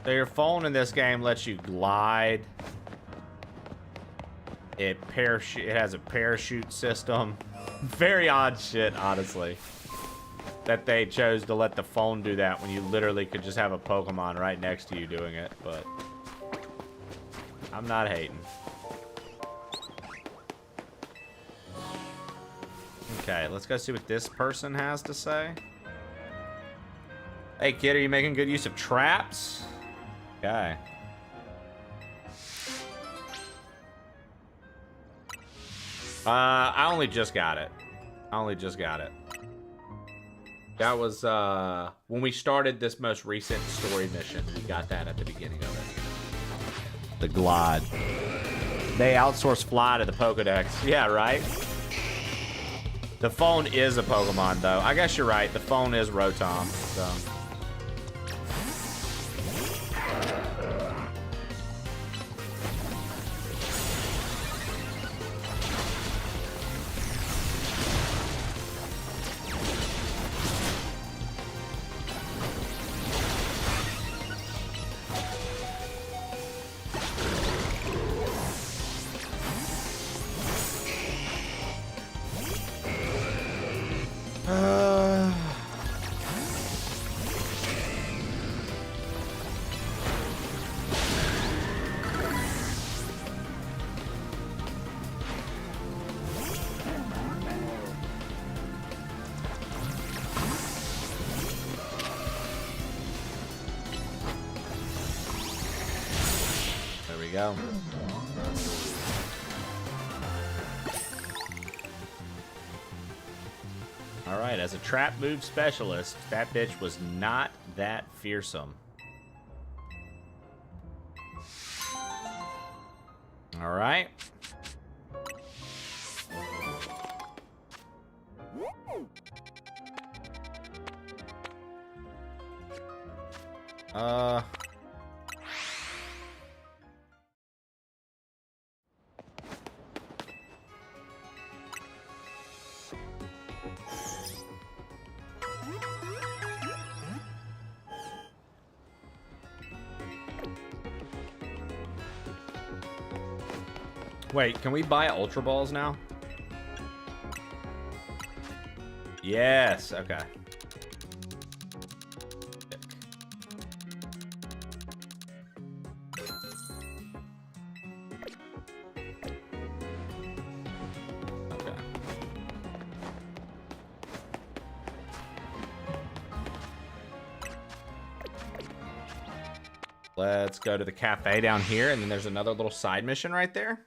your phone in this game lets you glide. It has a parachute system. Very odd shit, honestly. That they chose to let the phone do that when you literally could just have a Pokemon right next to you doing it, but I'm not hating. Okay, let's go see what this person has to say. Hey kid, are you making good use of traps? Okay. I only just got it. That was when we started this most recent story mission. We got that at the beginning of it. The Glide. They outsource Fly to the Pokedex. Yeah, right? The phone is a Pokemon, though. I guess you're right. The phone is Rotom, so... There we go. Alright, as a trap move specialist, that bitch was not that fearsome. Alright. Wait, can we buy Ultra Balls now? Yes, okay. Okay. Let's go to the cafe down here, and then there's another little side mission right there.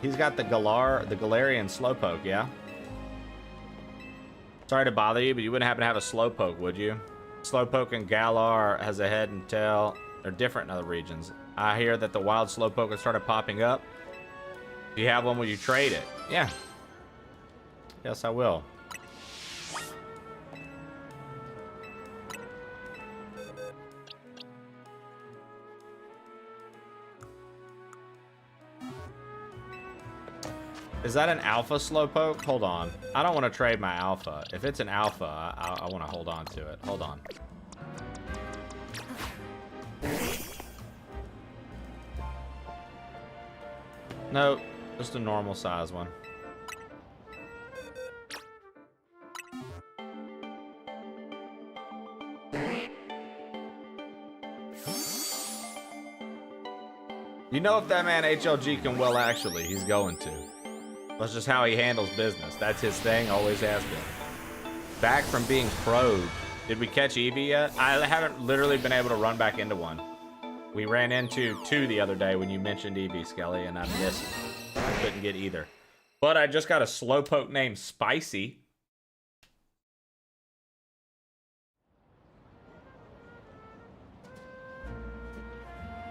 He's got the Galarian Slowpoke, yeah? Sorry to bother you, but you wouldn't happen to have a Slowpoke, would you? Slowpoke and Galar has a head and tail. They're different in other regions. I hear that the wild Slowpoke has started popping up. If you have one, will you trade it? Yeah. Yes, I will. Is that an alpha slowpoke? Hold on. I don't want to trade my alpha. If it's an alpha, I want to hold on to it. Hold on. Nope. Just a normal size one. You know, if that man HLG can well, actually, he's going to. That's just how he handles business. That's his thing, always has been. Back from being probed. Did we catch Eevee yet? I haven't literally been able to run back into one. We ran into 2 the other day when you mentioned Eevee, Skelly, and I missed. I couldn't get either. But I just got a slowpoke named Spicy.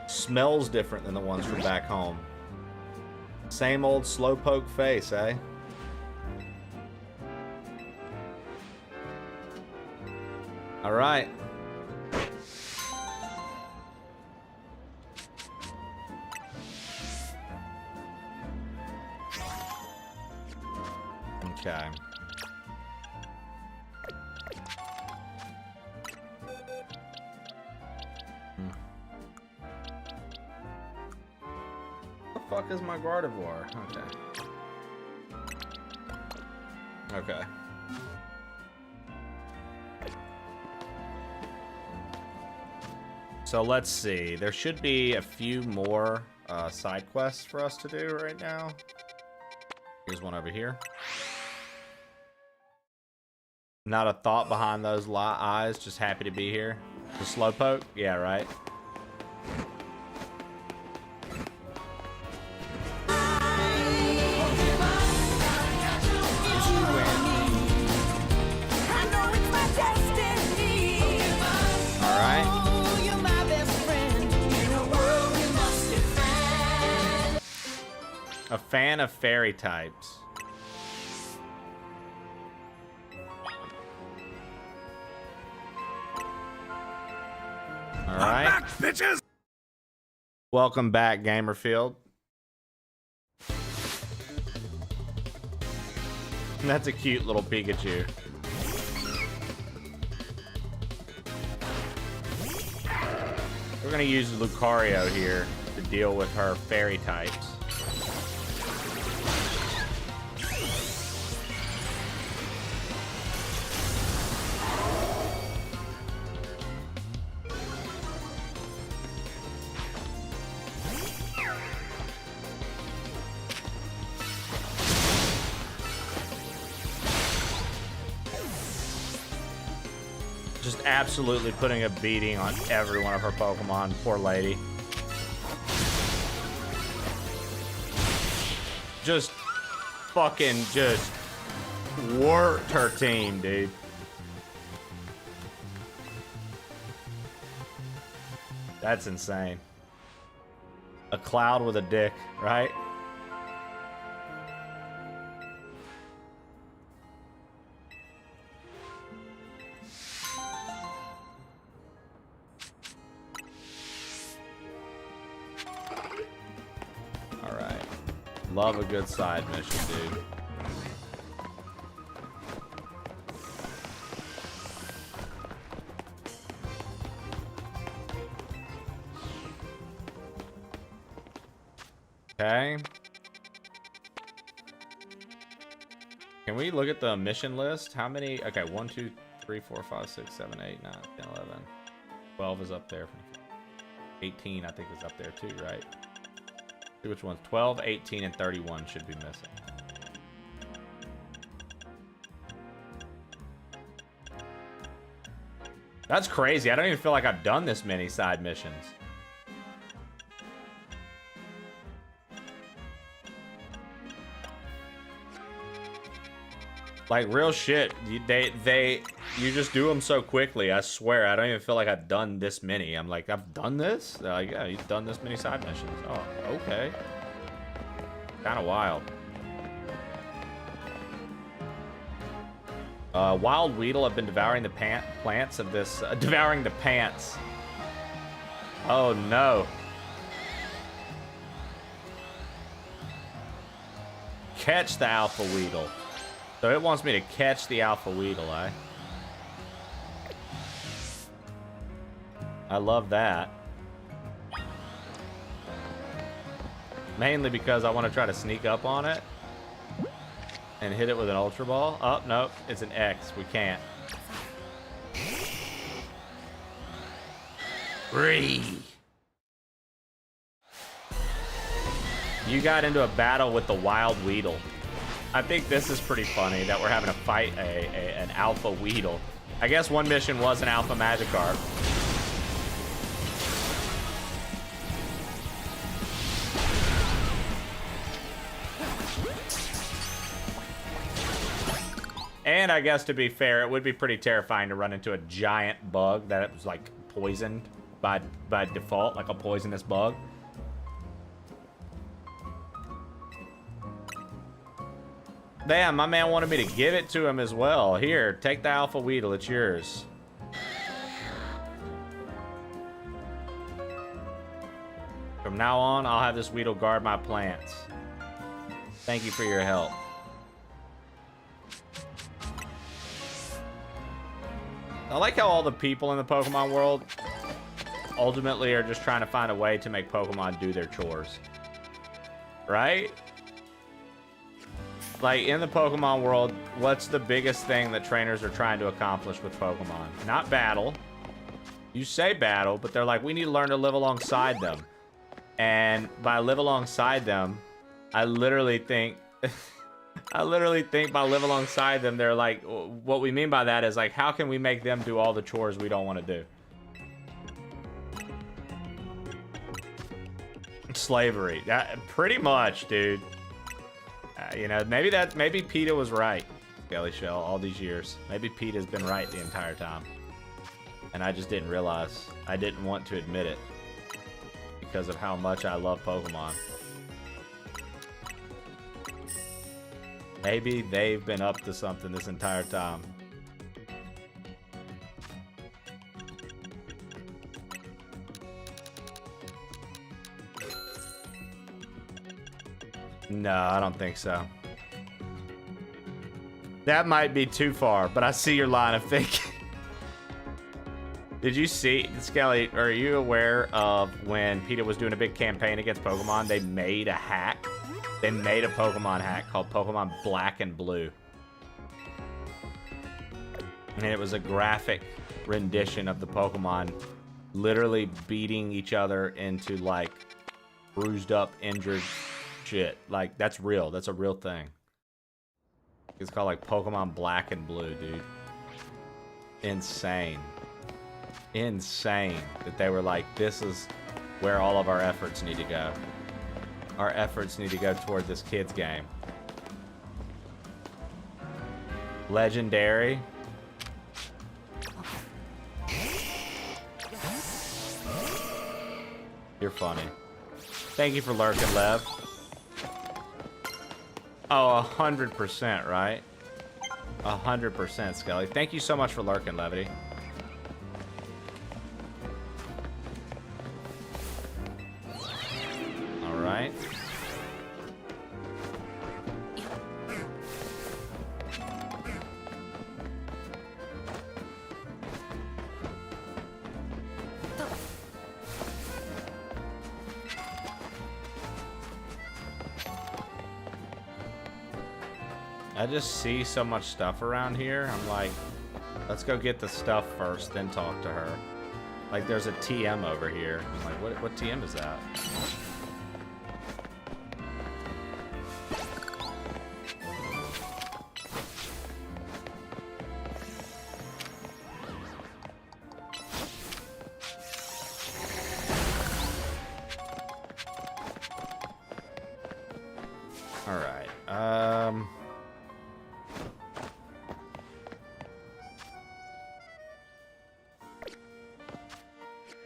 Smells different than the ones from back home. Same old slowpoke face, eh? All right. Okay. What the fuck is my Gardevoir? Okay. Okay. So let's see. There should be a few more side quests for us to do right now. Here's one over here. Not a thought behind those eyes, just happy to be here. The slowpoke? Yeah, right. A fan of fairy types. All right. Back, bitches. Welcome back, Gamerfield. That's a cute little Pikachu. We're gonna use Lucario here to deal with her fairy types. Just absolutely putting a beating on every one of her Pokemon. Poor lady. Just fucking just worked her team, dude. That's insane. A cloud with a dick, right? Love a good side mission, dude. Okay. Can we look at the mission list? How many? Okay, 1, 2, 3, 4, 5, 6, 7, 8, 9, 10, 11. 12 is up there. 18, I think, is up there too, right? See which ones. 12, 18, and 31 should be missing. That's crazy. I don't even feel like I've done this many side missions. Like, real shit. You just do them so quickly. I swear, I don't even feel like I've done this many. I'm like, I've done this? They're like, yeah, you've done this many side missions. Oh, okay. Kind of wild. Wild Weedle have been devouring the plants of this... devouring the pants. Oh, no. catch the Alpha Weedle. So it wants me to catch the Alpha Weedle, eh? I love that. Mainly because I want to try to sneak up on it and hit it with an Ultra Ball. Oh, no, it's an X. We can't. Free. You got into a battle with the Wild Weedle. I think this is pretty funny that we're having to fight an Alpha Weedle. I guess one mission was an Alpha Magikarp. And I guess to be fair, it would be pretty terrifying to run into a giant bug that was like poisoned by default, like a poisonous bug. Damn, my man wanted me to give it to him as well. Here, take the Alpha Weedle, it's yours. From now on, I'll have this Weedle guard my plants. Thank you for your help. I like how all the people in the Pokemon world ultimately are just trying to find a way to make Pokemon do their chores. Right? Like, in the Pokemon world, what's the biggest thing that trainers are trying to accomplish with Pokemon? Not battle. You say battle, but they're like, we need to learn to live alongside them. And by live alongside them, I literally think... I literally think by live alongside them, they're like, what we mean by that is like, how can we make them do all the chores we don't want to do? Slavery. Pretty much, dude. You know, maybe PETA was right, Skelly Shell, all these years. Maybe PETA's been right the entire time. And I just didn't realize. I didn't want to admit it. Because of how much I love Pokemon. Maybe they've been up to something this entire time. No, I don't think so. That might be too far, but I see your line of thinking. Did you see, Skelly, are you aware of when PETA was doing a big campaign against Pokemon, they made a hack? They made a Pokemon hack called Pokemon Black and Blue. And it was a graphic rendition of the Pokemon literally beating each other into, like, bruised up, injured shit. Like, that's real. That's a real thing. It's called, like, Pokemon Black and Blue, dude. Insane. Insane that they were like, this is where all of our efforts need to go. Our efforts need to go toward this kid's game. Legendary. You're funny. Thank you for lurking, Lev. Oh, 100%, right? 100%, Skelly. Thank you so much for lurking, Levity. Alright. I just see so much stuff around here. I'm like, let's go get the stuff first, then talk to her. Like, there's a TM over here. I'm like, what TM is that?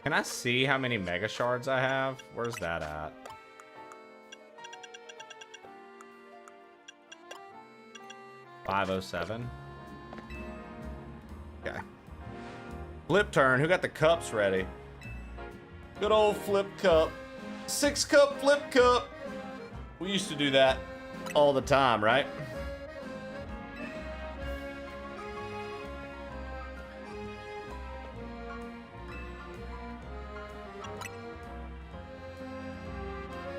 Can I see how many Mega Shards I have? Where's that at? $507. Okay. Flip turn. Who got the cups ready? Good old flip cup. 6-cup flip cup. We used to do that. all the time, right?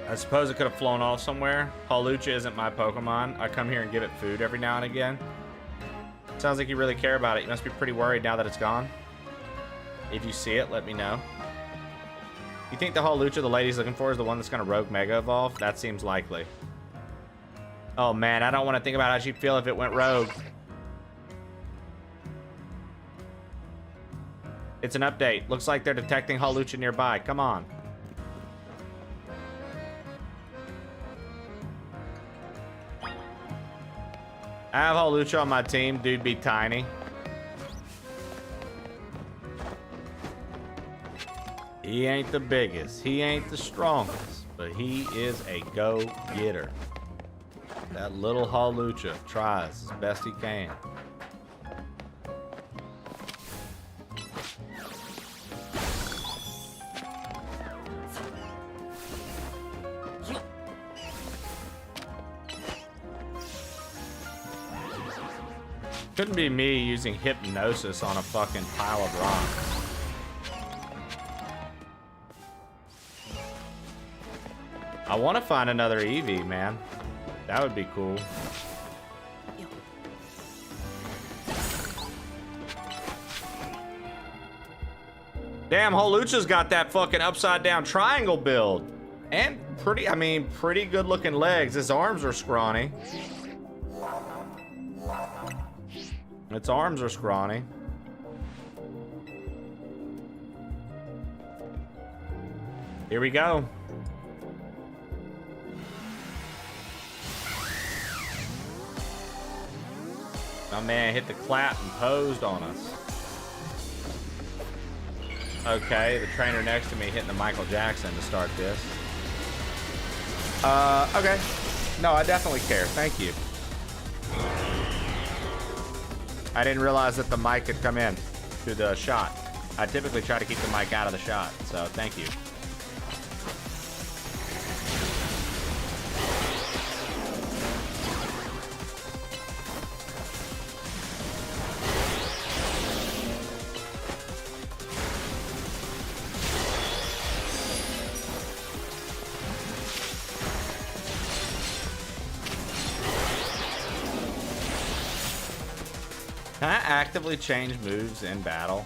I suppose it could have flown off somewhere. Hawlucha isn't my Pokemon. I come here and give it food every now and again. Sounds like you really care about it. You must be pretty worried now that it's gone. If you see it, let me know. You think the Hawlucha the lady's looking for is the one that's going to Rogue Mega Evolve? That seems likely. Oh man, I don't want to think about how she'd feel if it went Rogue. It's an update. Looks like they're detecting Hawlucha nearby. Come on. I have Hawlucha on my team. Dude be tiny. He ain't the biggest. He ain't the strongest. But he is a go-getter. That little Hawlucha tries as best he can. Couldn't be me using hypnosis on a fucking pile of rocks. I want to find another Eevee, man. That would be cool. Damn, Hawlucha's got that fucking upside down triangle build. And pretty good looking legs. His arms are scrawny. Its arms are scrawny. Here we go. My man hit the clap and posed on us. Okay, the trainer next to me hitting the Michael Jackson to start this. Okay. No, I definitely care. Thank you. I didn't realize that the mic could come in to the shot. I typically try to keep the mic out of the shot, so thank you. Can I actively change moves in battle?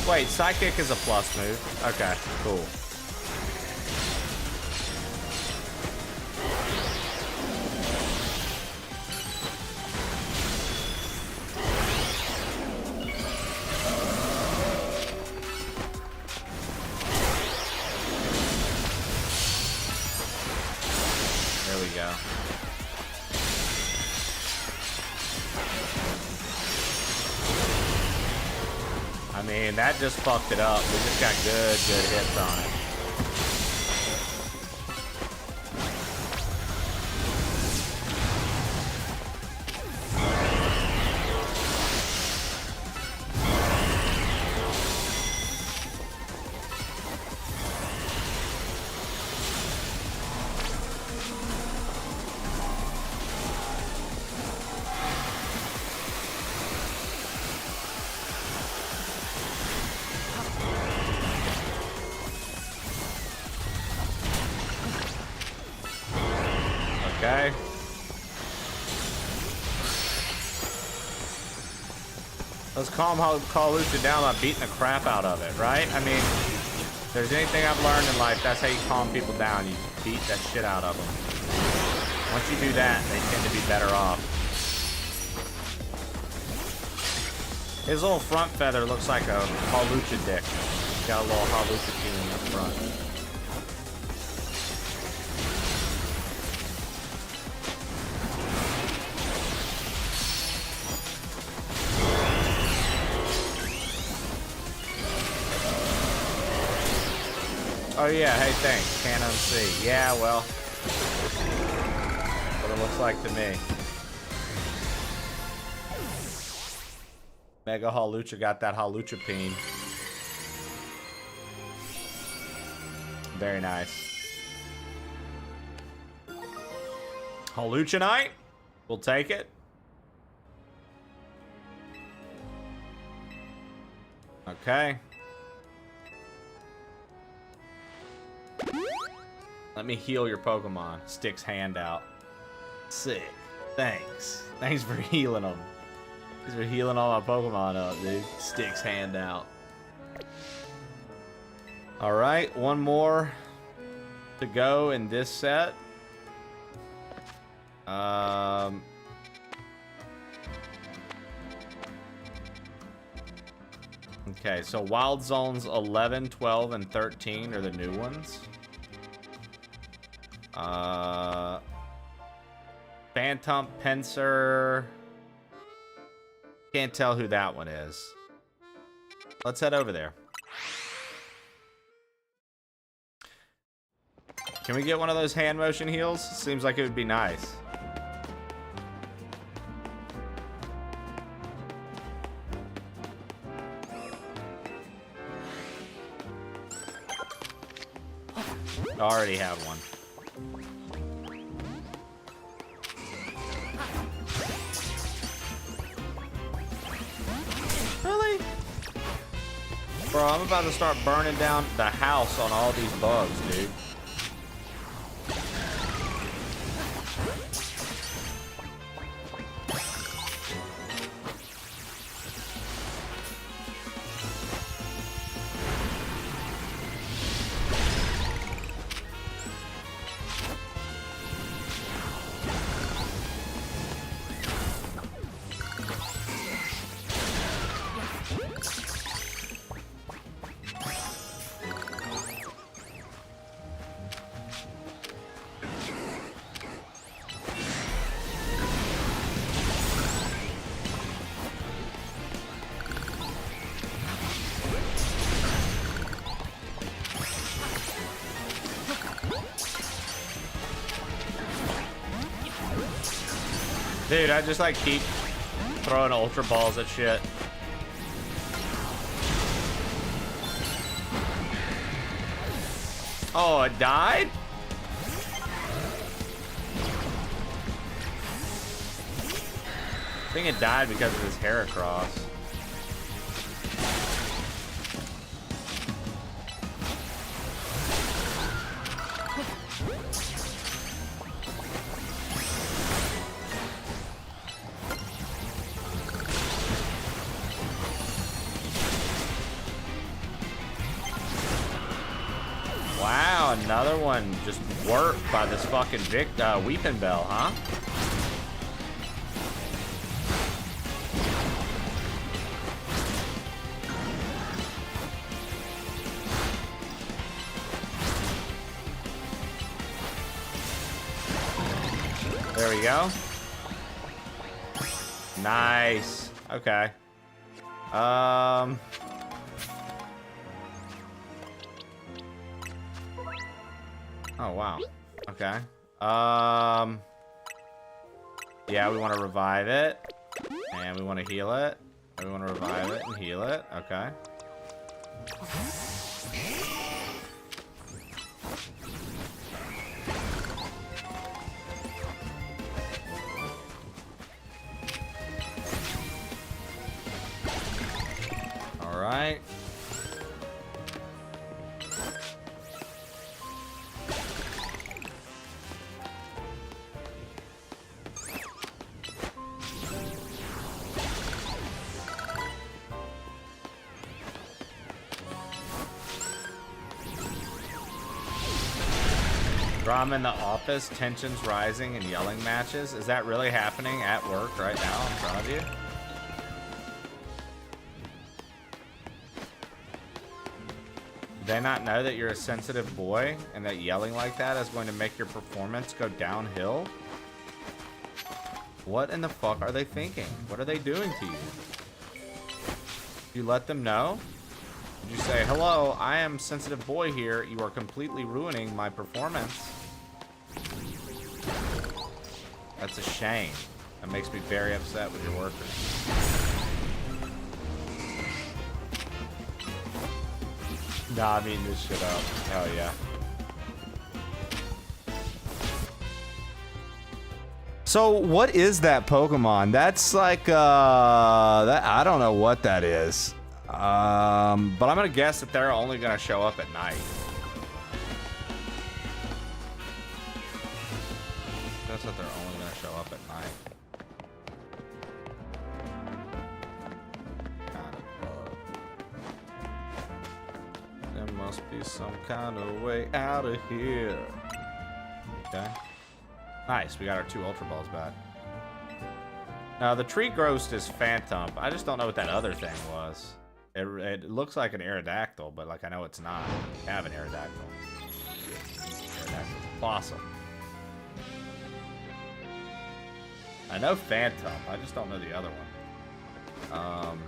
Wait, Psychic is a plus move. Okay, cool. There we go. I mean, that just fucked it up. We just got good hits on it. Okay. Let's calm Hawlucha down by beating the crap out of it, right? I mean, if there's anything I've learned in life, that's how you calm people down. You beat that shit out of them. Once you do that, they tend to be better off. His little front feather looks like a Hawlucha dick. He's got a little Hawlucha feeling up front. Oh yeah, hey thanks, can't unsee. Yeah, well, what it looks like to me. Mega Hawlucha got that Hawlucha peen. Very nice. Haluchinite. We'll take it. Okay. Let me heal your Pokemon. Sticks hand out. Sick. Thanks. Thanks for healing them. Thanks for healing all my Pokemon up, dude. Sticks hand out. Alright, one more to go in this set. Okay, so Wild Zones 11, 12, and 13 are the new ones. Phantom Pinsir. Can't tell who that one is. Let's head over there. Can we get one of those hand motion heals? Seems like it would be nice. Already have one. Really? Bro, I'm about to start burning down the house on all these bugs, dude. Dude, I just like keep throwing ultra balls at shit. Oh, it died? I think it died because of this Heracross. Wow, another one just worked by this fucking Weeping Bell, huh? There we go. Nice. Okay. Oh, wow. Okay. Yeah, we want to revive it. And we want to heal it. And we want to revive it and heal it. Okay. All right. Drama in the office, tensions rising, and yelling matches. Is that really happening at work right now in front of you? Do they not know that you're a sensitive boy and that yelling like that is going to make your performance go downhill? What in the fuck are they thinking? What are they doing to you? You let them know? Did you say, hello, I am sensitive boy here. You are completely ruining my performance. That's a shame. That makes me very upset with your workers. Nah, I'm eating this shit up. Hell yeah. So what is that Pokemon? That's like I don't know what that is. But I'm gonna guess that they're only gonna show up at night. Guess that they're only gonna show up at night. Kind of bug. There must be some kind of way out of here. Okay. Nice, we got our 2 Ultra Balls back. Now the Tree Ghost is Phantom. I just don't know what that other thing was. It looks like an Aerodactyl, but like I know it's not. I have an Aerodactyl. Aerodactyl Blossom. I know Phantom. I just don't know the other one.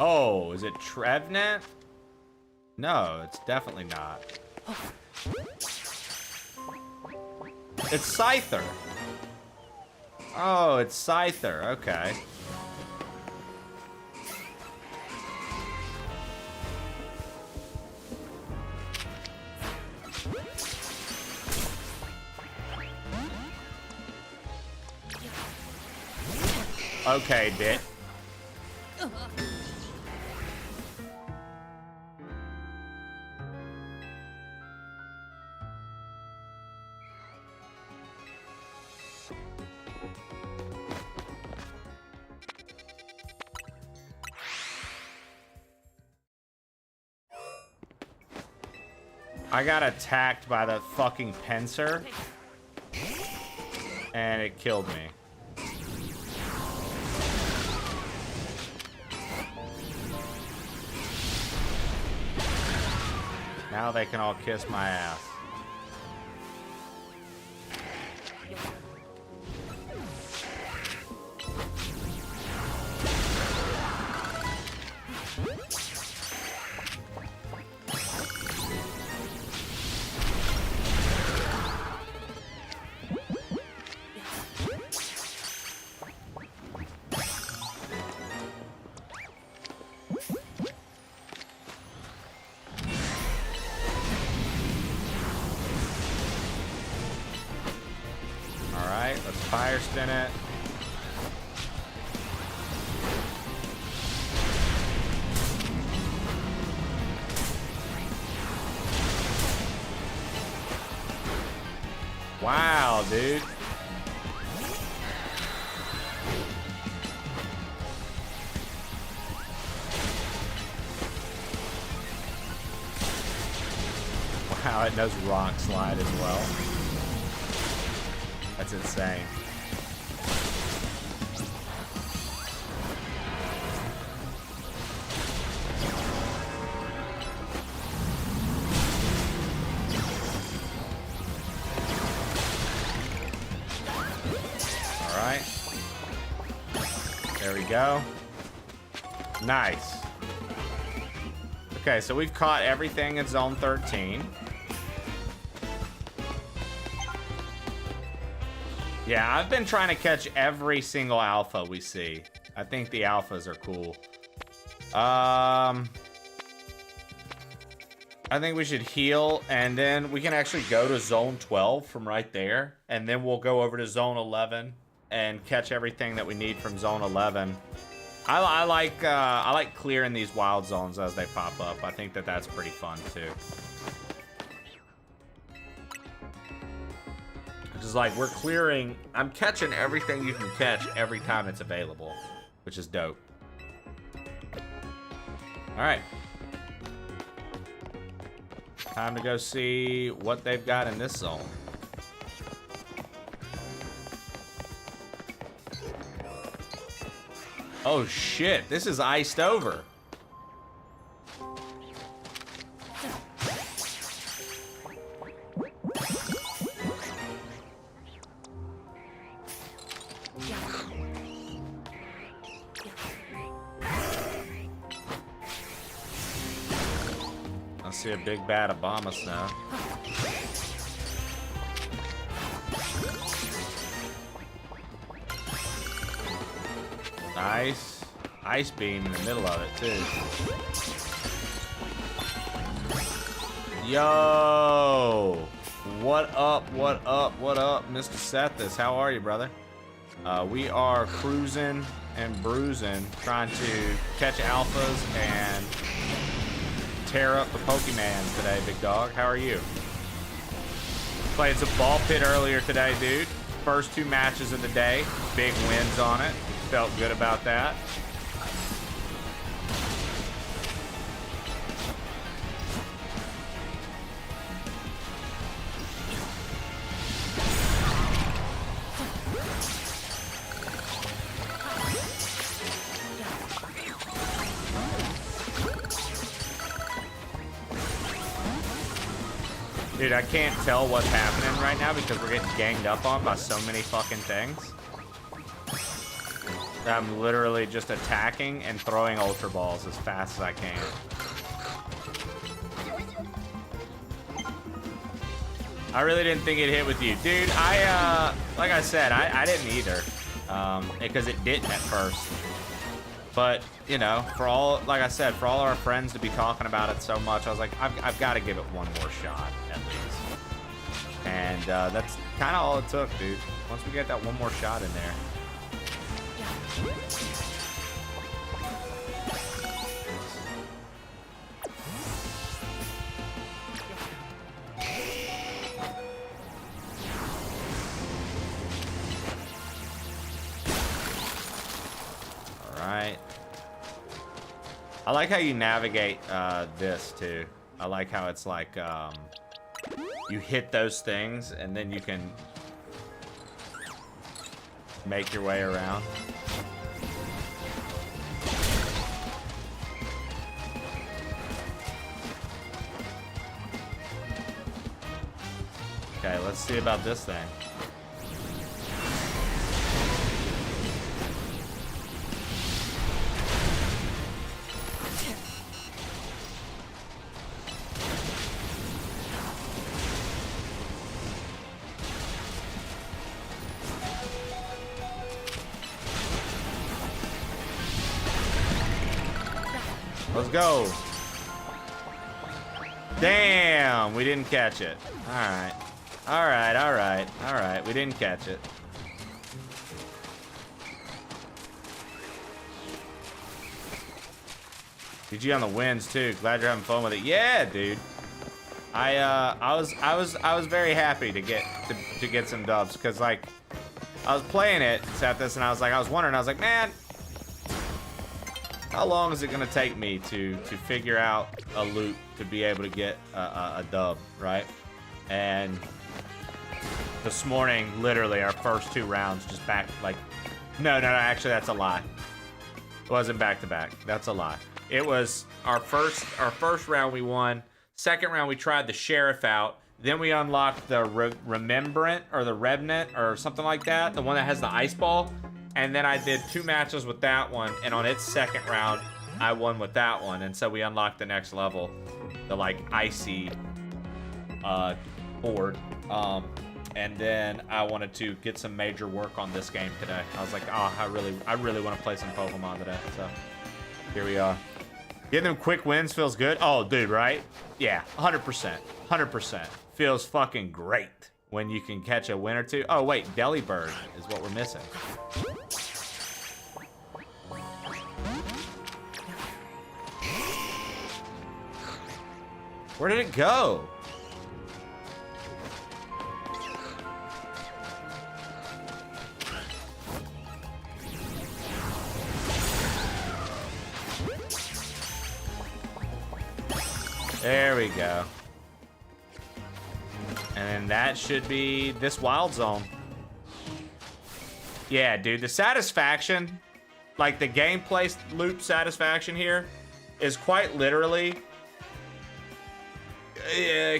Oh, is it Trevenant? No, it's definitely not. It's Scyther. Oh, it's Scyther. Okay. Okay, bit. I got attacked by the fucking Pinsir, and it killed me. Now they can all kiss my ass. Fire spin it. Wow, dude. Wow, it knows Rock Slide as well. That's insane. Alright. There we go. Nice. Okay, so we've caught everything in Zone 13. Yeah, I've been trying to catch every single alpha we see. I think the alphas are cool. I think we should heal, and then we can actually go to Zone 12 from right there, and then we'll go over to Zone 11 and catch everything that we need from Zone 11. I like clearing these wild zones as they pop up. I think that that's pretty fun too. It's like we're clearing. I'm catching everything you can catch every time it's available, which is dope. All right. Time to go see what they've got in this zone. Oh shit, this is iced over. I see a big bad Abomasnow. Nice. Ice beam in the middle of it, too. Yo! What up, what up, what up, Mr. Sethis? How are you, brother? We are cruising and bruising, trying to catch alphas and tear up the Pokemans today, big dog. How are you? Played some ball pit earlier today, dude. First 2 matches of the day. Big wins on it. Felt good about that. Dude, I can't tell what's happening right now because we're getting ganged up on by so many fucking things. I'm literally just attacking and throwing Ultra Balls as fast as I can. I really didn't think it hit with you. Dude, like I said, I didn't either. Because it didn't at first. But, you know, for all, like I said, for all our friends to be talking about it so much, I was like, I've got to give it one more shot, at least. And that's kind of all it took, dude. Once we get that one more shot in there. Alright. I like how you navigate this too. I like how it's like you hit those things and then you can make your way around. Okay, let's see about this thing. Let's go. Damn, we didn't catch it. Alright. Alright, alright, alright. We didn't catch it. GG on the wins too. Glad you're having fun with it. Yeah, dude. I was very happy to get some dubs because like I was playing it, set this, and I was wondering, I was like, man, how long is it gonna take me to figure out a loop to be able to get a dub, right? And this morning, literally our first 2 rounds just back, like, no, actually that's a lie. It wasn't back to back. That's a lie. It was our first round we won. Second round we tried the Sheriff out. Then we unlocked the Remembrant or the Revenant or something like that, the one that has the ice ball. And then I did 2 matches with that one, and on its second round, I won with that one. And so we unlocked the next level, the like icy board. And then I wanted to get some major work on this game today. I was like, oh, I really want to play some Pokemon today. So here we are. Getting them quick wins feels good. Oh, dude, right? Yeah, 100%. 100%. Feels fucking great when you can catch a win or two. Oh, wait, Delibird is what we're missing. Where did it go? There we go. And that should be this wild zone. Yeah, dude, the satisfaction, like the gameplay loop satisfaction here is quite literally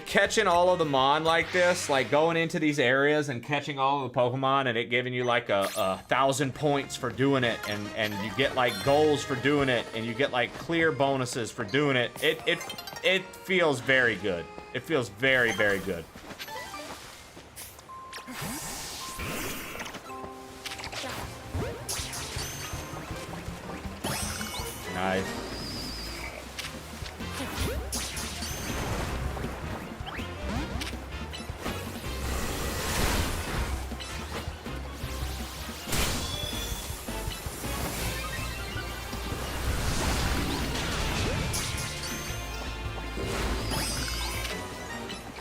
catching all of the Mon like this, like going into these areas and catching all of the Pokemon and it giving you like a 1,000 points for doing it, and you get like goals for doing it, and you get like clear bonuses for doing it. It feels very good. It feels very, very good. Nice.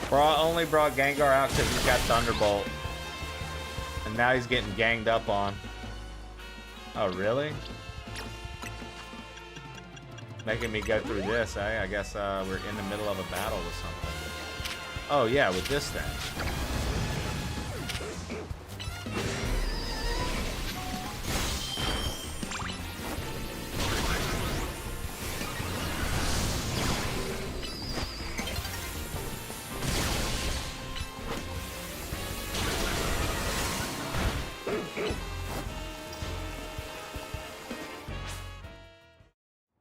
Bro, only brought Gengar out because he's got Thunderbolt. And now he's getting ganged up on. Oh, really? Making me go through this, eh? I guess we're in the middle of a battle with something. Oh, yeah, with this thing.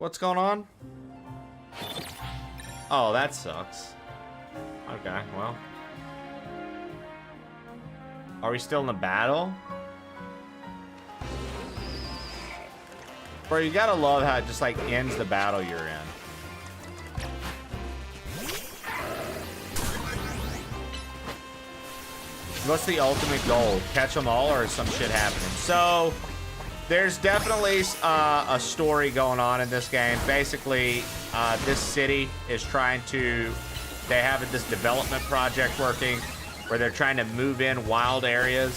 What's going on? Oh, that sucks. Okay, well. Are we still in the battle? Bro, you gotta love how it just like ends the battle you're in. What's the ultimate goal? Catch them all, or is some shit happening? So, there's definitely a story going on in this game. Basically, this city is trying to... They have this development project working where they're trying to move in wild areas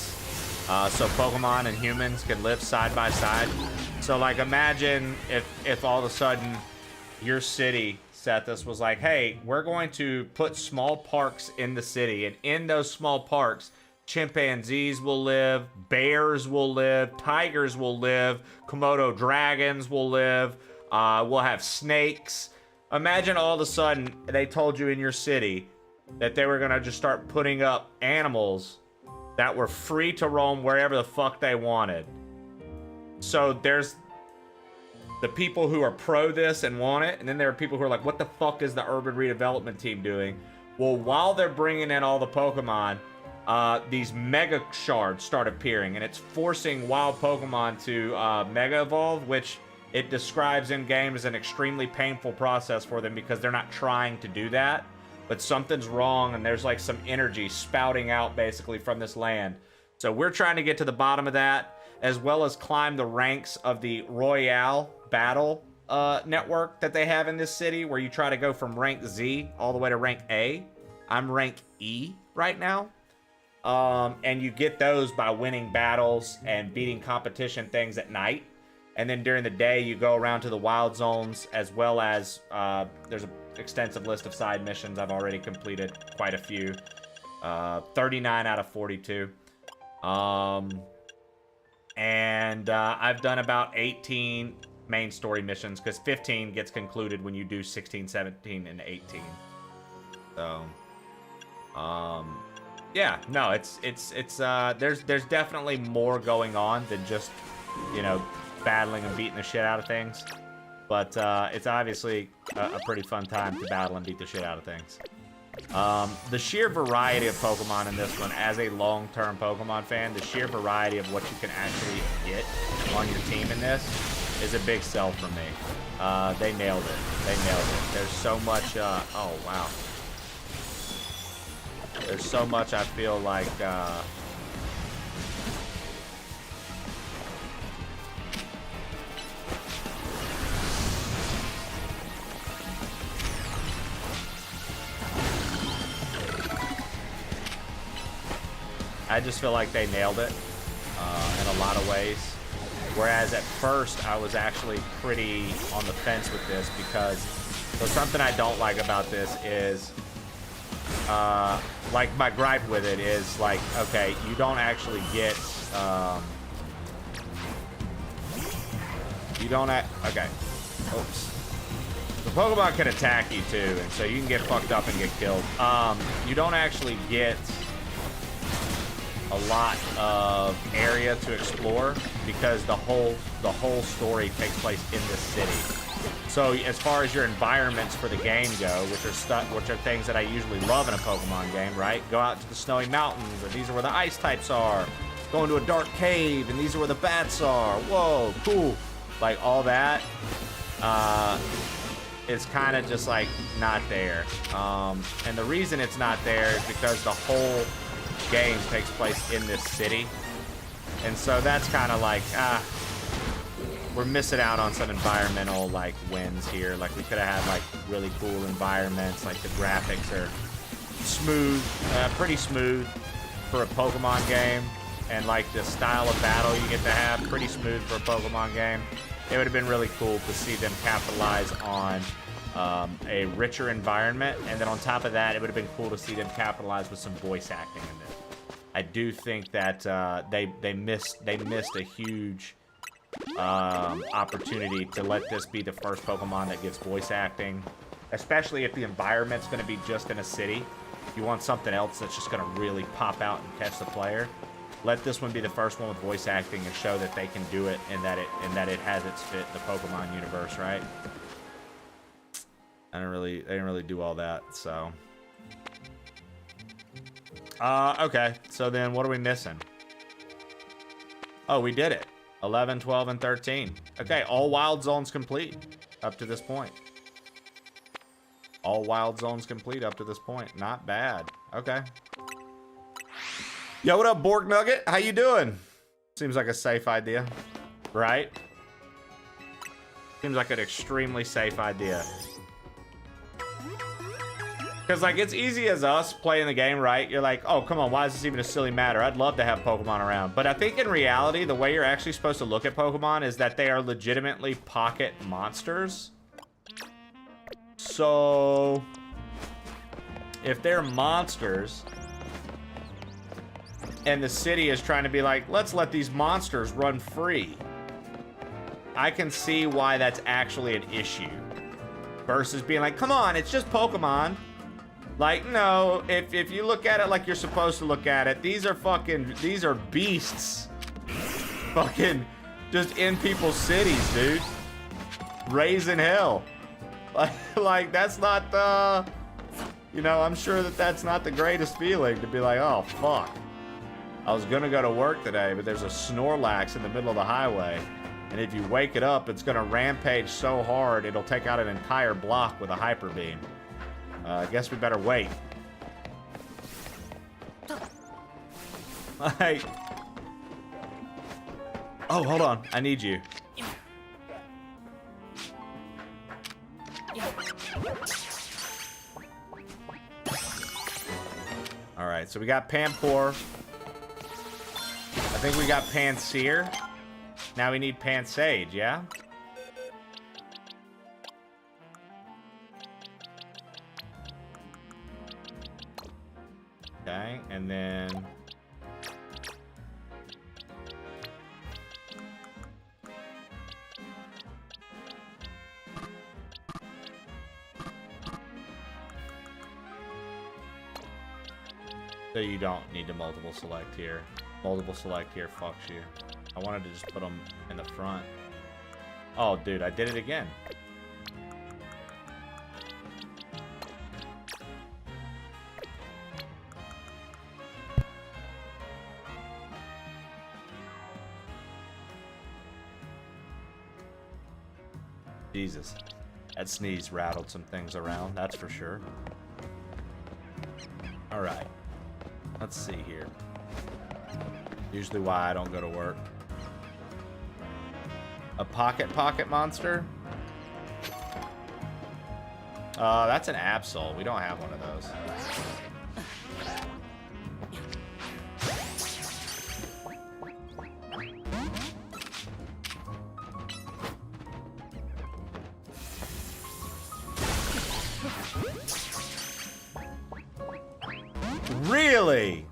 so Pokemon and humans can live side by side. So, like, imagine if all of a sudden your city, Sethus, was like, hey, we're going to put small parks in the city, and in those small parks, chimpanzees will live, bears will live, tigers will live, Komodo dragons will live, we'll have snakes. Imagine all of a sudden they told you in your city that they were gonna just start putting up animals that were free to roam wherever the fuck they wanted. So there's the people who are pro this and want it, and then there are people who are like, what the fuck is the urban redevelopment team doing? Well, while they're bringing in all the Pokemon, these Mega Shards start appearing, and it's forcing wild Pokemon to Mega Evolve, which it describes in game as an extremely painful process for them because they're not trying to do that, but something's wrong, and there's like some energy spouting out basically from this land. So we're trying to get to the bottom of that, as well as climb the ranks of the Royale battle network that they have in this city, where you try to go from rank Z all the way to rank A. I'm rank E right now. And you get those by winning battles and beating competition things at night. And then during the day, you go around to the wild zones, as well as there's an extensive list of side missions. I've already completed quite a few. 39 out of 42. And I've done about 18 main story missions, because 15 gets concluded when you do 16, 17, and 18. So, yeah, no, it's there's definitely more going on than just, you know, battling and beating the shit out of things. But it's obviously a pretty fun time to battle and beat the shit out of things. The sheer variety of Pokemon in this one, as a long-term Pokemon fan, the sheer variety of what you can actually get on your team in this is a big sell for me. They nailed it. They nailed it. There's so much, oh, wow. There's so much I feel like, I just feel like they nailed it in a lot of ways. Whereas at first, I was actually pretty on the fence with this, because so something I don't like about this is, like, my gripe with it is, like, okay, you don't actually get, okay, oops. The Pokemon can attack you too, and so you can get fucked up and get killed. You don't actually get a lot of area to explore, because the whole story takes place in this city. So as far as your environments for the game go, which are things that I usually love in a Pokemon game, right? Go out to the snowy mountains, and these are where the ice types are. Go into a dark cave, and these are where the bats are. Whoa, cool. Like, all that is kind of just like not there. And the reason it's not there is because the whole game takes place in this city, and so that's kind of like, we're missing out on some environmental, like, wins here. Like, we could have had, like, really cool environments, like the graphics are smooth, pretty smooth for a Pokemon game. And like the style of battle you get to have, pretty smooth for a Pokemon game. It would have been really cool to see them capitalize on a richer environment, and then on top of that, it would have been cool to see them capitalize with some voice acting in this. I do think that they missed a huge opportunity to let this be the first Pokemon that gets voice acting, especially if the environment's going to be just in a city. If you want something else that's just going to really pop out and catch the player, let this one be the first one with voice acting and show that they can do it and that it has its fit in the Pokemon universe, right? They didn't really do all that, so. Okay, so then what are we missing? Oh, we did it. 11, 12, and 13. Okay, all wild zones complete up to this point. All wild zones complete up to this point. Not bad. Okay. Yo, what up, Borg Nugget? How you doing? Seems like a safe idea, right? Seems like an extremely safe idea. Because, like, it's easy as us playing the game, right? You're like, oh, come on, why is this even a silly matter? I'd love to have Pokemon around. But I think in reality, the way you're actually supposed to look at Pokemon is that they are legitimately pocket monsters. So, if they're monsters, and the city is trying to be like, let's let these monsters run free, I can see why that's actually an issue. Versus being like, come on, it's just Pokemon. Like, no, if you look at it like you're supposed to look at it, these are beasts. Fucking just in people's cities, dude. Raising hell. Like that's not, you know, I'm sure that's not the greatest feeling to be like, oh, fuck. I was gonna go to work today, but there's a Snorlax in the middle of the highway. And if you wake it up, it's gonna rampage so hard, it'll take out an entire block with a Hyper Beam. I guess we better wait. Like, oh, hold on. I need you. All right, so we got Pampor. I think we got Pansear. Now we need Pansage, yeah? Okay, and then... So you don't need to multiple select here. Multiple select here fucks you. I wanted to just put them in the front. Oh, dude, I did it again. Jesus. That sneeze rattled some things around, that's for sure. Alright. Let's see here. Usually why I don't go to work. A pocket monster? That's an Absol. We don't have one of those. Really?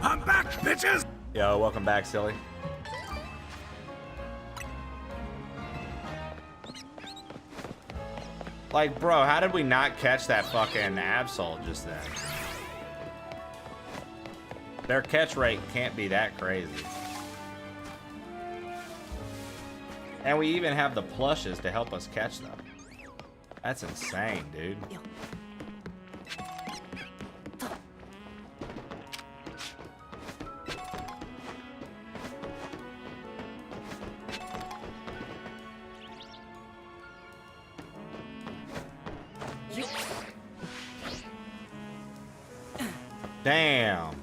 I'm back, bitches! Yo, welcome back, silly. Like, bro, how did we not catch that fucking Absol just then? Their catch rate can't be that crazy. And we even have the plushes to help us catch them. That's insane, dude. Damn.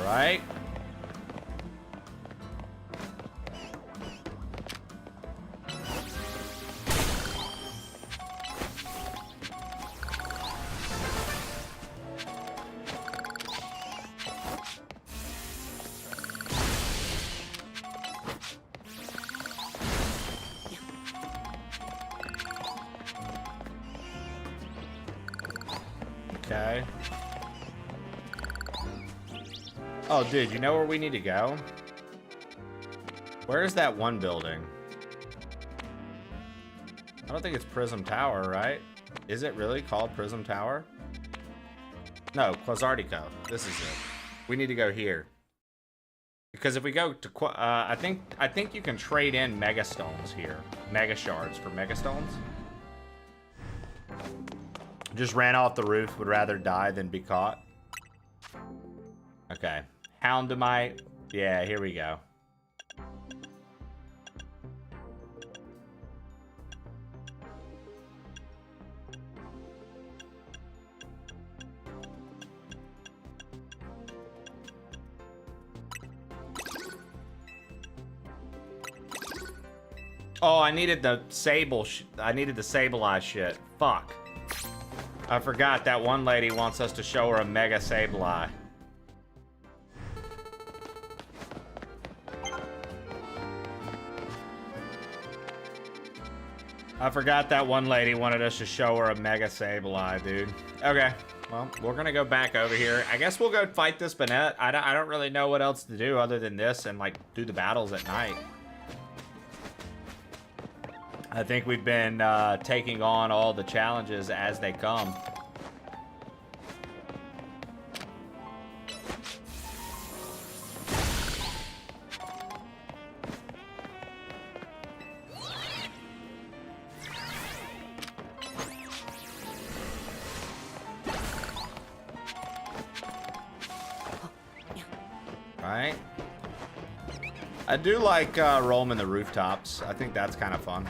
right. Okay. Oh, dude, you know where we need to go? Where is that one building? I don't think it's Prism Tower, right? Is it really called Prism Tower? No, Quasartico. This is it. We need to go here. Because if we go to I think you can trade in Mega Stones here. Mega Shards for Mega Stones. Just ran off the roof, would rather die than be caught. Okay. Houndamite. Yeah, here we go. Oh, I needed the Sable. I needed the Sableye shit. Fuck. I forgot that one lady wants us to show her a Mega Sableye. I forgot that one lady wanted us to show her a Mega Sableye, dude. Okay, well, we're gonna go back over here. I guess we'll go fight this Banette. I don't really know what else to do other than this and, like, do the battles at night. I think we've been taking on all the challenges as they come. Right? I do like roaming the rooftops. I think that's kind of fun.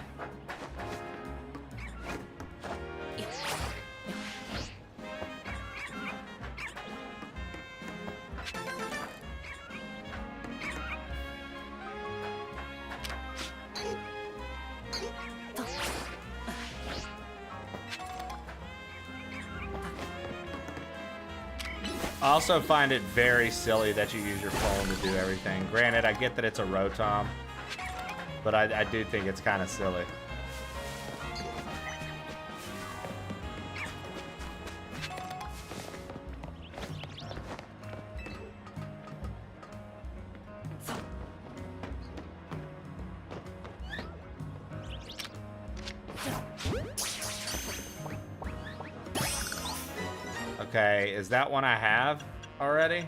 I also find it very silly that you use your phone to do everything. Granted, I get that it's a Rotom, but I do think it's kind of silly. Okay, is that one I have already?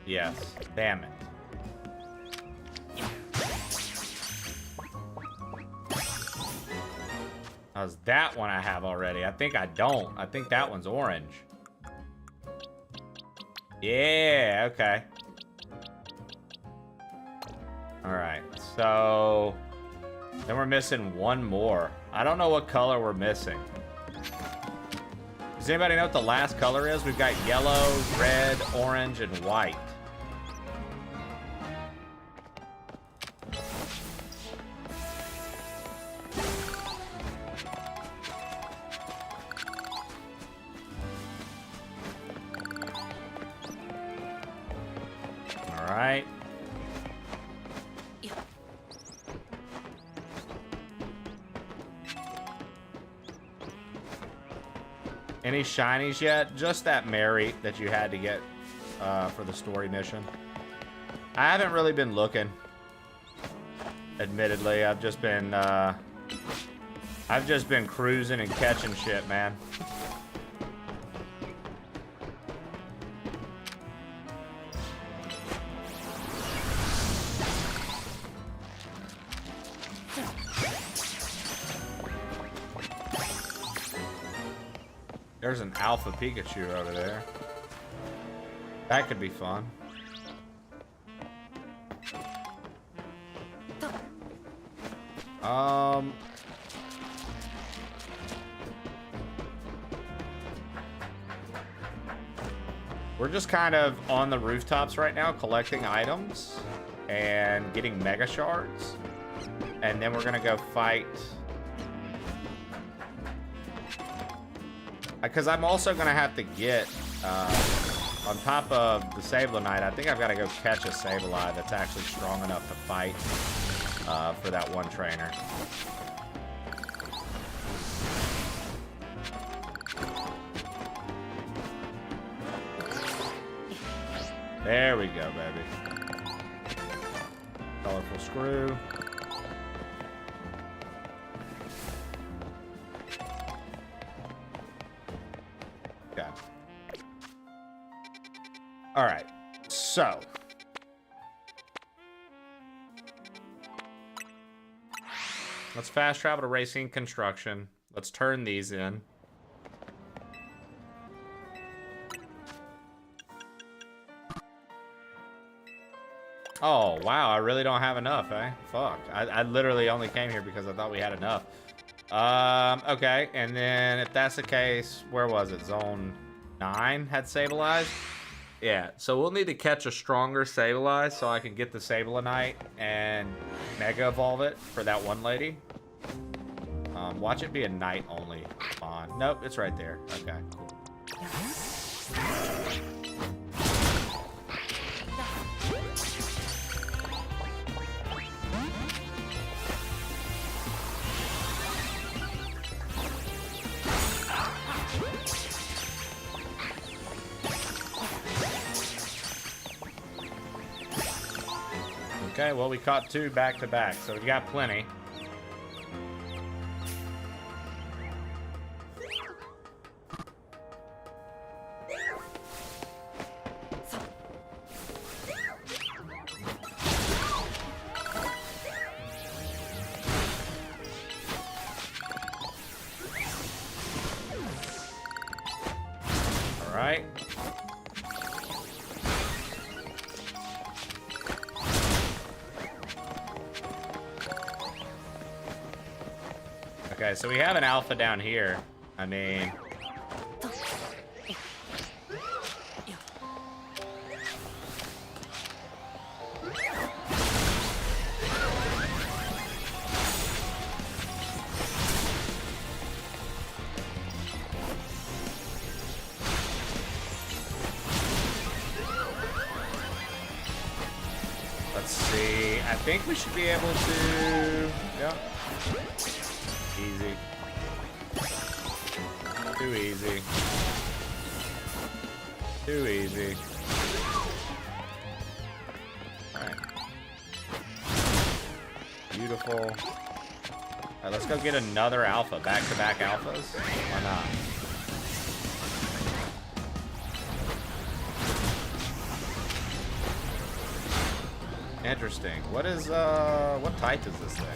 Yes. Damn it. How's that one I have already? I think I don't. I think that one's orange. Yeah, okay. Alright, so... then we're missing one more. I don't know what color we're missing. Does anybody know what the last color is? We've got yellow, red, orange, and white. All right. Any shinies yet? Just that Mary that you had to get for the story mission. I haven't really been looking. Admittedly, I've just been cruising and catching shit, man. There's an Alpha Pikachu over there. That could be fun. We're just kind of on the rooftops right now, collecting items and getting mega shards. And then we're gonna go fight. Because I'm also gonna have to get, on top of the Sablenite, I think I've got to go catch a Sableye that's actually strong enough to fight for that one trainer. There we go, baby. Colorful screw. Okay. All right. So. Let's fast travel to Racine Construction. Let's turn these in. Oh, wow, I really don't have enough, eh? Fuck. I literally only came here because I thought we had enough. Okay, and then if that's the case, where was it? Zone 9 had Sableye? Yeah, so we'll need to catch a stronger Sableye so I can get the Sablenite and Mega Evolve it for that one lady. Watch it be a night only spawn. Nope, it's right there. Okay, cool. Okay, well, we caught 2 back to back, so we got plenty. All right. Okay, so we have an alpha down here. I mean... Let's see. I think we should be able to... Yeah. Easy. Too easy. Too easy. Alright. Beautiful. Alright, let's go get another alpha. Back-to-back alphas. Why not? Interesting. What is, what type is this thing?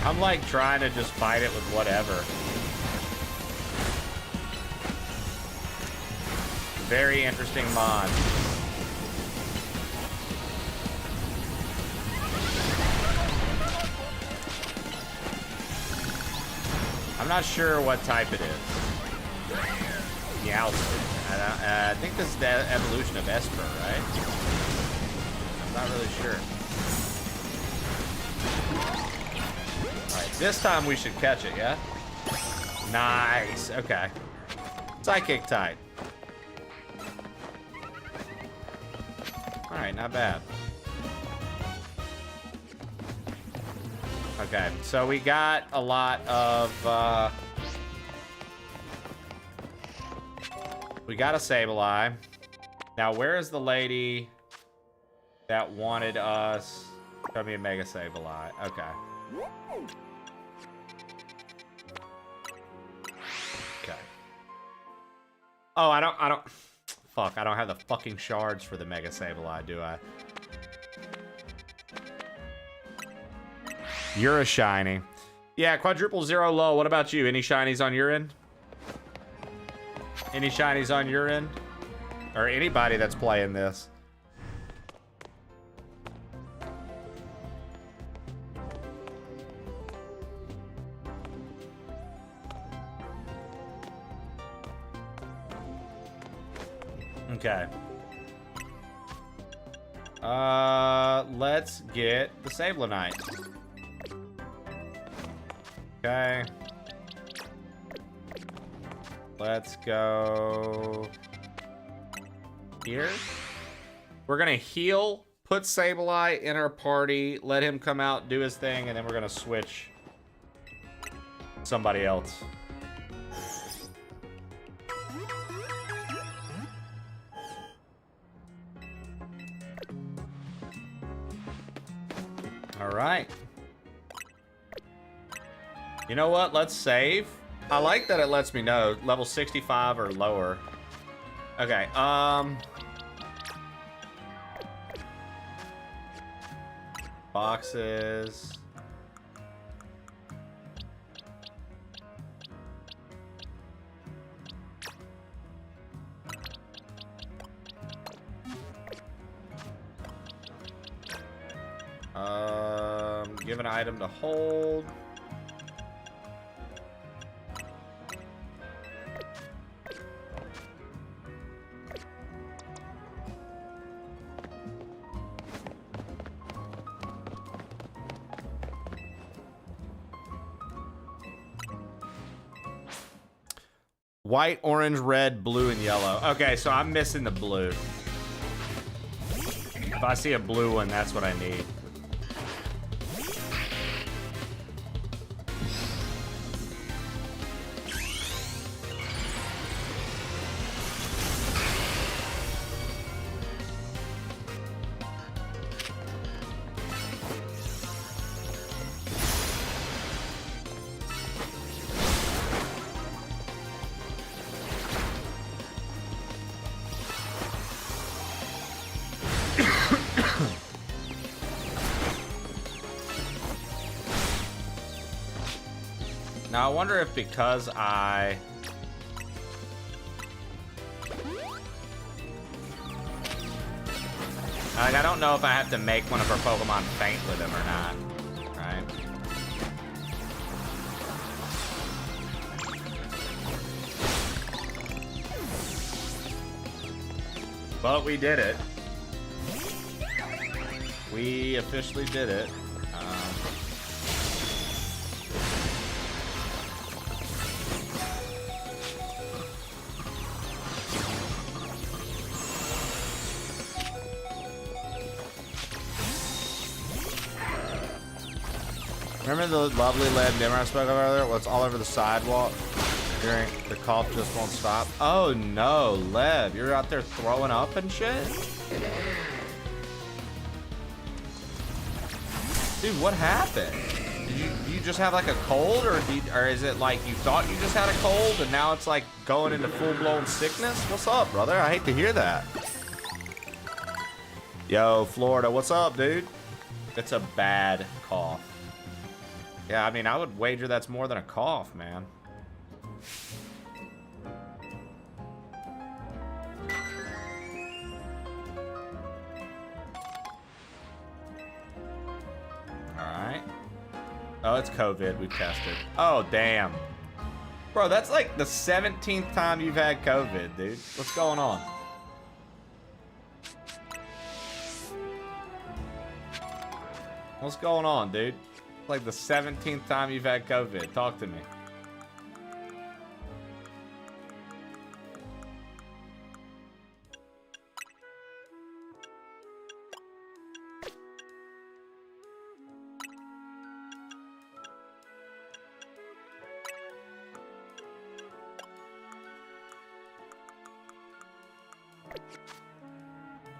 I'm like trying to just fight it with whatever. Very interesting mod. I'm not sure what type it is. Meowstic. I think this is the evolution of Esper, right? I'm not really sure. Alright, this time we should catch it, yeah? Nice, okay. Psychic type. Alright, not bad. Okay, so we got a lot of, we got a Sableye. Now, where is the lady that wanted us? Show me a Mega Sableye. Okay. Okay. Oh, I don't... Fuck, I don't have the fucking shards for the Mega Sableye, do I? You're a shiny. Yeah, quadruple zero low. What about you? Any shinies on your end? Any shinies on your end? Or anybody that's playing this? Okay. Let's get the Sablonite. Okay. Let's go here. We're gonna heal, put Sableye in our party, let him come out, do his thing, and then we're gonna switch somebody else. All right. You know what? Let's save. I like that it lets me know level 65 or lower. Okay, boxes. Give an item to hold. White, orange, red, blue, and yellow. Okay, so I'm missing the blue. If I see a blue one, that's what I need. Now, I wonder if because I don't know if I have to make one of her Pokemon faint with him or not, right? But we did it. We officially did it. Remember the lovely lead dimmer I spoke of earlier? Well, it's all over the sidewalk. Hearing the cough just won't stop. Oh no, Lev, you're out there throwing up and shit? Dude, what happened? Did you just have like a cold, or is it like you thought you just had a cold and now it's like going into full-blown sickness? What's up, brother? I hate to hear that. Yo, Florida, what's up, dude? It's a bad cough. Yeah, I mean, I would wager that's more than a cough, man. Alright. Oh, it's COVID. We've tested. Oh, damn. Bro, that's like the 17th time you've had COVID, dude. What's going on? What's going on, dude? Like the 17th time you've had COVID. Talk to me.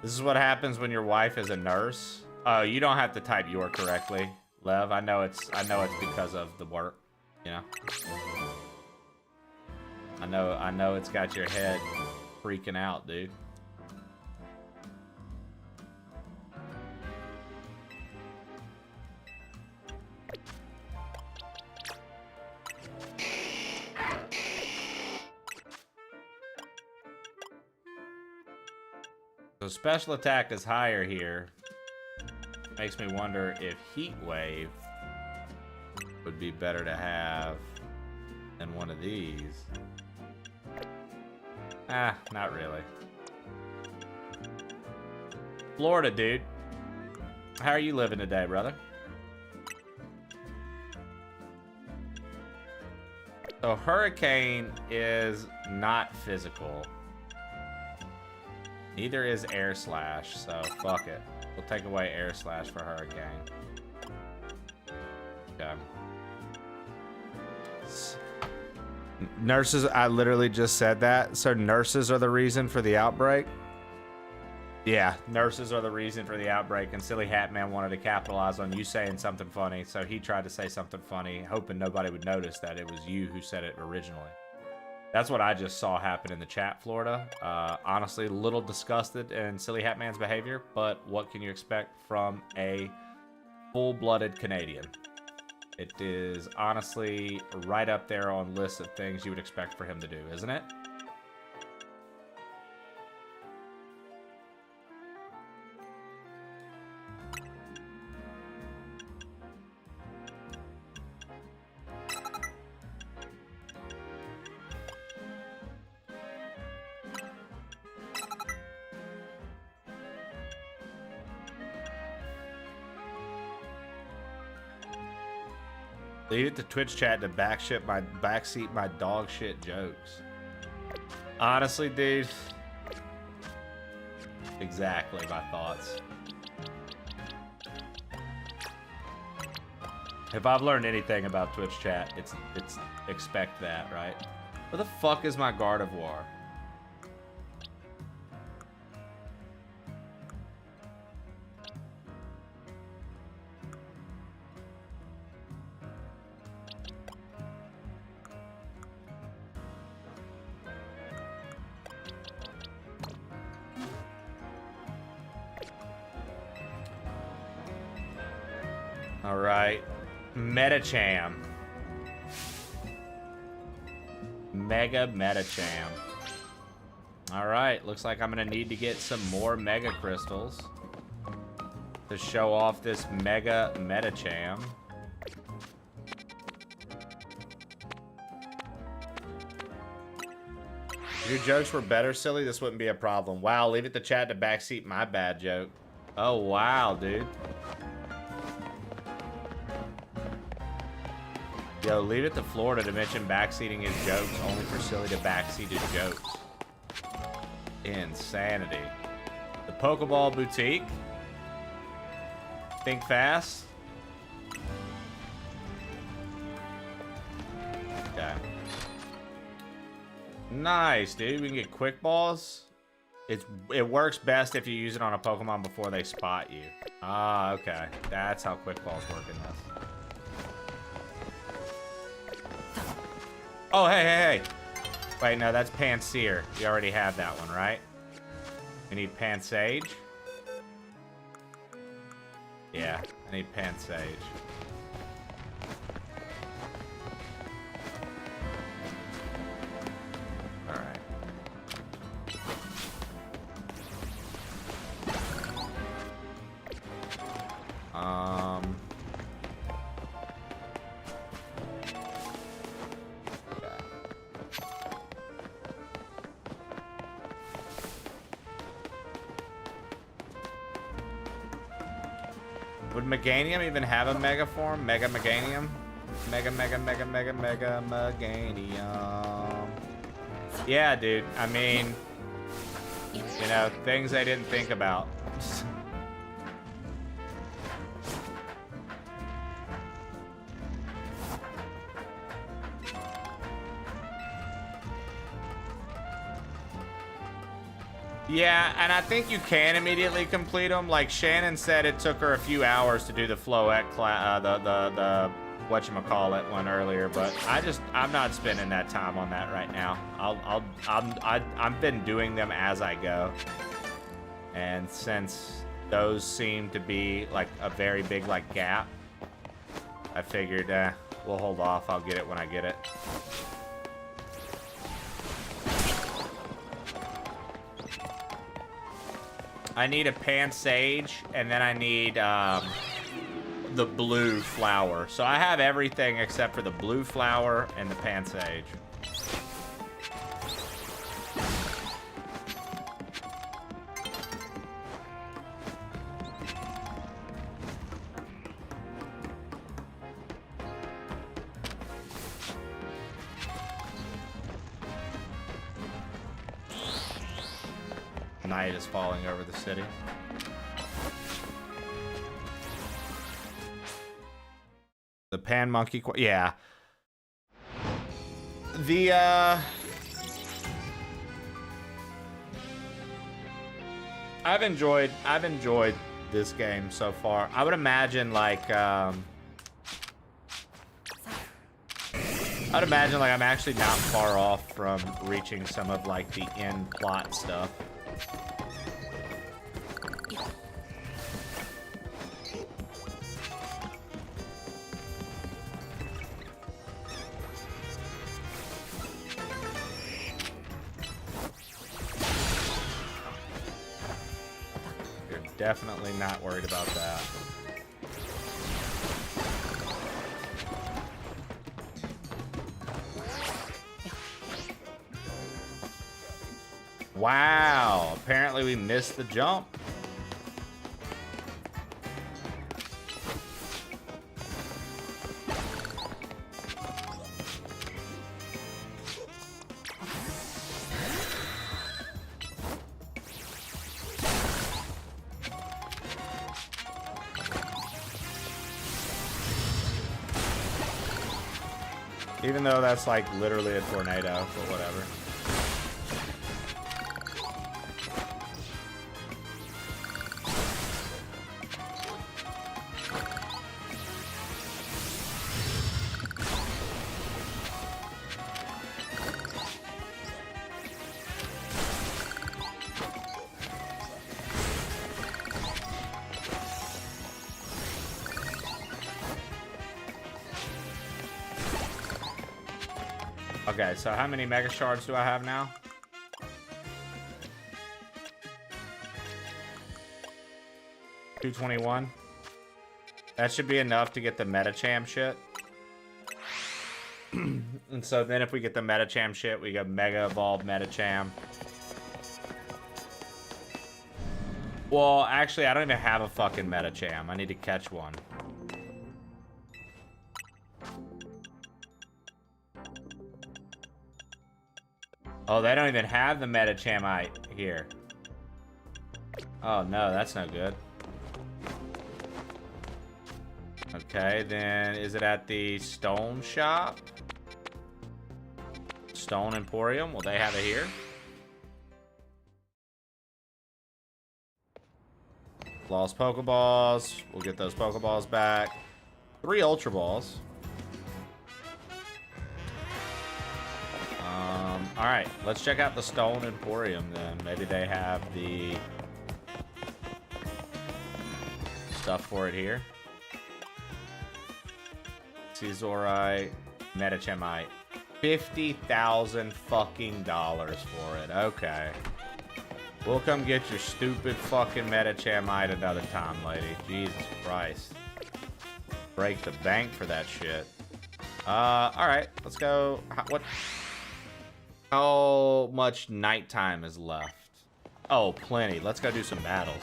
This is what happens when your wife is a nurse. Oh, you don't have to type your correctly. Lev, I know it's because of the work, you know. I know it's got your head freaking out, dude. So special attack is higher here. Makes me wonder if Heat Wave would be better to have than one of these. Ah, not really. Florida, dude. How are you living today, brother? So Hurricane is not physical. Neither is Air Slash, so fuck it. We'll take away Air Slash for Hurricane. Okay. Nurses, I literally just said that. So nurses are the reason for the outbreak? Yeah, nurses are the reason for the outbreak, and Silly Hat Man wanted to capitalize on you saying something funny, so he tried to say something funny, hoping nobody would notice that it was you who said it originally. That's what I just saw happen in the chat, Florida. Honestly, a little disgusted in Silly Hat Man's behavior, but what can you expect from a full-blooded Canadian? It is honestly right up there on lists of things you would expect for him to do, isn't it? Leave it to Twitch chat to backseat my dog shit jokes. Honestly, dude. Exactly my thoughts. If I've learned anything about Twitch chat, it's expect that, right? Where the fuck is my Gardevoir? All right, Metacham. Mega Metacham. All right, looks like I'm gonna need to get some more Mega Crystals to show off this Mega Metacham. If your jokes were better, Silly, this wouldn't be a problem. Wow, leave it to chat to backseat my bad joke. Oh, wow, dude. Yo, leave it to Florida to mention backseating his jokes only for Silly to backseat his jokes. Insanity. The Pokeball Boutique. Think fast. Okay. Nice, dude. We can get quick balls. It works best if you use it on a Pokemon before they spot you. Ah, okay. That's how quick balls work in this. Oh, hey. Wait, no, that's Pansear. You already have that one, right? We need Pansage. Yeah, I need Pansage. Alright. Would Meganium even have a Mega form? Mega Meganium? Mega Meganium. Yeah, dude. I mean, you know, things I didn't think about. Yeah, and I think you can immediately complete them. Like Shannon said, it took her a few hours to do the Floette class, the whatchamacallit one earlier, but I'm not spending that time on that right now. I've been doing them as I go, and since those seem to be like a very big like gap, I figured we'll hold off. I'll get it when I get it. I need a pan sage, and then I need the blue flower. So I have everything except for the blue flower and the pan sage. Night is falling over the city. The pan monkey, yeah. The I've enjoyed this game so far. I would imagine like I'm actually not far off from reaching some of like the end plot stuff. Definitely not worried about that. Wow, apparently we missed the jump. Even though that's like literally a tornado, but whatever. Okay, so how many mega shards do I have now? $221. That should be enough to get the Metacham shit. And so then if we get the Metacham shit, we get Mega Evolved Metacham. Well, actually, I don't even have a fucking Metacham. I need to catch one. Oh, they don't even have the Metachamite here. Oh, no, that's no good. Okay, then is it at the stone shop? Stone Emporium? Will they have it here? Lost Pokeballs. We'll get those Pokeballs back. 3 Ultra Balls. Alright, let's check out the Stone Emporium then. Maybe they have the stuff for it here. Caesarite, Metachamite. $50,000 fucking dollars for it. Okay. We'll come get your stupid fucking Metachamite another time, lady. Jesus Christ. Break the bank for that shit. Alright, let's go. How much nighttime is left? Oh, plenty. Let's go do some battles.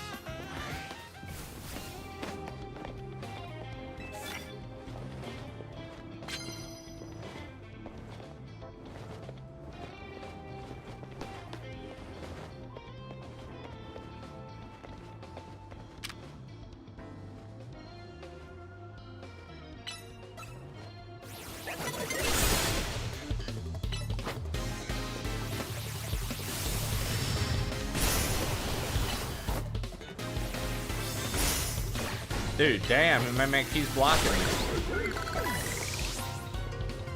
Dude, damn, my man keeps blocking me.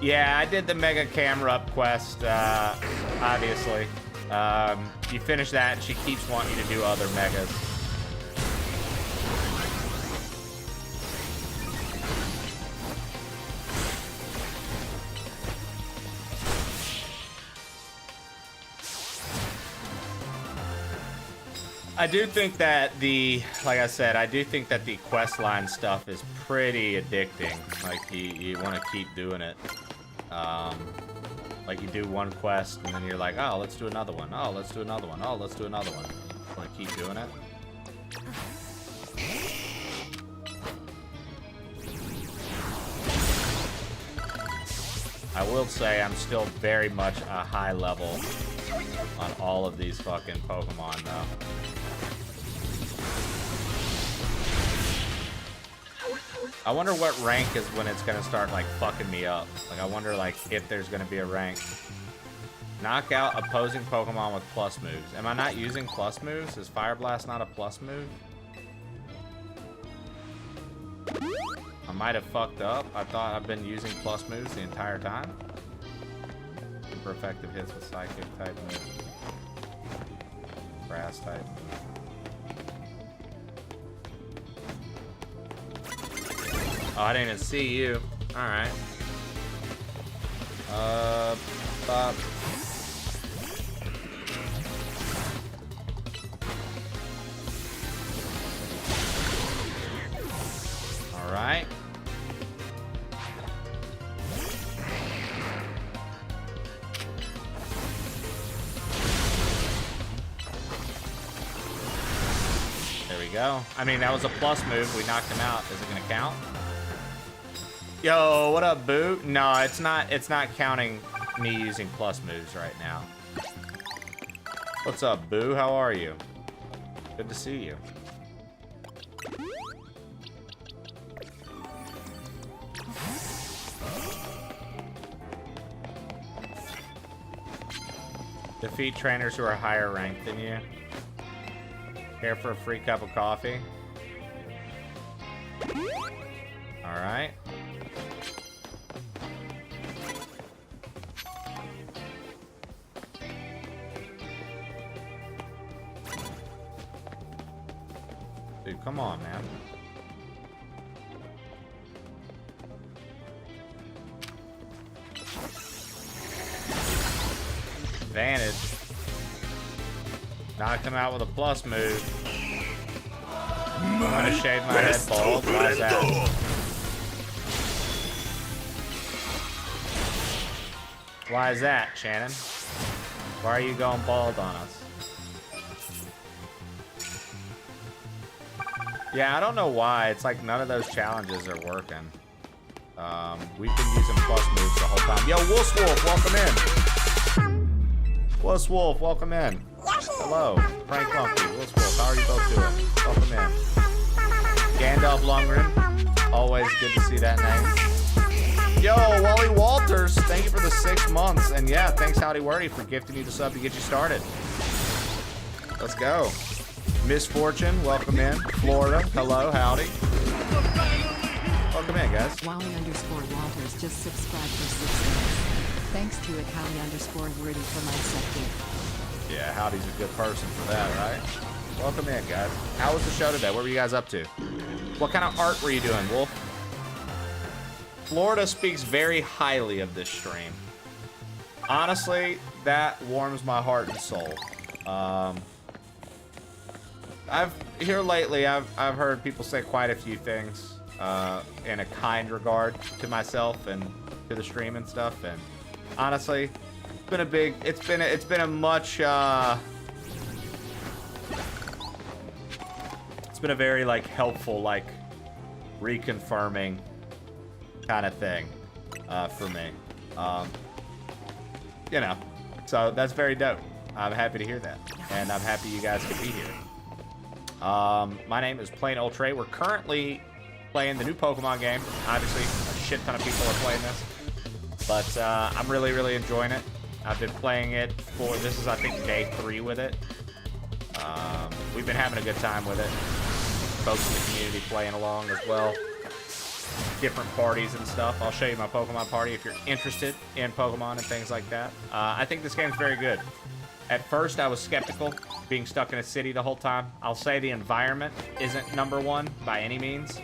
Yeah, I did the Mega Camera Up quest, obviously. You finish that and she keeps wanting you to do other Megas. I do think that like I said, I do think that the quest line stuff is pretty addicting. Like you want to keep doing it. Like you do one quest and then you're like, oh, let's do another one. Oh, let's do another one. Oh, let's do another one. You want to keep doing it. I will say I'm still very much a high level on all of these fucking Pokemon though. I wonder what rank is when it's gonna start like fucking me up. Like I wonder like if there's gonna be a rank. Knock out opposing Pokemon with plus moves. Am I not using plus moves? Is Fire Blast not a plus move? I might have fucked up. I thought I've been using plus moves the entire time. Super effective hits with Psychic type moves. Grass type. Oh, I didn't even see you. Alright. Bob. Alright. There we go. I mean, that was a plus move. We knocked him out. Is it gonna count? Yo, what up, Boo? No, it's not counting me using plus moves right now. What's up, Boo? How are you? Good to see you. Defeat trainers who are higher ranked than you. Care for a free cup of coffee? Alright. Dude, come on, man. Advantage. Knocked him out with a plus move. I'm gonna shave my head bald. Why is that? Why is that, Shannon? Why are you going bald on us? Yeah, I don't know why. It's like none of those challenges are working. We've been using plus moves the whole time. Yo, Wolf, welcome in. Wolf, welcome in. Hello, Frank Lumpy, Wolf, how are you both doing? Welcome in. Gandalf Lundgren, always good to see that name. Yo, Wally Walters, thank you for the 6 months. And yeah, thanks Howdy Wordy for gifting you the sub to get you started. Let's go. Misfortune, welcome in. Florida, hello, howdy. Welcome in, guys. Wally_Walters just subscribed for 6 months. Thanks to it, Howie_Wordy for my sub gift. Yeah, Howdy's a good person for that, right? Welcome in, guys. How was the show today? What were you guys up to? What kind of art were you doing, Wolf? Florida speaks very highly of this stream. Honestly, that warms my heart and soul. Here lately, I've heard people say quite a few things in a kind regard to myself and to the stream and stuff. And honestly, it's been a much it's been a very like helpful like reconfirming kind of thing for me. You know, so that's very dope. I'm happy to hear that, and I'm happy you guys could be here. My name is Plain Old Trey. We're currently playing the new Pokemon game. Obviously, a shit ton of people are playing this, but I'm really, really enjoying it. I've been playing it for, this is I think day 3 with it. We've been having a good time with it. Folks in the community playing along as well. Different parties and stuff. I'll show you my Pokemon party if you're interested in Pokemon and things like that. I think this game's very good. At first, I was skeptical, being stuck in a city the whole time. I'll say the environment isn't #1 by any means,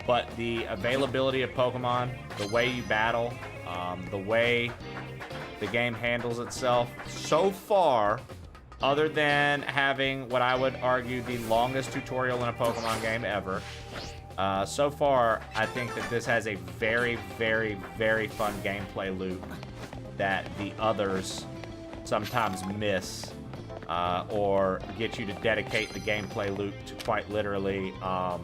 but the availability of Pokemon, the way you battle, the way the game handles itself, so far, Other than having what I would argue the longest tutorial in a Pokemon game ever, so far, I think that this has a very, very, very fun gameplay loop that the others sometimes miss, or get you to dedicate the gameplay loop to quite literally, I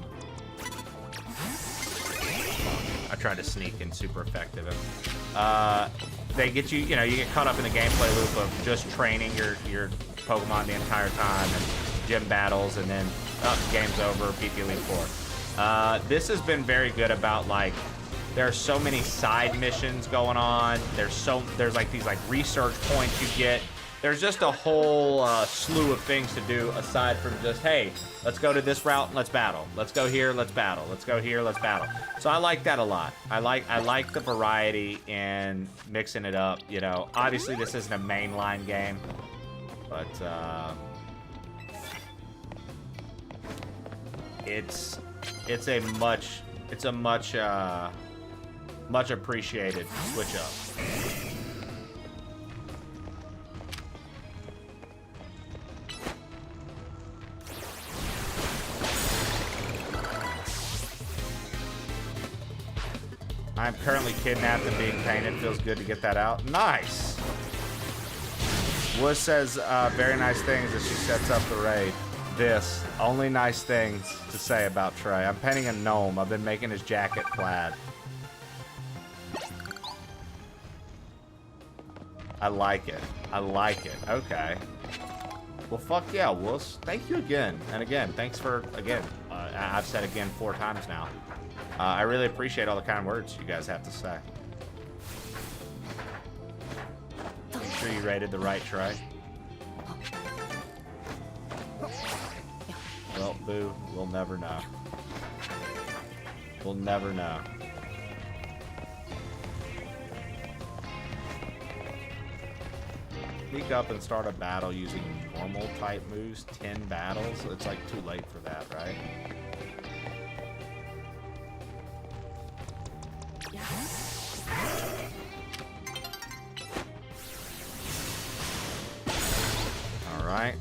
tried to sneak in super effective. They get you, you know, you get caught up in the gameplay loop of just training your Pokemon the entire time and gym battles, and then game's over, beat the Elite Four. This has been very good about, like, there are so many side missions going on. There's like these like research points you get. There's just a whole slew of things to do aside from just, hey, let's go to this route and let's battle. Let's go here, let's battle. Let's go here, let's battle. So I like that a lot. I like the variety and mixing it up. You know, obviously this isn't a mainline game, but it's a much appreciated switch up. I'm currently kidnapped and being painted. Feels good to get that out. Nice. Wuss says very nice things as she sets up the raid. This, only nice things to say about Trey. I'm painting a gnome. I've been making his jacket plaid. I like it. I like it. Okay. Well, fuck yeah, Wuss. Thank you again. And again, thanks for, again, I've said again 4 times now. I really appreciate all the kind words you guys have to say. Make sure you rated the right Trey. Well, boo, we'll never know. We'll never know. Sneak up and start a battle using normal type moves, 10 battles. It's like too late for that, right? All right.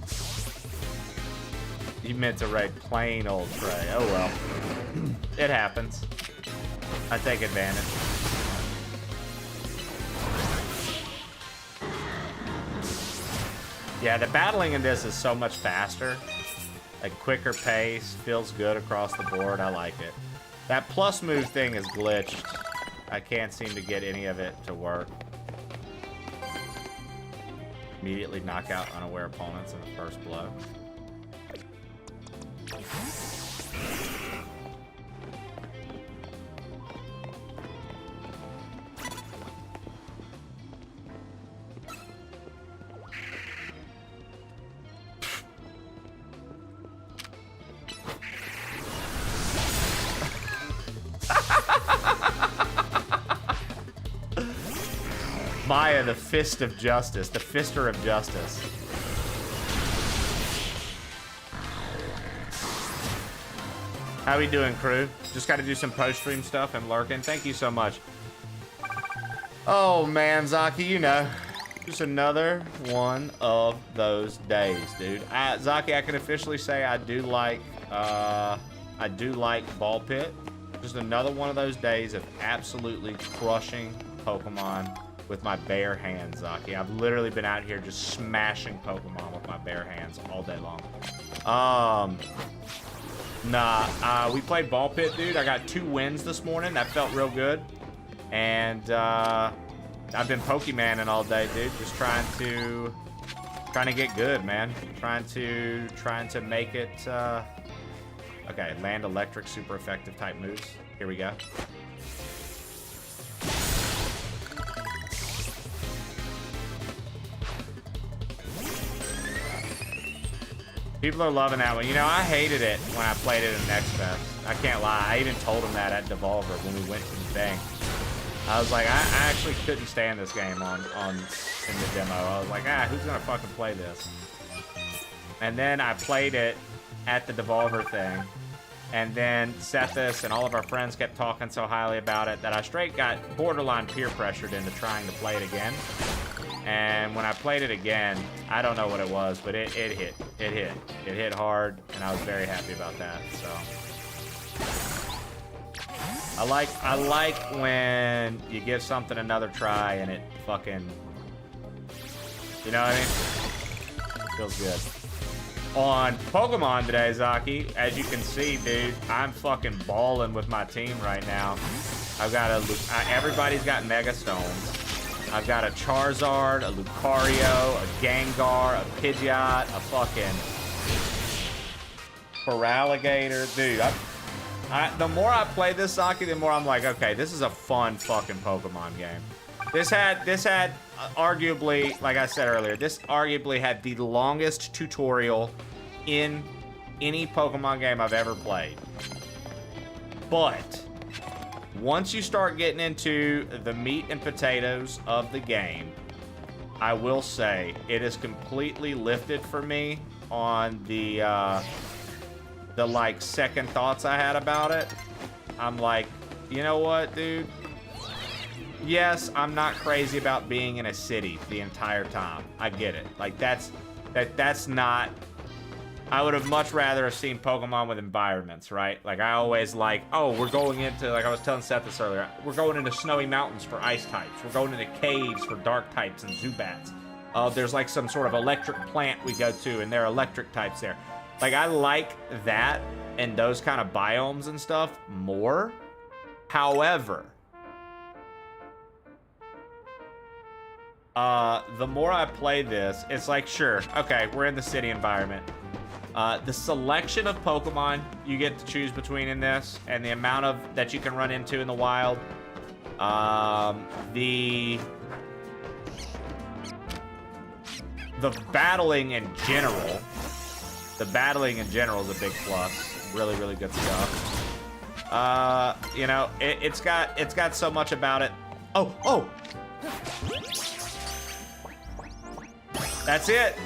You meant to raid plain old Trey. Oh well. It happens. I take advantage. Yeah, the battling in this is so much faster. Like quicker pace, feels good across the board. I like it. That plus move thing is glitched. I can't seem to get any of it to work. Immediately knock out unaware opponents in the first blow. Maya, the fist of justice, the fister of justice. How we doing, crew? Just got to do some post-stream stuff and lurking. Thank you so much. Oh man, Zaki, you know, just another one of those days, dude. Zaki, I can officially say I do like Ball Pit. Just another one of those days of absolutely crushing Pokemon with my bare hands, Zaki. I've literally been out here just smashing Pokemon with my bare hands all day long. We played Ball Pit, dude. I got 2 wins this morning. That felt real good. And I've been Pokemonning all day, dude. Just trying to get good, man. Trying to make it. Okay, land electric, super effective type moves. Here we go. People are loving that one. You know, I hated it when I played it in Next Fest. I can't lie. I even told them that at Devolver when we went to the thing. I was like, I actually couldn't stand this game in the demo. I was like, who's gonna fucking play this? And then I played it at the Devolver thing. And then Sethis and all of our friends kept talking so highly about it that I straight got borderline peer pressured into trying to play it again. And when I played it again, I don't know what it was, but it hit. It hit. It hit hard, and I was very happy about that. So I like when you give something another try and it fucking, you know what I mean? Feels good. On Pokemon today, Zaki, as you can see, dude, I'm fucking balling with my team right now. I've got everybody's got Mega Stones. I've got a Charizard, a Lucario, a Gengar, a Pidgeot, a fucking Feraligatr. Dude, the more I play this, Zaki, the more I'm like, okay, this is a fun fucking Pokemon game. This had arguably, like I said earlier, this arguably had the longest tutorial in any Pokemon game I've ever played. But once you start getting into the meat and potatoes of the game, I will say it is completely lifted for me on the like second thoughts I had about it. I'm like, you know what, dude? Yes, I'm not crazy about being in a city the entire time. I get it. Like that's not. I would have much rather have seen Pokemon with environments, right? Like I always like, oh, we're going into, like I was telling Seth this earlier, we're going into snowy mountains for ice types. We're going into caves for dark types and Zubats. There's like some sort of electric plant we go to, and there are electric types there. Like I like that and those kind of biomes and stuff more. However, the more I play this, it's like, sure, okay, we're in the city environment. The selection of Pokemon you get to choose between in this, and the amount of that you can run into in the wild, the battling in general. The battling in general is a big plus. Really, really good stuff. You know, it's got so much about it. Oh! That's it.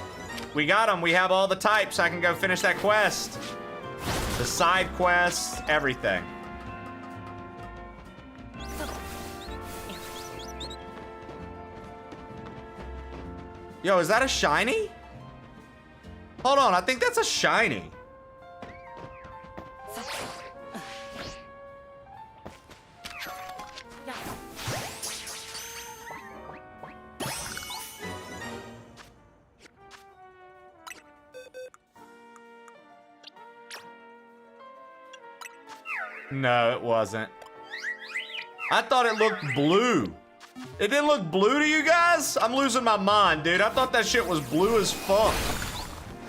We got them. We have all the types. I can go finish that quest. The side quests, everything. Yo, is that a shiny? Hold on, I think that's a shiny. No, it wasn't. I thought it looked blue. It didn't look blue to you guys? I'm losing my mind, dude. I thought that shit was blue as fuck.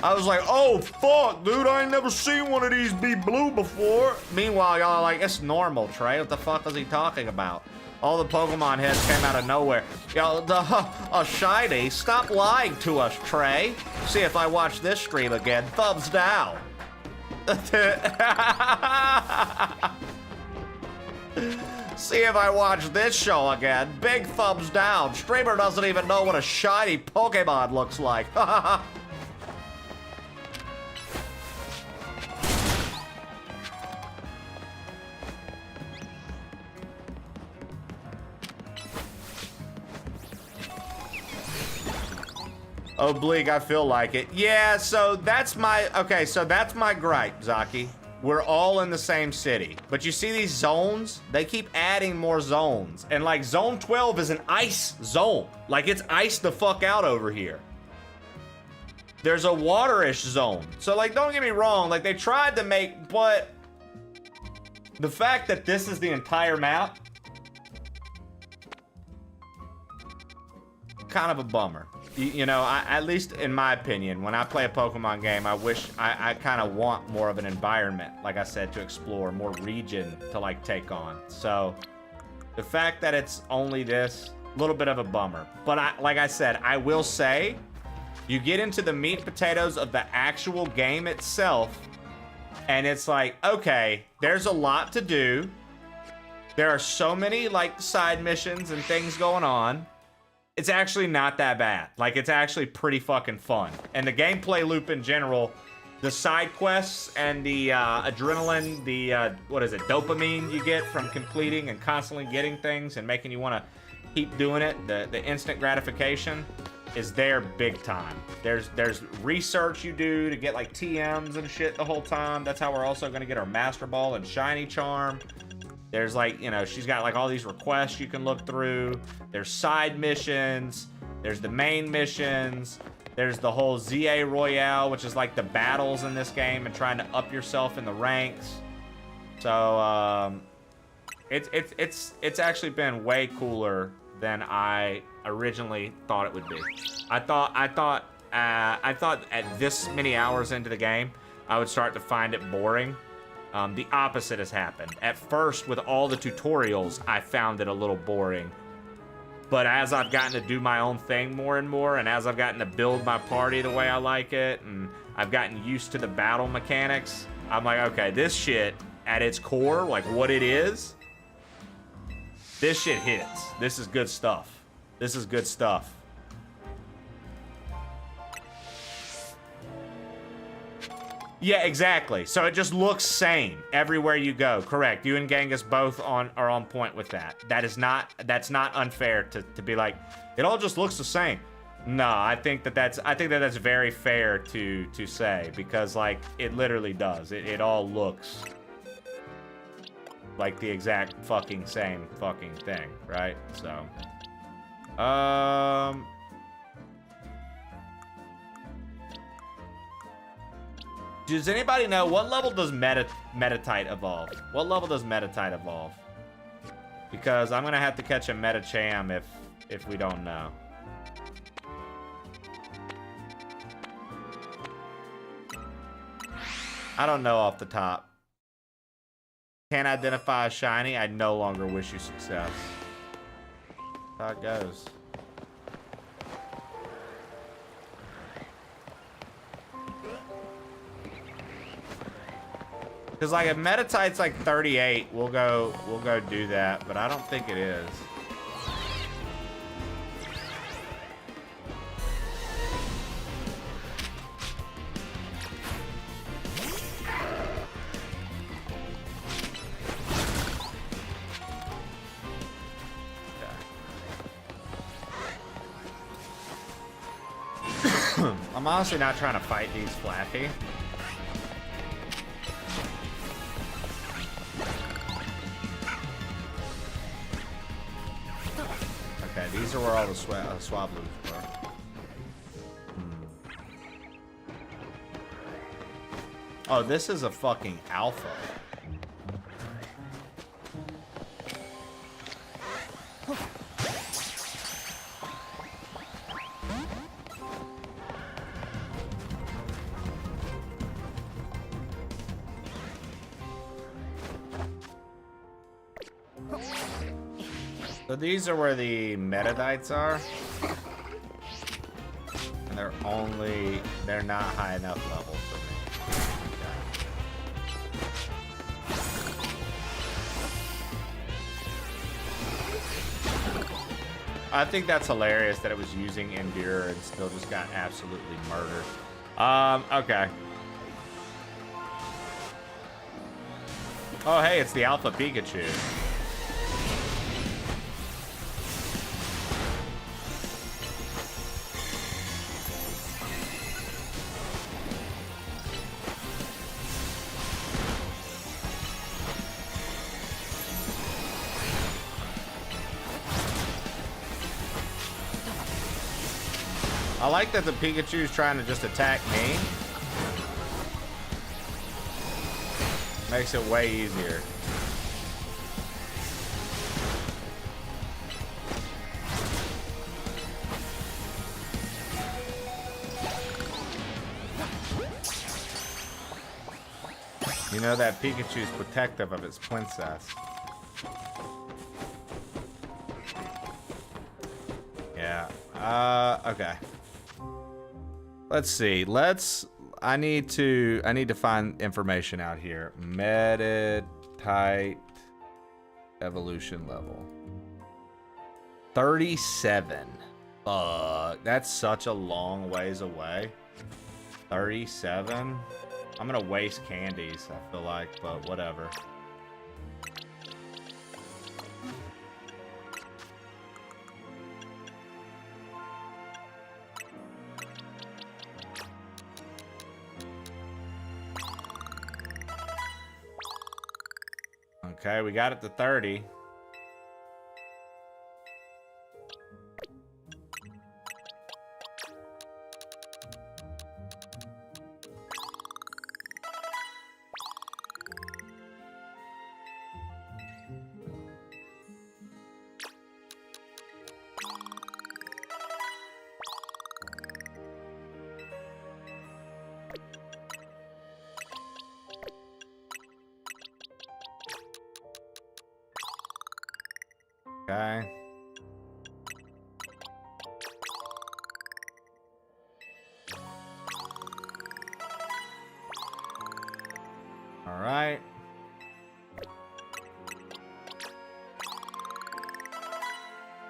I was like, oh, fuck, dude. I ain't never seen one of these be blue before. Meanwhile, y'all are like, it's normal, Trey. What the fuck is he talking about? All the Pokemon heads came out of nowhere. Y'all, a shiny. Stop lying to us, Trey. See if I watch this stream again. Thumbs down. See if I watch this show again. Big thumbs down. Streamer doesn't even know what a shiny Pokemon looks like. Oblique, I feel like it. Yeah, so that's my gripe, Zaki. We're all in the same city. But you see these zones? They keep adding more zones. And like zone 12 is an ice zone. Like it's iced the fuck out over here. There's a waterish zone. So like, don't get me wrong, like they tried to make, but the fact that this is the entire map, kind of a bummer. You know, at least in my opinion, when I play a Pokemon game, I wish I kind of want more of an environment, like I said, to explore, more region to like take on. So the fact that it's only this, a little bit of a bummer. But like I said, I will say, you get into the meat and potatoes of the actual game itself, and it's like, okay, there's a lot to do. There are so many like side missions and things going on. It's actually not that bad. Like, it's actually pretty fucking fun. And the gameplay loop in general, the side quests and the adrenaline, the, what is it, dopamine you get from completing and constantly getting things and making you want to keep doing it. The instant gratification is there big time. There's research you do to get like TMs and shit the whole time. That's how we're also gonna get our Master Ball and Shiny Charm. There's like, you know, she's got like all these requests you can look through. There's side missions. There's the main missions. There's the whole ZA Royale, which is like the battles in this game and trying to up yourself in the ranks. So it's actually been way cooler than I originally thought it would be. I thought at this many hours into the game, I would start to find it boring. The opposite has happened. At first, with all the tutorials, I found it a little boring. But as I've gotten to do my own thing more and more, and as I've gotten to build my party the way I like it, and I've gotten used to the battle mechanics, I'm like, okay, this shit, at its core, like what it is, this shit hits. This is good stuff. This is good stuff. Yeah, exactly. So it just looks same everywhere you go. Correct. You and Genghis both are on point with that. That's not unfair to be like, it all just looks the same. No, I think that's very fair to say, because like it literally does. It all looks like the exact fucking same fucking thing, right? So does anybody know what level does Metatite evolve? What level does Metatite evolve? Because I'm gonna have to catch a Metacham if we don't know. I don't know off the top. Can't identify a shiny. I no longer wish you success. That's how it goes. Because like if Metatite's like 38, we'll go do that, but I don't think it is. Okay. I'm honestly not trying to fight these Flappy. These are where all the Swablu's were. Oh, this is a fucking alpha. So these are where the Metadites are. And they're not high enough level for me. Okay. I think that's hilarious that it was using Endure and still just got absolutely murdered. Okay. Oh, hey, it's the Alpha Pikachu. I like that the Pikachu's trying to just attack me. Makes it way easier. You know that Pikachu's protective of its princess. Yeah. Okay. Let's see. I need to find information out here. Metatite evolution level. 37. That's such a long ways away. 37. I'm gonna waste candies, I feel like, but whatever. Okay, we got it to 30. Okay. All right.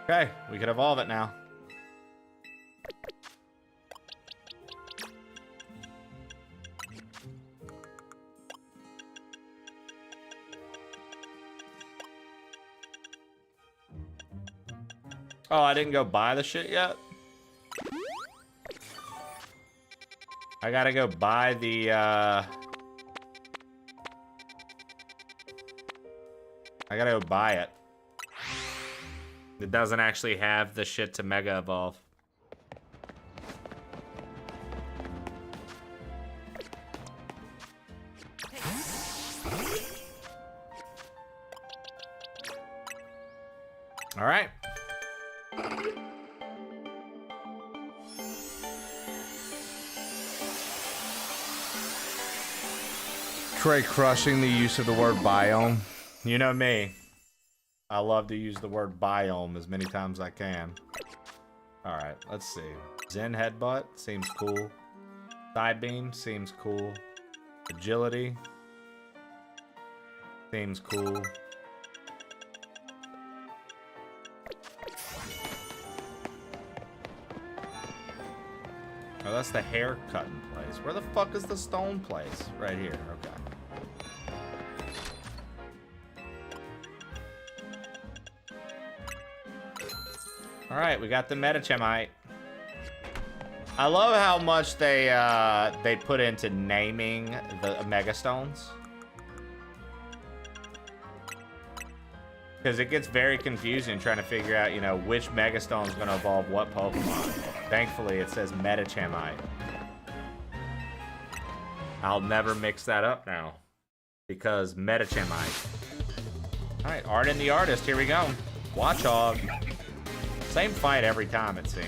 Okay, we can evolve it now. Oh, I didn't go buy the shit yet? I gotta go buy the, I gotta go buy it. It doesn't actually have the shit to Mega Evolve. All right. Trey crushing the use of the word biome. You know me. I love to use the word biome as many times as I can. Alright, let's see. Zen Headbutt seems cool. Side Beam seems cool. Agility seems cool. Oh, that's the hair cutting place. Where the fuck is the stone place? Right here, okay. Alright, we got the Metachemite. I love how much they put into naming the Mega Stones. Because it gets very confusing trying to figure out, you know, which Mega Stone is going to evolve what Pokemon. Thankfully, it says Metachemite. I'll never mix that up now. Because Metachemite. Alright, Art and the Artist, here we go. Watchog. Same fight every time, it seems.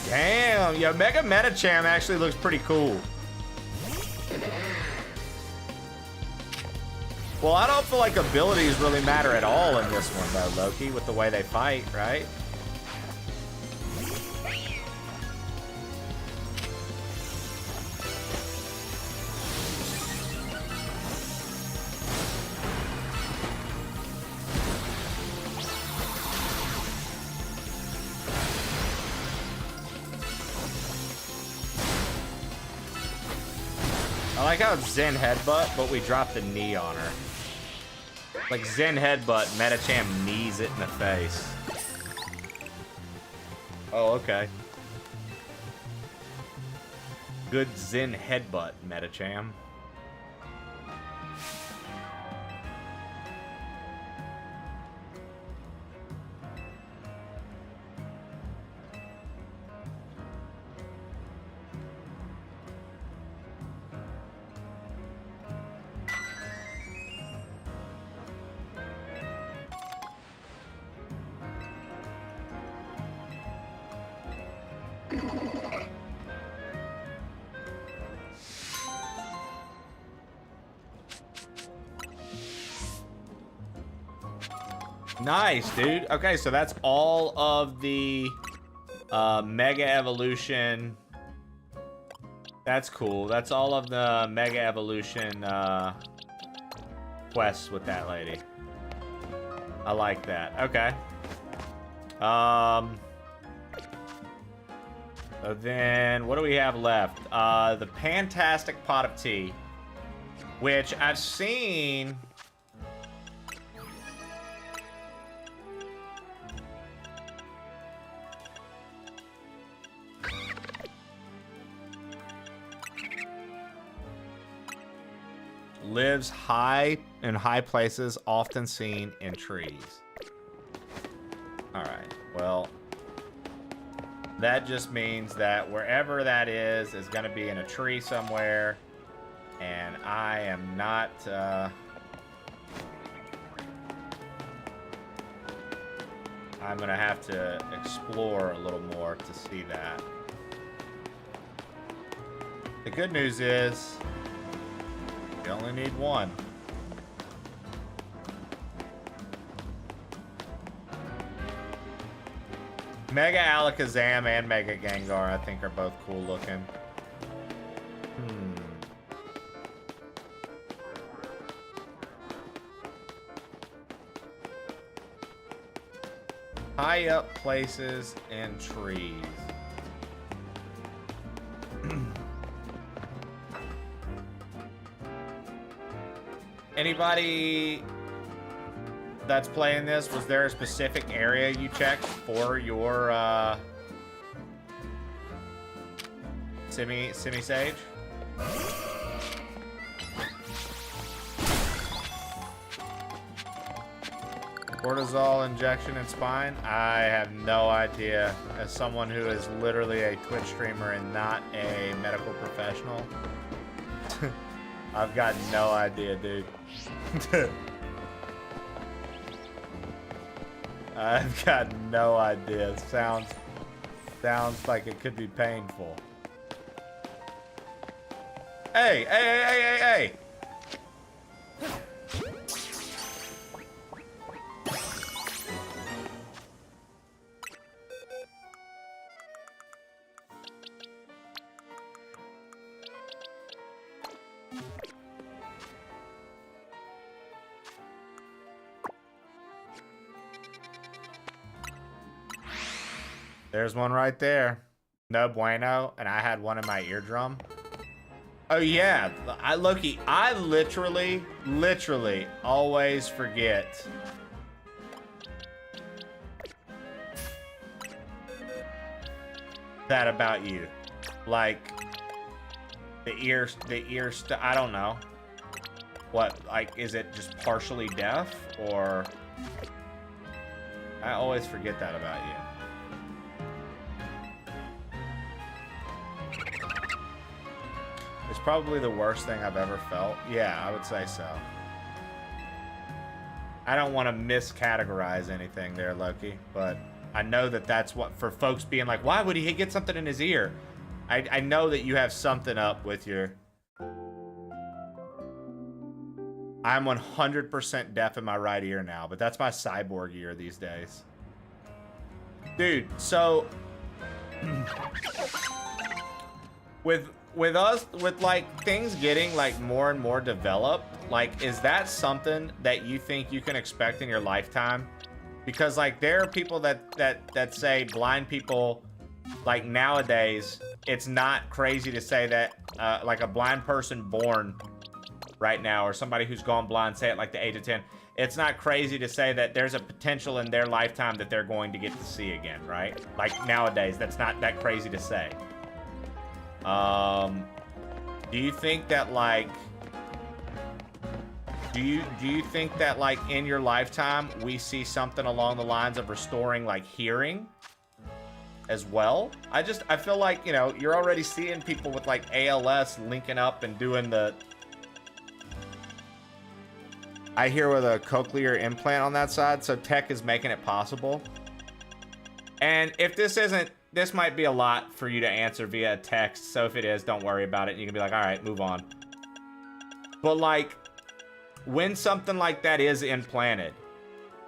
Damn, yo, Mega Metacham actually looks pretty cool. Well, I don't feel like abilities really matter at all in this one, though, Loki, with the way they fight, right? I like how it's Zen Headbutt, but we dropped the knee on her. Like Zen Headbutt, Metacham knees it in the face. Oh, okay. Good Zen Headbutt, Metacham. Nice, dude. Okay, so that's all of the Mega Evolution. That's cool. That's all of the Mega Evolution quests with that lady. I like that. Okay. Then what do we have left? The Fantastic Pot of Tea, which I've seen. Lives high in high places, often seen in trees. All right, well, that just means that wherever that is going to be in a tree somewhere, and I am not, I'm going to have to explore a little more to see that. The good news is, you only need one. Mega Alakazam and Mega Gengar, I think, are both cool looking. High up places and trees. Anybody that's playing this, was there a specific area you checked for your Semi-Sage? Cortisol injection in spine? I have no idea. As someone who is literally a Twitch streamer and not a medical professional, I've got no idea, dude. I've got no idea. It sounds like it could be painful. Hey, hey, hey, hey, hey, hey! There's one right there. No bueno. And I had one in my eardrum. Oh yeah. I literally always forget that about you. Like the ear I don't know. What, like, is it just partially deaf, or I always forget that about you. It's probably the worst thing I've ever felt. Yeah, I would say so. I don't want to miscategorize anything there, Loki, but I know that that's what, for folks being like, why would he get something in his ear? I know that you have something up with your... I'm 100% deaf in my right ear now, but that's my cyborg ear these days. Dude, so... with like things getting like more and more developed, like, is that something that you think you can expect in your lifetime? Because like there are people that say blind people, like nowadays, it's not crazy to say that like a blind person born right now, or somebody who's gone blind, say at like the age of 10, it's not crazy to say that there's a potential in their lifetime that they're going to get to see again, right? Like nowadays, that's not that crazy to say. Do you think that like, do you think that like in your lifetime we see something along the lines of restoring like hearing as well? I feel like, you know, you're already seeing people with like ALS linking up and doing the, I hear, with a cochlear implant on that side, so tech is making it possible. And if this isn't, this might be a lot for you to answer via text, so if it is, don't worry about it. You can be like, all right, move on. But like, when something like that is implanted,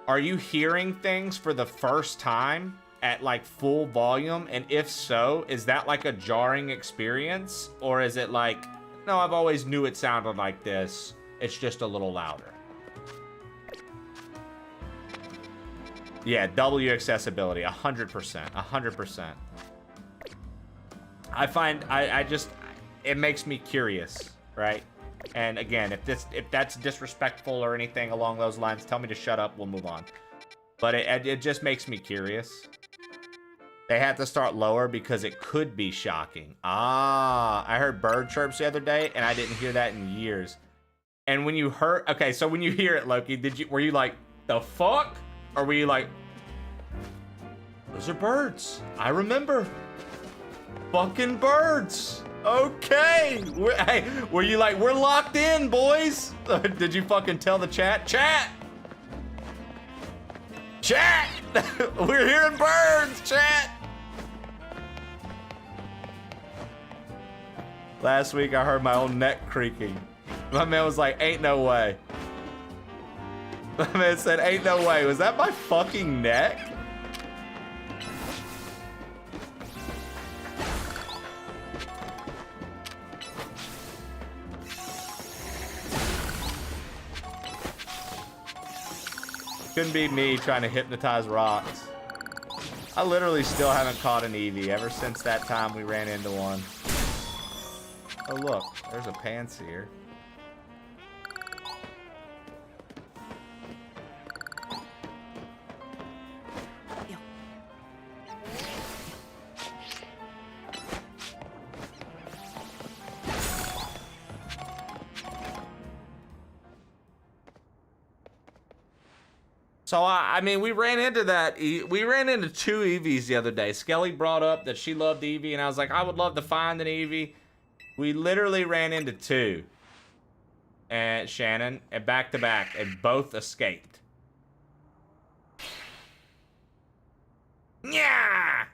are you hearing things for the first time at like full volume? And if so, is that like a jarring experience? Or is it like, no, I've always knew it sounded like this, it's just a little louder? Yeah, W accessibility, 100%, 100%. I just, it makes me curious, right? And again, if that's disrespectful or anything along those lines, tell me to shut up. We'll move on. But it just makes me curious. They have to start lower because it could be shocking. Ah, I heard bird chirps the other day, and I didn't hear that in years. And when you heard, okay, so when you hear it, Loki, were you like, the fuck? Or were you like, those are birds. I remember. Fucking birds. Okay. Hey, were you like, we're locked in, boys? Did you fucking tell the chat? Chat! Chat! We're hearing birds, chat! Last week I heard my own neck creaking. My man was like, ain't no way. My man said, ain't no way. Was that my fucking neck? Couldn't be me trying to hypnotize rocks. I literally still haven't caught an Eevee ever since that time we ran into one. Oh look, there's a Panseer. So, I mean, we ran into that. We ran into 2 Eevees the other day. Skelly brought up that she loved Eevee, and I was like, I would love to find an Eevee. We literally ran into 2. And Shannon, and back to back, and both escaped. Yeah.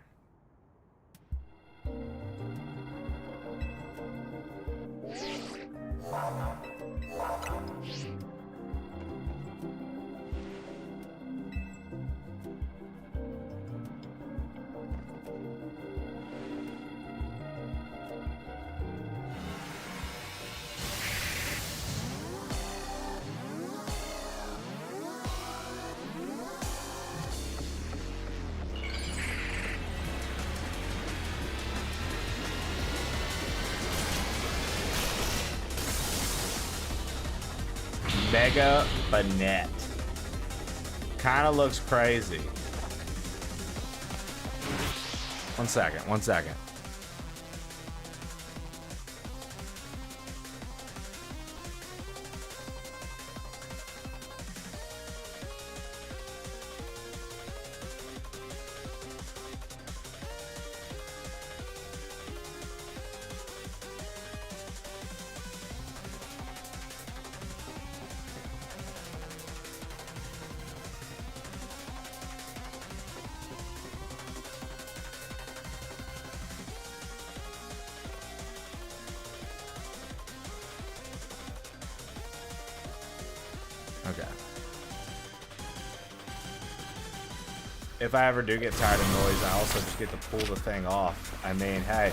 Mega Banette. Kind of looks crazy. One second. Okay. If I ever do get tired of noise, I also just get to pull the thing off. I mean, hey.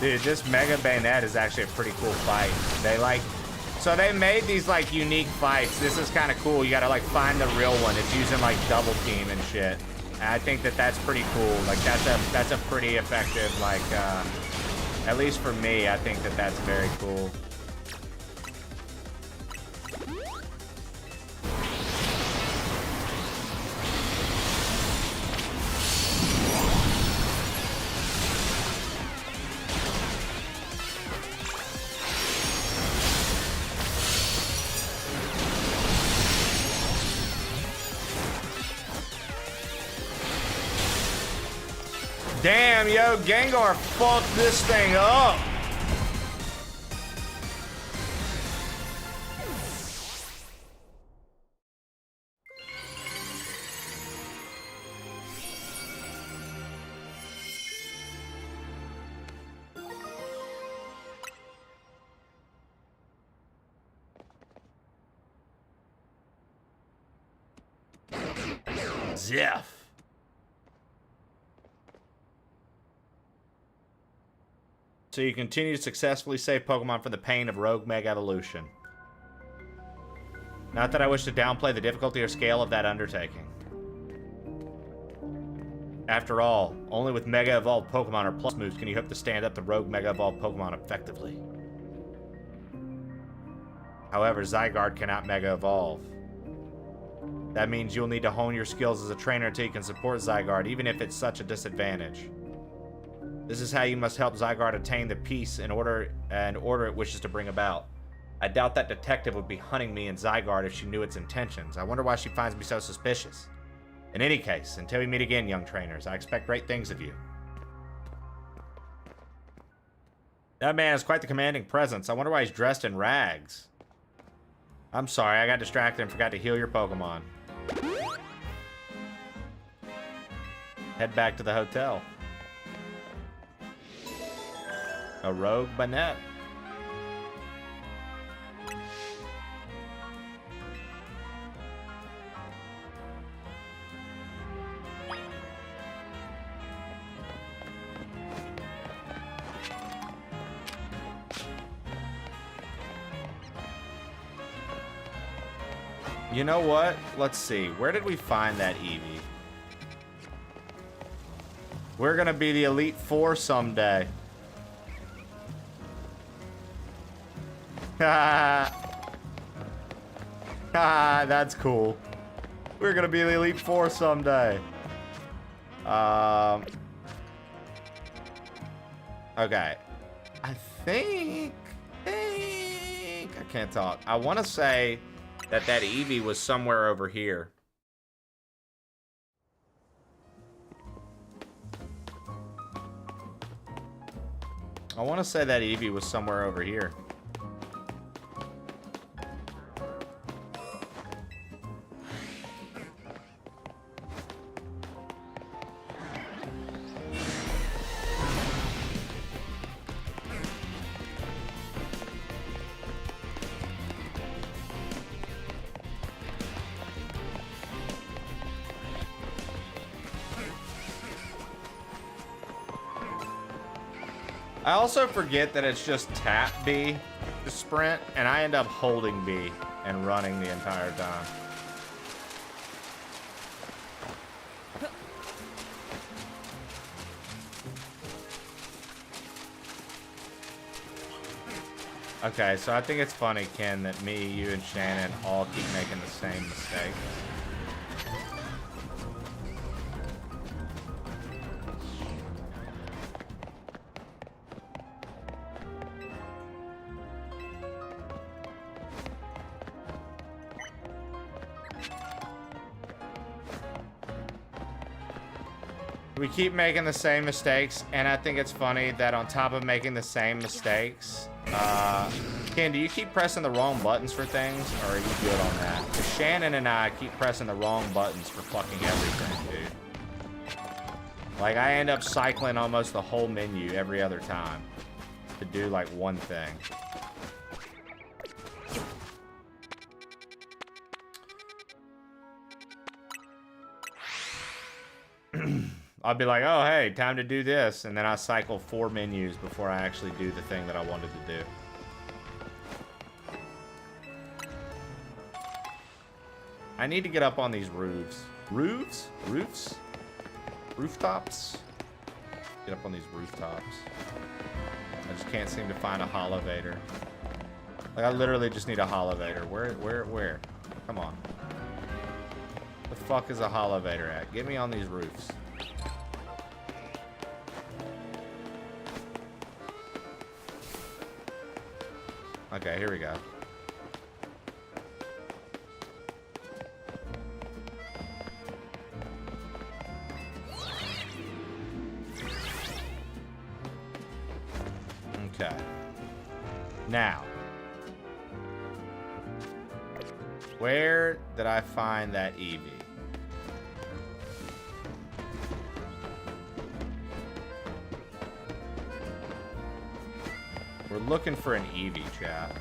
Dude, this Mega Bayonet is actually a pretty cool fight. So they made these like unique fights. This is kind of cool. You gotta like find the real one. It's using like double team and shit. And I think that that's pretty cool. Like that's a pretty effective, like, at least for me, I think that that's very cool. Damn, yo, Gengar fucked this thing up. Zeph. So you continue to successfully save Pokemon from the pain of Rogue Mega Evolution. Not that I wish to downplay the difficulty or scale of that undertaking. After all, only with Mega Evolved Pokemon or Plus moves can you hope to stand up to Rogue Mega Evolved Pokemon effectively. However, Zygarde cannot Mega Evolve. That means you'll need to hone your skills as a trainer until you can support Zygarde, even if it's such a disadvantage. This is how you must help Zygarde attain the peace and order it wishes to bring about. I doubt that detective would be hunting me and Zygarde if she knew its intentions. I wonder why she finds me so suspicious. In any case, until we meet again, young trainers, I expect great things of you. That man has quite the commanding presence. I wonder why he's dressed in rags. I'm sorry, I got distracted and forgot to heal your Pokemon. Head back to the hotel. A rogue Banette. You know what? Let's see. Where did we find that Eevee? We're gonna be the Elite Four someday. That's cool. We're gonna be the Elite Four someday. Okay. I think I can't talk. I want to say that Eevee was somewhere over here. I want to say that Eevee was somewhere over here. I also forget that it's just tap B to sprint, and I end up holding B and running the entire time. Okay, so I think it's funny, Ken, that me, you, and Shannon all keep making the same mistake. We keep making the same mistakes, and I think it's funny that on top of making the same mistakes, Ken, do you keep pressing the wrong buttons for things, or are you good on that? Because Shannon and I keep pressing the wrong buttons for fucking everything, dude. Like, I end up cycling almost the whole menu every other time to do, like, one thing. I'll be like, oh, hey, time to do this. And then I cycle 4 menus before I actually do the thing that I wanted to do. I need to get up on these roofs. Roofs? Roofs? Rooftops? Get up on these rooftops. I just can't seem to find a Holovator. Like, I literally just need a Holovator. Where? Come on. The fuck is a Holovator at? Get me on these roofs. Okay, here we go. Okay. Now, where did I find that Eevee? We're looking for an Eevee, chat.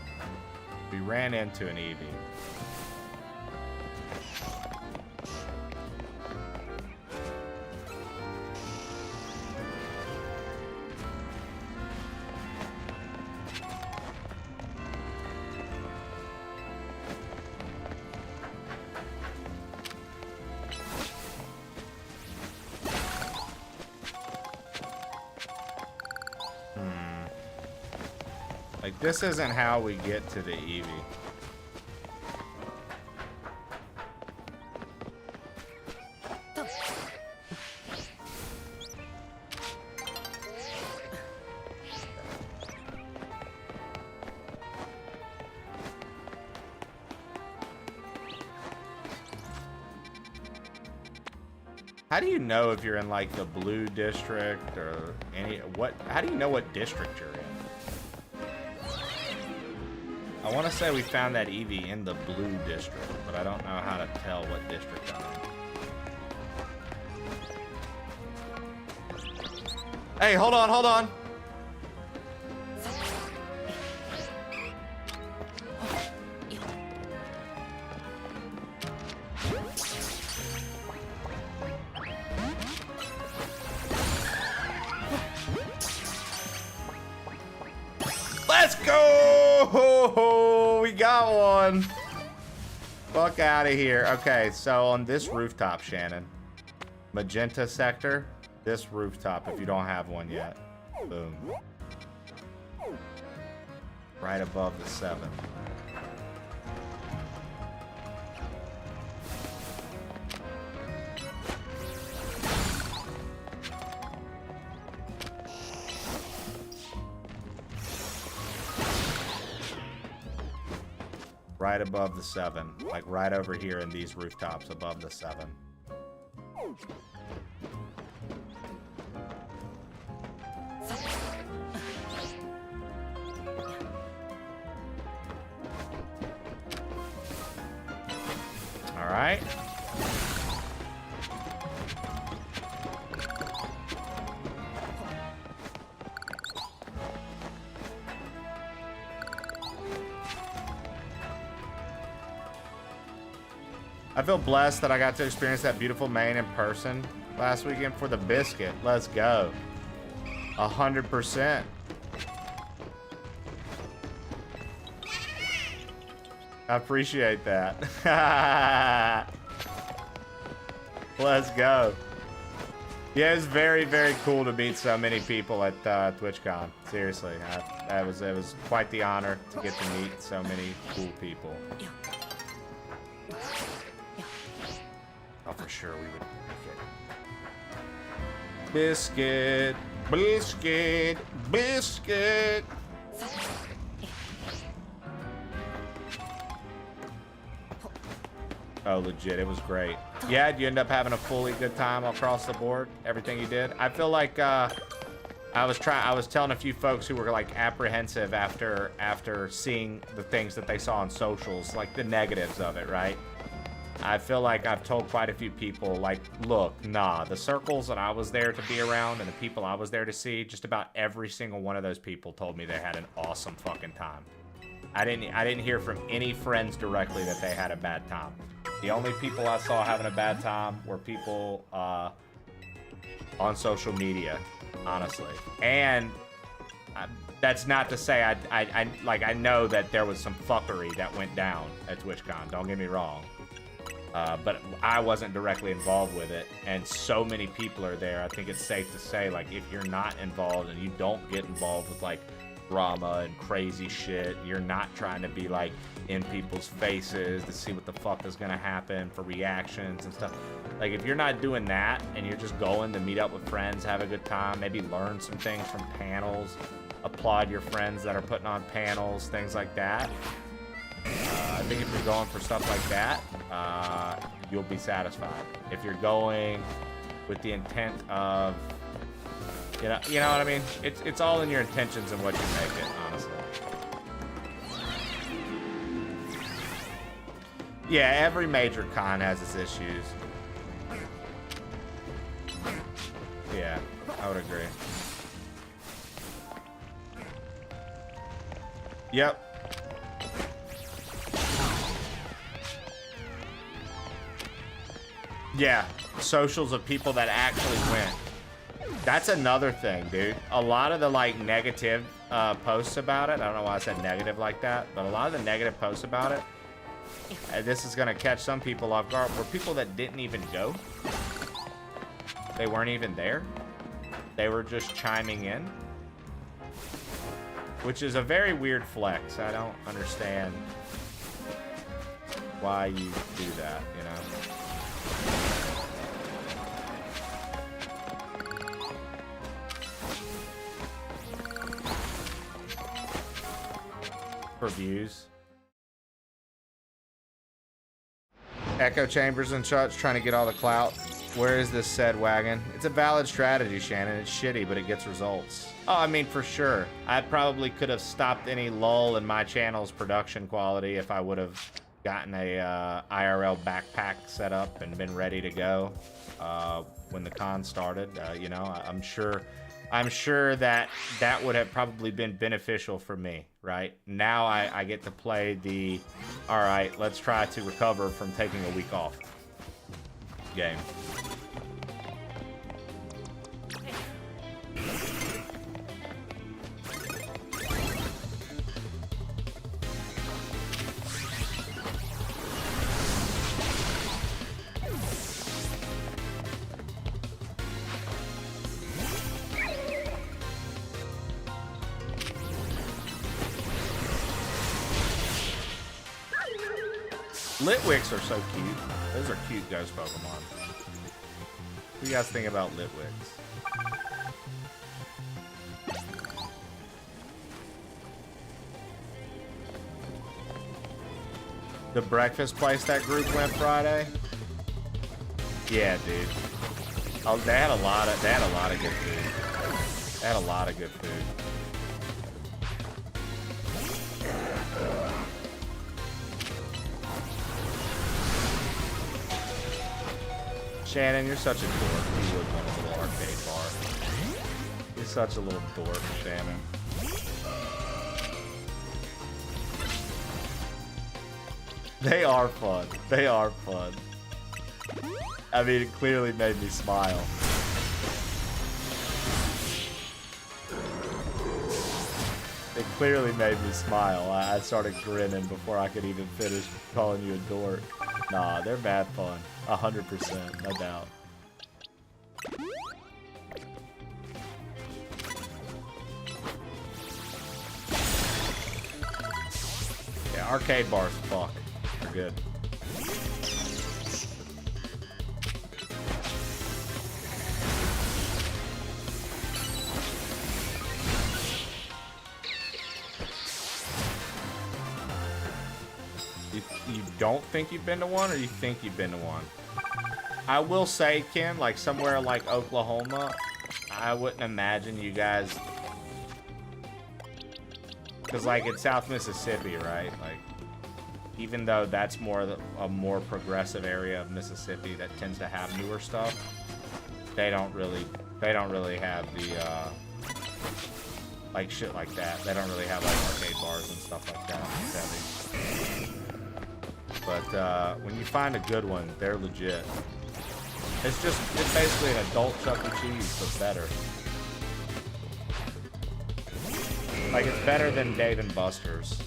We ran into an Eevee. Like, this isn't how we get to the Eevee. How do you know if you're in like the blue district or how do you know what district you're in? I want to say we found that Eevee in the blue district, but I don't know how to tell what district I'm in. Hey, hold on, hold on. Let's go! We got one. Fuck out of here. Okay, so on this rooftop, Shannon, magenta sector, this rooftop, if you don't have one yet, boom. Right above the 7. Right above the 7. Like right over here in these rooftops above the 7. All right. I feel blessed that I got to experience that beautiful Maine in person last weekend for the biscuit. Let's go. 100%. I appreciate that. Let's go. Yeah, it's very, very cool to meet so many people at TwitchCon. Seriously, it was quite the honor to get to meet so many cool people. Oh, for sure we would make it. Biscuit, biscuit, biscuit. Oh, legit, it was gret. Yeah, did you end up having a fully good time across the board? Everything you did? I feel like I was telling a few folks who were like apprehensive after seeing the things that they saw on socials, like the negatives of it, right? I feel like I've told quite a few people, like, look, nah, the circles that I was there to be around and the people I was there to see, just about every single one of those people told me they had an awesome fucking time. I didn't hear from any friends directly that they had a bad time. The only people I saw having a bad time were people on social media, honestly. And that's not to say I know that there was some fuckery that went down at TwitchCon. Don't get me wrong. But I wasn't directly involved with it, and so many people are there. I think it's safe to say, like, if you're not involved and you don't get involved with like drama and crazy shit, you're not trying to be like in people's faces to see what the fuck is gonna happen for reactions and stuff. Like, if you're not doing that and you're just going to meet up with friends, have a good time, maybe learn some things from panels, applaud your friends that are putting on panels, things like that. I think if you're going for stuff like that, you'll be satisfied. If you're going with the intent of You know what I mean? It's all in your intentions and what you make it, honestly. Yeah, every major con has its issues. Yeah, I would agree. Yep. Yeah, socials of people that actually went. That's another thing, dude. A lot of the, like, negative posts about it, I don't know why I said negative like that, but a lot of the negative posts about it, this is going to catch some people off guard, were people that didn't even go. They weren't even there. They were just chiming in. Which is a very weird flex. I don't understand why you do that, you know? For views. Echo chambers and such, trying to get all the clout. Where is this said wagon? It's a valid strategy, Shannon. It's shitty, but it gets results. Oh, I mean, for sure. I probably could have stopped any lull in my channel's production quality if I would have gotten a IRL backpack set up and been ready to go when the con started. You know, I'm sure that that would have probably been beneficial for me, right? Now I get to play the, all right, let's try to recover from taking a week off game. Litwicks are so cute. Those are cute ghost Pokemon. What do you guys think about Litwicks? The breakfast place that group went Friday? Yeah, dude. Oh, they had a lot of good food. They had a lot of good food. Shannon, you're such a dork. You would want a little arcade bar. You're such a little dork, Shannon. They are fun. They are fun. I mean, it clearly made me smile. It clearly made me smile. I started grinning before I could even finish calling you a dork. Nah, they're mad fun. 100%, no doubt. Yeah, arcade bars, fuck. They're good. You don't think you've been to one, or you think you've been to one? I will say, Ken, like somewhere like Oklahoma, I wouldn't imagine you guys, because like it's South Mississippi, right? Like, even though that's a more progressive area of Mississippi that tends to have newer stuff, they don't really have the like shit like that. They don't really have like arcade bars and stuff like that. But when you find a good one, they're legit. It's basically an adult Chuck E. Cheese, but better. Like, it's better than Dave & Buster's.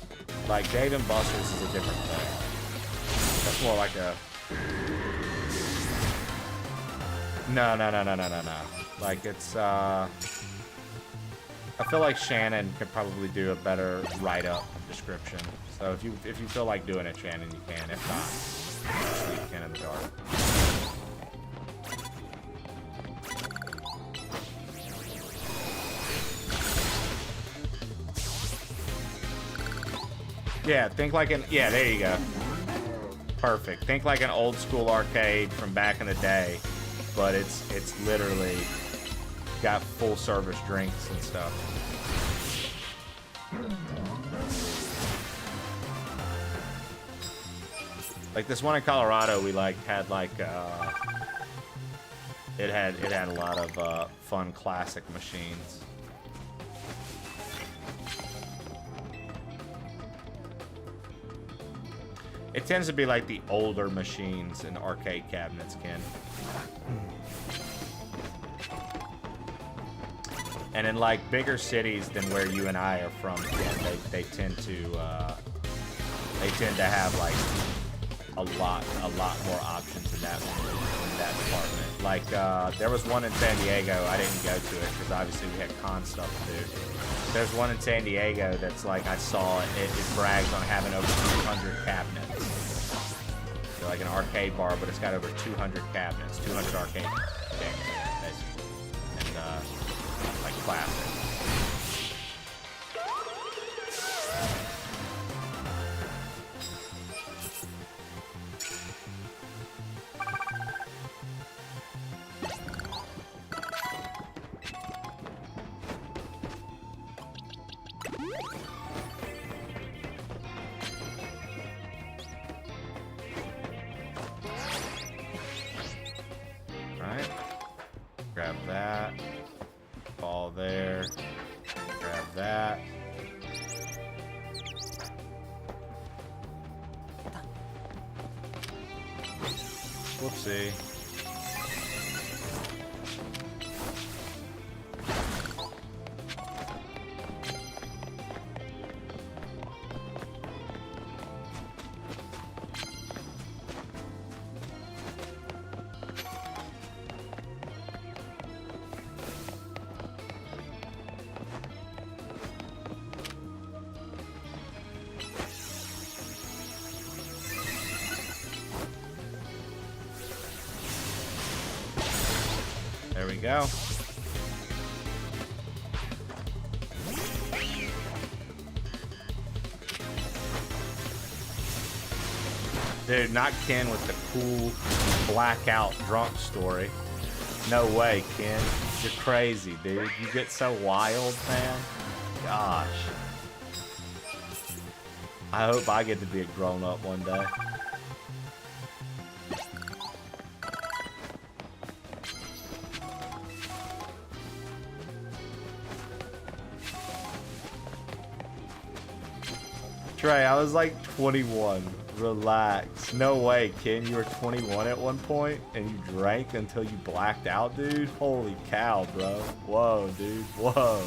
Like, Dave & Buster's is a different thing. That's more like a... No. Like, it's, I feel like Shannon could probably do a better write-up description. So if you feel like doing it, Shannon, you can. If not, leave Ken in the dark. Yeah, think like yeah, there you go. Perfect. Think like an old school arcade from back in the day, but it's literally got full service drinks and stuff. Like this one in Colorado, we like had like it had a lot of fun classic machines. It tends to be like the older machines and arcade cabinets, Ken. And in like bigger cities than where you and I are from, Ken, they tend to have like a lot more options in that department. Like there was one in San Diego. I didn't go to it because obviously we had con stuff to do. There's one in San Diego that's like I saw it brags on having over 200 cabinets. So like an arcade bar, but it's got over 200 cabinets, 200 arcade things, basically, and like classic. Grab that. Ball there. Grab that. Whoopsie. There we go. Dude, not Ken with the cool blackout drunk story. No way, Ken. You're crazy, dude. You get so wild, man. Gosh. I hope I get to be a grown-up one day. Trey, I was like 21. Relax. No way, Ken. You were 21 at one point and you drank until you blacked out, dude? Holy cow, bro. Whoa, dude. Whoa.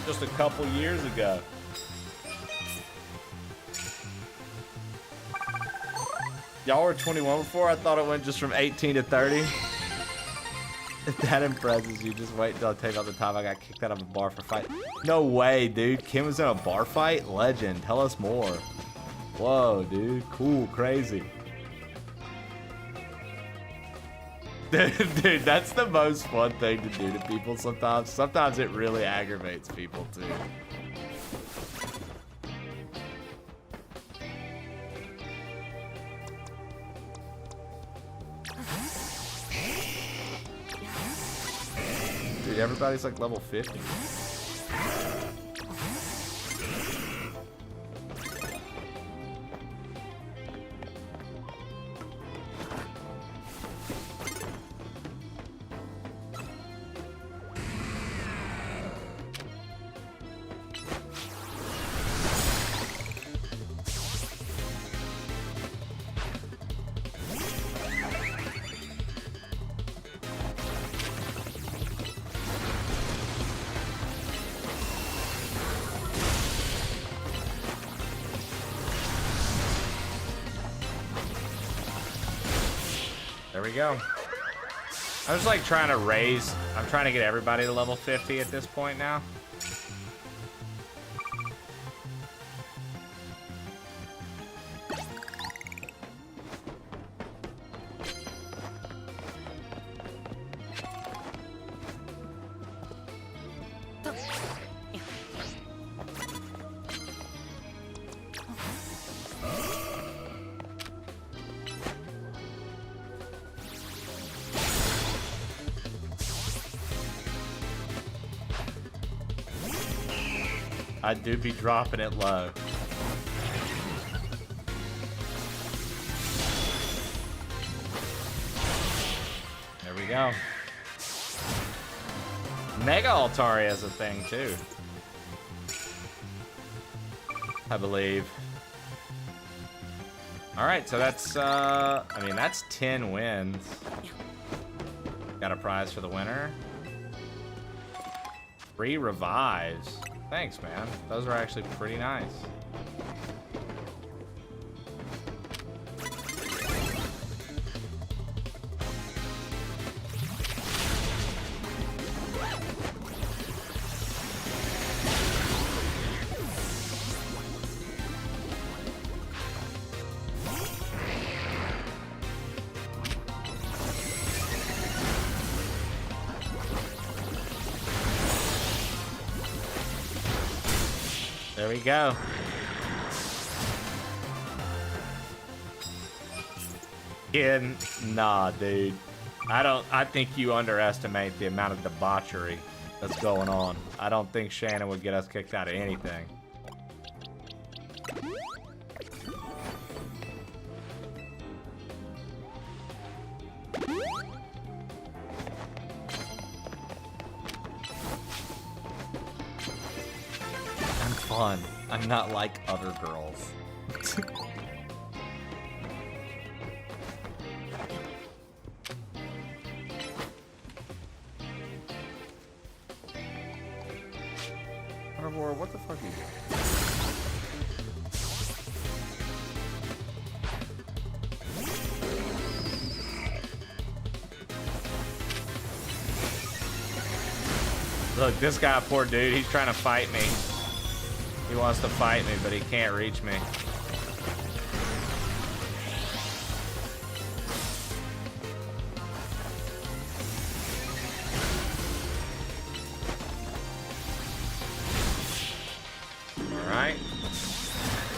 Just a couple years ago. Y'all were 21 before? I thought it went just from 18 to 30. If that impresses you, just wait until I tell you about the time I got kicked out of a bar for a fight. No way, dude. Kim was in a bar fight? Legend. Tell us more. Whoa, dude. Cool. Crazy. Dude, that's the most fun thing to do to people sometimes. Sometimes it really aggravates people, too. Dude, everybody's like level 50. There we go. I'm just like trying to raise. I'm trying to get everybody to level 50 at this point now. I do be dropping it low. There we go. Mega Altari is a thing too, I believe. All right, so that's I mean, that's 10 wins. Got a prize for the winner. 3 revives. Thanks, man. Those are actually pretty nice. There we go. Nah, dude. I think you underestimate the amount of debauchery that's going on. I don't think Shannon would get us kicked out of anything. Fun. I'm not like other girls. Carnivore, what the fuck are you doing? Look, this guy, poor dude, he's trying to fight me. He wants to fight me, but he can't reach me. Alright.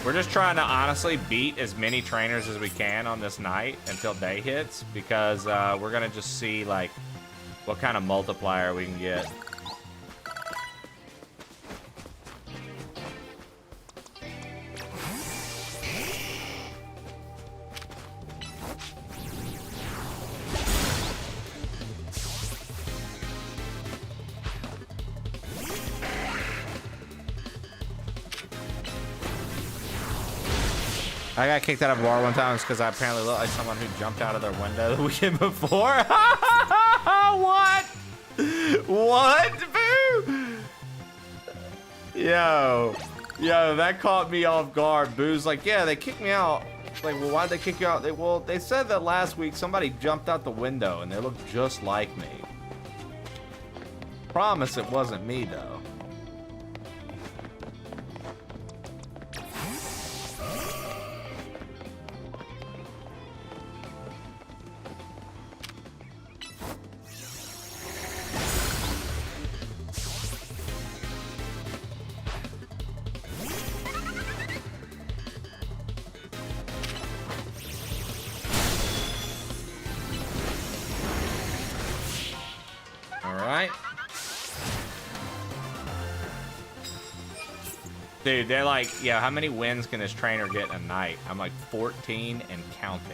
We're just trying to honestly beat as many trainers as we can on this night until day hits, because we're gonna just see like what kind of multiplier we can get. I got kicked out of a bar one time because I apparently looked like someone who jumped out of their window the weekend before. What? What, Boo? Yo, that caught me off guard. Boo's like, yeah, they kicked me out. It's like, well, why'd they kick you out? They said that last week somebody jumped out the window and they looked just like me. Promise it wasn't me though. Dude, they're like, yeah, how many wins can this trainer get in a night? I'm like 14 and counting.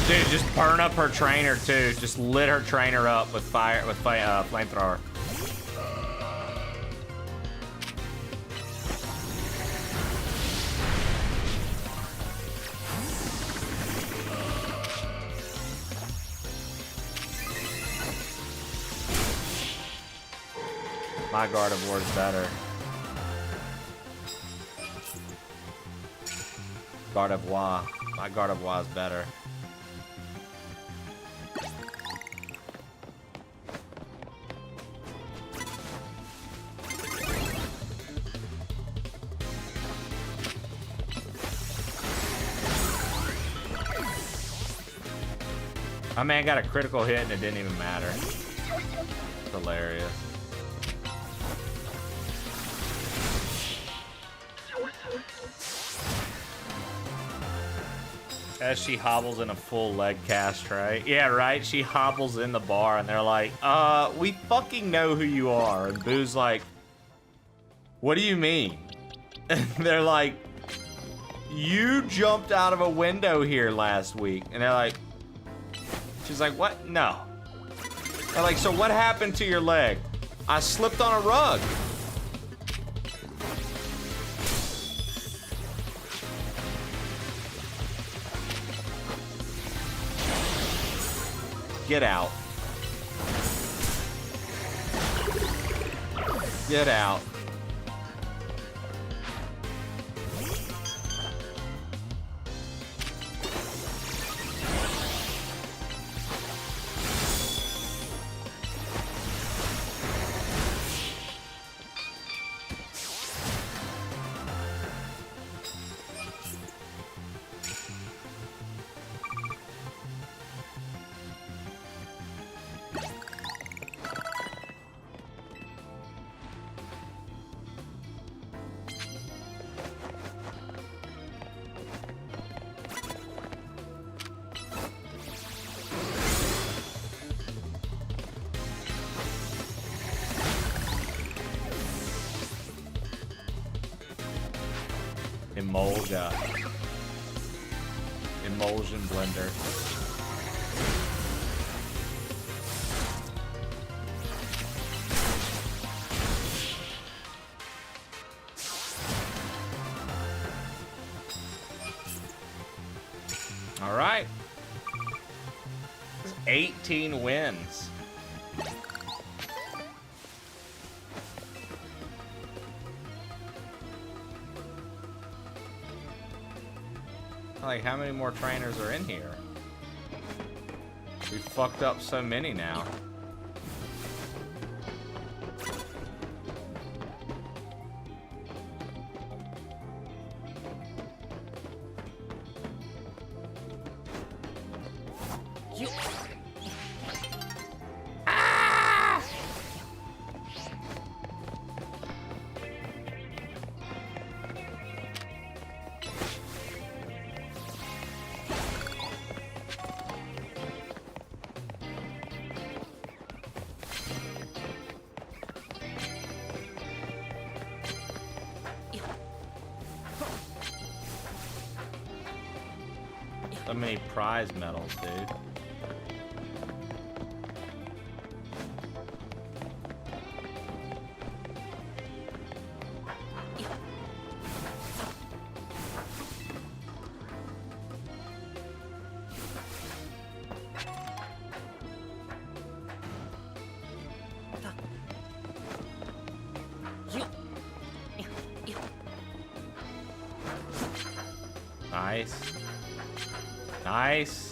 Dude, just burn up her trainer too. Just lit her trainer up with flamethrower. My Gardevoir is better. Gardevoir. My Gardevoir is better. My man got a critical hit and it didn't even matter. It's hilarious. As she hobbles in a full leg cast, right? Yeah, right? She hobbles in the bar and they're like, we fucking know who you are. And Boo's like, what do you mean? And they're like, you jumped out of a window here last week. And they're like, she's like, what? No. They're like, so what happened to your leg? I slipped on a rug. Get out. Get out. Emolga. Emulsion blender. All right. 18 wins. Like, how many more trainers are in here? We fucked up so many now. So many prize medals, dude. Nice. Nice.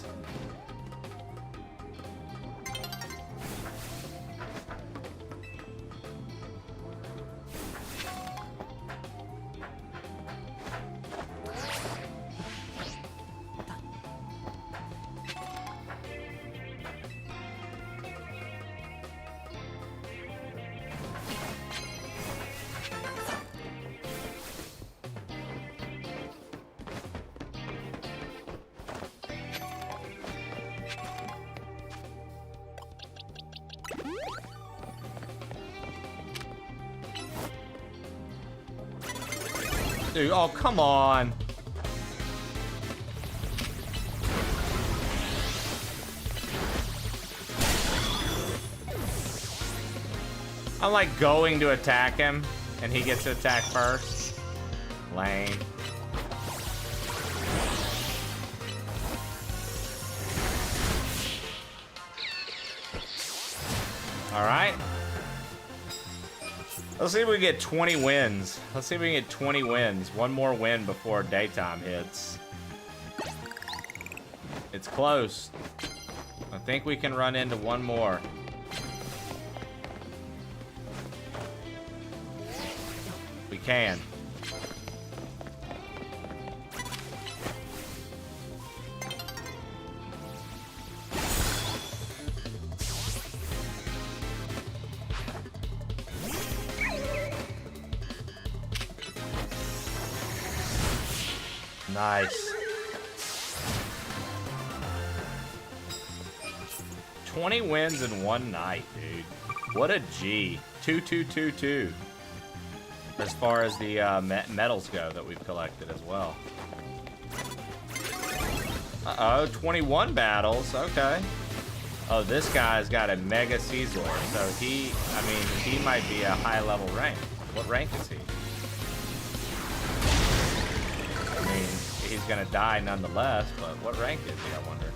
Dude, oh, come on. I'm like going to attack him, and he gets to attack first. Lame. All right. Let's see if we can get 20 wins. Let's see if we can get 20 wins. One more win before daytime hits. It's close. I think we can run into one more. We can. Nice. 20 wins in one night, dude. What a G. 2-2-2-2. As far as the medals go that we've collected as well. Uh-oh, 21 battles. Okay. Oh, this guy's got a Mega Caesar, so he might be a high-level rank. What rank is he? I mean, he's gonna die nonetheless, but what rank is he, I wonder?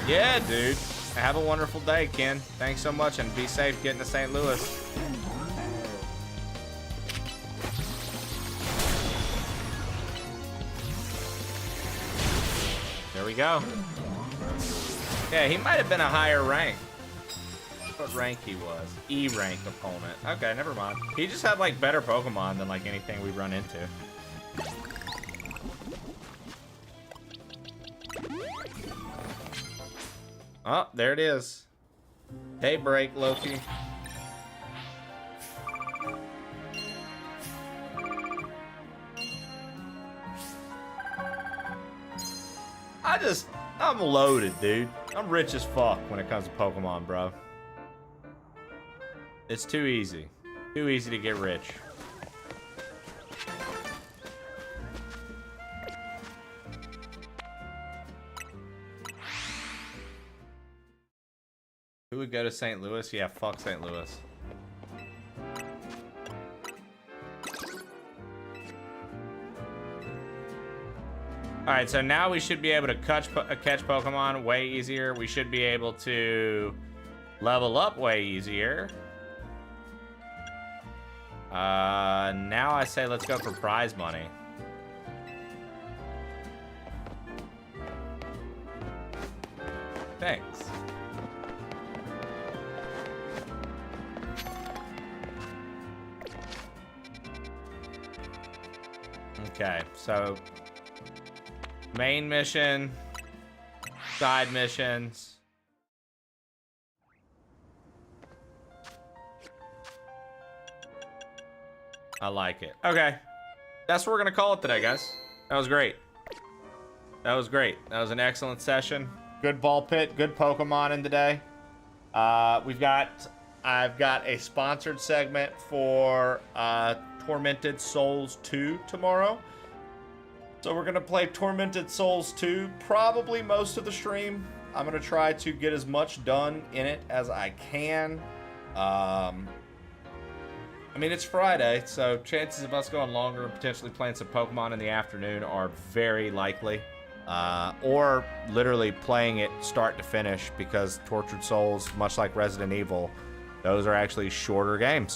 Yeah, dude. Have a wonderful day, Ken. Thanks so much, and be safe getting to St. Louis. There we go. Yeah, he might have been a higher rank. What rank he was? E rank opponent. Okay, never mind. He just had like better Pokemon than like anything we run into. Oh, there it is. Daybreak, Loki. I'm loaded, dude. I'm rich as fuck when it comes to Pokemon, bro. It's too easy. Too easy to get rich. Who would go to St. Louis? Yeah, fuck St. Louis. Alright, so now we should be able to catch Pokemon way easier. We should be able to level up way easier. Now I say let's go for prize money. Thanks. Okay, so main mission, side missions. I like it. Okay, that's what we're gonna call it today, guys. That was great. That was great. That was an excellent session. Good ball pit, good Pokemon in today. I've got a sponsored segment for Tormented Souls 2 tomorrow. So we're gonna play Tormented Souls 2 probably most of the stream. I'm gonna try to get as much done in it as I can. I mean, it's Friday, so chances of us going longer and potentially playing some Pokemon in the afternoon are very likely. Or literally playing it start to finish, because Tortured Souls, much like Resident Evil, those are actually shorter games.